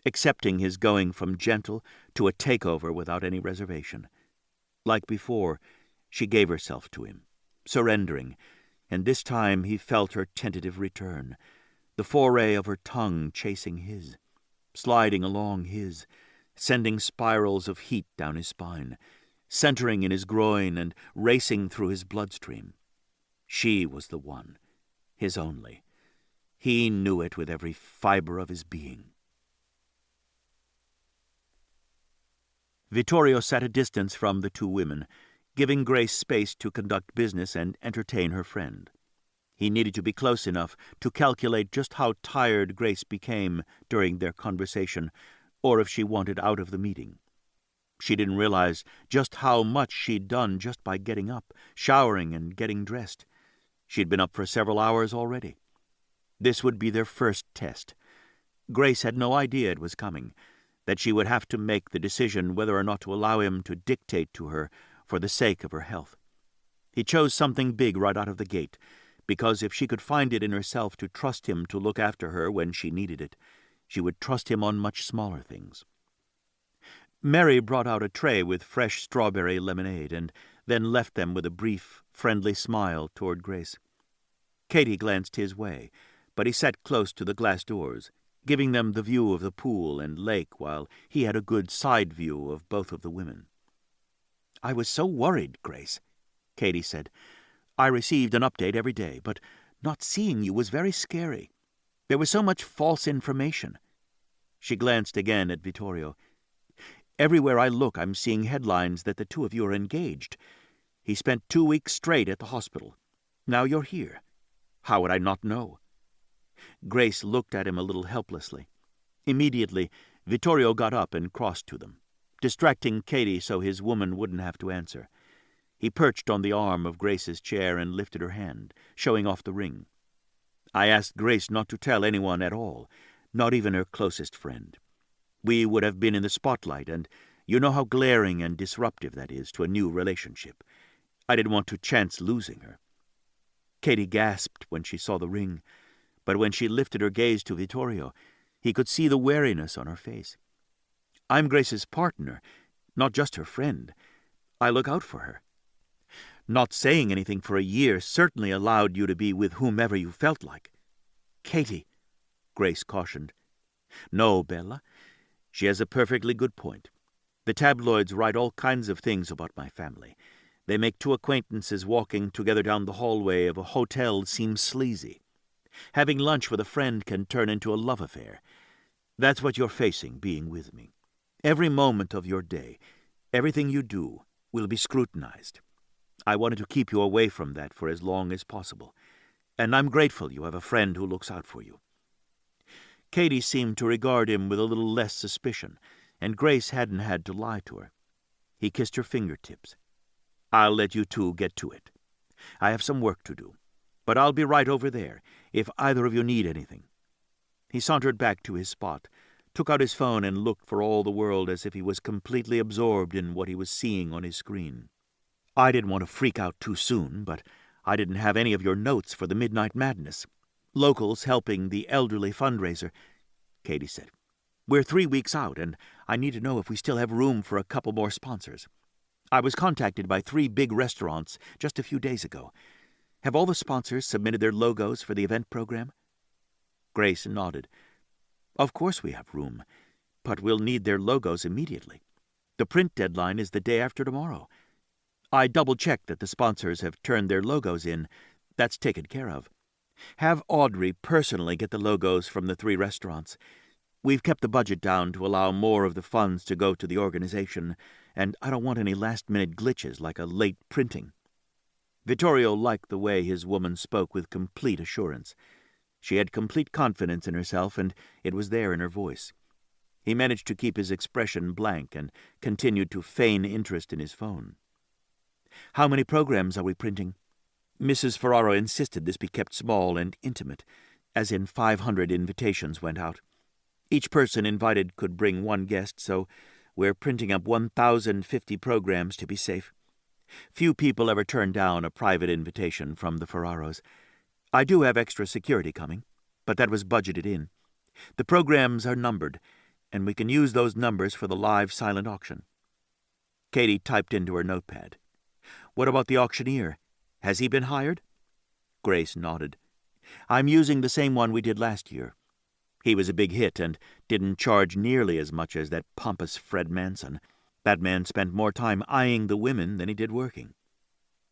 accepting his going from gentle to a takeover without any reservation. Like before, she gave herself to him, surrendering, and this time he felt her tentative return, the foray of her tongue chasing his, sliding along his, sending spirals of heat down his spine, centering in his groin and racing through his bloodstream. She was the one, his only. He knew it with every fiber of his being. Vittorio sat a distance from the two women, giving Grace space to conduct business and entertain her friend. He needed to be close enough to calculate just how tired Grace became during their conversation, or if she wanted out of the meeting. She didn't realize just how much she'd done just by getting up, showering, and getting dressed. She'd been up for several hours already. This would be their first test. Grace had no idea it was coming, that she would have to make the decision whether or not to allow him to dictate to her for the sake of her health. He chose something big right out of the gate, because if she could find it in herself to trust him to look after her when she needed it, she would trust him on much smaller things. Mary brought out a tray with fresh strawberry lemonade and then left them with a brief, friendly smile toward Grace. Katie glanced his way, but he sat close to the glass doors, giving them the view of the pool and lake while he had a good side view of both of the women. I was so worried, Grace, Katie said. I received an update every day, but not seeing you was very scary. There was so much false information. She glanced again at Vittorio. Everywhere I look, I'm seeing headlines that the two of you are engaged. He spent 2 weeks straight at the hospital. Now you're here. How would I not know? Grace looked at him a little helplessly. Immediately, Vittorio got up and crossed to them, distracting Katie so his woman wouldn't have to answer. He perched on the arm of Grace's chair and lifted her hand, showing off the ring. I asked Grace not to tell anyone at all, not even her closest friend. We would have been in the spotlight, and you know how glaring and disruptive that is to a new relationship. I didn't want to chance losing her. Katie gasped when she saw the ring, but when she lifted her gaze to Vittorio, he could see the wariness on her face. I'm Grace's partner, not just her friend. I look out for her. Not saying anything for a year certainly allowed you to be with whomever you felt like. Katie, Grace cautioned. No, Bella. She has a perfectly good point. The tabloids write all kinds of things about my family. They make two acquaintances walking together down the hallway of a hotel seem sleazy. Having lunch with a friend can turn into a love affair. That's what you're facing, being with me. Every moment of your day, everything you do, will be scrutinized. I wanted to keep you away from that for as long as possible, and I'm grateful you have a friend who looks out for you. Katie seemed to regard him with a little less suspicion, and Grace hadn't had to lie to her. He kissed her fingertips. I'll let you two get to it. I have some work to do, but I'll be right over there if either of you need anything. He sauntered back to his spot, took out his phone and looked for all the world as if he was completely absorbed in what he was seeing on his screen. I didn't want to freak out too soon, but I didn't have any of your notes for the Midnight Madness. Locals helping the elderly fundraiser, Katie said. We're 3 weeks out, and I need to know if we still have room for a couple more sponsors. I was contacted by 3 big restaurants just a few days ago. Have all the sponsors submitted their logos for the event program? Grace nodded. Of course we have room. But we'll need their logos immediately. The print deadline is the day after tomorrow. I double-checked that the sponsors have turned their logos in. That's taken care of. Have Audrey personally get the logos from the 3 restaurants. We've kept the budget down to allow more of the funds to go to the organization, and I don't want any last-minute glitches like a late printing." Vittorio liked the way his woman spoke with complete assurance. She had complete confidence in herself, and it was there in her voice. He managed to keep his expression blank and continued to feign interest in his phone. "How many programs are we printing?" Mrs. Ferraro insisted this be kept small and intimate, as in 500 invitations went out. Each person invited could bring 1 guest, so we're printing up 1,050 programs to be safe. Few people ever turn down a private invitation from the Ferraros. I do have extra security coming, but that was budgeted in. The programs are numbered, and we can use those numbers for the live silent auction." Katie typed into her notepad. "What about the auctioneer? Has he been hired?" Grace nodded. "I'm using the same one we did last year. He was a big hit and didn't charge nearly as much as that pompous Fred Manson. That man spent more time eyeing the women than he did working."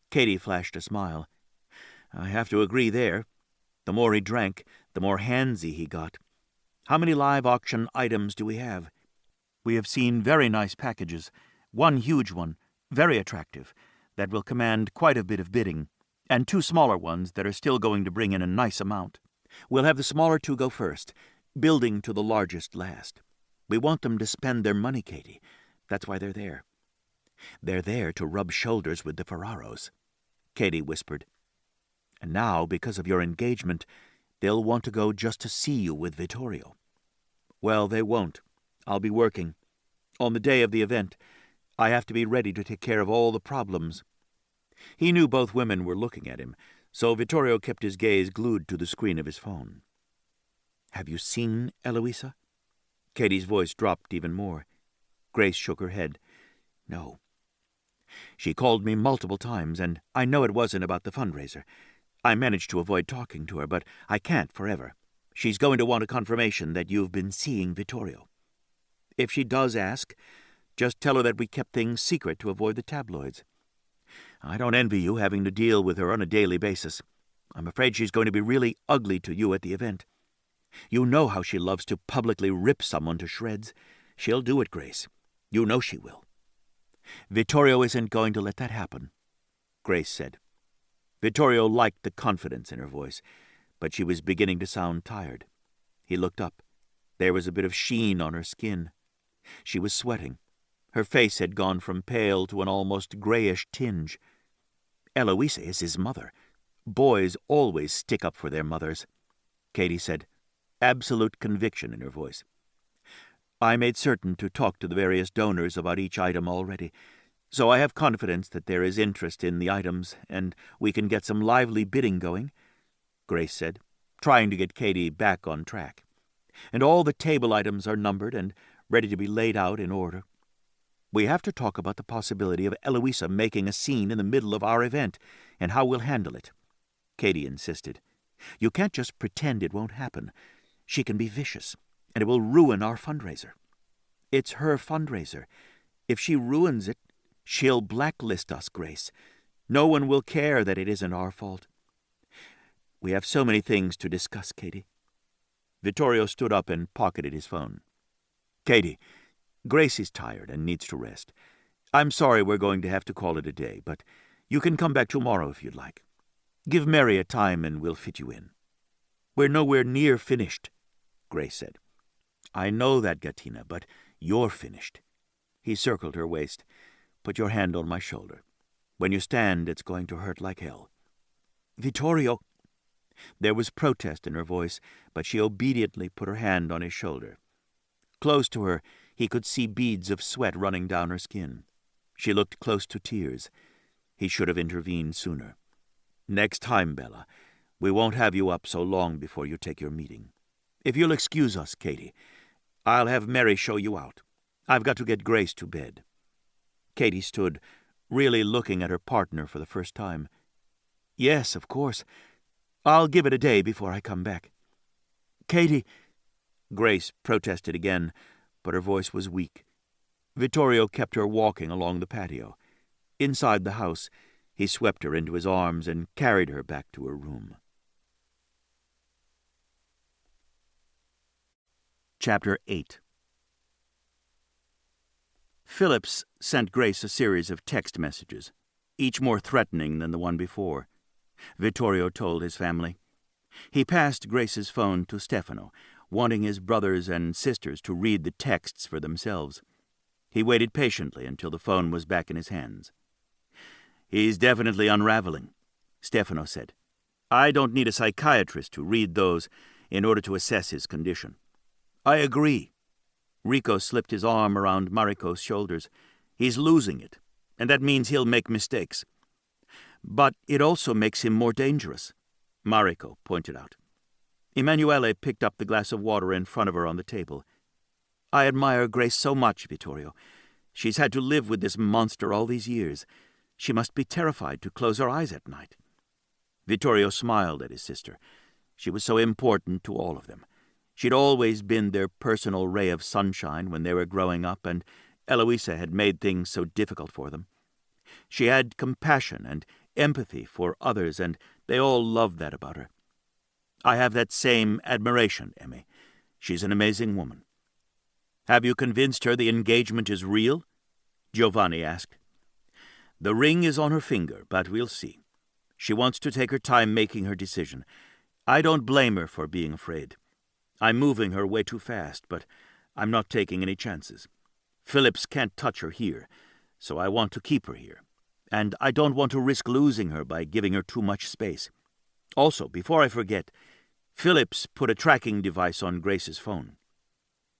Katie flashed a smile. "I have to agree there. The more he drank, the more handsy he got. How many live auction items do we have?" "We have seen very nice packages. One huge one, very attractive, that will command quite a bit of bidding, and 2 smaller ones that are still going to bring in a nice amount. We'll have the smaller 2 go first, building to the largest last. We want them to spend their money, Katie. That's why they're there." "They're there to rub shoulders with the Ferraros," Katie whispered. "And now, because of your engagement, they'll want to go just to see you with Vittorio." "Well, they won't. I'll be working. On the day of the event, I have to be ready to take care of all the problems." He knew both women were looking at him, so Vittorio kept his gaze glued to the screen of his phone. "Have you seen Eloisa?" Katie's voice dropped even more. Grace shook her head. "No. She called me multiple times, and I know it wasn't about the fundraiser. I managed to avoid talking to her, but I can't forever. She's going to want a confirmation that you've been seeing Vittorio. If she does ask, just tell her that we kept things secret to avoid the tabloids. I don't envy you having to deal with her on a daily basis. I'm afraid she's going to be really ugly to you at the event. You know how she loves to publicly rip someone to shreds. She'll do it, Grace. You know she will." "Vittorio isn't going to let that happen," Grace said. Vittorio liked the confidence in her voice, but she was beginning to sound tired. He looked up. There was a bit of sheen on her skin. She was sweating. Her face had gone from pale to an almost grayish tinge. "Eloisa is his mother. Boys always stick up for their mothers," Katie said, absolute conviction in her voice. "I made certain to talk to the various donors about each item already, so I have confidence that there is interest in the items, and we can get some lively bidding going," Grace said, trying to get Katie back on track. "And all the table items are numbered and ready to be laid out in order. We have to talk about the possibility of Eloisa making a scene in the middle of our event and how we'll handle it," Katie insisted. "You can't just pretend it won't happen. She can be vicious, and it will ruin our fundraiser. It's her fundraiser. If she ruins it, she'll blacklist us, Grace. No one will care that it isn't our fault. We have so many things to discuss, Katie." Vittorio stood up and pocketed his phone. "Katie, Grace is tired and needs to rest. I'm sorry we're going to have to call it a day, but you can come back tomorrow if you'd like. Give Mary a time and we'll fit you in." "We're nowhere near finished," Grace said. "I know that, Gattina, but you're finished." He circled her waist. "Put your hand on my shoulder. When you stand, it's going to hurt like hell." "Vittorio!" There was protest in her voice, but she obediently put her hand on his shoulder. Close to her, he could see beads of sweat running down her skin. She looked close to tears. He should have intervened sooner. "Next time, Bella, we won't have you up so long before you take your meeting. If you'll excuse us, Katie, I'll have Mary show you out. I've got to get Grace to bed." Katie stood, really looking at her partner for the first time. "Yes, of course. I'll give it a day before I come back." "Katie," Grace protested again, but her voice was weak. Vittorio kept her walking along the patio. Inside the house, he swept her into his arms and carried her back to her room. Chapter 8. Phillips sent Grace a series of text messages, each more threatening than the one before. Vittorio told his family. He passed Grace's phone to Stefano, wanting his brothers and sisters to read the texts for themselves. He waited patiently until the phone was back in his hands. "He's definitely unraveling," Stefano said. "I don't need a psychiatrist to read those in order to assess his condition." "I agree." Rico slipped his arm around Mariko's shoulders. "He's losing it, and that means he'll make mistakes." "But it also makes him more dangerous," Mariko pointed out. Emanuele picked up the glass of water in front of her on the table. "I admire Grace so much, Vittorio. She's had to live with this monster all these years. She must be terrified to close her eyes at night." Vittorio smiled at his sister. She was so important to all of them. She'd always been their personal ray of sunshine when they were growing up, and Eloisa had made things so difficult for them. She had compassion and empathy for others, and they all loved that about her. "I have that same admiration, Emmy. She's an amazing woman." "Have you convinced her the engagement is real?" Giovanni asked. "The ring is on her finger, but we'll see. She wants to take her time making her decision. I don't blame her for being afraid. I'm moving her way too fast, but I'm not taking any chances. Phillips can't touch her here, so I want to keep her here. And I don't want to risk losing her by giving her too much space. Also, before I forget, Phillips put a tracking device on Grace's phone."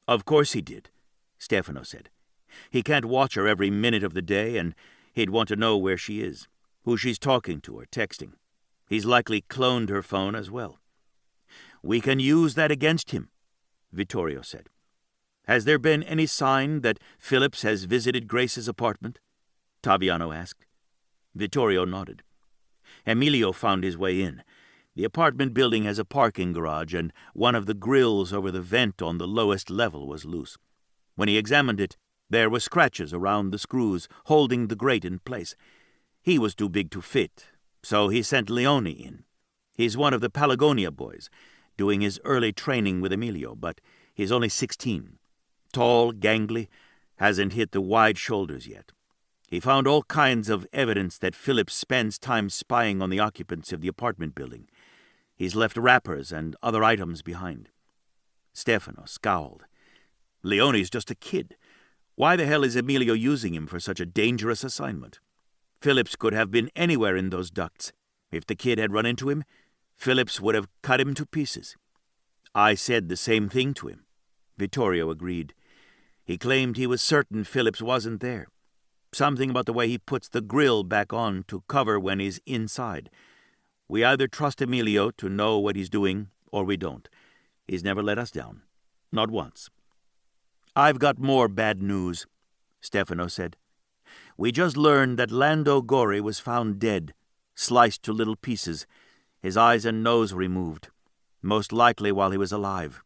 "Of course he did," Stefano said. "He can't watch her every minute of the day, and he'd want to know where she is, who she's talking to or texting. He's likely cloned her phone as well." "We can use that against him," Vittorio said. "Has there been any sign that Phillips has visited Grace's apartment?" Taviano asked. Vittorio nodded. "Emilio found his way in. The apartment building has a parking garage, and one of the grills over the vent on the lowest level was loose. When he examined it, there were scratches around the screws holding the grate in place. He was too big to fit, so he sent Leone in. He's one of the Pelagonia boys, doing his early training with Emilio, but he's only 16. Tall, gangly, hasn't hit the wide shoulders yet. He found all kinds of evidence that Phillips spends time spying on the occupants of the apartment building. He's left wrappers and other items behind." Stefano scowled. "Leone's just a kid. Why the hell is Emilio using him for such a dangerous assignment? Phillips could have been anywhere in those ducts. If the kid had run into him, Phillips would have cut him to pieces." "I said the same thing to him," Vittorio agreed. "He claimed he was certain Phillips wasn't there. Something about the way he puts the grill back on to cover when he's inside. We either trust Emilio to know what he's doing, or we don't. He's never let us down. Not once." "I've got more bad news," Stefano said. "We just learned that Lando Gori was found dead, sliced to little pieces, his eyes and nose removed, most likely while he was alive.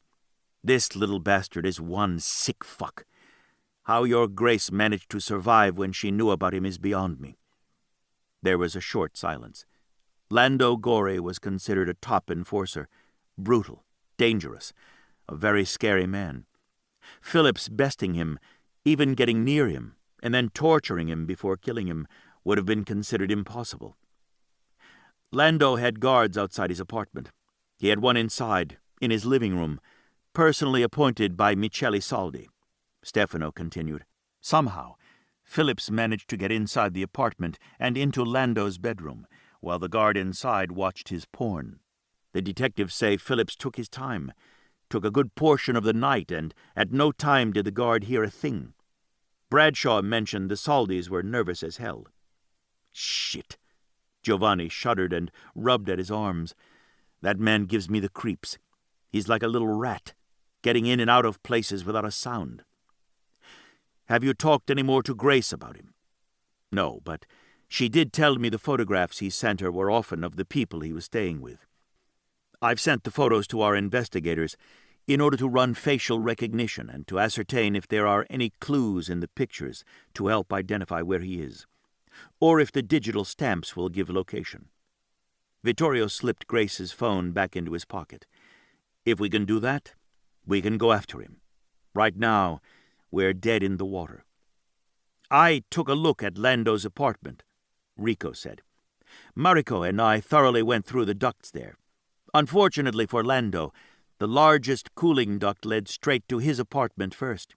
This little bastard is one sick fuck. How your Grace managed to survive when she knew about him is beyond me." There was a short silence. Lando Gori was considered a top enforcer, brutal, dangerous, a very scary man. Phillips besting him, even getting near him, and then torturing him before killing him would have been considered impossible. Lando had guards outside his apartment. He had one inside, in his living room, personally appointed by Michele Saldi. Stefano continued. Somehow, Phillips managed to get inside the apartment and into Lando's bedroom, while the guard inside watched his porn. The detectives say Phillips took his time, took a good portion of the night, and at no time did the guard hear a thing. Bradshaw mentioned the Saldis were nervous as hell. "Shit." Giovanni shuddered and rubbed at his arms. "That man gives me the creeps. He's like a little rat, getting in and out of places without a sound." "Have you talked any more to Grace about him?" "No, but she did tell me the photographs he sent her were often of the people he was staying with. I've sent the photos to our investigators. in order to run facial recognition and to ascertain if there are any clues in the pictures to help identify where he is, or if the digital stamps will give location. Vittorio slipped Grace's phone back into his pocket. If we can do that, we can go after him. Right now, we're dead in the water. I took a look at Lando's apartment, Rico said. Mariko and I thoroughly went through the ducts there. Unfortunately for Lando, the largest cooling duct led straight to his apartment first.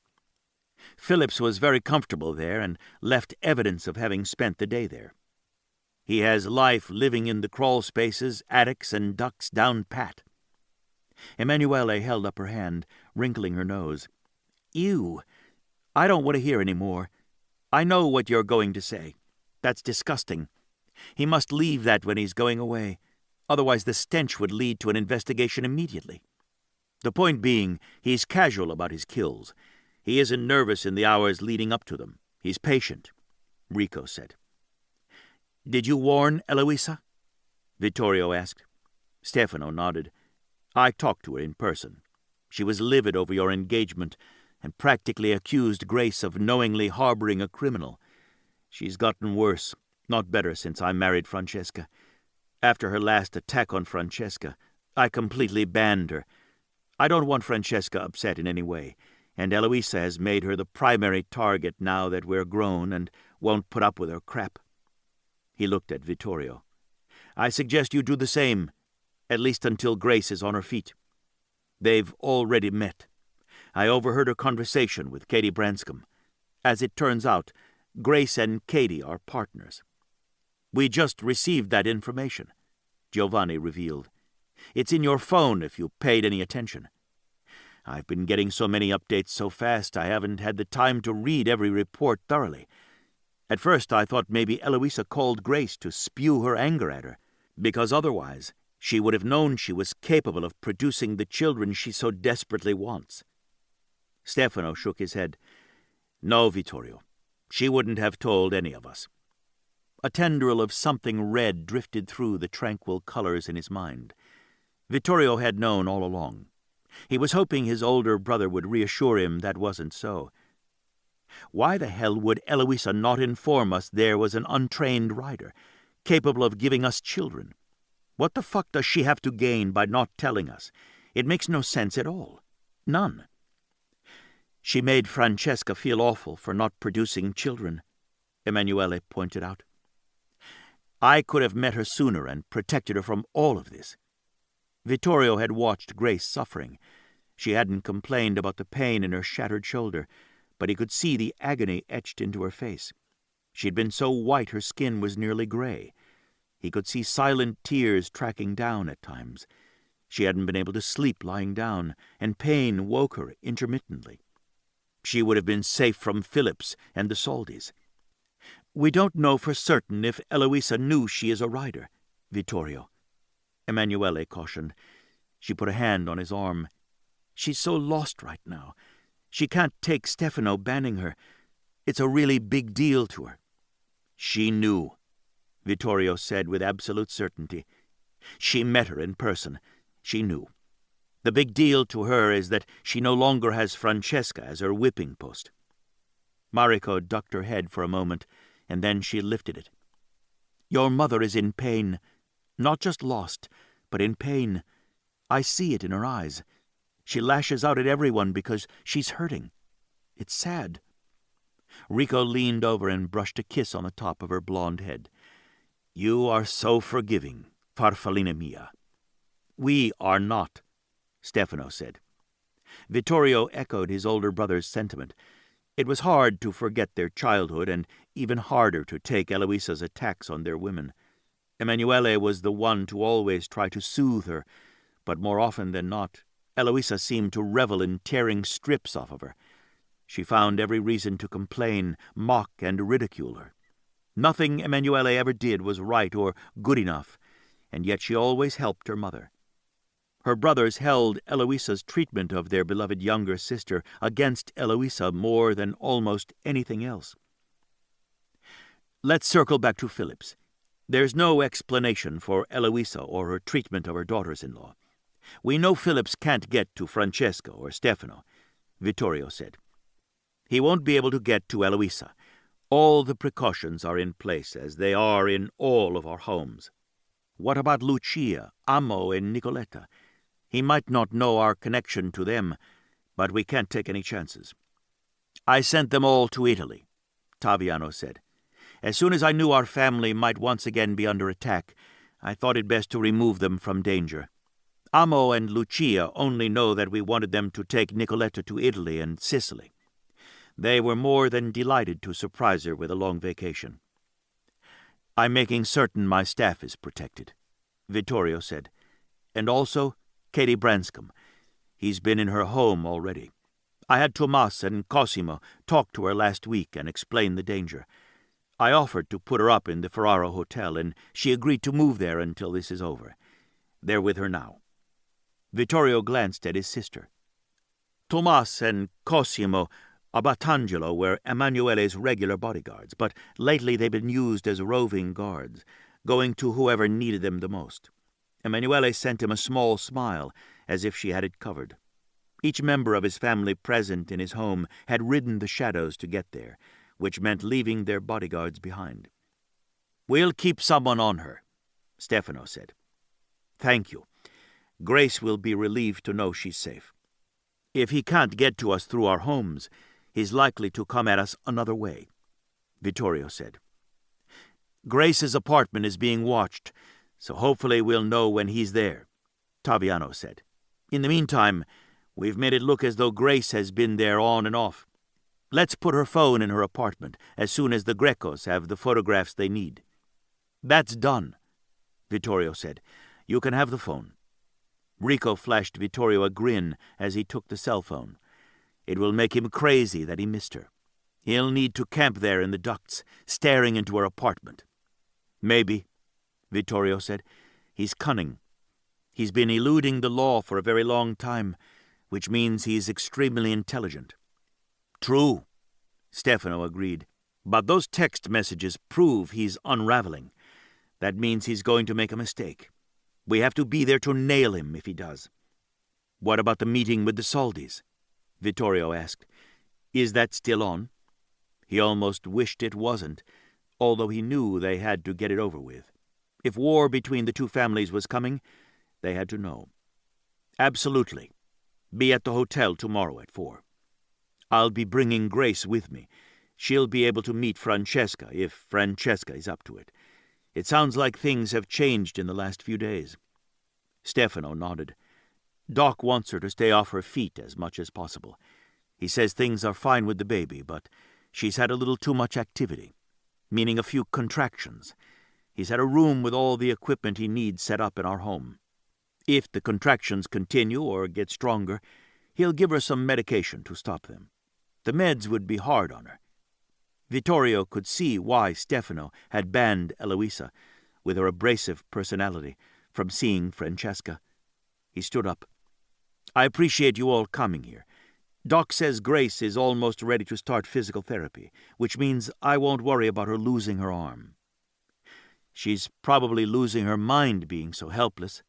Phillips was very comfortable there and left evidence of having spent the day there. He has life living in the crawl spaces, attics, and ducts down pat. Emanuele held up her hand, wrinkling her nose. Ew! I don't want to hear any more. I know what you're going to say. That's disgusting. He must leave that when he's going away. Otherwise the stench would lead to an investigation immediately. The point being, he's casual about his kills. He isn't nervous in the hours leading up to them. He's patient, Rico said. Did you warn Eloisa? Vittorio asked. Stefano nodded. I talked to her in person. She was livid over your engagement and practically accused Grace of knowingly harboring a criminal. She's gotten worse, not better since I married Francesca. After her last attack on Francesca, I completely banned her. I don't want Francesca upset in any way, and Eloisa has made her the primary target now that we're grown and won't put up with her crap. He looked at Vittorio. I suggest you do the same, at least until Grace is on her feet. They've already met. I overheard her conversation with Katie Branscombe. As it turns out, Grace and Katie are partners. We just received that information, Giovanni revealed. It's in your phone if you paid any attention. I've been getting so many updates so fast I haven't had the time to read every report thoroughly. At first I thought maybe Eloisa called Grace to spew her anger at her, because otherwise she would have known she was capable of producing the children she so desperately wants. Stefano shook his head. No, Vittorio, she wouldn't have told any of us. A tendril of something red drifted through the tranquil colors in his mind. Vittorio had known all along. He was hoping his older brother would reassure him that wasn't so. Why the hell would Eloisa not inform us there was an untrained rider, capable of giving us children? What the fuck does she have to gain by not telling us? It makes no sense at all. None. She made Francesca feel awful for not producing children, Emanuele pointed out. I could have met her sooner and protected her from all of this. Vittorio had watched Grace suffering. She hadn't complained about the pain in her shattered shoulder, but he could see the agony etched into her face. She'd been so white her skin was nearly gray. He could see silent tears tracking down at times. She hadn't been able to sleep lying down, and pain woke her intermittently. She would have been safe from Phillips and the Soldis. We don't know for certain if Eloisa knew she is a rider, Vittorio, Emanuele cautioned. She put a hand on his arm. She's so lost right now. She can't take Stefano banning her. It's a really big deal to her. She knew, Vittorio said with absolute certainty. She met her in person. She knew. The big deal to her is that she no longer has Francesca as her whipping post. Mariko ducked her head for a moment, and then she lifted it. Your mother is in pain. Not just lost, but in pain. I see it in her eyes. She lashes out at everyone because she's hurting. It's sad. Rico leaned over and brushed a kiss on the top of her blonde head. You are so forgiving, farfallina mia. We are not, Stefano said. Vittorio echoed his older brother's sentiment. It was hard to forget their childhood and even harder to take Eloisa's attacks on their women. Emanuele was the one to always try to soothe her, but more often than not, Eloisa seemed to revel in tearing strips off of her. She found every reason to complain, mock, and ridicule her. Nothing Emanuele ever did was right or good enough, and yet she always helped her mother. Her brothers held Eloisa's treatment of their beloved younger sister against Eloisa more than almost anything else. Let's circle back to Phillips. There's no explanation for Eloisa or her treatment of her daughters-in-law. We know Phillips can't get to Francesco or Stefano, Vittorio said. He won't be able to get to Eloisa. All the precautions are in place, as they are in all of our homes. What about Lucia, Amo, and Nicoletta? He might not know our connection to them, but we can't take any chances. I sent them all to Italy, Taviano said. As soon as I knew our family might once again be under attack, I thought it best to remove them from danger. Amo and Lucia only know that we wanted them to take Nicoletta to Italy and Sicily. They were more than delighted to surprise her with a long vacation. I'm making certain my staff is protected, Vittorio said. And also Katie Branscombe. He's been in her home already. I had Tomas and Cosimo talk to her last week and explain the danger. I offered to put her up in the Ferraro Hotel, and she agreed to move there until this is over. They're with her now. Vittorio glanced at his sister. Tomas and Cosimo Abatangelo were Emanuele's regular bodyguards, but lately they've been used as roving guards, going to whoever needed them the most. Emanuele sent him a small smile, as if she had it covered. Each member of his family present in his home had ridden the shadows to get there, which meant leaving their bodyguards behind. We'll keep someone on her, Stefano said. Thank you. Grace will be relieved to know she's safe. If he can't get to us through our homes, he's likely to come at us another way, Vittorio said. Grace's apartment is being watched, so hopefully we'll know when he's there, Taviano said. In the meantime, we've made it look as though Grace has been there on and off. Let's put her phone in her apartment as soon as the Grecos have the photographs they need. That's done, Vittorio said. You can have the phone. Rico flashed Vittorio a grin as he took the cell phone. It will make him crazy that he missed her. He'll need to camp there in the ducts, staring into her apartment. Maybe, Vittorio said. He's cunning. He's been eluding the law for a very long time, which means he's extremely intelligent. True, Stefano agreed. But those text messages prove he's unraveling. That means he's going to make a mistake. We have to be there to nail him if he does. What about the meeting with the Saldis? Vittorio asked. Is that still on? He almost wished it wasn't, although he knew they had to get it over with. If war between the two families was coming, they had to know. Absolutely. Be at the hotel tomorrow at 4. I'll be bringing Grace with me. She'll be able to meet Francesca, if Francesca is up to it. It sounds like things have changed in the last few days. Stefano nodded. Doc wants her to stay off her feet as much as possible. He says things are fine with the baby, but she's had a little too much activity, meaning a few contractions. He's had a room with all the equipment he needs set up in our home. If the contractions continue or get stronger, he'll give her some medication to stop them. The meds would be hard on her. Vittorio could see why Stefano had banned Eloisa, with her abrasive personality, from seeing Francesca. He stood up. I appreciate you all coming here. Doc says Grace is almost ready to start physical therapy, which means I won't worry about her losing her arm. She's probably losing her mind being so helpless,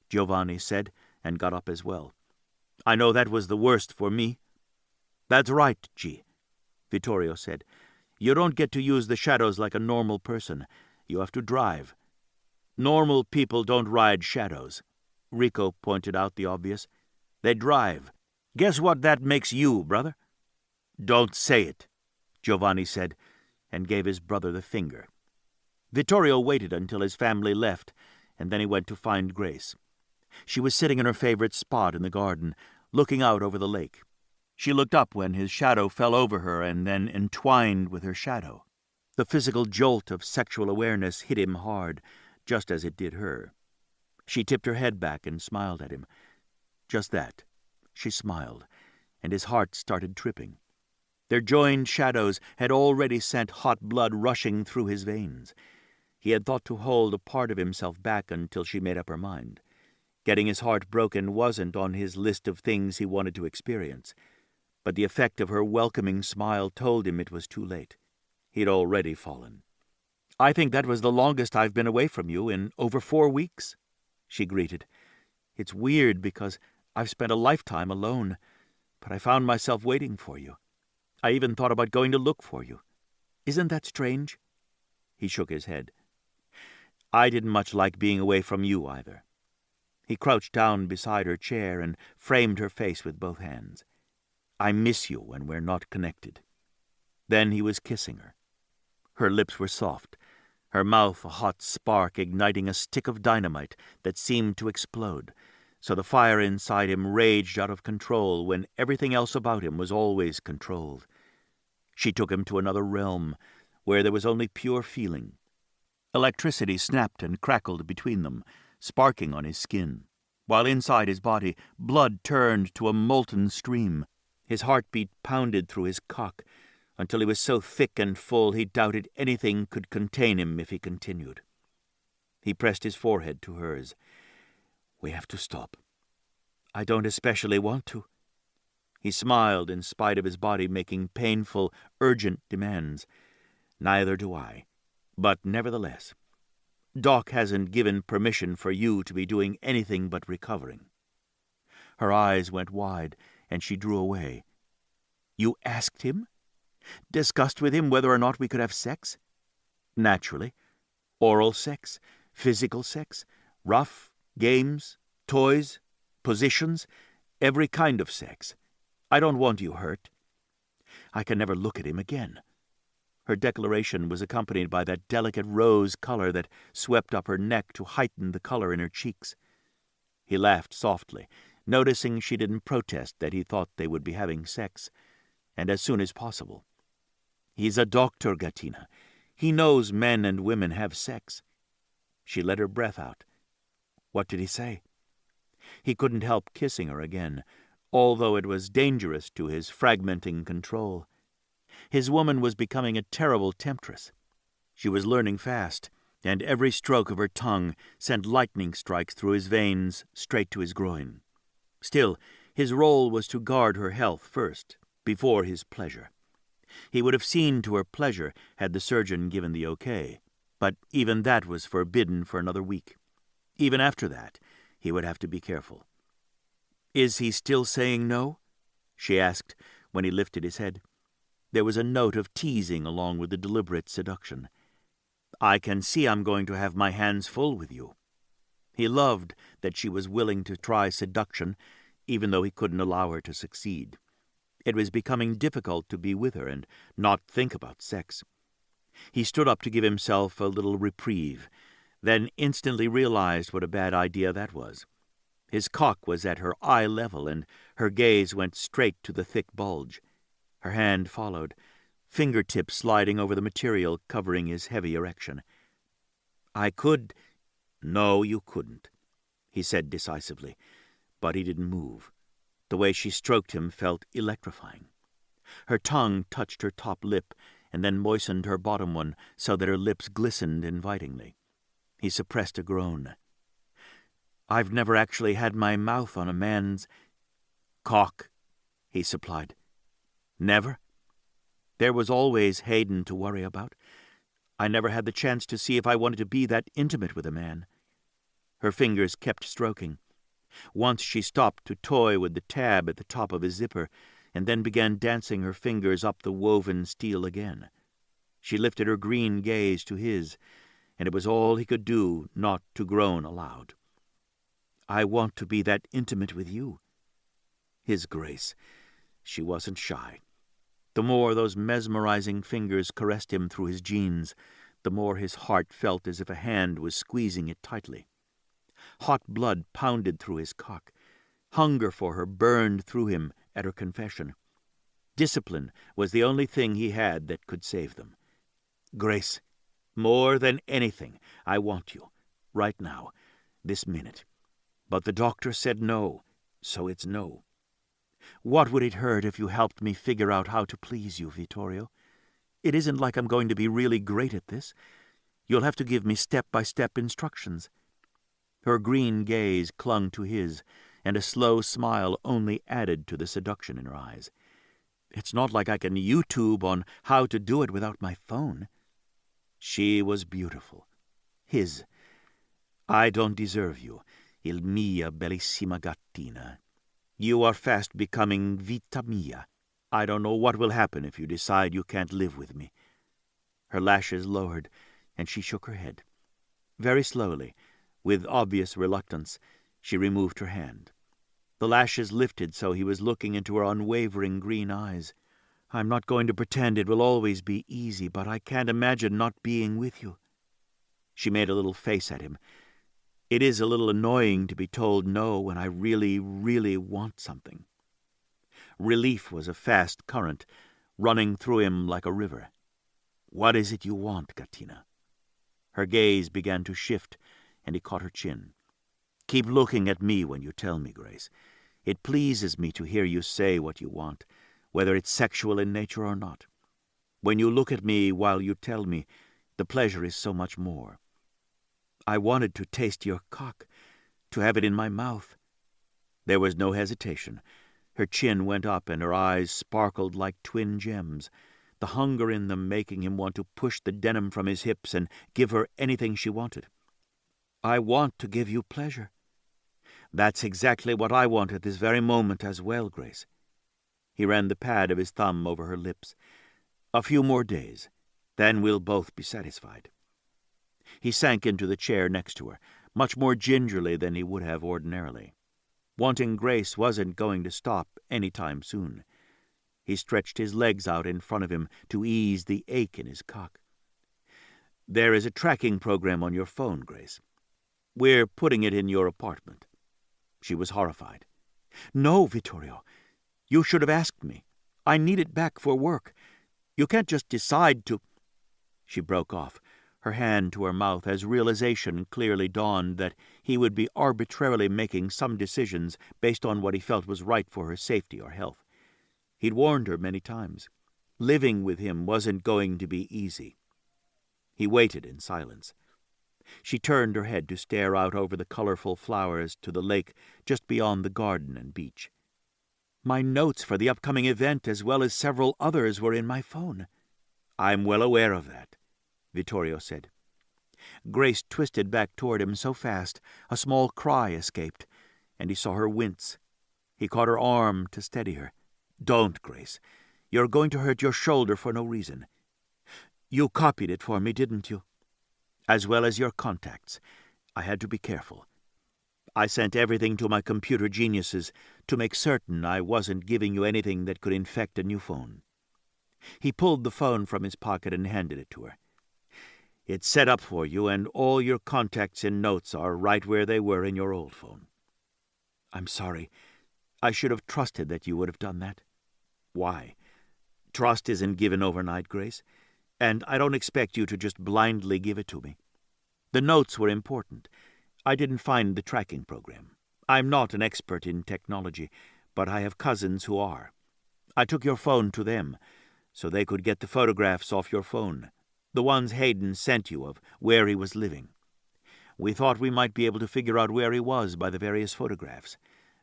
Giovanni said, and got up as well. I know that was the worst for me. That's right, G, Vittorio said. You don't get to use the shadows like a normal person. You have to drive. Normal people don't ride shadows. Rico pointed out the obvious. They drive. Guess what that makes you, brother? Don't say it, Giovanni said, and gave his brother the finger. Vittorio waited until his family left, and then he went to find Grace. She was sitting in her favorite spot in the garden, looking out over the lake. She looked up when his shadow fell over her and then entwined with her shadow. The physical jolt of sexual awareness hit him hard, just as it did her. She tipped her head back and smiled at him. Just that. She smiled, and his heart started tripping. Their joined shadows had already sent hot blood rushing through his veins. He had thought to hold a part of himself back until she made up her mind. Getting his heart broken wasn't on his list of things he wanted to experience. But the effect of her welcoming smile told him it was too late. He'd already fallen. I think that was the longest I've been away from you in over 4 weeks, she greeted. It's weird because I've spent a lifetime alone, but I found myself waiting for you. I even thought about going to look for you. Isn't that strange?" He shook his head. "I didn't much like being away from you either." He crouched down beside her chair and framed her face with both hands. "I miss you when we're not connected." Then he was kissing her. Her lips were soft, her mouth a hot spark igniting a stick of dynamite that seemed to explode, so the fire inside him raged out of control when everything else about him was always controlled. She took him to another realm where there was only pure feeling. Electricity snapped and crackled between them, sparking on his skin, while inside his body blood turned to a molten stream. His heartbeat pounded through his cock until he was so thick and full he doubted anything could contain him if he continued. He pressed his forehead to hers. "We have to stop." "I don't especially want to." He smiled in spite of his body making painful, urgent demands. "Neither do I. But nevertheless, Doc hasn't given permission for you to be doing anything but recovering." Her eyes went wide, and she drew away. "You asked him? Discussed with him whether or not we could have sex?" "Naturally. Oral sex, physical sex, rough, games, toys, positions, every kind of sex. I don't want you hurt." "I can never look at him again." Her declaration was accompanied by that delicate rose color that swept up her neck to heighten the color in her cheeks. He laughed softly, noticing she didn't protest that he thought they would be having sex, and as soon as possible. "He's a doctor, Gatina. He knows men and women have sex." She let her breath out. "What did he say?" He couldn't help kissing her again, although it was dangerous to his fragmenting control. His woman was becoming a terrible temptress. She was learning fast, and every stroke of her tongue sent lightning strikes through his veins straight to his groin. Still, his role was to guard her health first, before his pleasure. He would have seen to her pleasure had the surgeon given the okay, but even that was forbidden for another week. Even after that, he would have to be careful. "Is he still saying no?" she asked when he lifted his head. There was a note of teasing along with the deliberate seduction. "I can see I'm going to have my hands full with you." He loved that she was willing to try seduction, even though he couldn't allow her to succeed. It was becoming difficult to be with her and not think about sex. He stood up to give himself a little reprieve, then instantly realized what a bad idea that was. His cock was at her eye level, and her gaze went straight to the thick bulge. Her hand followed, fingertips sliding over the material covering his heavy erection. "I could—" "No, you couldn't," he said decisively, but he didn't move. The way she stroked him felt electrifying. Her tongue touched her top lip and then moistened her bottom one so that her lips glistened invitingly. He suppressed a groan. "I've never actually had my mouth on a man's—" "Cock," he supplied. "Never? There was always Hayden to worry about. I never had the chance to see if I wanted to be that intimate with a man." Her fingers kept stroking. Once she stopped to toy with the tab at the top of his zipper, and then began dancing her fingers up the woven steel again. She lifted her green gaze to his, and it was all he could do not to groan aloud. "I want to be that intimate with you." His grace. She wasn't shy. The more those mesmerizing fingers caressed him through his jeans, the more his heart felt as if a hand was squeezing it tightly. Hot blood pounded through his cock. Hunger for her burned through him at her confession. Discipline was the only thing he had that could save them. "Grace, more than anything, I want you, right now, this minute. But the doctor said no, so it's no. What would it hurt if you helped me figure out how to please you, Vittorio? It isn't like I'm going to be really great at this. You'll have to give me step-by-step instructions." Her green gaze clung to his, and a slow smile only added to the seduction in her eyes. "It's not like I can YouTube on how to do it without my phone." She was beautiful. His. "I don't deserve you, Il mia bellissima gattina. You are fast becoming vita mia. I don't know what will happen if you decide you can't live with me." Her lashes lowered, and she shook her head. Very slowly, with obvious reluctance, she removed her hand. The lashes lifted so he was looking into her unwavering green eyes. "I'm not going to pretend it will always be easy, but I can't imagine not being with you." She made a little face at him. "It is a little annoying to be told no when I really, really want something." Relief was a fast current, running through him like a river. "What is it you want, Gattina?" Her gaze began to shift, and he caught her chin. "Keep looking at me when you tell me, Grace. It pleases me to hear you say what you want, whether it's sexual in nature or not. When you look at me while you tell me, the pleasure is so much more. I wanted to taste your cock, to have it in my mouth." There was no hesitation. Her chin went up and her eyes sparkled like twin gems, the hunger in them making him want to push the denim from his hips and give her anything she wanted. "I want to give you pleasure." "That's exactly what I want at this very moment as well, Grace." He ran the pad of his thumb over her lips. "A few more days. Then we'll both be satisfied." He sank into the chair next to her, much more gingerly than he would have ordinarily. Wanting Grace wasn't going to stop any time soon. He stretched his legs out in front of him to ease the ache in his cock. "There is a tracking program on your phone, Grace. We're putting it in your apartment." She was horrified. "No, Vittorio. You should have asked me. I need it back for work. You can't just decide to—" She broke off, her hand to her mouth as realization clearly dawned that he would be arbitrarily making some decisions based on what he felt was right for her safety or health. He'd warned her many times. Living with him wasn't going to be easy. He waited in silence. She turned her head to stare out over the colorful flowers to the lake just beyond the garden and beach. "My notes for the upcoming event as well as several others were in my phone." "I'm well aware of that," Vittorio said. Grace twisted back toward him so fast a small cry escaped, and he saw her wince. He caught her arm to steady her. "Don't, Grace. You're going to hurt your shoulder for no reason. You copied it for me, didn't you? As well as your contacts. I had to be careful. I sent everything to my computer geniuses to make certain I wasn't giving you anything that could infect a new phone." He pulled the phone from his pocket and handed it to her. "It's set up for you, and all your contacts and notes are right where they were in your old phone." "I'm sorry. I should have trusted that you would have done that." "Why? Trust isn't given overnight, Grace, and I don't expect you to just blindly give it to me. The notes were important. I didn't find the tracking program. I'm not an expert in technology, but I have cousins who are. I took your phone to them, so they could get the photographs off your phone, the ones Hayden sent you of where he was living. We thought we might be able to figure out where he was by the various photographs.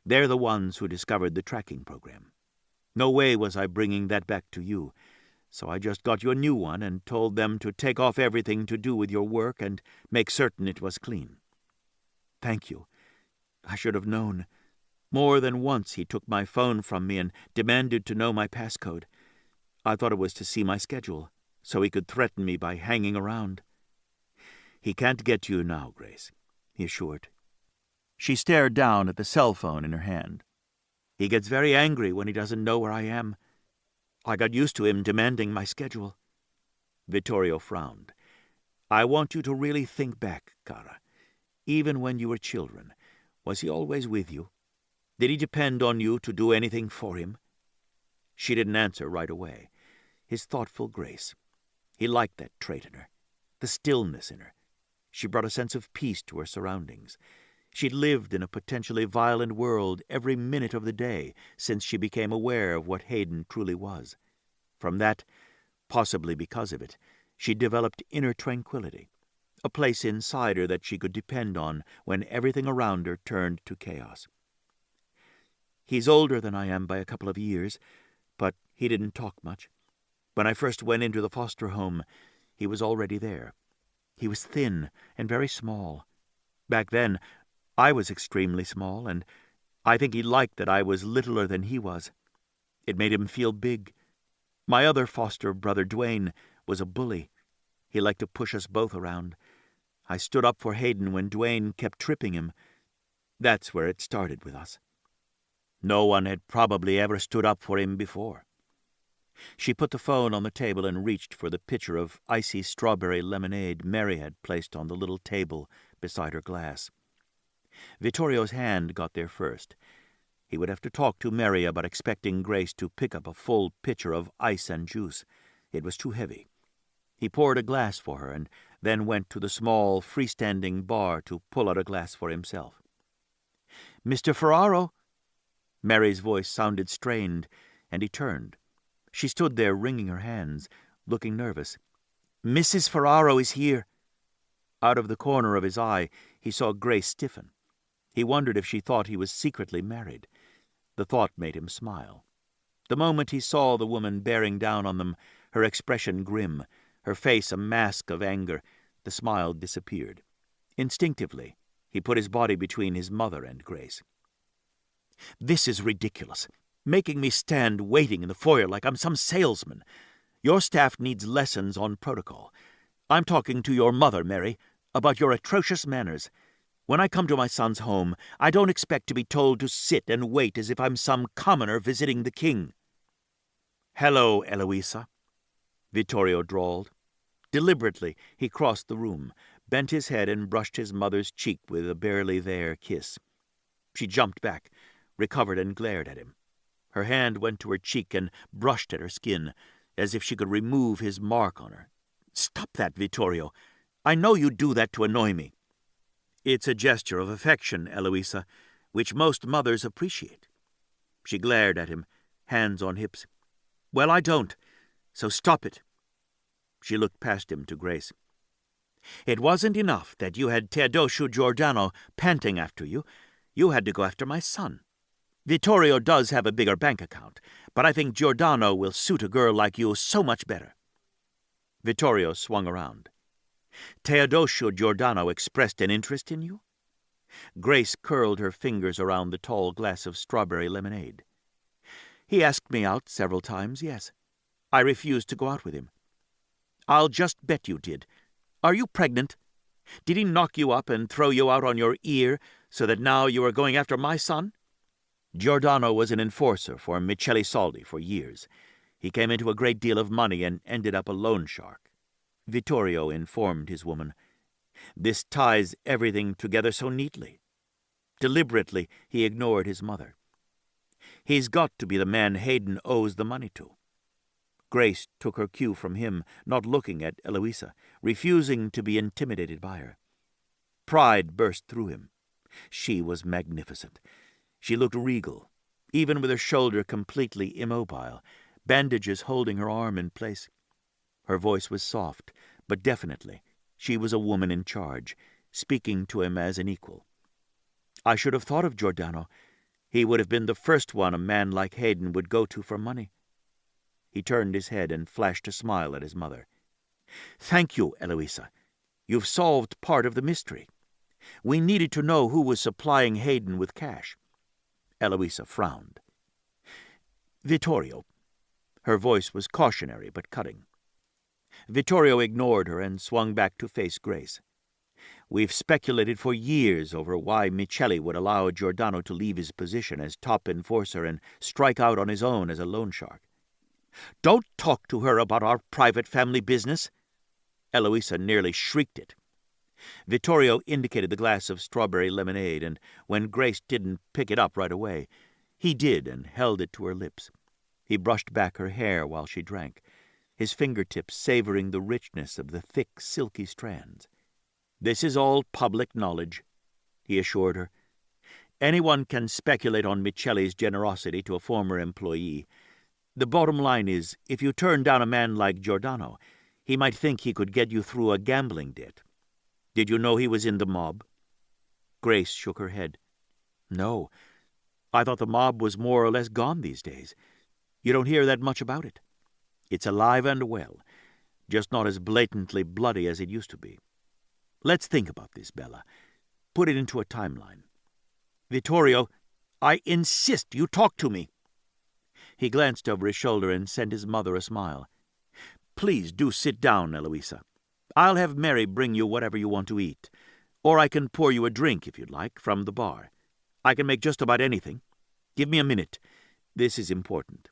They're the ones who discovered the tracking program. No way was I bringing that back to you, so I just got you a new one and told them to take off everything to do with your work and make certain it was clean." "Thank you. I should have known. More than once he took my phone from me and demanded to know my passcode. I thought it was to see my schedule, so he could threaten me by hanging around." "He can't get to you now, Grace," he assured. She stared down at the cell phone in her hand. "He gets very angry when he doesn't know where I am. I got used to him demanding my schedule." Vittorio frowned. "I want you to really think back, cara. Even when you were children, was he always with you? Did he depend on you to do anything for him?" She didn't answer right away. His thoughtful grace. He liked that trait in her, the stillness in her. She brought a sense of peace to her surroundings. She'd lived in a potentially violent world every minute of the day since she became aware of what Hayden truly was. From that, possibly because of it, she developed inner tranquility, a place inside her that she could depend on when everything around her turned to chaos. "He's older than I am by a couple of years, but he didn't talk much. When I first went into the foster home, he was already there. He was thin and very small. Back then, I was extremely small, and I think he liked that I was littler than he was. It made him feel big. My other foster brother, Dwayne, was a bully. He liked to push us both around. I stood up for Hayden when Dwayne kept tripping him. That's where it started with us. No one had probably ever stood up for him before. She put the phone on the table and reached for the pitcher of icy strawberry lemonade Mary had placed on the little table beside her glass. Vittorio's hand got there first. He would have to talk to Mary about expecting Grace to pick up a full pitcher of ice and juice. It was too heavy. He poured a glass for her and then went to the small, freestanding bar to pull out a glass for himself. "Mr. Ferraro?" Mary's voice sounded strained, and he turned. She stood there wringing her hands, looking nervous. "Mrs. Ferraro is here." Out of the corner of his eye, he saw Grace stiffen. He wondered if she thought he was secretly married. The thought made him smile. The moment he saw the woman bearing down on them, her expression grim, her face a mask of anger, the smile disappeared. Instinctively, he put his body between his mother and Grace. "This is ridiculous, making me stand waiting in the foyer like I'm some salesman. Your staff needs lessons on protocol. I'm talking to your mother, Mary, about your atrocious manners. When I come to my son's home, I don't expect to be told to sit and wait as if I'm some commoner visiting the king." "Hello, Eloisa," Vittorio drawled. Deliberately, he crossed the room, bent his head and brushed his mother's cheek with a barely there kiss. She jumped back, recovered and glared at him. Her hand went to her cheek and brushed at her skin, as if she could remove his mark on her. "Stop that, Vittorio. I know you do that to annoy me." "It's a gesture of affection, Eloisa, which most mothers appreciate." She glared at him, hands on hips. "Well, I don't, so stop it." She looked past him to Grace. "It wasn't enough that you had Teodosio Giordano panting after you. You had to go after my son. Vittorio does have a bigger bank account, but I think Giordano will suit a girl like you so much better." Vittorio swung around. "Teodosio Giordano expressed an interest in you?" Grace curled her fingers around the tall glass of strawberry lemonade. "He asked me out several times, yes. I refused to go out with him." "I'll just bet you did. Are you pregnant? Did he knock you up and throw you out on your ear so that now you are going after my son?" Giordano was an enforcer for Michele Saldi for years. He came into a great deal of money and ended up a loan shark. Vittorio informed his woman. This ties everything together so neatly. Deliberately, he ignored his mother. He's got to be the man Hayden owes the money to. Grace took her cue from him, not looking at Eloisa, refusing to be intimidated by her. Pride burst through him. She was magnificent. She looked regal, even with her shoulder completely immobile, bandages holding her arm in place. Her voice was soft, but definitely she was a woman in charge, speaking to him as an equal. "I should have thought of Giordano. He would have been the first one a man like Hayden would go to for money." He turned his head and flashed a smile at his mother. "Thank you, Eloisa. You've solved part of the mystery. We needed to know who was supplying Hayden with cash." Eloisa frowned. "Vittorio." Her voice was cautionary but cutting. Vittorio ignored her and swung back to face Grace. "We've speculated for years over why Michele would allow Giordano to leave his position as top enforcer and strike out on his own as a loan shark." "Don't talk to her about our private family business." Eloisa nearly shrieked it. Vittorio indicated the glass of strawberry lemonade, and when Grace didn't pick it up right away, he did and held it to her lips. He brushed back her hair while she drank, his fingertips savoring the richness of the thick, silky strands. "This is all public knowledge," he assured her. "Anyone can speculate on Michele's generosity to a former employee. The bottom line is, if you turn down a man like Giordano, he might think he could get you through a gambling debt. Did you know he was in the mob?" Grace shook her head. "No. I thought the mob was more or less gone these days. You don't hear that much about it. It's alive and well, just not as blatantly bloody as it used to be. Let's think about this, Bella. Put it into a timeline. Vittorio, I insist you talk to me." He glanced over his shoulder and sent his mother a smile. "Please do sit down, Eloisa. I'll have Mary bring you whatever you want to eat. Or I can pour you a drink, if you'd like, from the bar. I can make just about anything. Give me a minute. This is important."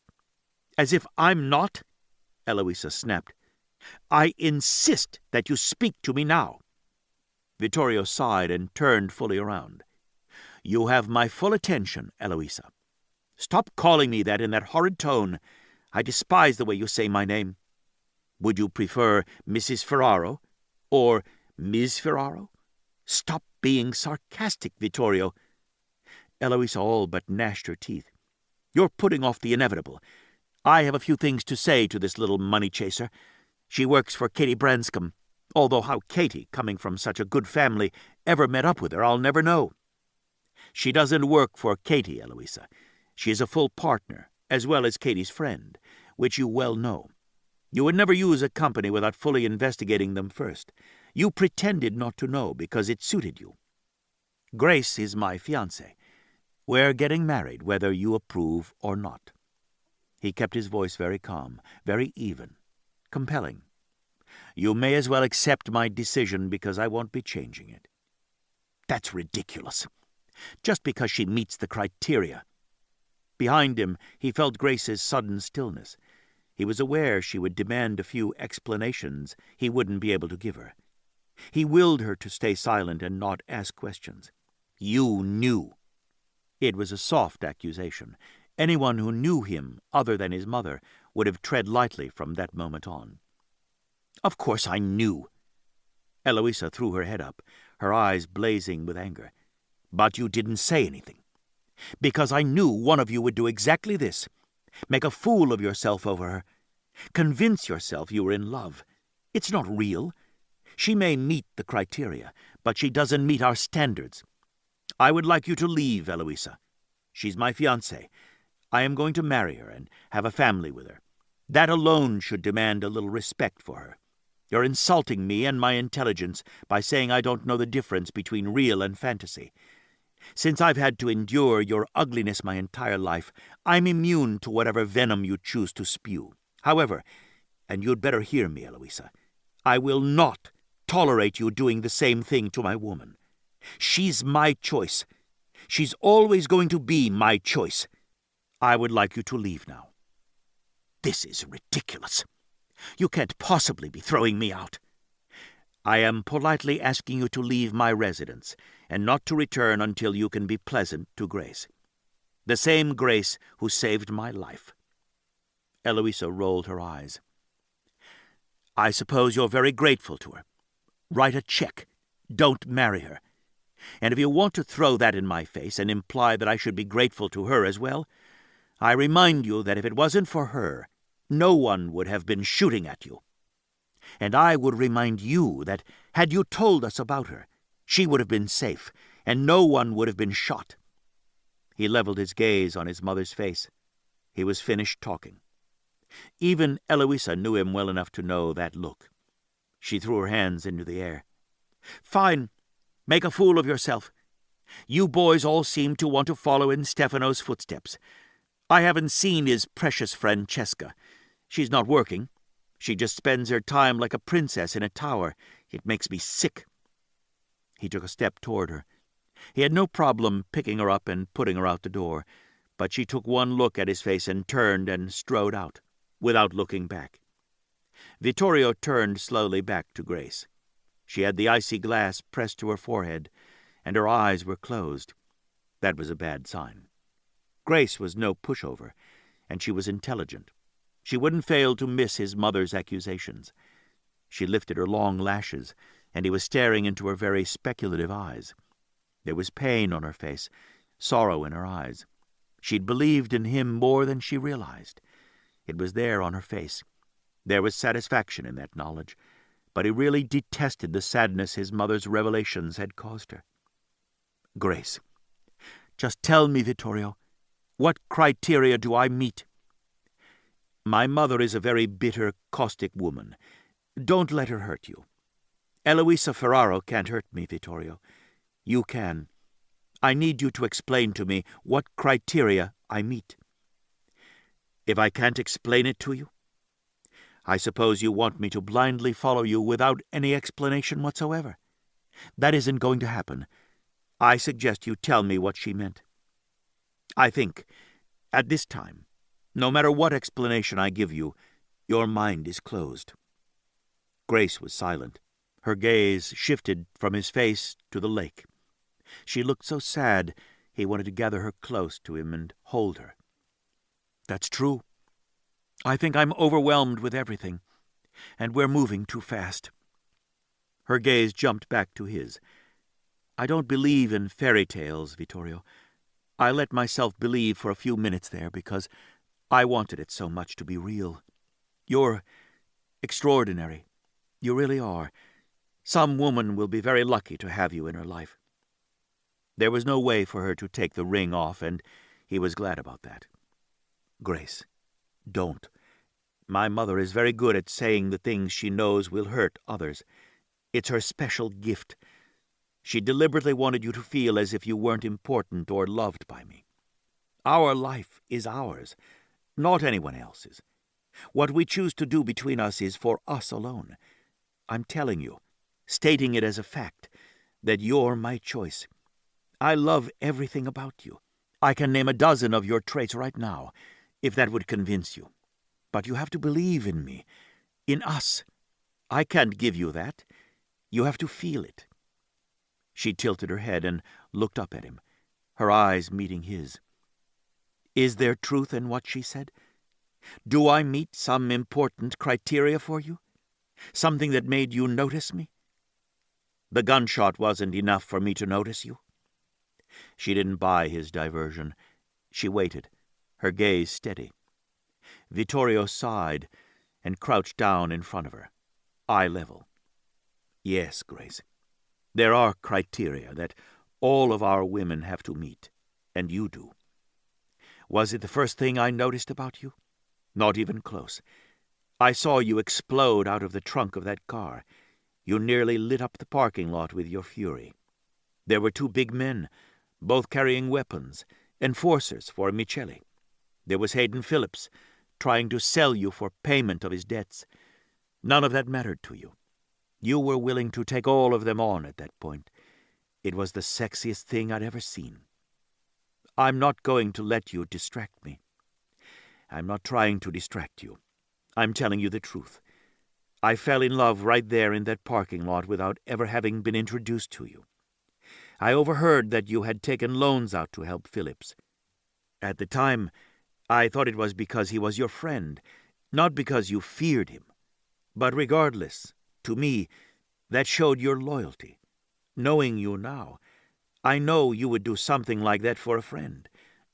"As if I'm not," Eloisa snapped. "I insist that you speak to me now." Vittorio sighed and turned fully around. "You have my full attention, Eloisa. Stop calling me that in that horrid tone. I despise the way you say my name. Would you prefer Mrs. Ferraro or Ms. Ferraro? Stop being sarcastic, Vittorio." Eloisa all but gnashed her teeth. "You're putting off the inevitable. I have a few things to say to this little money-chaser. She works for Katie Branscombe, although how Katie, coming from such a good family, ever met up with her, I'll never know. She doesn't work for Katie, Eloisa. She is a full partner, as well as Katie's friend, which you well know. You would never use a company without fully investigating them first. You pretended not to know because it suited you. Grace is my fiancée. We're getting married, whether you approve or not." He kept his voice very calm, very even, compelling. "You may as well accept my decision because I won't be changing it." "That's ridiculous. Just because she meets the criteria." Behind him, he felt Grace's sudden stillness. He was aware she would demand a few explanations he wouldn't be able to give her. He willed her to stay silent and not ask questions. "You knew." It was a soft accusation. Anyone who knew him, other than his mother, would have tread lightly from that moment on. "Of course I knew." Eloisa threw her head up, her eyes blazing with anger. "But you didn't say anything. Because I knew one of you would do exactly this. Make a fool of yourself over her. Convince yourself you were in love. It's not real. She may meet the criteria, but she doesn't meet our standards. I would like you to leave, Eloisa. She's my fiancée. I am going to marry her and have a family with her. That alone should demand a little respect for her. You're insulting me and my intelligence by saying I don't know the difference between real and fantasy. Since I've had to endure your ugliness my entire life, I'm immune to whatever venom you choose to spew. However, and you'd better hear me, Eloisa, I will not tolerate you doing the same thing to my woman. She's my choice. She's always going to be my choice. I would like you to leave now." "This is ridiculous. You can't possibly be throwing me out." "I am politely asking you to leave my residence, and not to return until you can be pleasant to Grace. The same Grace who saved my life." Eloisa rolled her eyes. "I suppose you're very grateful to her. Write a check. Don't marry her. And if you want to throw that in my face and imply that I should be grateful to her as well, I remind you that if it wasn't for her, no one would have been shooting at you. And I would remind you that, had you told us about her, she would have been safe, and no one would have been shot." He leveled his gaze on his mother's face. He was finished talking. Even Eloisa knew him well enough to know that look. She threw her hands into the air. "Fine. Make a fool of yourself. You boys all seem to want to follow in Stefano's footsteps. I haven't seen his precious Francesca. She's not working. She just spends her time like a princess in a tower. It makes me sick." He took a step toward her. He had no problem picking her up and putting her out the door, but she took one look at his face and turned and strode out, without looking back. Vittorio turned slowly back to Grace. She had the icy glass pressed to her forehead, and her eyes were closed. That was a bad sign. Grace was no pushover, and she was intelligent. She wouldn't fail to miss his mother's accusations. She lifted her long lashes, and he was staring into her very speculative eyes. There was pain on her face, sorrow in her eyes. She'd believed in him more than she realized. It was there on her face. There was satisfaction in that knowledge, but he really detested the sadness his mother's revelations had caused her. "Grace, just tell me, Vittorio, what criteria do I meet?" "My mother is a very bitter, caustic woman. Don't let her hurt you. Eloisa Ferraro can't hurt me, Vittorio. You can. I need you to explain to me what criteria I meet. If I can't explain it to you, I suppose you want me to blindly follow you without any explanation whatsoever. That isn't going to happen. I suggest you tell me what she meant. I think, at this time, no matter what explanation I give you, your mind is closed." Grace was silent. Her gaze shifted from his face to the lake. She looked so sad, he wanted to gather her close to him and hold her. "That's true. I think I'm overwhelmed with everything, and we're moving too fast." Her gaze jumped back to his. "I don't believe in fairy tales, Vittorio. I let myself believe for a few minutes there because I wanted it so much to be real. You're extraordinary. You really are. Some woman will be very lucky to have you in her life." There was no way for her to take the ring off, and he was glad about that. "Grace, don't. My mother is very good at saying the things she knows will hurt others. It's her special gift. She deliberately wanted you to feel as if you weren't important or loved by me. Our life is ours, not anyone else's. What we choose to do between us is for us alone. I'm telling you, stating it as a fact, that you're my choice. I love everything about you. I can name a dozen of your traits right now, if that would convince you. But you have to believe in me, in us. I can't give you that. You have to feel it." She tilted her head and looked up at him, her eyes meeting his. "Is there truth in what she said? Do I meet some important criteria for you? Something that made you notice me? The gunshot wasn't enough for me to notice you." She didn't buy his diversion. She waited, her gaze steady. Vittorio sighed and crouched down in front of her, eye level. "Yes, Grace, there are criteria that all of our women have to meet, and you do. Was it the first thing I noticed about you? Not even close. I saw you explode out of the trunk of that car. You nearly lit up the parking lot with your fury. There were two big men, both carrying weapons, enforcers for Michele. There was Hayden Phillips, trying to sell you for payment of his debts. None of that mattered to you. You were willing to take all of them on at that point. It was the sexiest thing I'd ever seen. I'm not going to let you distract me. I'm not trying to distract you. I'm telling you the truth. I fell in love right there in that parking lot without ever having been introduced to you. I overheard that you had taken loans out to help Phillips. At the time, I thought it was because he was your friend, not because you feared him. But regardless, to me, that showed your loyalty. Knowing you now, I know you would do something like that for a friend.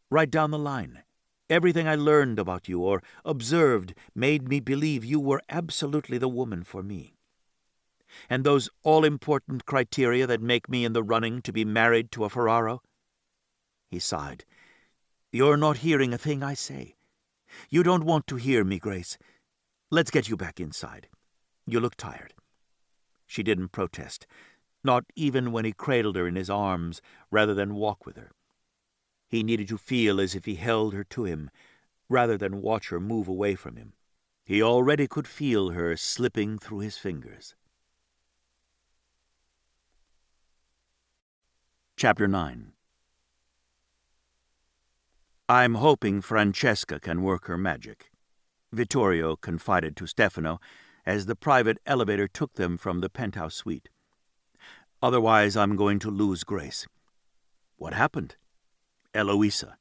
Right down the line. Everything I learned about you or observed made me believe you were absolutely the woman for me. And those all-important criteria that make me in the running to be married to a Ferraro?" He sighed. "You're not hearing a thing I say. You don't want to hear me, Grace. Let's get you back inside. You look tired." She didn't protest, not even when he cradled her in his arms rather than walk with her. He needed to feel as if he held her to him, rather than watch her move away from him. He already could feel her slipping through his fingers. Chapter 9. "I'm hoping Francesca can work her magic," Vittorio confided to Stefano as the private elevator took them from the penthouse suite. "Otherwise I'm going to lose Grace." "What happened?" "Eloisa.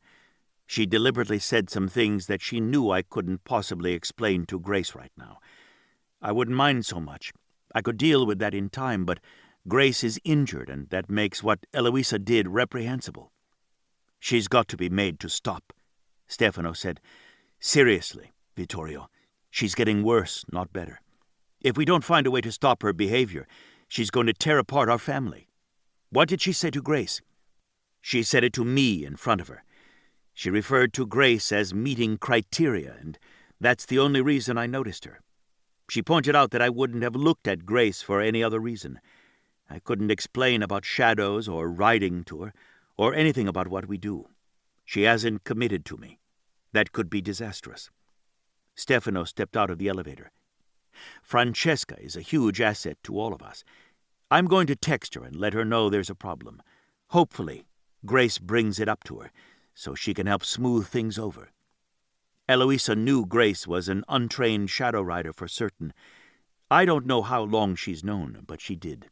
She deliberately said some things that she knew I couldn't possibly explain to Grace right now. I wouldn't mind so much. I could deal with that in time, but Grace is injured, and that makes what Eloisa did reprehensible. She's got to be made to stop," Stefano said. "Seriously, Vittorio, she's getting worse, not better. If we don't find a way to stop her behavior, she's going to tear apart our family." "What did she say to Grace?" "She said it to me in front of her. She referred to Grace as meeting criteria, and that's the only reason I noticed her. She pointed out that I wouldn't have looked at Grace for any other reason. I couldn't explain about shadows or writing to her, or anything about what we do. She hasn't committed to me. That could be disastrous." Stefano stepped out of the elevator. "Francesca is a huge asset to all of us. I'm going to text her and let her know there's a problem. Hopefully, Grace brings it up to her, so she can help smooth things over." Eloisa knew Grace was an untrained shadow rider for certain. I don't know how long she's known, but she did.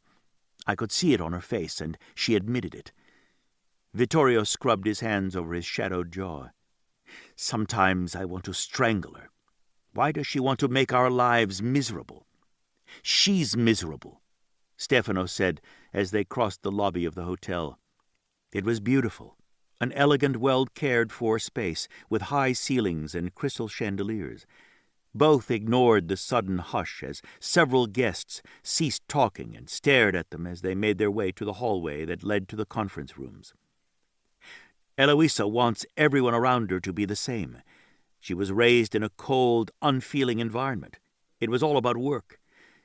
I could see it on her face, and she admitted it. Vittorio scrubbed his hands over his shadowed jaw. "Sometimes I want to strangle her. Why does she want to make our lives miserable?" "She's miserable," Stefano said as they crossed the lobby of the hotel. It was beautiful, an elegant, well-cared-for space with high ceilings and crystal chandeliers. Both ignored the sudden hush as several guests ceased talking and stared at them as they made their way to the hallway that led to the conference rooms. Eloisa wants everyone around her to be the same. She was raised in a cold, unfeeling environment. It was all about work.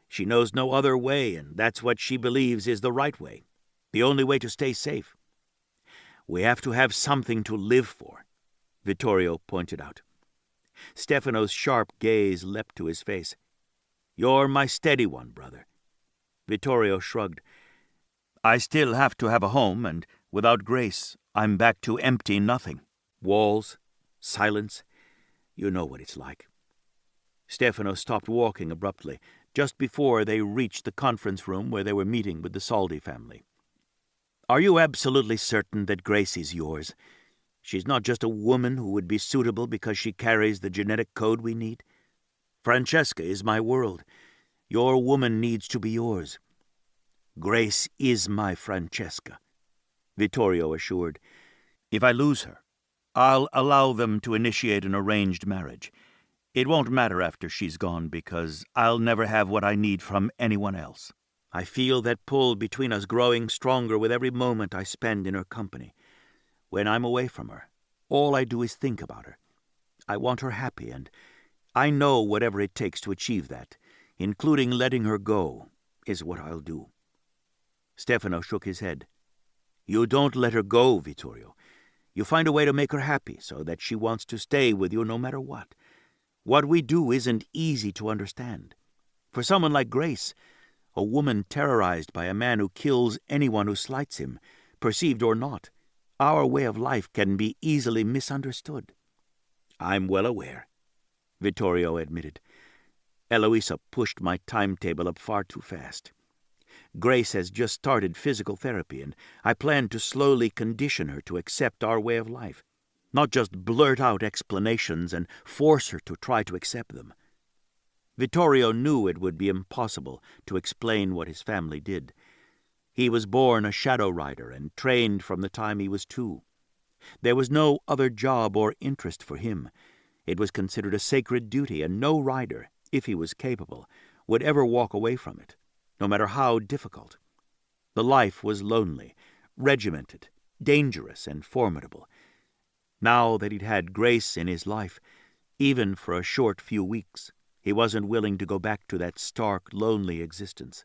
She knows no other way, and that's what she believes is the right way, the only way to stay safe. "We have to have something to live for," Vittorio pointed out. Stefano's sharp gaze leapt to his face. "You're my steady one, brother." Vittorio shrugged. "I still have to have a home, and without Grace, I'm back to empty nothing. Walls, silence. You know what it's like." Stefano stopped walking abruptly, just before they reached the conference room where they were meeting with the Saldi family. "Are you absolutely certain that Grace is yours? She's not just a woman who would be suitable because she carries the genetic code we need? Francesca is my world. Your woman needs to be yours." "Grace is my Francesca," Vittorio assured. "If I lose her, I'll allow them to initiate an arranged marriage. It won't matter after she's gone because I'll never have what I need from anyone else. I feel that pull between us growing stronger with every moment I spend in her company. When I'm away from her, all I do is think about her. I want her happy, and I know whatever it takes to achieve that, including letting her go, is what I'll do." Stefano shook his head. "You don't let her go, Vittorio. You find a way to make her happy so that she wants to stay with you no matter what. What we do isn't easy to understand. For someone like Grace, a woman terrorized by a man who kills anyone who slights him, perceived or not, our way of life can be easily misunderstood." "I'm well aware," Vittorio admitted. "Eloisa pushed my timetable up far too fast. Grace has just started physical therapy, and I plan to slowly condition her to accept our way of life, not just blurt out explanations and force her to try to accept them." Vittorio knew it would be impossible to explain what his family did. He was born a shadow rider and trained from the time he was 2. There was no other job or interest for him. It was considered a sacred duty, and no rider, if he was capable, would ever walk away from it, no matter how difficult. The life was lonely, regimented, dangerous, and formidable. Now that he'd had Grace in his life, even for a short few weeks, he wasn't willing to go back to that stark, lonely existence.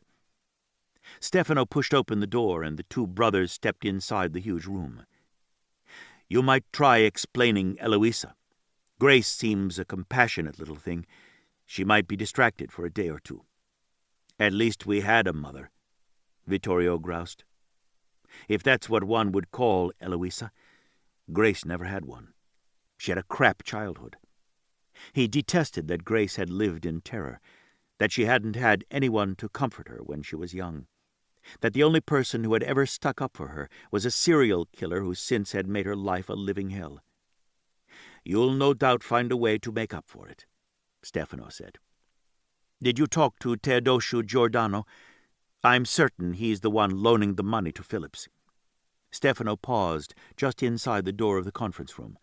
Stefano pushed open the door, and the 2 brothers stepped inside the huge room. "You might try explaining Eloisa. Grace seems a compassionate little thing. She might be distracted for a day or 2. "At least we had a mother," Vittorio groused. "If that's what one would call Eloisa, Grace never had one. She had a crap childhood." He detested that Grace had lived in terror, that she hadn't had anyone to comfort her when she was young, that the only person who had ever stuck up for her was a serial killer who since had made her life a living hell. "You'll no doubt find a way to make up for it," Stefano said. "Did you talk to Teodosio Giordano? I'm certain he's the one loaning the money to Phillips." Stefano paused just inside the door of the conference room.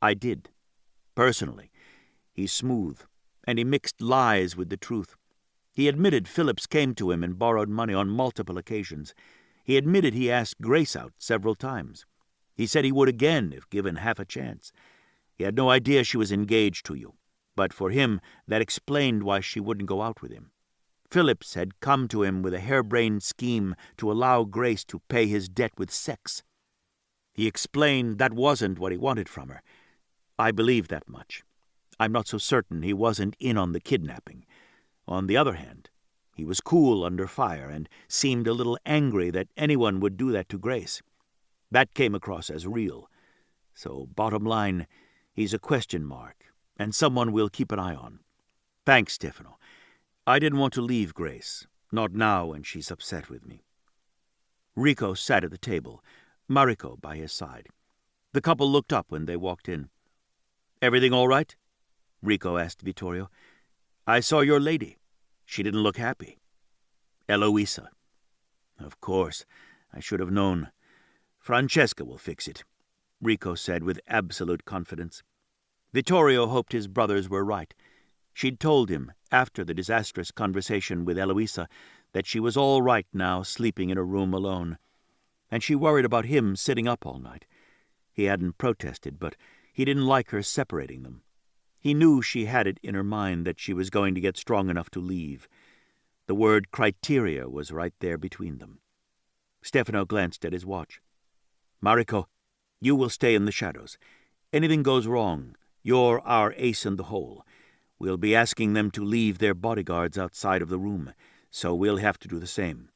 "I did. Personally. He's smooth, and he mixed lies with the truth. He admitted Phillips came to him and borrowed money on multiple occasions. He admitted he asked Grace out several times. He said he would again if given half a chance. He had no idea she was engaged to you, but for him that explained why she wouldn't go out with him. Phillips had come to him with a harebrained scheme to allow Grace to pay his debt with sex." He explained that wasn't what he wanted from her. I believe that much. I'm not so certain he wasn't in on the kidnapping. On the other hand, he was cool under fire and seemed a little angry that anyone would do that to Grace. That came across as real. So, bottom line, he's a question mark, and someone we'll keep an eye on. Thanks, Stefano. I didn't want to leave Grace, not now when she's upset with me. Rico sat at the table, Mariko by his side. The couple looked up when they walked in. Everything all right? Rico asked Vittorio. I saw your lady. She didn't look happy. Eloisa. Of course, I should have known. Francesca will fix it, Rico said with absolute confidence. Vittorio hoped his brothers were right. She'd told him, after the disastrous conversation with Eloisa, that she was all right now sleeping in a room alone, and she worried about him sitting up all night. He hadn't protested, but he didn't like her separating them. He knew she had it in her mind that she was going to get strong enough to leave. The word criteria was right there between them. Stefano glanced at his watch. Mariko, you will stay in the shadows. Anything goes wrong, you're our ace in the hole. We'll be asking them to leave their bodyguards outside of the room, so we'll have to do the same.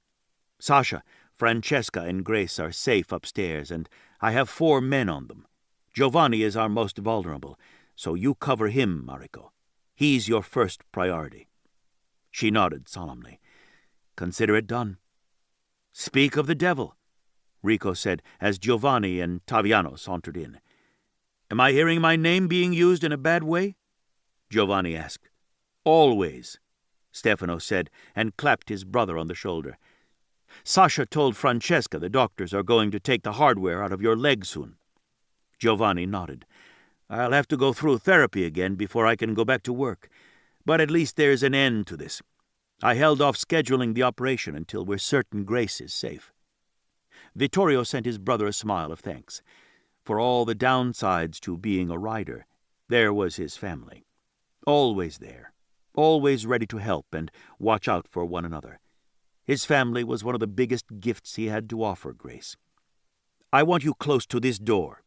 Sasha, Francesca, and Grace are safe upstairs, and I have 4 men on them. Giovanni is our most vulnerable, so you cover him, Mariko. He's your first priority. She nodded solemnly. Consider it done. Speak of the devil, Rico said as Giovanni and Taviano sauntered in. Am I hearing my name being used in a bad way? Giovanni asked. Always, Stefano said, and clapped his brother on the shoulder. Sasha told Francesca the doctors are going to take the hardware out of your leg soon. Giovanni nodded. I'll have to go through therapy again before I can go back to work, but at least there's an end to this. I held off scheduling the operation until we're certain Grace is safe. Vittorio sent his brother a smile of thanks. For all the downsides to being a rider, there was his family. Always there, always ready to help and watch out for one another. His family was one of the biggest gifts he had to offer Grace. I want you close to this door.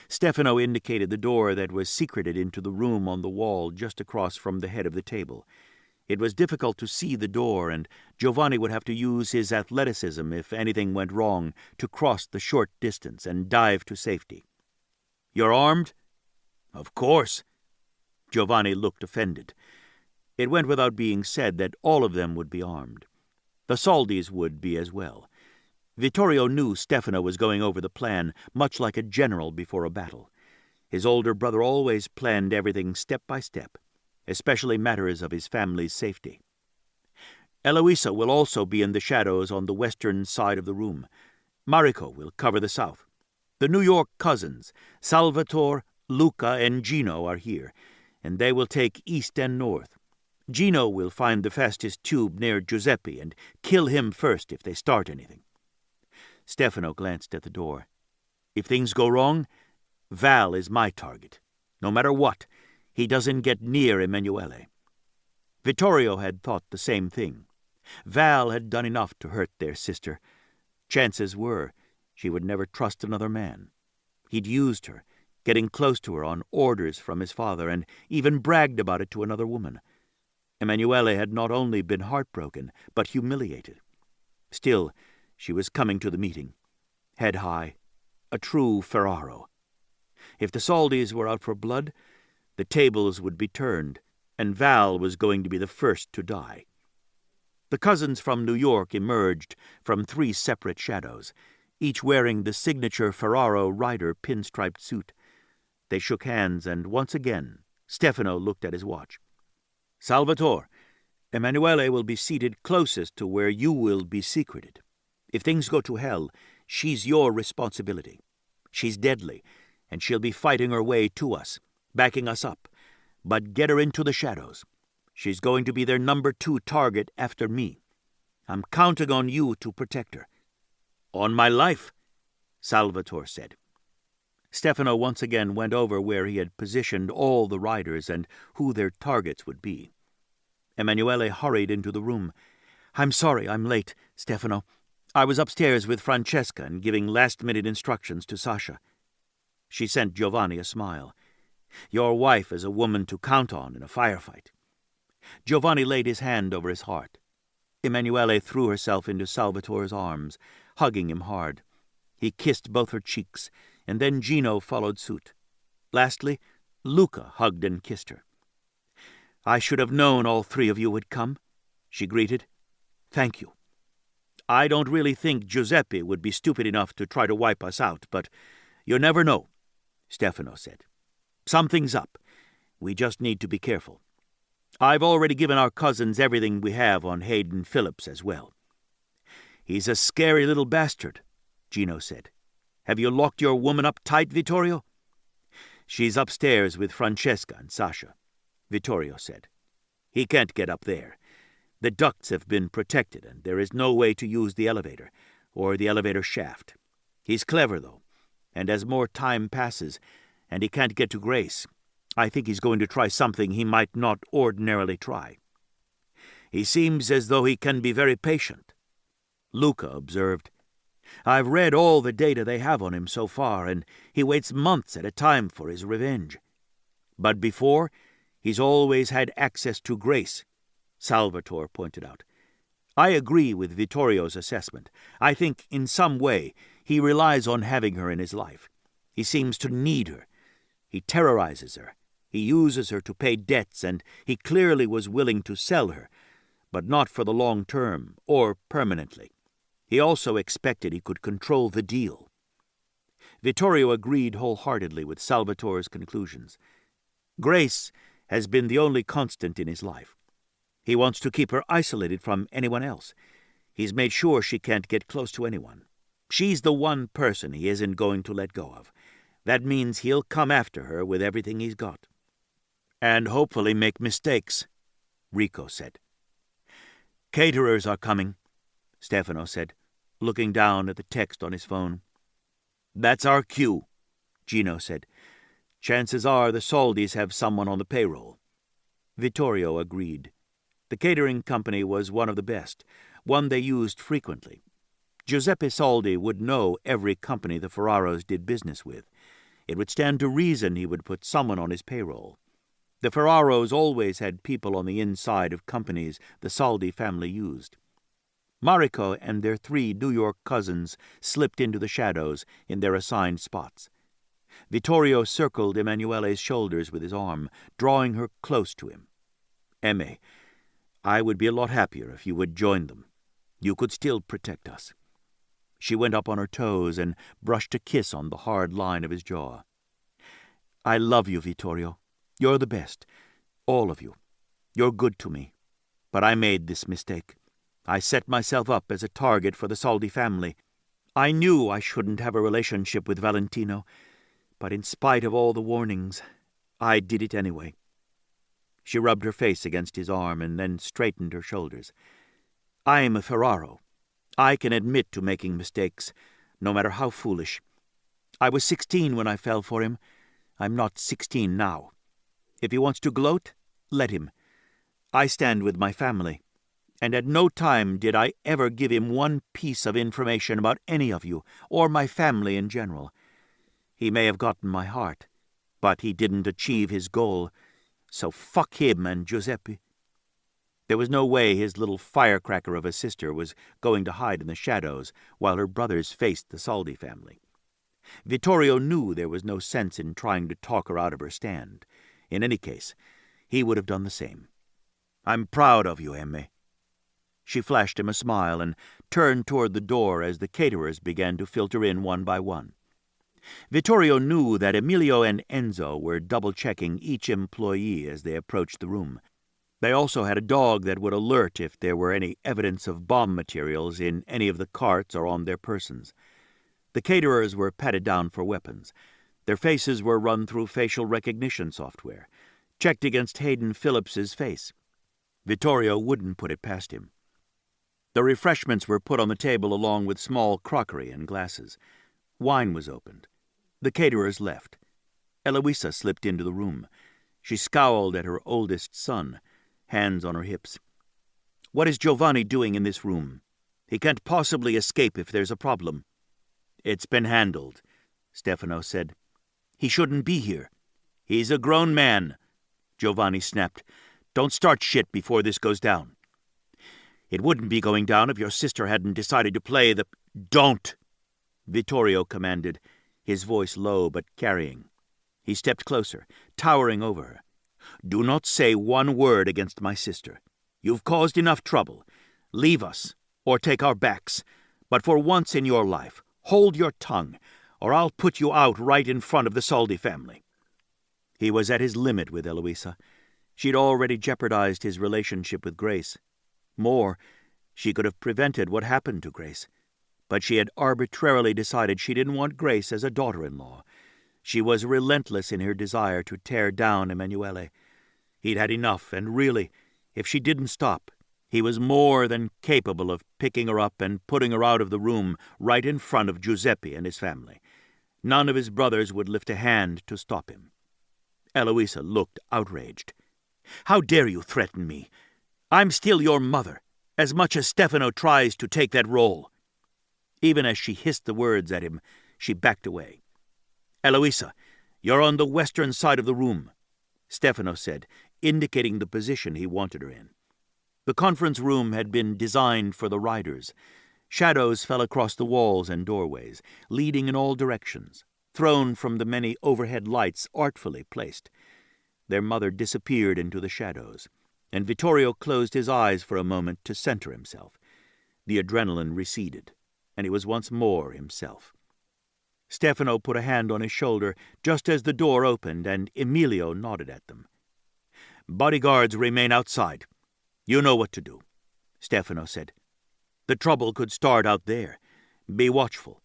Stefano indicated the door that was secreted into the room on the wall just across from the head of the table. It was difficult to see the door, and Giovanni would have to use his athleticism if anything went wrong to cross the short distance and dive to safety. You're armed? Of course. Giovanni looked offended. It went without being said that all of them would be armed. The Saldis would be as well. Vittorio knew Stefano was going over the plan, much like a general before a battle. His older brother always planned everything step by step, especially matters of his family's safety. Eloisa will also be in the shadows on the western side of the room. Mariko will cover the south. The New York cousins, Salvatore, Luca, and Gino are here, and they will take east and north. Gino will find the fastest tube near Giuseppe and kill him first if they start anything. Stefano glanced at the door. If things go wrong, Val is my target. No matter what, he doesn't get near Emanuele. Vittorio had thought the same thing. Val had done enough to hurt their sister. Chances were she would never trust another man. He'd used her, getting close to her on orders from his father, and even bragged about it to another woman. Emanuele had not only been heartbroken, but humiliated. Still, she was coming to the meeting, head high, a true Ferraro. If the Saldis were out for blood, the tables would be turned, and Val was going to be the first to die. The cousins from New York emerged from 3 separate shadows, each wearing the signature Ferraro rider pinstriped suit. They shook hands, and once again Stefano looked at his watch. Salvatore, Emanuele will be seated closest to where you will be secreted. If things go to hell, she's your responsibility. She's deadly, and she'll be fighting her way to us, backing us up. But get her into the shadows. She's going to be their number 2 target after me. I'm counting on you to protect her. On my life, Salvatore said. Stefano once again went over where he had positioned all the riders and who their targets would be. Emanuele hurried into the room. I'm sorry I'm late, Stefano. I was upstairs with Francesca and giving last-minute instructions to Sasha. She sent Giovanni a smile. Your wife is a woman to count on in a firefight. Giovanni laid his hand over his heart. Emanuele threw herself into Salvatore's arms, hugging him hard. He kissed both her cheeks, and then Gino followed suit. Lastly, Luca hugged and kissed her. I should have known all three of you would come, she greeted. Thank you. I don't really think Giuseppe would be stupid enough to try to wipe us out, but you never know, Stefano said. Something's up. We just need to be careful. I've already given our cousins everything we have on Hayden Phillips as well. He's a scary little bastard, Gino said. Have you locked your woman up tight, Vittorio? She's upstairs with Francesca and Sasha, Vittorio said. He can't get up there. The ducts have been protected, and there is no way to use the elevator, or the elevator shaft. He's clever, though, and as more time passes, and he can't get to Grace, I think he's going to try something he might not ordinarily try. He seems as though he can be very patient. Luca observed, I've read all the data they have on him so far, and he waits months at a time for his revenge. But before, he's always had access to Grace, Salvatore pointed out. I agree with Vittorio's assessment. I think, in some way, he relies on having her in his life. He seems to need her. He terrorizes her. He uses her to pay debts, and he clearly was willing to sell her, but not for the long term, or permanently. He also expected he could control the deal. Vittorio agreed wholeheartedly with Salvatore's conclusions. Grace has been the only constant in his life. He wants to keep her isolated from anyone else. He's made sure she can't get close to anyone. She's the one person he isn't going to let go of. That means he'll come after her with everything he's got. And hopefully make mistakes, Rico said. Caterers are coming, Stefano said, looking down at the text on his phone. That's our cue, Gino said. Chances are the Saldis have someone on the payroll. Vittorio agreed. The catering company was one of the best, one they used frequently. Giuseppe Saldi would know every company the Ferraros did business with. It would stand to reason he would put someone on his payroll. The Ferraros always had people on the inside of companies the Saldi family used. Mariko and their 3 New York cousins slipped into the shadows in their assigned spots. Vittorio circled Emanuele's shoulders with his arm, drawing her close to him. Emme, I would be a lot happier if you would join them. You could still protect us. She went up on her toes and brushed a kiss on the hard line of his jaw. I love you, Vittorio. You're the best. All of you. You're good to me. But I made this mistake. I set myself up as a target for the Saldi family. I knew I shouldn't have a relationship with Valentino, but in spite of all the warnings, I did it anyway. She rubbed her face against his arm and then straightened her shoulders. I'm a Ferraro. I can admit to making mistakes, no matter how foolish. I was 16 when I fell for him. I'm not 16 now. If he wants to gloat, let him. I stand with my family, and at no time did I ever give him one piece of information about any of you, or my family in general. He may have gotten my heart, but he didn't achieve his goal, so fuck him and Giuseppe. There was no way his little firecracker of a sister was going to hide in the shadows while her brothers faced the Saldi family. Vittorio knew there was no sense in trying to talk her out of her stand. In any case, he would have done the same. I'm proud of you, Emme. She flashed him a smile and turned toward the door as the caterers began to filter in one by one. Vittorio knew that Emilio and Enzo were double-checking each employee as they approached the room. They also had a dog that would alert if there were any evidence of bomb materials in any of the carts or on their persons. The caterers were patted down for weapons. Their faces were run through facial recognition software, checked against Hayden Phillips's face. Vittorio wouldn't put it past him. The refreshments were put on the table along with small crockery and glasses. Wine was opened. The caterers left. Eloisa slipped into the room. She scowled at her oldest son, hands on her hips. What is Giovanni doing in this room? He can't possibly escape if there's a problem." "It's been handled," Stefano said. "He shouldn't be here." "He's a grown man," Giovanni snapped. "Don't start shit before this goes down." "It wouldn't be going down if your sister hadn't decided to play the—" "Don't!" Vittorio commanded, his voice low but carrying. He stepped closer, towering over her. "Do not say one word against my sister. You've caused enough trouble. Leave us, or take our backs. But for once in your life, hold your tongue, or I'll put you out right in front of the Soldi family." He was at his limit with Eloisa. She'd already jeopardized his relationship with Grace. More, she could have prevented what happened to Grace. But she had arbitrarily decided she didn't want Grace as a daughter-in-law. She was relentless in her desire to tear down Emanuele. He'd had enough, and really, if she didn't stop, he was more than capable of picking her up and putting her out of the room right in front of Giuseppe and his family. None of his brothers would lift a hand to stop him. Eloisa looked outraged. "How dare you threaten me? I'm still your mother, as much as Stefano tries to take that role." Even as she hissed the words at him, she backed away. "Eloisa, you're on the western side of the room," Stefano said, indicating the position he wanted her in. The conference room had been designed for the riders. Shadows fell across the walls and doorways, leading in all directions, thrown from the many overhead lights artfully placed. Their mother disappeared into the shadows, and Vittorio closed his eyes for a moment to center himself. The adrenaline receded, and he was once more himself. Stefano put a hand on his shoulder just as the door opened, and Emilio nodded at them. "Bodyguards remain outside. You know what to do," Stefano said. "The trouble could start out there. Be watchful."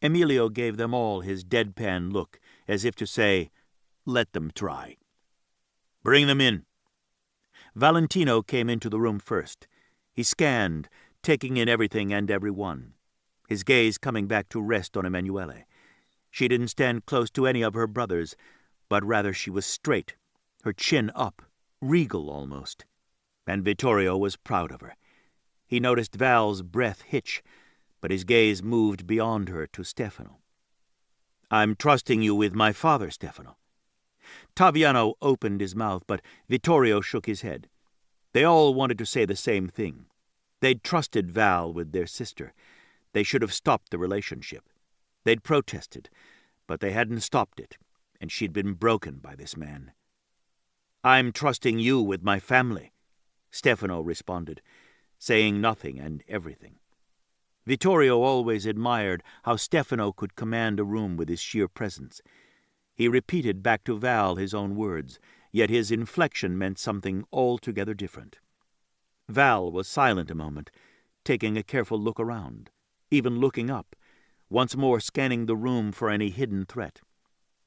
Emilio gave them all his deadpan look, as if to say, "Let them try." "Bring them in." Valentino came into the room first. He scanned, taking in everything and everyone, his gaze coming back to rest on Emanuele. She didn't stand close to any of her brothers, but rather she was straight, her chin up, regal almost. And Vittorio was proud of her. He noticed Val's breath hitch, but his gaze moved beyond her to Stefano. "I'm trusting you with my father, Stefano." Taviano opened his mouth, but Vittorio shook his head. They all wanted to say the same thing. They'd trusted Val with their sister. They should have stopped the relationship. They'd protested, but they hadn't stopped it, and she'd been broken by this man. "I'm trusting you with my family," Stefano responded, saying nothing and everything. Vittorio always admired how Stefano could command a room with his sheer presence. He repeated back to Val his own words, yet his inflection meant something altogether different. Val was silent a moment, taking a careful look around, even looking up, once more scanning the room for any hidden threat.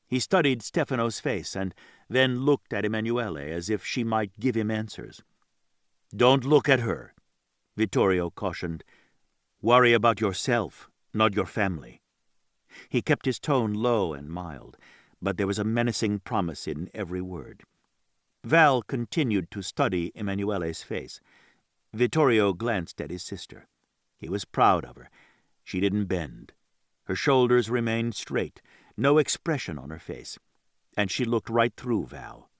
He studied Stefano's face and then looked at Emanuele as if she might give him answers. "Don't look at her," Vittorio cautioned. "Worry about yourself, not your family." He kept his tone low and mild, but there was a menacing promise in every word. Val continued to study Emanuele's face. Vittorio glanced at his sister. He was proud of her. She didn't bend. Her shoulders remained straight, no expression on her face, and she looked right through Val.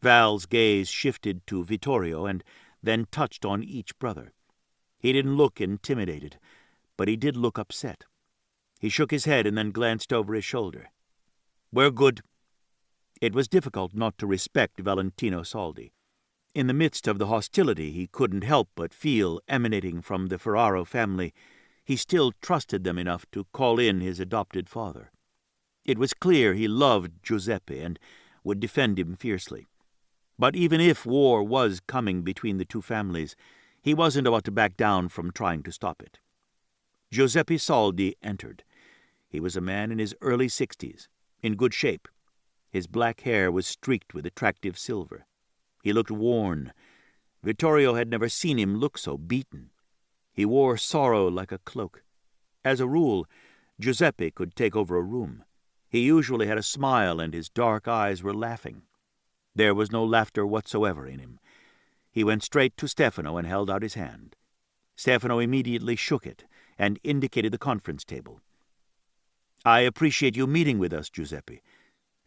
Val's gaze shifted to Vittorio and then touched on each brother. He didn't look intimidated, but he did look upset. He shook his head and then glanced over his shoulder. "We're good." It was difficult not to respect Valentino Soldi. In the midst of the hostility he couldn't help but feel emanating from the Ferraro family, he still trusted them enough to call in his adopted father. It was clear he loved Giuseppe and would defend him fiercely. But even if war was coming between the two families, he wasn't about to back down from trying to stop it. Giuseppe Soldi entered. He was a man in his early 60s, in good shape. His black hair was streaked with attractive silver. He looked worn. Vittorio had never seen him look so beaten. He wore sorrow like a cloak. As a rule, Giuseppe could take over a room. He usually had a smile and his dark eyes were laughing. There was no laughter whatsoever in him. He went straight to Stefano and held out his hand. Stefano immediately shook it and indicated the conference table. "I appreciate you meeting with us, Giuseppe,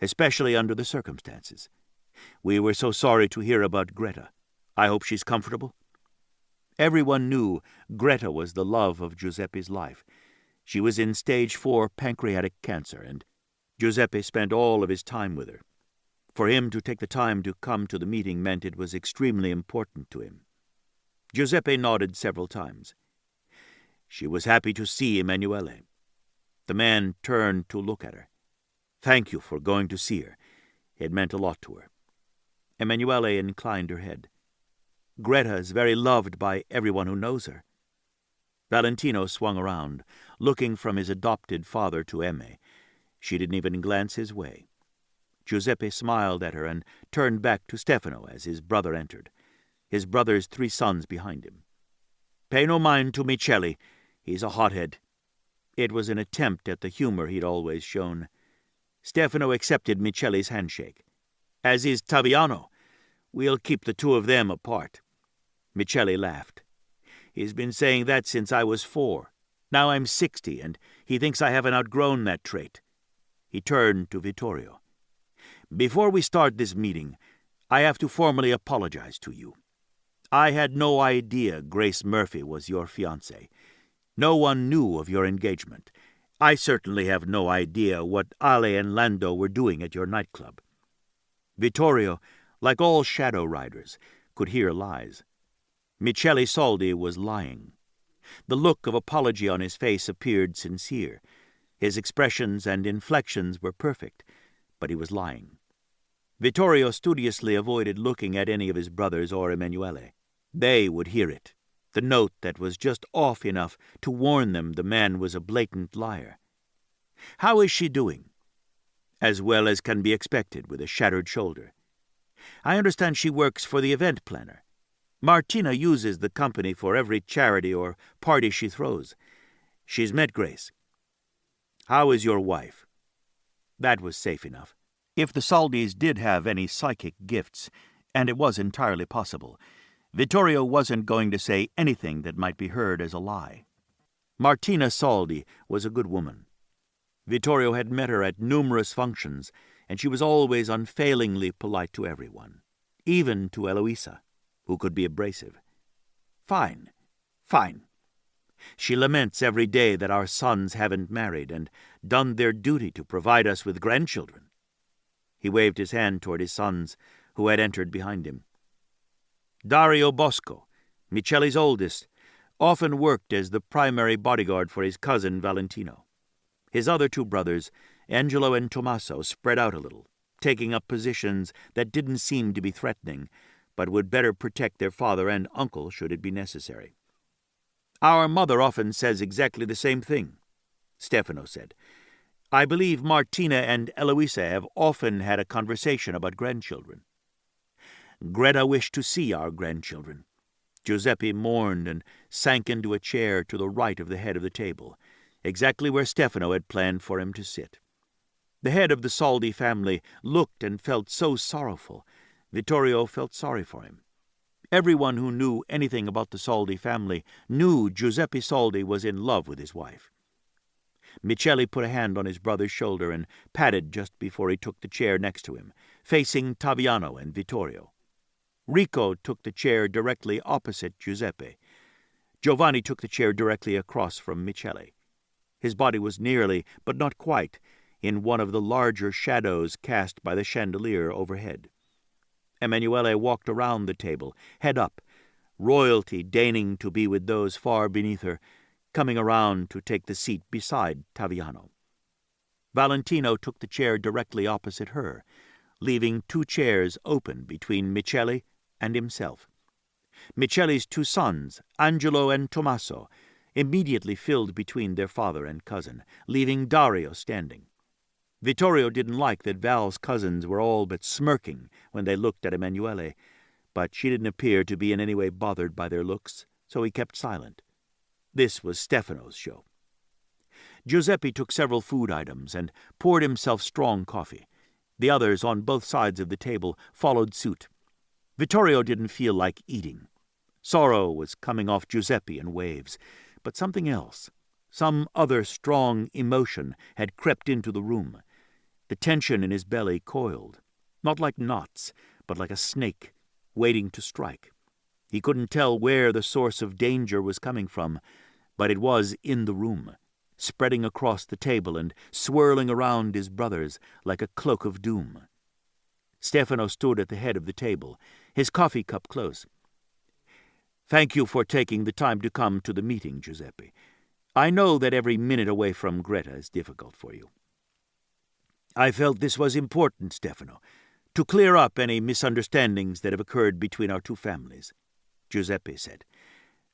especially under the circumstances. We were so sorry to hear about Greta. I hope she's comfortable." Everyone knew Greta was the love of Giuseppe's life. She was in stage 4 pancreatic cancer, and Giuseppe spent all of his time with her. For him to take the time to come to the meeting meant it was extremely important to him. Giuseppe nodded several times. She was happy to see Emanuele. The man turned to look at her. "Thank you for going to see her. It meant a lot to her." Emanuele inclined her head. "Greta is very loved by everyone who knows her." Valentino swung around, looking from his adopted father to Emme. She didn't even glance his way. Giuseppe smiled at her and turned back to Stefano as his brother entered, his brother's 3 sons behind him. "Pay no mind to Michele. He's a hothead." It was an attempt at the humor he'd always shown. Stefano accepted Michele's handshake. "As is Taviano. We'll keep the 2 of them apart." Michele laughed. "He's been saying that since I was 4. Now I'm 60, and he thinks I haven't outgrown that trait." He turned to Vittorio. "Before we start this meeting, I have to formally apologize to you. I had no idea Grace Murphy was your fiancée. No one knew of your engagement. I certainly have no idea what Ale and Lando were doing at your nightclub." Vittorio, like all shadow riders, could hear lies. Michele Soldi was lying. The look of apology on his face appeared sincere. His expressions and inflections were perfect, but he was lying. Vittorio studiously avoided looking at any of his brothers or Emanuele. They would hear it, the note that was just off enough to warn them the man was a blatant liar. "How is she doing?" "As well as can be expected with a shattered shoulder. I understand she works for the event planner. Martina uses the company for every charity or party she throws. She's met Grace." "How is your wife?" That was safe enough. If the Soldis did have any psychic gifts, and it was entirely possible, Vittorio wasn't going to say anything that might be heard as a lie. Martina Soldi was a good woman. Vittorio had met her at numerous functions, and she was always unfailingly polite to everyone, even to Eloisa, who could be abrasive. Fine. She laments every day that our sons haven't married and done their duty to provide us with grandchildren." He waved his hand toward his sons, who had entered behind him. "Dario Bosco, Michele's oldest, often worked as the primary bodyguard for his cousin Valentino. His other 2 brothers, Angelo and Tommaso, spread out a little, taking up positions that didn't seem to be threatening, but would better protect their father and uncle should it be necessary." "Our mother often says exactly the same thing," Stefano said. "I believe Martina and Eloisa have often had a conversation about grandchildren." "Greta wished to see our grandchildren." Giuseppe mourned and sank into a chair to the right of the head of the table, exactly where Stefano had planned for him to sit. The head of the Soldi family looked and felt so sorrowful. Vittorio felt sorry for him. Everyone who knew anything about the Soldi family knew Giuseppe Soldi was in love with his wife. Michele put a hand on his brother's shoulder and patted just before he took the chair next to him, facing Taviano and Vittorio. Rico took the chair directly opposite Giuseppe. Giovanni took the chair directly across from Michele. His body was nearly, but not quite, in one of the larger shadows cast by the chandelier overhead. Emanuele walked around the table, head up, royalty deigning to be with those far beneath her, coming around to take the seat beside Taviano. Valentino took the chair directly opposite her, leaving 2 chairs open between Michele and himself. Michele's 2 sons, Angelo and Tommaso, immediately filled between their father and cousin, leaving Dario standing. Vittorio didn't like that Val's cousins were all but smirking when they looked at Emanuele, but she didn't appear to be in any way bothered by their looks, so he kept silent. This was Stefano's show. Giuseppe took several food items and poured himself strong coffee. The others on both sides of the table followed suit. Vittorio didn't feel like eating. Sorrow was coming off Giuseppe in waves, but something else, some other strong emotion, had crept into the room. The tension in his belly coiled, not like knots, but like a snake, waiting to strike. He couldn't tell where the source of danger was coming from, but it was in the room, spreading across the table and swirling around his brothers like a cloak of doom. Stefano stood at the head of the table, his coffee cup close. "Thank you for taking the time to come to the meeting, Giuseppe. I know that every minute away from Greta is difficult for you. I felt this was important, Stefano, to clear up any misunderstandings that have occurred between our two families," Giuseppe said.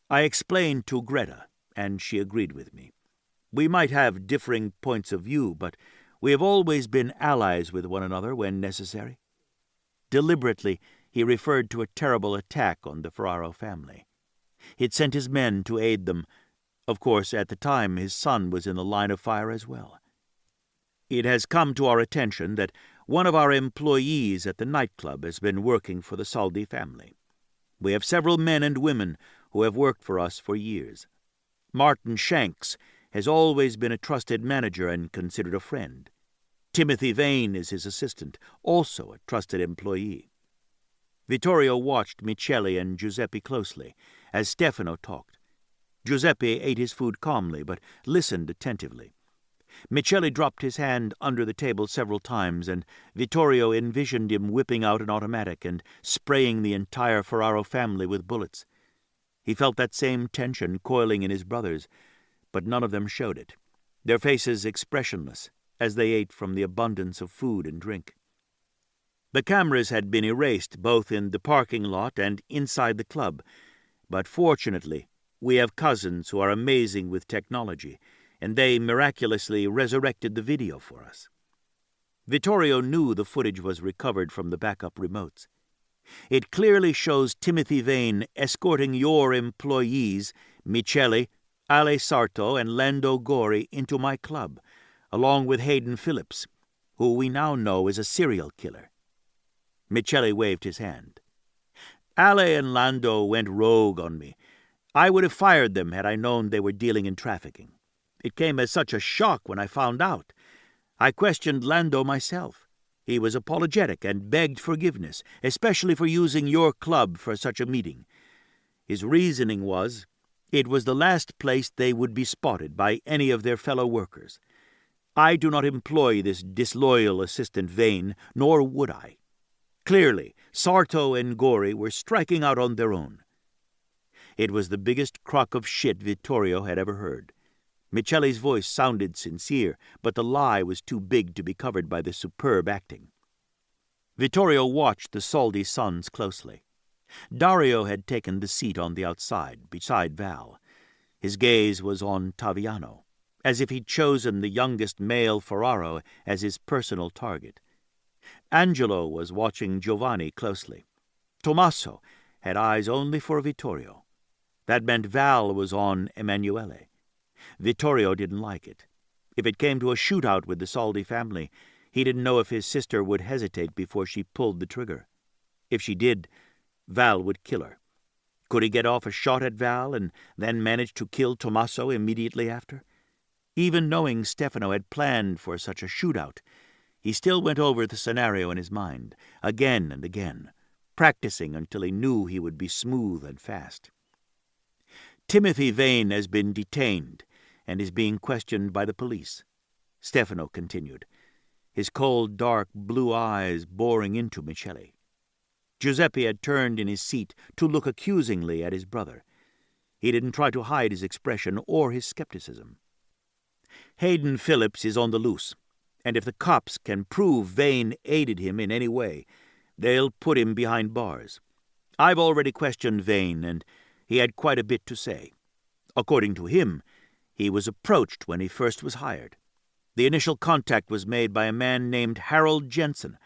"I explained to Greta, and she agreed with me. We might have differing points of view, but we have always been allies with one another when necessary." Deliberately, he referred to a terrible attack on the Ferraro family. He'd sent his men to aid them. Of course, at the time, his son was in the line of fire as well. "It has come to our attention that one of our employees at the nightclub has been working for the Saldi family. We have several men and women who have worked for us for years. Martin Shanks has always been a trusted manager and considered a friend. Timothy Vane is his assistant, also a trusted employee." Vittorio watched Michele and Giuseppe closely as Stefano talked. Giuseppe ate his food calmly, but listened attentively. Michele dropped his hand under the table several times, and Vittorio envisioned him whipping out an automatic and spraying the entire Ferraro family with bullets. He felt that same tension coiling in his brothers, but none of them showed it, their faces expressionless as they ate from the abundance of food and drink. The cameras had been erased both in the parking lot and inside the club, but fortunately we have cousins who are amazing with technology, and they miraculously resurrected the video for us. Vittorio knew the footage was recovered from the backup remotes. It clearly shows Timothy Vane escorting your employees, Michele, Ale Sarto, and Lando Gori, into my club, along with Hayden Phillips, who we now know is a serial killer. Michele waved his hand. "Ale and Lando went rogue on me. I would have fired them had I known they were dealing in trafficking. It came as such a shock when I found out. I questioned Lando myself. He was apologetic and begged forgiveness, especially for using your club for such a meeting. His reasoning was, it was the last place they would be spotted by any of their fellow workers. I do not employ this disloyal assistant Vane, nor would I. Clearly, Sarto and Gori were striking out on their own." It was the biggest crock of shit Vittorio had ever heard. Michele's voice sounded sincere, but the lie was too big to be covered by the superb acting. Vittorio watched the Saldi sons closely. Dario had taken the seat on the outside, beside Val. His gaze was on Taviano, as if he'd chosen the youngest male Ferraro as his personal target. Angelo was watching Giovanni closely. Tommaso had eyes only for Vittorio. That meant Val was on Emanuele. Vittorio didn't like it. If it came to a shootout with the Saldi family, he didn't know if his sister would hesitate before she pulled the trigger. If she did, Val would kill her. Could he get off a shot at Val and then manage to kill Tommaso immediately after? Even knowing Stefano had planned for such a shootout, he still went over the scenario in his mind, again and again, practicing until he knew he would be smooth and fast. "Timothy Vane has been detained and is being questioned by the police," Stefano continued, his cold, dark blue eyes boring into Michele. Giuseppe had turned in his seat to look accusingly at his brother. He didn't try to hide his expression or his skepticism. "Hayden Phillips is on the loose, and if the cops can prove Vane aided him in any way, they'll put him behind bars. I've already questioned Vane, and he had quite a bit to say. According to him, he was approached when he first was hired. The initial contact was made by a man named Harold Jensen.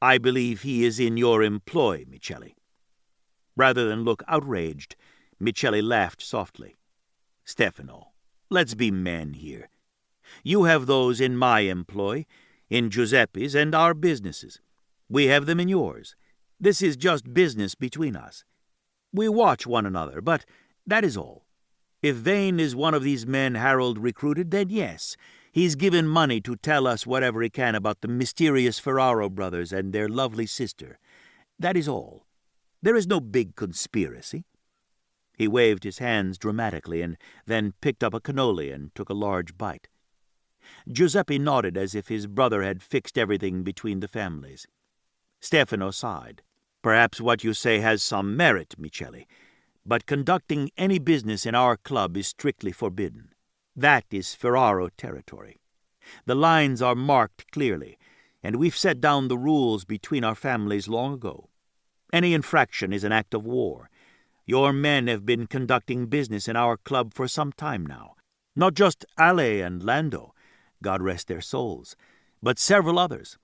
I believe he is in your employ, Michele." Rather than look outraged, Michele laughed softly. "Stefano, let's be men here. You have those in my employ, in Giuseppe's and our businesses. We have them in yours. This is just business between us. We watch one another, but that is all. If Vane is one of these men Harold recruited, then yes, he's given money to tell us whatever he can about the mysterious Ferraro brothers and their lovely sister. That is all. There is no big conspiracy." He waved his hands dramatically and then picked up a cannoli and took a large bite. Giuseppe nodded as if his brother had fixed everything between the families. Stefano sighed. "Perhaps what you say has some merit, Michele, but conducting any business in our club is strictly forbidden. That is Ferraro territory. The lines are marked clearly, and we've set down the rules between our families long ago. Any infraction is an act of war. Your men have been conducting business in our club for some time now. Not just Ale and Lando, God rest their souls, but several others.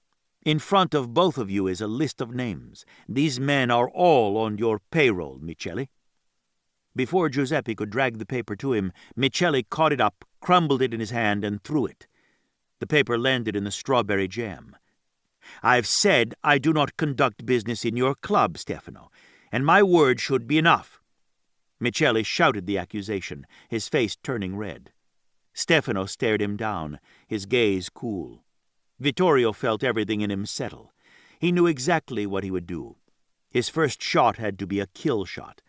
In front of both of you is a list of names. These men are all on your payroll, Michele." Before Giuseppe could drag the paper to him, Michele caught it up, crumbled it in his hand, and threw it. The paper landed in the strawberry jam. "I've said I do not conduct business in your club, Stefano, and my word should be enough." Michele shouted the accusation, his face turning red. Stefano stared him down, his gaze cool. Vittorio felt everything in him settle. He knew exactly what he would do. His first shot had to be a kill shot.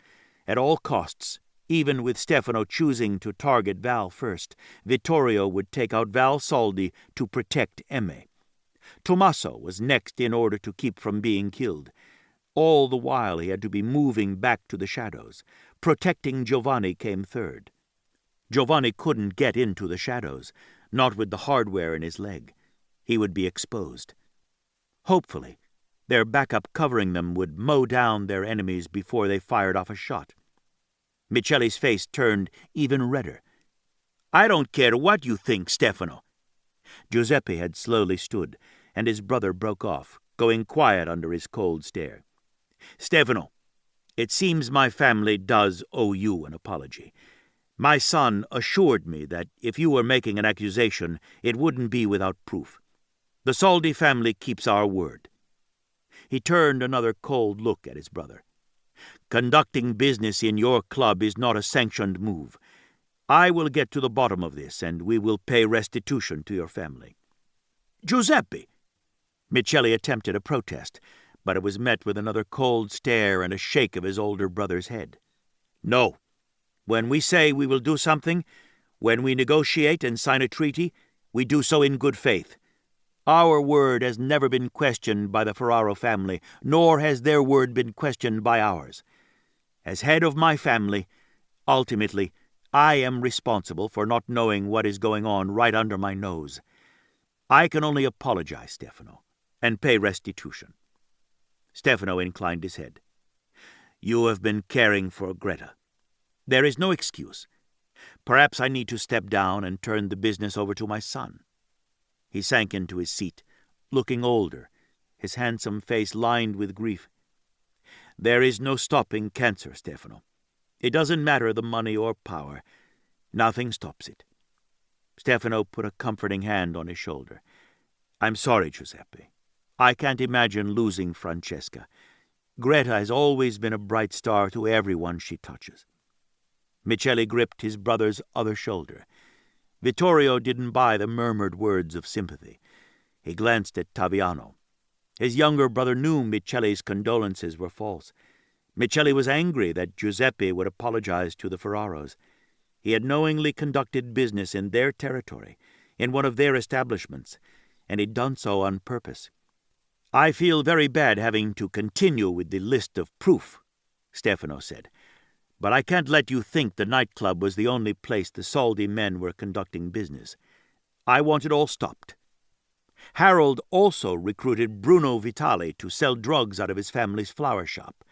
At all costs, even with Stefano choosing to target Val first, Vittorio would take out Val Soldi to protect Emme. Tommaso was next in order to keep from being killed. All the while he had to be moving back to the shadows. Protecting Giovanni came third. Giovanni couldn't get into the shadows, not with the hardware in his leg. He would be exposed. Hopefully, their backup covering them would mow down their enemies before they fired off a shot. Michele's face turned even redder. "I don't care what you think, Stefano." Giuseppe had slowly stood, and his brother broke off, going quiet under his cold stare. "Stefano, it seems my family does owe you an apology. My son assured me that if you were making an accusation, it wouldn't be without proof. The Soldi family keeps our word." He turned another cold look at his brother. "Conducting business in your club is not a sanctioned move. I will get to the bottom of this, and we will pay restitution to your family." "Giuseppe!" Michele attempted a protest, but it was met with another cold stare and a shake of his older brother's head. "No. When we say we will do something, when we negotiate and sign a treaty, we do so in good faith. Our word has never been questioned by the Ferraro family, nor has their word been questioned by ours. As head of my family, ultimately, I am responsible for not knowing what is going on right under my nose. I can only apologize, Stefano, and pay restitution." Stefano inclined his head. "You have been caring for Greta. There is no excuse. Perhaps I need to step down and turn the business over to my son." He sank into his seat, looking older, his handsome face lined with grief. "There is no stopping cancer, Stefano. It doesn't matter the money or power. Nothing stops it." Stefano put a comforting hand on his shoulder. "I'm sorry, Giuseppe. I can't imagine losing Francesca. Greta has always been a bright star to everyone she touches." Michele gripped his brother's other shoulder. Vittorio didn't buy the murmured words of sympathy. He glanced at Taviano. His younger brother knew Michele's condolences were false. Michele was angry that Giuseppe would apologize to the Ferraros. He had knowingly conducted business in their territory, in one of their establishments, and he'd done so on purpose. "I feel very bad having to continue with the list of proof," Stefano said. "But I can't let you think the nightclub was the only place the Soldi men were conducting business. I want it all stopped. Harold also recruited Bruno Vitali to sell drugs out of his family's flower shop.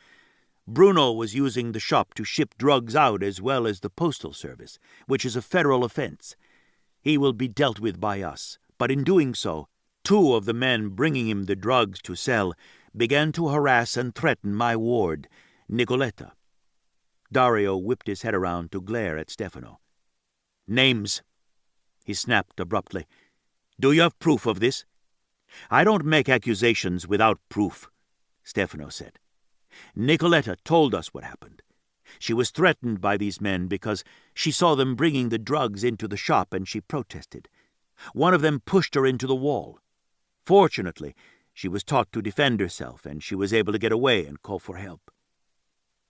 Bruno was using the shop to ship drugs out as well as the postal service, which is a federal offense. He will be dealt with by us, but in doing so, 2 of the men bringing him the drugs to sell began to harass and threaten my ward, Nicoletta." Dario whipped his head around to glare at Stefano. "Names," he snapped abruptly. "Do you have proof of this?" "I don't make accusations without proof," Stefano said. "Nicoletta told us what happened. She was threatened by these men because she saw them bringing the drugs into the shop and she protested. One of them pushed her into the wall. Fortunately, she was taught to defend herself and she was able to get away and call for help.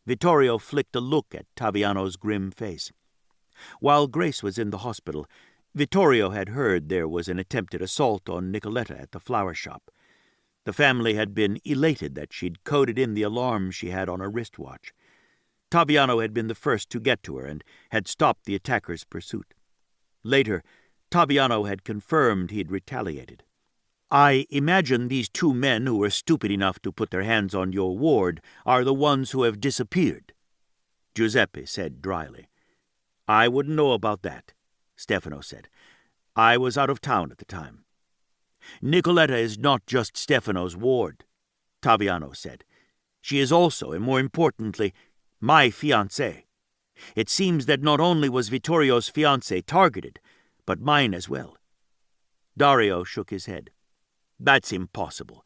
Vittorio flicked a look at Taviano's grim face. While Grace was in the hospital, Vittorio had heard there was an attempted assault on Nicoletta at the flower shop. The family had been elated that she'd coded in the alarm she had on her wristwatch. Taviano had been the first to get to her and had stopped the attacker's pursuit. Later, Taviano had confirmed he'd retaliated. "I imagine these two men who were stupid enough to put their hands on your ward are the ones who have disappeared," Giuseppe said dryly. "I wouldn't know about that," Stefano said. "I was out of town at the time." "Nicoletta is not just Stefano's ward," Taviano said. "She is also, and more importantly, my fiancée. It seems that not only was Vittorio's fiancée targeted, but mine as well." Dario shook his head. "That's impossible.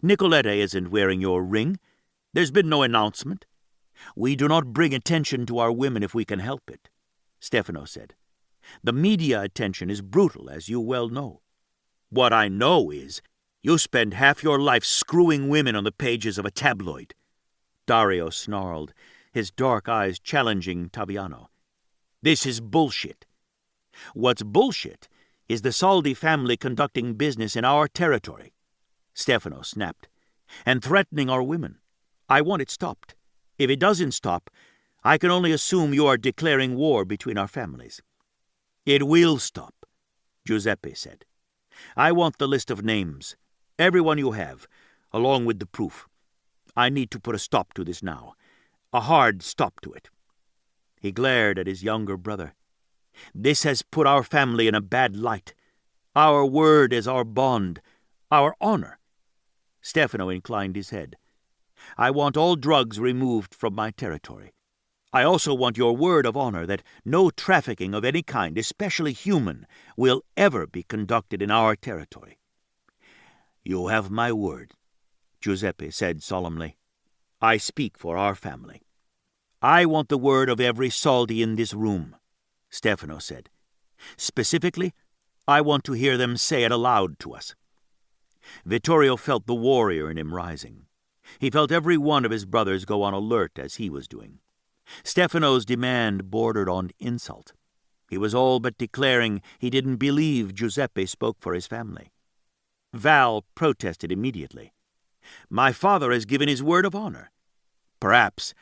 Nicoletta isn't wearing your ring. There's been no announcement. We do not bring attention to our women if we can help it," Stefano said. "The media attention is brutal, as you well know." "What I know is you spend half your life screwing women on the pages of a tabloid," Dario snarled, his dark eyes challenging Taviano. "This is bullshit. What's bullshit is the Saldi family conducting business in our territory," Stefano snapped, "and threatening our women. I want it stopped. If it doesn't stop, I can only assume you are declaring war between our families." "It will stop," Giuseppe said. "I want the list of names, everyone you have, along with the proof. I need to put a stop to this now, a hard stop to it." He glared at his younger brother. "This has put our family in a bad light. Our word is our bond, our honor." Stefano inclined his head. "I want all drugs removed from my territory. I also want your word of honor that no trafficking of any kind, especially human, will ever be conducted in our territory." "You have my word," Giuseppe said solemnly. "I speak for our family." "I want the word of every Saldi in this room," Stefano said. "Specifically, I want to hear them say it aloud to us." Vittorio felt the warrior in him rising. He felt every one of his brothers go on alert as he was doing. Stefano's demand bordered on insult. He was all but declaring he didn't believe Giuseppe spoke for his family. Val protested immediately. "My father has given his word of honor." "Perhaps,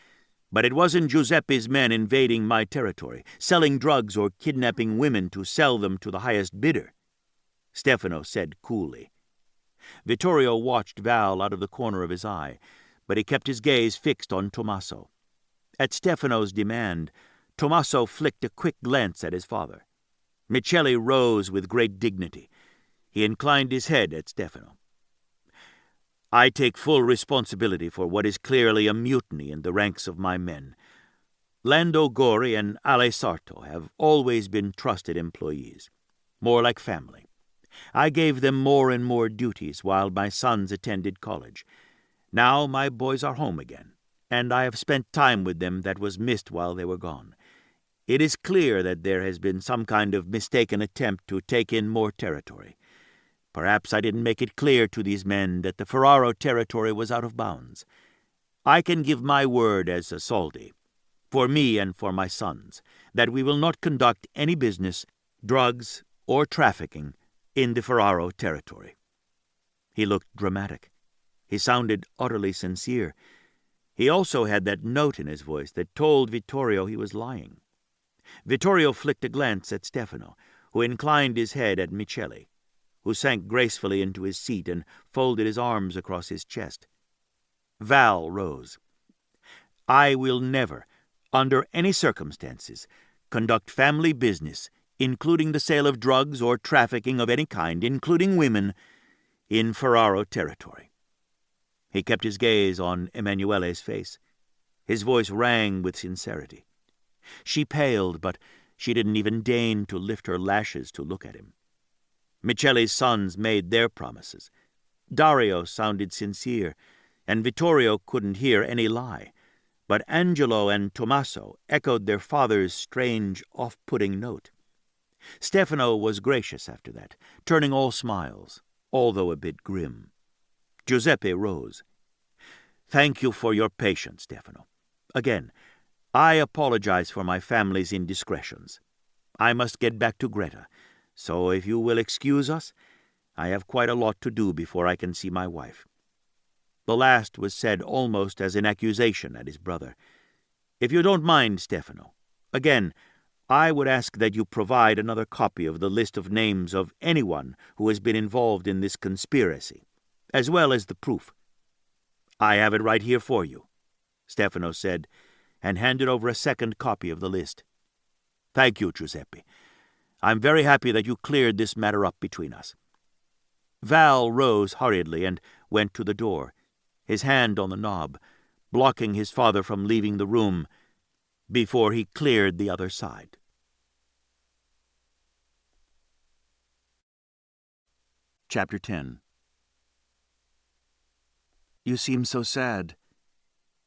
but it wasn't Giuseppe's men invading my territory, selling drugs or kidnapping women to sell them to the highest bidder," Stefano said coolly. Vittorio watched Val out of the corner of his eye, but he kept his gaze fixed on Tommaso. At Stefano's demand, Tommaso flicked a quick glance at his father. Michele rose with great dignity. He inclined his head at Stefano. "I take full responsibility for what is clearly a mutiny in the ranks of my men. Lando Gori and Ale Sarto have always been trusted employees, more like family. I gave them more and more duties while my sons attended college. Now my boys are home again, and I have spent time with them that was missed while they were gone. It is clear that there has been some kind of mistaken attempt to take in more territory. Perhaps I didn't make it clear to these men that the Ferraro territory was out of bounds. I can give my word as a Saldi, for me and for my sons, that we will not conduct any business, drugs, or trafficking in the Ferraro territory." He looked dramatic. He sounded utterly sincere. He also had that note in his voice that told Vittorio he was lying. Vittorio flicked a glance at Stefano, who inclined his head at Michele, who sank gracefully into his seat and folded his arms across his chest. Val rose. "I will never, under any circumstances, conduct family business, including the sale of drugs or trafficking of any kind, including women, in Ferraro territory." He kept his gaze on Emanuele's face. His voice rang with sincerity. She paled, but she didn't even deign to lift her lashes to look at him. Michele's sons made their promises. Dario sounded sincere, and Vittorio couldn't hear any lie. but Angelo and Tommaso echoed their father's strange, off-putting note. Stefano was gracious after that, turning all smiles, although a bit grim. Giuseppe rose. "Thank you for your patience, Stefano. Again, I apologize for my family's indiscretions. I must get back to Greta, so if you will excuse us, I have quite a lot to do before I can see my wife." The last was said almost as an accusation at his brother. "If you don't mind, Stefano, again, I would ask that you provide another copy of the list of names of anyone who has been involved in this conspiracy, as well as the proof." "I have it right here for you," Stefano said, and handed over a second copy of the list. "Thank you, Giuseppe. I'm very happy that you cleared this matter up between us." Val rose hurriedly and went to the door, his hand on the knob, blocking his father from leaving the room before he cleared the other side. Chapter 10. "You seem so sad."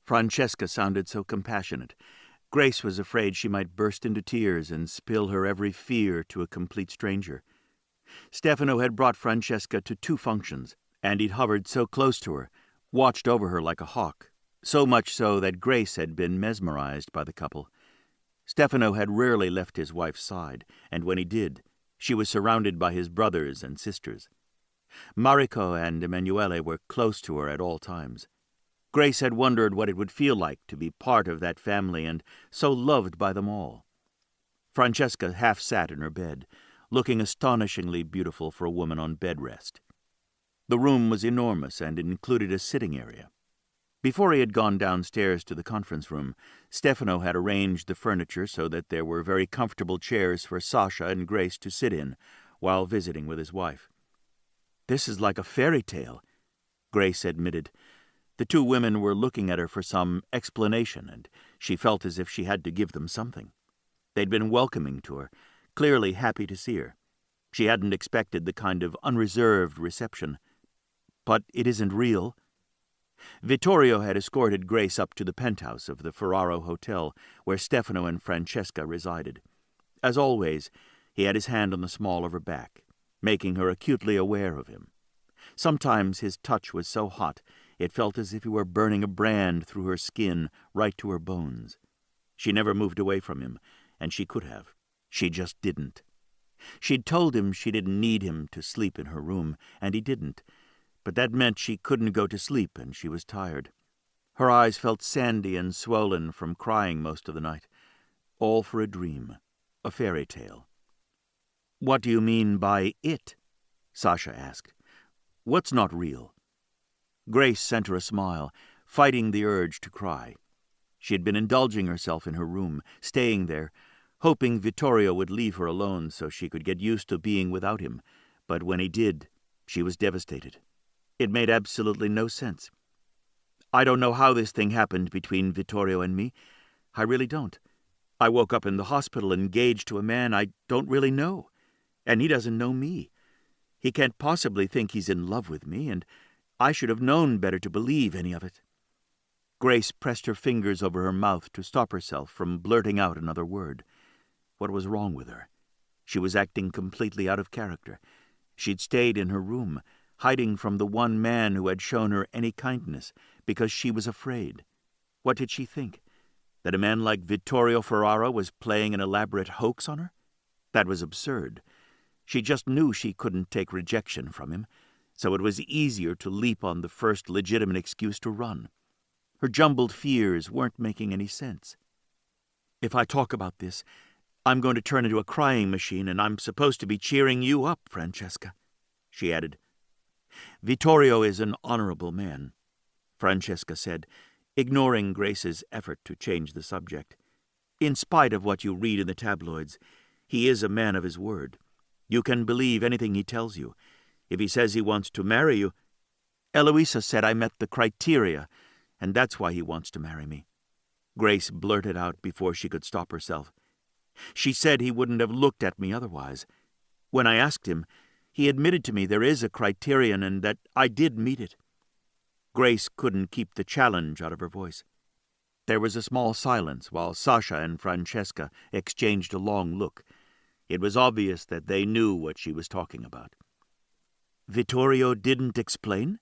Francesca sounded so compassionate. Grace was afraid she might burst into tears and spill her every fear to a complete stranger. Stefano had brought Francesca to 2 functions, and he'd hovered so close to her, watched over her like a hawk, so much so that Grace had been mesmerized by the couple. Stefano had rarely left his wife's side, and when he did, she was surrounded by his brothers and sisters. Mariko and Emanuele were close to her at all times. Grace had wondered what it would feel like to be part of that family and so loved by them all. Francesca half sat in her bed, looking astonishingly beautiful for a woman on bed rest. The room was enormous and included a sitting area. Before he had gone downstairs to the conference room, Stefano had arranged the furniture so that there were very comfortable chairs for Sasha and Grace to sit in while visiting with his wife. "This is like a fairy tale," Grace admitted. The 2 women were looking at her for some explanation, and she felt as if she had to give them something. They'd been welcoming to her, clearly happy to see her. She hadn't expected the kind of unreserved reception. "But it isn't real." Vittorio had escorted Grace up to the penthouse of the Ferraro Hotel, where Stefano and Francesca resided. As always, he had his hand on the small of her back, making her acutely aware of him. Sometimes his touch was so hot it felt as if he were burning a brand through her skin right to her bones. She never moved away from him, and she could have. She just didn't. She'd told him she didn't need him to sleep in her room, and he didn't, but that meant she couldn't go to sleep, and she was tired. Her eyes felt sandy and swollen from crying most of the night. All for a dream, a fairy tale. "What do you mean by it?" Sasha asked. "What's not real?" Grace sent her a smile, fighting the urge to cry. She had been indulging herself in her room, staying there, hoping Vittorio would leave her alone so she could get used to being without him, but when he did, she was devastated. It made absolutely no sense. "I don't know how this thing happened between Vittorio and me. I really don't. I woke up in the hospital engaged to a man I don't really know, and he doesn't know me. He can't possibly think he's in love with me, and I should have known better to believe any of it." Grace pressed her fingers over her mouth to stop herself from blurting out another word. What was wrong with her? She was acting completely out of character. She'd stayed in her room, hiding from the one man who had shown her any kindness, because she was afraid. What did she think? That a man like Vittorio Ferraro was playing an elaborate hoax on her? That was absurd. She just knew she couldn't take rejection from him, so it was easier to leap on the first legitimate excuse to run. Her jumbled fears weren't making any sense. "If I talk about this, I'm going to turn into a crying machine, and I'm supposed to be cheering you up, Francesca," she added. "Vittorio is an honorable man," Francesca said, ignoring Grace's effort to change the subject. "In spite of what you read in the tabloids, he is a man of his word. You can believe anything he tells you. If he says he wants to marry you, Eloisa said I met the criteria, and that's why he wants to marry me." Grace blurted out before she could stop herself. "She said he wouldn't have looked at me otherwise. When I asked him, he admitted to me there is a criterion and that I did meet it." Grace couldn't keep the challenge out of her voice. There was a small silence while Sasha and Francesca exchanged a long look. It was obvious that they knew what she was talking about. "Vittorio didn't explain?"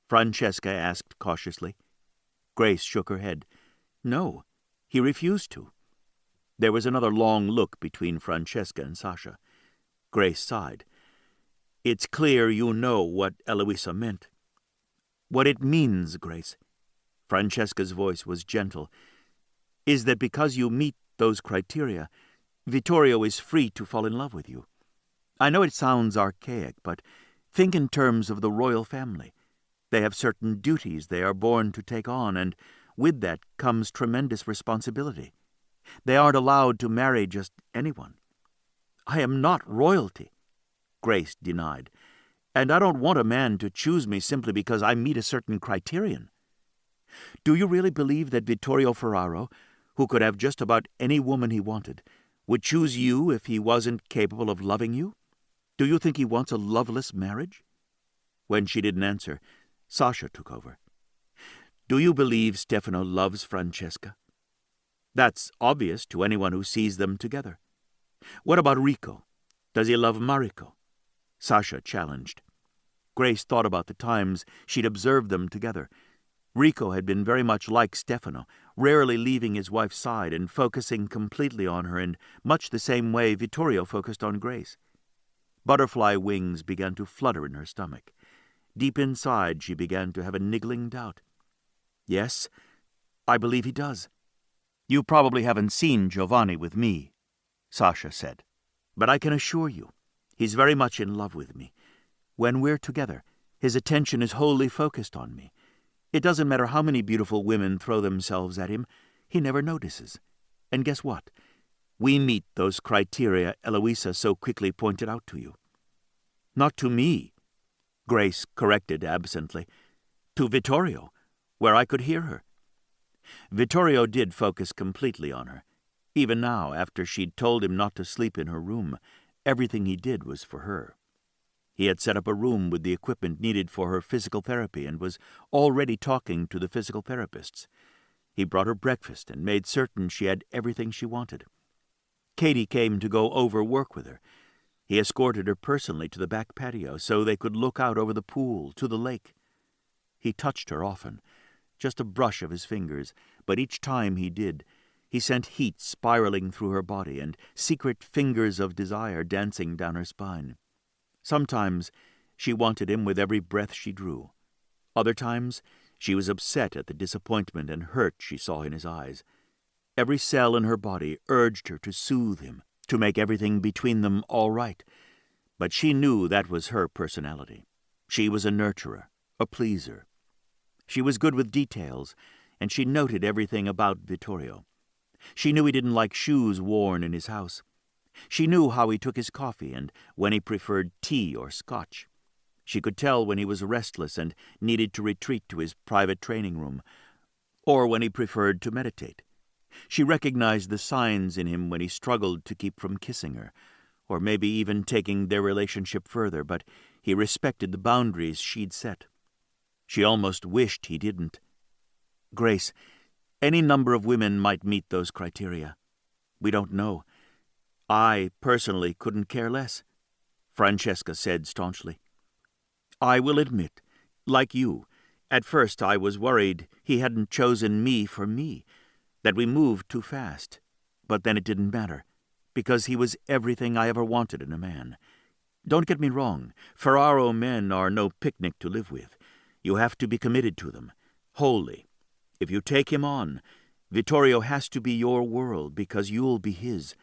Francesca asked cautiously. Grace shook her head. "No, he refused to." There was another long look between Francesca and Sasha. Grace sighed. "It's clear you know what Eloisa meant." "What it means, Grace," Francesca's voice was gentle, "is that because you meet those criteria, Vittorio is free to fall in love with you. I know it sounds archaic, but think in terms of the royal family. They have certain duties they are born to take on, and with that comes tremendous responsibility. They aren't allowed to marry just anyone." "I am not royalty," Grace denied, "and I don't want a man to choose me simply because I meet a certain criterion." "Do you really believe that Vittorio Ferraro, who could have just about any woman he wanted, would choose you if he wasn't capable of loving you? Do you think he wants a loveless marriage?" When she didn't answer, Sasha took over. "Do you believe Stefano loves Francesca? That's obvious to anyone who sees them together. What about Rico? Does he love Mariko?" Sasha challenged. Grace thought about the times she'd observed them together. Rico had been very much like Stefano, rarely leaving his wife's side and focusing completely on her in much the same way Vittorio focused on Grace. Butterfly wings began to flutter in her stomach. Deep inside, she began to have a niggling doubt. "Yes, I believe he does." "You probably haven't seen Giovanni with me," Sasha said. "But I can assure you, he's very much in love with me. When we're together, his attention is wholly focused on me. It doesn't matter how many beautiful women throw themselves at him, he never notices. And guess what? We meet those criteria Eloisa so quickly pointed out to you." "Not to me," Grace corrected absently. "To Vittorio, where I could hear her." Vittorio did focus completely on her. Even now, after she'd told him not to sleep in her room, everything he did was for her. He had set up a room with the equipment needed for her physical therapy and was already talking to the physical therapists. He brought her breakfast and made certain she had everything she wanted. Katie came to go over work with her. He escorted her personally to the back patio so they could look out over the pool to the lake. He touched her often, just a brush of his fingers, but each time he did, he sent heat spiraling through her body and secret fingers of desire dancing down her spine. Sometimes she wanted him with every breath she drew. Other times she was upset at the disappointment and hurt she saw in his eyes. Every cell in her body urged her to soothe him, to make everything between them all right. But she knew that was her personality. She was a nurturer, a pleaser. She was good with details, and she noted everything about Vittorio. She knew he didn't like shoes worn in his house. She knew how he took his coffee and when he preferred tea or scotch. She could tell when he was restless and needed to retreat to his private training room, or when he preferred to meditate. She recognized the signs in him when he struggled to keep from kissing her, or maybe even taking their relationship further, but he respected the boundaries she'd set. She almost wished he didn't. "Grace, any number of women might meet those criteria. We don't know. I, personally, couldn't care less," Francesca said staunchly. "I will admit, like you, at first I was worried he hadn't chosen me for me, that we moved too fast. But then it didn't matter, because he was everything I ever wanted in a man. Don't get me wrong, Ferraro men are no picnic to live with. You have to be committed to them, wholly. If you take him on, Vittorio has to be your world because you'll be his.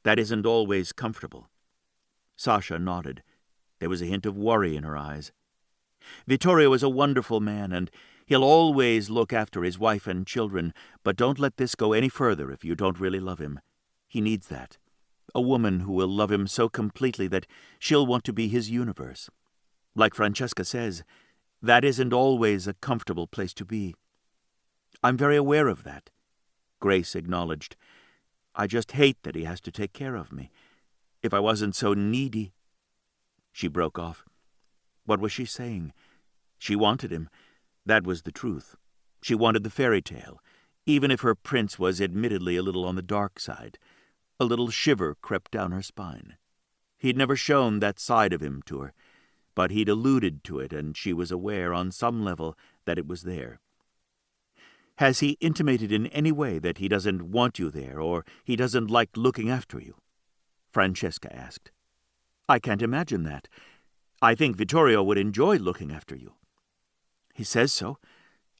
That isn't always comfortable." Sasha nodded. There was a hint of worry in her eyes. "Vittorio is a wonderful man, and he'll always look after his wife and children, but don't let this go any further if you don't really love him. He needs that. A woman who will love him so completely that she'll want to be his universe. Like Francesca says, that isn't always a comfortable place to be." "I'm very aware of that," Grace acknowledged. "I just hate that he has to take care of me. If I wasn't so needy—" She broke off. What was she saying? She wanted him. That was the truth. She wanted the fairy tale. Even if her prince was admittedly a little on the dark side, a little shiver crept down her spine. He'd never shown that side of him to her, but he'd alluded to it, and she was aware on some level that it was there. Has he intimated in any way that he doesn't want you there, or he doesn't like looking after you? Francesca asked. I can't imagine that. I think Vittorio would enjoy looking after you. He says so.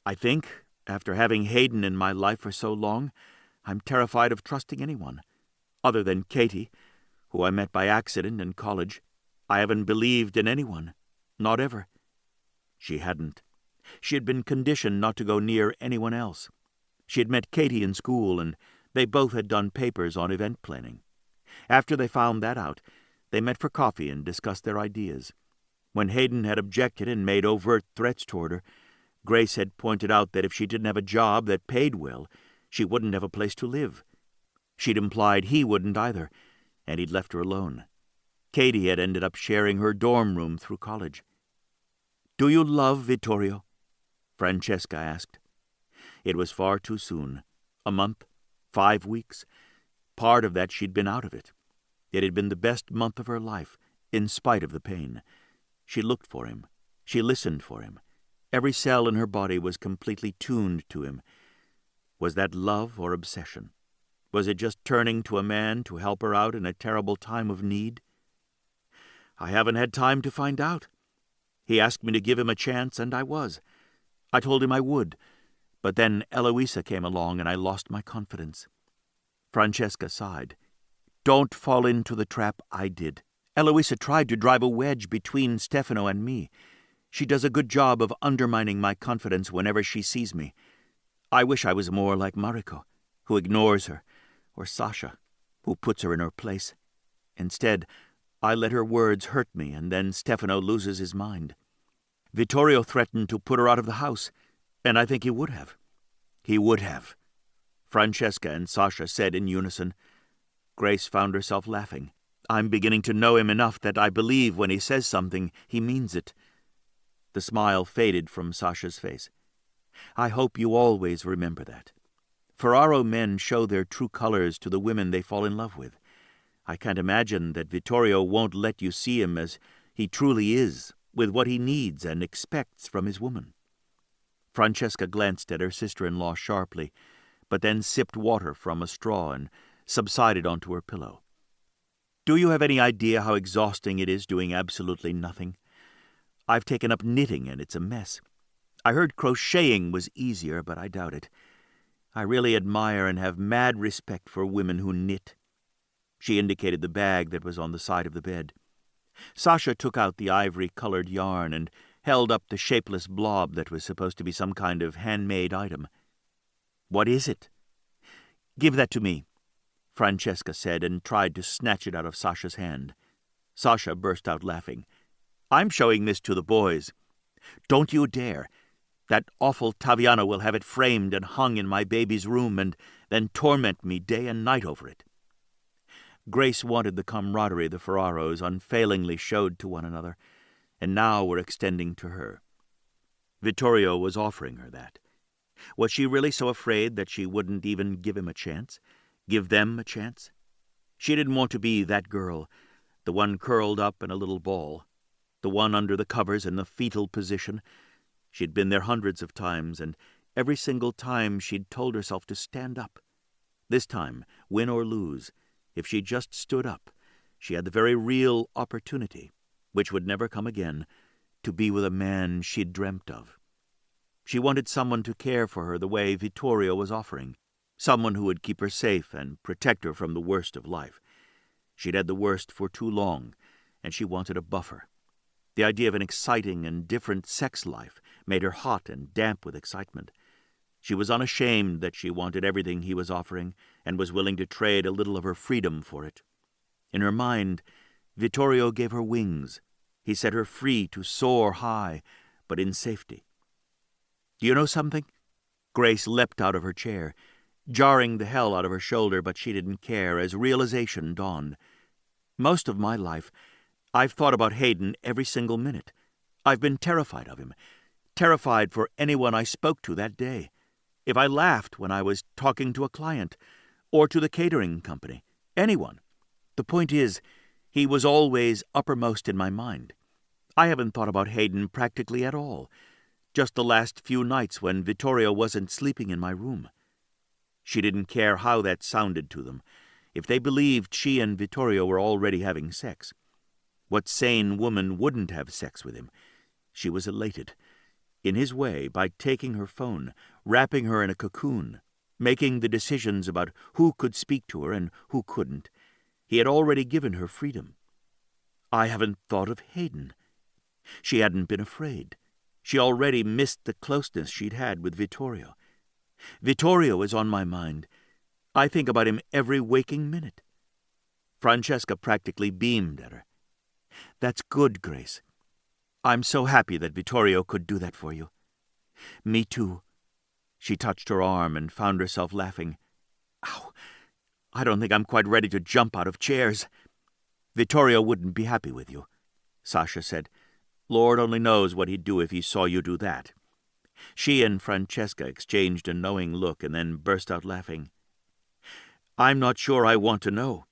I think, after having Hayden in my life for so long, I'm terrified of trusting anyone. Other than Katie, who I met by accident in college, I haven't believed in anyone. Not ever. She hadn't. She had been conditioned not to go near anyone else. She had met Katie in school, and they both had done papers on event planning. After they found that out, they met for coffee and discussed their ideas. When Hayden had objected and made overt threats toward her, Grace had pointed out that if she didn't have a job that paid well, she wouldn't have a place to live. She'd implied he wouldn't either, and he'd left her alone. Katie had ended up sharing her dorm room through college. Do you love Vittorio? Francesca asked. It was far too soon. A month, 5 weeks. Part of that she'd been out of it. It had been the best month of her life, in spite of the pain. She looked for him. She listened for him. Every cell in her body was completely tuned to him. Was that love or obsession? Was it just turning to a man to help her out in a terrible time of need? I haven't had time to find out. He asked me to give him a chance, and I was. I told him I would, but then Eloisa came along and I lost my confidence. Francesca sighed. Don't fall into the trap I did. Eloisa tried to drive a wedge between Stefano and me. She does a good job of undermining my confidence whenever she sees me. I wish I was more like Mariko, who ignores her, or Sasha, who puts her in her place. Instead, I let her words hurt me, and then Stefano loses his mind. Vittorio threatened to put her out of the house, and I think he would have. He would have, Francesca and Sasha said in unison. Grace found herself laughing. I'm beginning to know him enough that I believe when he says something, he means it. The smile faded from Sasha's face. I hope you always remember that. Ferraro men show their true colors to the women they fall in love with. I can't imagine that Vittorio won't let you see him as he truly is, with what he needs and expects from his woman. Francesca glanced at her sister-in-law sharply, but then sipped water from a straw and subsided onto her pillow. Do you have any idea how exhausting it is doing absolutely nothing? I've taken up knitting, and it's a mess. I heard crocheting was easier, but I doubt it. I really admire and have mad respect for women who knit. She indicated the bag that was on the side of the bed. Sasha took out the ivory-colored yarn and held up the shapeless blob that was supposed to be some kind of handmade item. What is it? Give that to me, Francesca said, and tried to snatch it out of Sasha's hand. Sasha burst out laughing. I'm showing this to the boys. Don't you dare. That awful Taviano will have it framed and hung in my baby's room and then torment me day and night over it. Grace wanted the camaraderie the Ferraros unfailingly showed to one another, and now were extending to her. Vittorio was offering her that. Was she really so afraid that she wouldn't even give him a chance? Give them a chance? She didn't want to be that girl, the one curled up in a little ball, the one under the covers in the fetal position. She'd been there hundreds of times, and every single time she'd told herself to stand up. This time, win or lose, if she just stood up, she had the very real opportunity, which would never come again, to be with a man she'd dreamt of. She wanted someone to care for her the way Vittorio was offering, someone who would keep her safe and protect her from the worst of life. She'd had the worst for too long, and she wanted a buffer. The idea of an exciting and different sex life made her hot and damp with excitement. She was unashamed that she wanted everything he was offering and was willing to trade a little of her freedom for it. In her mind, Vittorio gave her wings. He set her free to soar high, but in safety. Do you know something? Grace leapt out of her chair, jarring the hell out of her shoulder, but she didn't care as realization dawned. Most of my life, I've thought about Hayden every single minute. I've been terrified of him, terrified for anyone I spoke to that day. if I laughed when I was talking to a client, or to the catering company, anyone. The point is, he was always uppermost in my mind. I haven't thought about Hayden practically at all, just the last few nights when Vittorio wasn't sleeping in my room. She didn't care how that sounded to them, if they believed she and Vittorio were already having sex. What sane woman wouldn't have sex with him? She was elated. In his way, by taking her phone, wrapping her in a cocoon, making the decisions about who could speak to her and who couldn't, he had already given her freedom. I haven't thought of Hayden. She hadn't been afraid. She already missed the closeness she'd had with Vittorio. Vittorio is on my mind. I think about him every waking minute. Francesca practically beamed at her. That's good, Grace. I'm so happy that Vittorio could do that for you. Me too. She touched her arm and found herself laughing. Ow! I don't think I'm quite ready to jump out of chairs. Vittorio wouldn't be happy with you, Sasha said. Lord only knows what he'd do if he saw you do that. She and Francesca exchanged a knowing look and then burst out laughing. I'm not sure I want to know.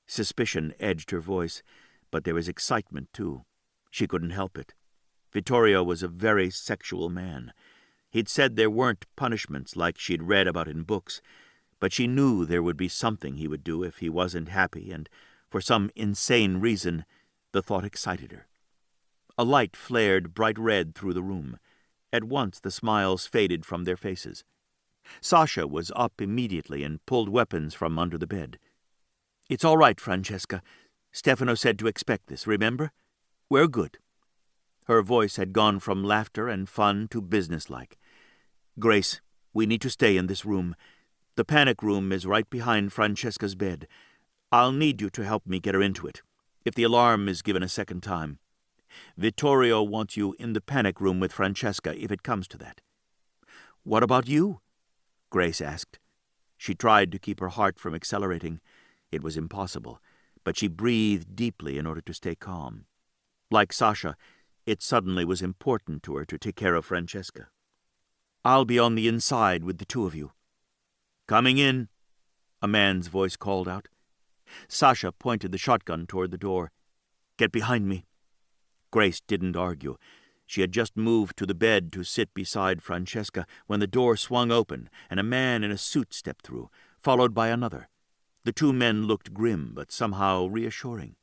Suspicion edged her voice, but there was excitement too. She couldn't help it. Vittorio was a very sexual man. He'd said there weren't punishments like she'd read about in books, but she knew there would be something he would do if he wasn't happy, and for some insane reason, the thought excited her. A light flared bright red through the room. At once the smiles faded from their faces. Sasha was up immediately and pulled weapons from under the bed. It's all right, Francesca. Stefano said to expect this, remember? We're good. Her voice had gone from laughter and fun to businesslike. Grace, we need to stay in this room. The panic room is right behind Francesca's bed. I'll need you to help me get her into it, if the alarm is given a second time. Vittorio wants you in the panic room with Francesca if it comes to that. What about you? Grace asked. She tried to keep her heart from accelerating. It was impossible, but she breathed deeply in order to stay calm. Like Sasha, it suddenly was important to her to take care of Francesca. I'll be on the inside with the two of you. Coming in, a man's voice called out. Sasha pointed the shotgun toward the door. Get behind me. Grace didn't argue. She had just moved to the bed to sit beside Francesca when the door swung open and a man in a suit stepped through, followed by another. The two men looked grim, but somehow reassuring.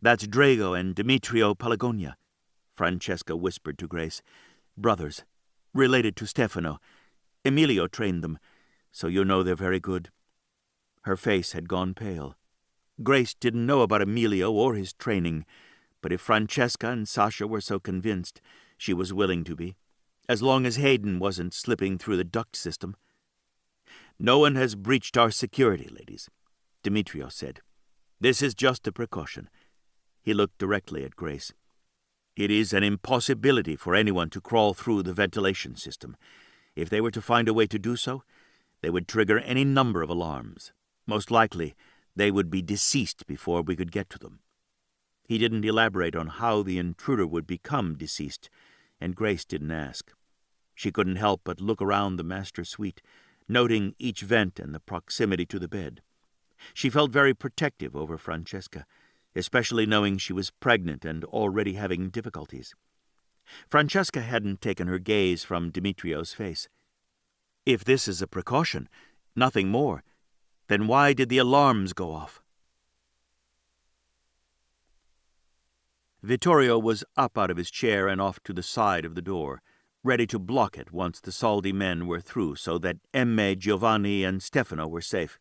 That's Drago and Demetrio Palagonia, Francesca whispered to Grace. Brothers, related to Stefano. Emilio trained them, so you know they're very good. Her face had gone pale. Grace didn't know about Emilio or his training, but if Francesca and Sasha were so convinced, she was willing to be, as long as Hayden wasn't slipping through the duct system. No one has breached our security, ladies, Demetrio said. This is just a precaution. He looked directly at Grace. It is an impossibility for anyone to crawl through the ventilation system. If they were to find a way to do so, they would trigger any number of alarms. Most likely, they would be deceased before we could get to them. He didn't elaborate on how the intruder would become deceased, and Grace didn't ask. She couldn't help but look around the master suite, noting each vent and the proximity to the bed. She felt very protective over Francesca, especially knowing she was pregnant and already having difficulties. Francesca hadn't taken her gaze from Demetrio's face. If this is a precaution, nothing more, then why did the alarms go off? Vittorio was up out of his chair and off to the side of the door, ready to block it once the Saldi men were through so that Emme, Giovanni, and Stefano were safe.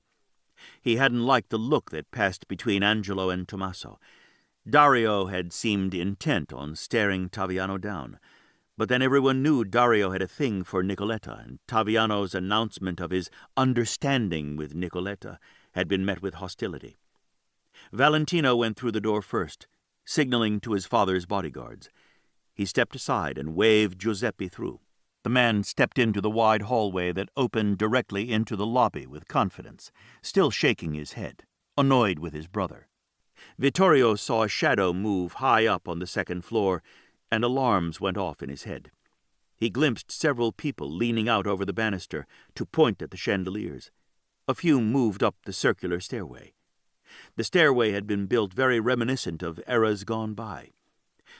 He hadn't liked the look that passed between Angelo and Tommaso. Dario had seemed intent on staring Taviano down, but then everyone knew Dario had a thing for Nicoletta, and Taviano's announcement of his understanding with Nicoletta had been met with hostility. Valentino went through the door first, signaling to his father's bodyguards. He stepped aside and waved Giuseppe through. The man stepped into the wide hallway that opened directly into the lobby with confidence, still shaking his head, annoyed with his brother. Vittorio saw a shadow move high up on the second floor, and alarms went off in his head. He glimpsed several people leaning out over the banister to point at the chandeliers. A few moved up the circular stairway. The stairway had been built very reminiscent of eras gone by.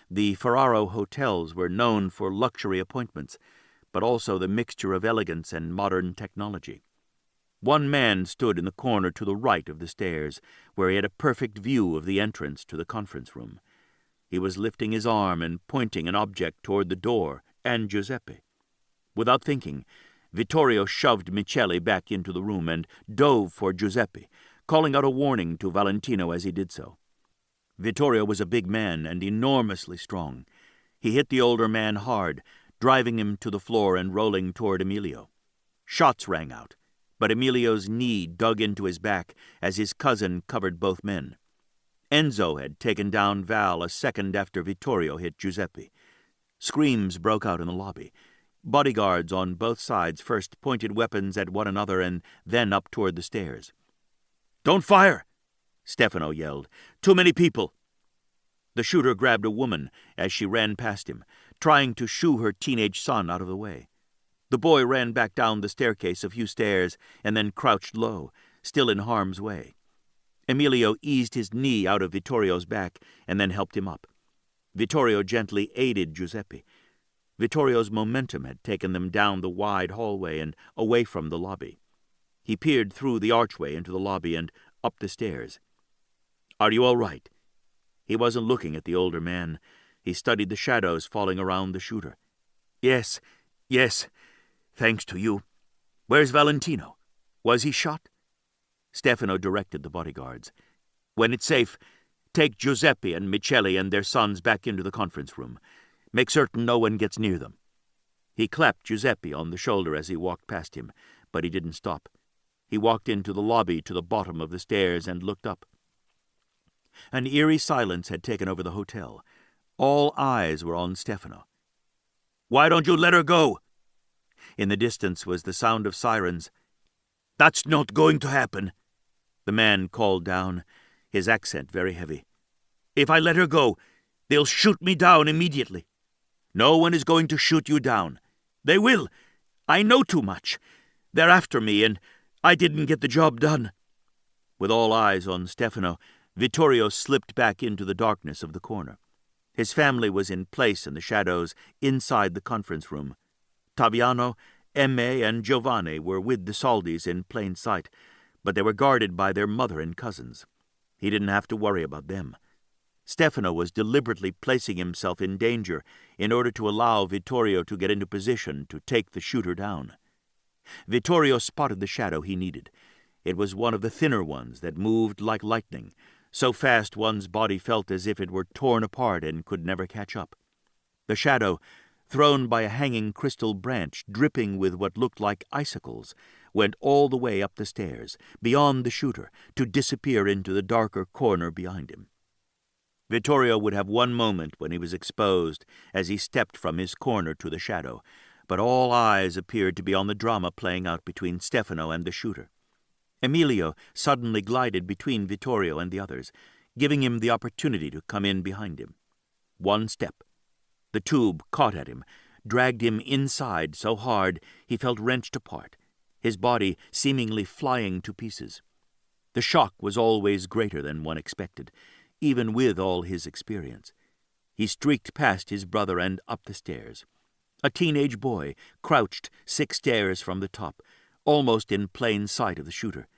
The Ferraro hotels were known for luxury appointments, but also the mixture of elegance and modern technology. One man stood in the corner to the right of the stairs, where he had a perfect view of the entrance to the conference room. He was lifting his arm and pointing an object toward the door and Giuseppe. Without thinking, Vittorio shoved Michele back into the room and dove for Giuseppe, calling out a warning to Valentino as he did so. Vittorio was a big man and enormously strong. He hit the older man hard, driving him to the floor and rolling toward Emilio. Shots rang out, but Emilio's knee dug into his back as his cousin covered both men. Enzo had taken down Val a second after Vittorio hit Giuseppe. Screams broke out in the lobby. Bodyguards on both sides first pointed weapons at one another and then up toward the stairs. "Don't fire!" Stefano yelled. "Too many people!" The shooter grabbed a woman as she ran past him, trying to shoo her teenage son out of the way. The boy ran back down the staircase a few stairs and then crouched low, still in harm's way. Emilio eased his knee out of Vittorio's back and then helped him up. Vittorio gently aided Giuseppe. Vittorio's momentum had taken them down the wide hallway and away from the lobby. He peered through the archway into the lobby and up the stairs. "Are you all right?" He wasn't looking at the older man. He studied the shadows falling around the shooter. Yes, thanks to you. Where's Valentino? Was he shot?" Stefano directed the bodyguards. "When it's safe, take Giuseppe and Michele and their sons back into the conference room. Make certain no one gets near them." He clapped Giuseppe on the shoulder as he walked past him, but he didn't stop. He walked into the lobby to the bottom of the stairs and looked up. An eerie silence had taken over the hotel. All eyes were on Stefano. "Why don't you let her go?" In the distance was the sound of sirens. "That's not going to happen," the man called down, his accent very heavy. "If I let her go, they'll shoot me down immediately." "No one is going to shoot you down." "They will. I know too much. They're after me, and I didn't get the job done." With all eyes on Stefano, Vittorio slipped back into the darkness of the corner. His family was in place in the shadows inside the conference room. Taviano, Emme, and Giovanni were with the Saldis in plain sight, but they were guarded by their mother and cousins. He didn't have to worry about them. Stefano was deliberately placing himself in danger in order to allow Vittorio to get into position to take the shooter down. Vittorio spotted the shadow he needed. It was one of the thinner ones that moved like lightning, so fast one's body felt as if it were torn apart and could never catch up. The shadow, thrown by a hanging crystal branch dripping with what looked like icicles, went all the way up the stairs, beyond the shooter, to disappear into the darker corner behind him. Vittorio would have one moment when he was exposed as he stepped from his corner to the shadow, but all eyes appeared to be on the drama playing out between Stefano and the shooter. Emilio suddenly glided between Vittorio and the others, giving him the opportunity to come in behind him. One step. The tube caught at him, dragged him inside so hard he felt wrenched apart, his body seemingly flying to pieces. The shock was always greater than one expected, even with all his experience. He streaked past his brother and up the stairs. A teenage boy crouched 6 stairs from the top, almost in plain sight of the shooter.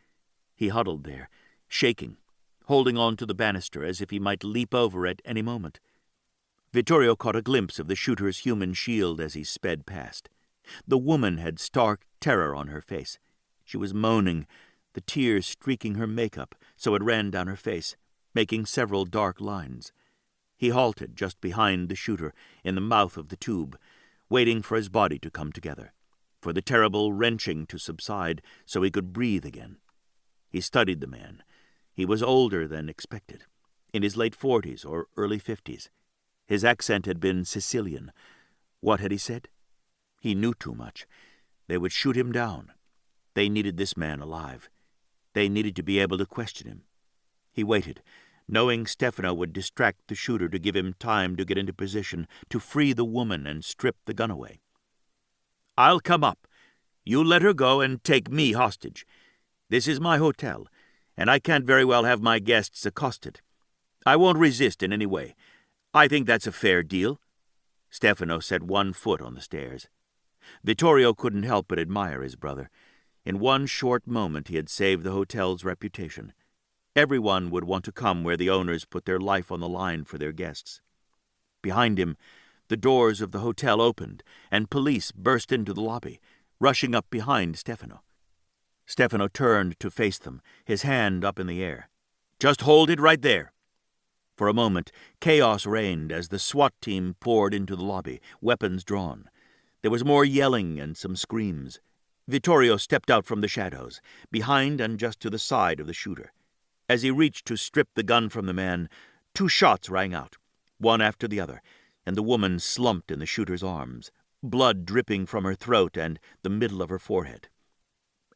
He huddled there, shaking, holding on to the banister as if he might leap over at any moment. Vittorio caught a glimpse of the shooter's human shield as he sped past. The woman had stark terror on her face. She was moaning, the tears streaking her makeup so it ran down her face, making several dark lines. He halted just behind the shooter, in the mouth of the tube, waiting for his body to come together, for the terrible wrenching to subside so he could breathe again. He studied the man. He was older than expected, in his late 40s or early 50s. His accent had been Sicilian. What had he said? He knew too much. They would shoot him down. They needed this man alive. They needed to be able to question him. He waited, knowing Stefano would distract the shooter to give him time to get into position, to free the woman and strip the gun away. I'll come up. You let her go and take me hostage. This is my hotel, and I can't very well have my guests accosted. I won't resist in any way. I think that's a fair deal." Stefano set one foot on the stairs. Vittorio couldn't help but admire his brother. In one short moment he had saved the hotel's reputation. Everyone would want to come where the owners put their life on the line for their guests. Behind him, the doors of the hotel opened, and police burst into the lobby, rushing up behind Stefano. Stefano turned to face them, his hand up in the air. "Just hold it right there." For a moment, chaos reigned as the SWAT team poured into the lobby, weapons drawn. There was more yelling and some screams. Vittorio stepped out from the shadows, behind and just to the side of the shooter. As he reached to strip the gun from the man, 2 shots rang out, one after the other, and the woman slumped in the shooter's arms, blood dripping from her throat and the middle of her forehead.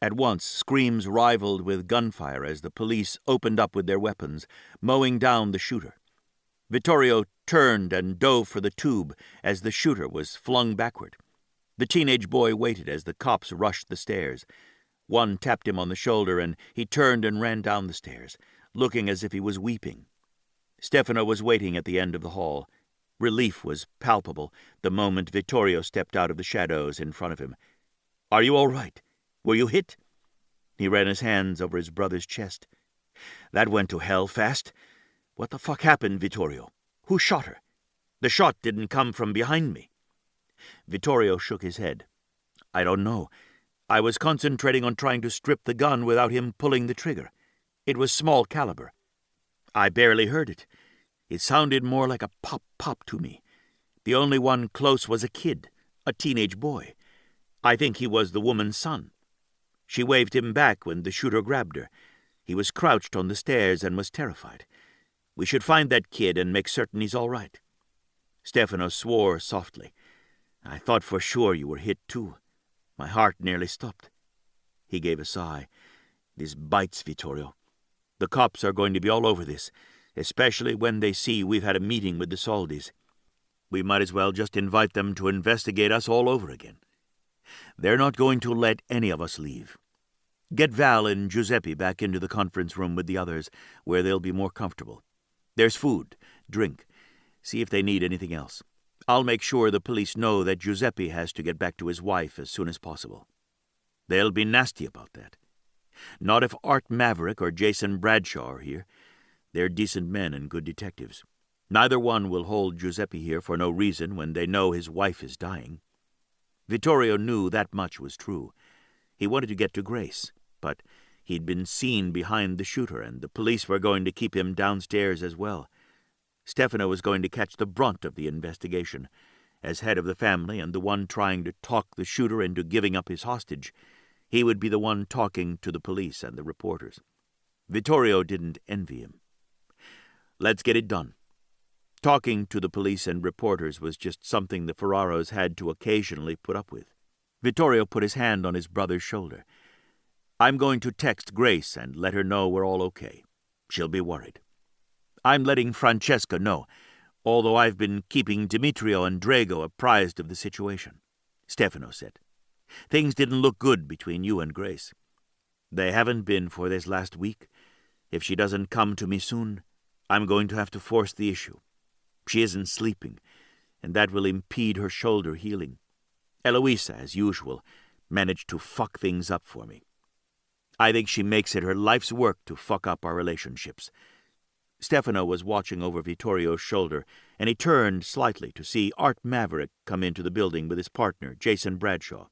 At once, screams rivaled with gunfire as the police opened up with their weapons, mowing down the shooter. Vittorio turned and dove for the tube as the shooter was flung backward. The teenage boy waited as the cops rushed the stairs. One tapped him on the shoulder, and he turned and ran down the stairs, looking as if he was weeping. Stefano was waiting at the end of the hall. Relief was palpable the moment Vittorio stepped out of the shadows in front of him. "Are you all right? Were you hit?" He ran his hands over his brother's chest. "That went to hell fast. What the fuck happened, Vittorio? Who shot her? The shot didn't come from behind me." Vittorio shook his head. "I don't know. I was concentrating on trying to strip the gun without him pulling the trigger. It was small caliber. I barely heard it. It sounded more like a pop-pop to me. The only one close was a kid, a teenage boy. I think he was the woman's son. She waved him back when the shooter grabbed her. He was crouched on the stairs and was terrified. We should find that kid and make certain he's all right." Stefano swore softly. "I thought for sure you were hit too. My heart nearly stopped." He gave a sigh. "This bites, Vittorio. The cops are going to be all over this, especially when they see we've had a meeting with the Soldis. We might as well just invite them to investigate us all over again. They're not going to let any of us leave. Get Val and Giuseppe back into the conference room with the others, where they'll be more comfortable. There's food, drink. See if they need anything else. I'll make sure the police know that Giuseppe has to get back to his wife as soon as possible. They'll be nasty about that. Not if Art Maverick or Jason Bradshaw are here. They're decent men and good detectives. Neither one will hold Giuseppe here for no reason when they know his wife is dying." Vittorio knew that much was true. He wanted to get to Grace, but he'd been seen behind the shooter, and the police were going to keep him downstairs as well. Stefano was going to catch the brunt of the investigation. As head of the family and the one trying to talk the shooter into giving up his hostage, he would be the one talking to the police and the reporters. Vittorio didn't envy him. Let's get it done. Talking to the police and reporters was just something the Ferraros had to occasionally put up with. Vittorio put his hand on his brother's shoulder. "I'm going to text Grace and let her know we're all okay. She'll be worried. I'm letting Francesca know, although I've been keeping Demetrio and Drago apprised of the situation," Stefano said. "Things didn't look good between you and Grace. They haven't been for this last week. If she doesn't come to me soon, I'm going to have to force the issue. She isn't sleeping, and that will impede her shoulder healing. Eloisa, as usual, managed to fuck things up for me. I think she makes it her life's work to fuck up our relationships." Stefano was watching over Vittorio's shoulder, and he turned slightly to see Art Maverick come into the building with his partner, Jason Bradshaw.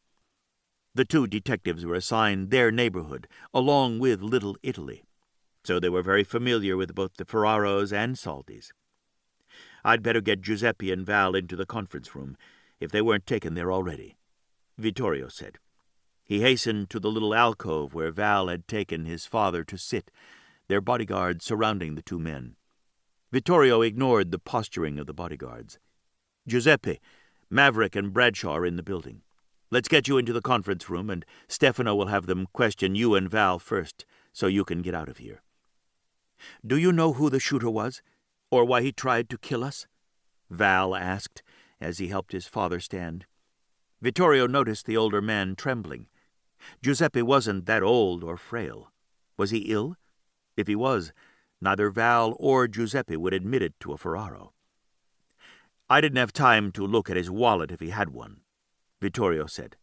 The 2 detectives were assigned their neighborhood, along with Little Italy, so they were very familiar with both the Ferraros and Soldis. "I'd better get Giuseppe and Val into the conference room, if they weren't taken there already," Vittorio said. He hastened to the little alcove where Val had taken his father to sit, their bodyguards surrounding the 2 men. Vittorio ignored the posturing of the bodyguards. "Giuseppe, Maverick and Bradshaw are in the building. Let's get you into the conference room, and Stefano will have them question you and Val first, so you can get out of here." "Do you know who the shooter was, or why he tried to kill us?" Val asked, as he helped his father stand. Vittorio noticed the older man trembling. Giuseppe wasn't that old or frail. Was he ill? If he was, neither Val or Giuseppe would admit it to a Ferraro. "I didn't have time to look at his wallet if he had one," Vittorio said.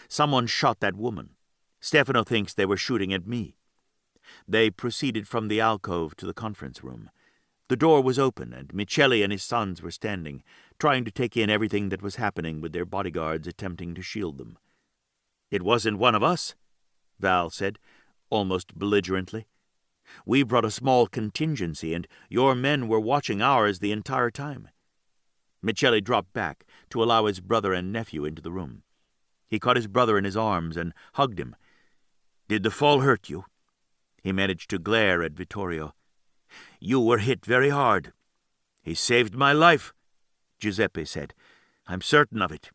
"Someone shot that woman. Stefano thinks they were shooting at me." They proceeded from the alcove to the conference room. The door was open, and Michele and his sons were standing, trying to take in everything that was happening with their bodyguards attempting to shield them. "It wasn't one of us," Val said, almost belligerently. "We brought a small contingency, and your men were watching ours the entire time." Michele dropped back to allow his brother and nephew into the room. He caught his brother in his arms and hugged him. "Did the fall hurt you?" He managed to glare at Vittorio. "You were hit very hard." "He saved my life," Giuseppe said. "I'm certain of it."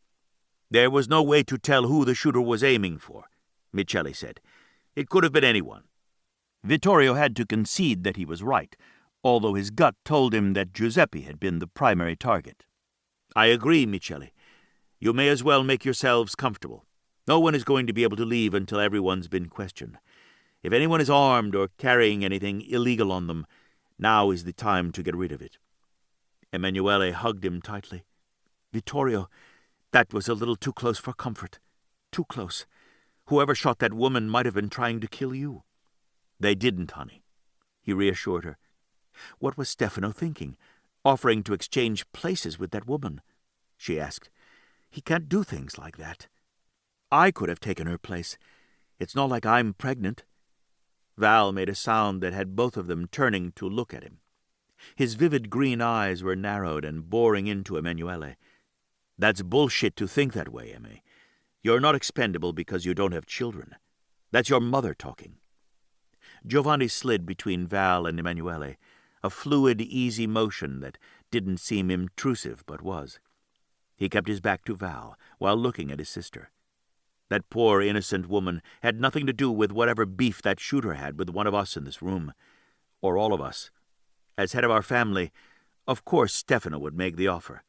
"There was no way to tell who the shooter was aiming for," Michele said. "It could have been anyone." Vittorio had to concede that he was right, although his gut told him that Giuseppe had been the primary target. "I agree, Michele. You may as well make yourselves comfortable. No one is going to be able to leave until everyone's been questioned. If anyone is armed or carrying anything illegal on them, now is the time to get rid of it." Emanuele hugged him tightly. "Vittorio, that was a little too close for comfort. Too close. Whoever shot that woman might have been trying to kill you." "They didn't, honey," he reassured her. "What was Stefano thinking, offering to exchange places with that woman?" she asked. "He can't do things like that. I could have taken her place. It's not like I'm pregnant." Val made a sound that had both of them turning to look at him. His vivid green eyes were narrowed and boring into Emanuele. "That's bullshit to think that way, Emmy. You're not expendable because you don't have children. That's your mother talking." Giovanni slid between Val and Emanuele, a fluid, easy motion that didn't seem intrusive but was. He kept his back to Val while looking at his sister. That poor innocent woman had nothing to do with whatever beef that shooter had with one of us in this room, or all of us. As head of our family, of course Stefano would make the offer.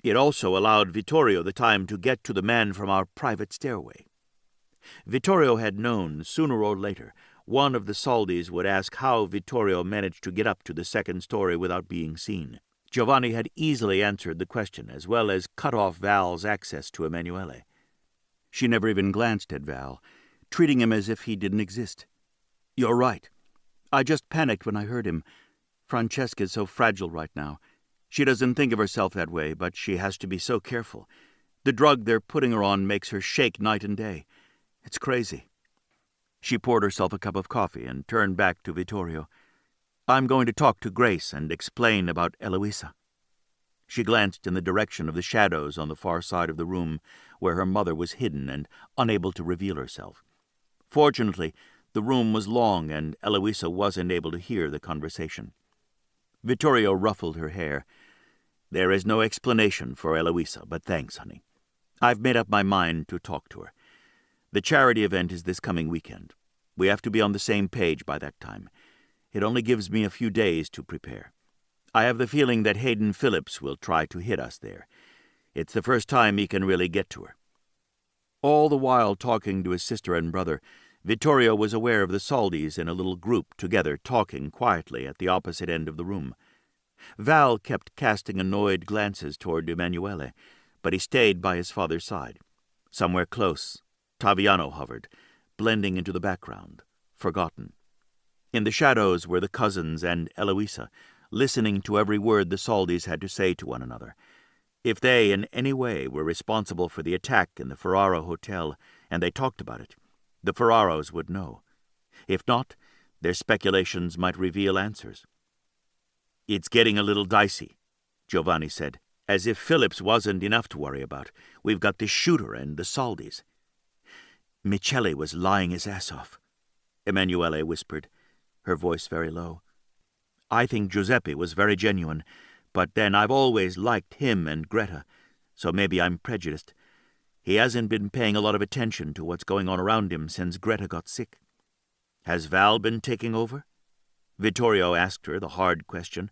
It also allowed Vittorio the time to get to the man from our private stairway. Vittorio had known, sooner or later, one of the Saldis would ask how Vittorio managed to get up to the second story without being seen. Giovanni had easily answered the question, as well as cut off Val's access to Emanuele. She never even glanced at Val, treating him as if he didn't exist. "You're right. I just panicked when I heard him. Francesca's so fragile right now. She doesn't think of herself that way, but she has to be so careful. The drug they're putting her on makes her shake night and day. It's crazy." She poured herself a cup of coffee and turned back to Vittorio. "I'm going to talk to Grace and explain about Eloisa." She glanced in the direction of the shadows on the far side of the room, where her mother was hidden and unable to reveal herself. Fortunately, the room was long, and Eloisa wasn't able to hear the conversation. Vittorio ruffled her hair. "There is no explanation for Eloisa, but thanks, honey. I've made up my mind to talk to her. The charity event is this coming weekend. We have to be on the same page by that time. It only gives me a few days to prepare. I have the feeling that Hayden Phillips will try to hit us there. It's the first time he can really get to her." All the while talking to his sister and brother, Vittorio was aware of the Saldis in a little group together talking quietly at the opposite end of the room. Val kept casting annoyed glances toward Emanuele, but he stayed by his father's side. Somewhere close, Taviano hovered, blending into the background, forgotten. In the shadows were the cousins and Eloisa, listening to every word the Saldis had to say to one another. If they in any way were responsible for the attack in the Ferraro Hotel, and they talked about it, the Ferraros would know. If not, their speculations might reveal answers. "It's getting a little dicey," Giovanni said. "As if Phillips wasn't enough to worry about. We've got the shooter and the Saldis." "Michele was lying his ass off," Emanuele whispered, her voice very low. "I think Giuseppe was very genuine, but then I've always liked him and Greta, so maybe I'm prejudiced. He hasn't been paying a lot of attention to what's going on around him since Greta got sick." "Has Val been taking over?" Vittorio asked her the hard question.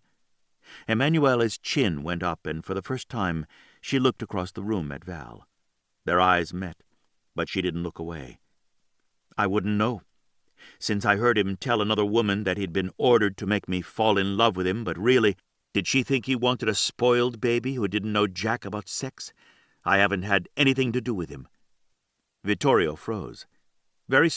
Emanuele's chin went up, and for the first time she looked across the room at Val. Their eyes met, but she didn't look away. I wouldn't know, since I heard him tell another woman that he'd been ordered to make me fall in love with him, but really, did she think he wanted a spoiled baby who didn't know jack about sex? I haven't had anything to do with him." Vittorio froze. "Very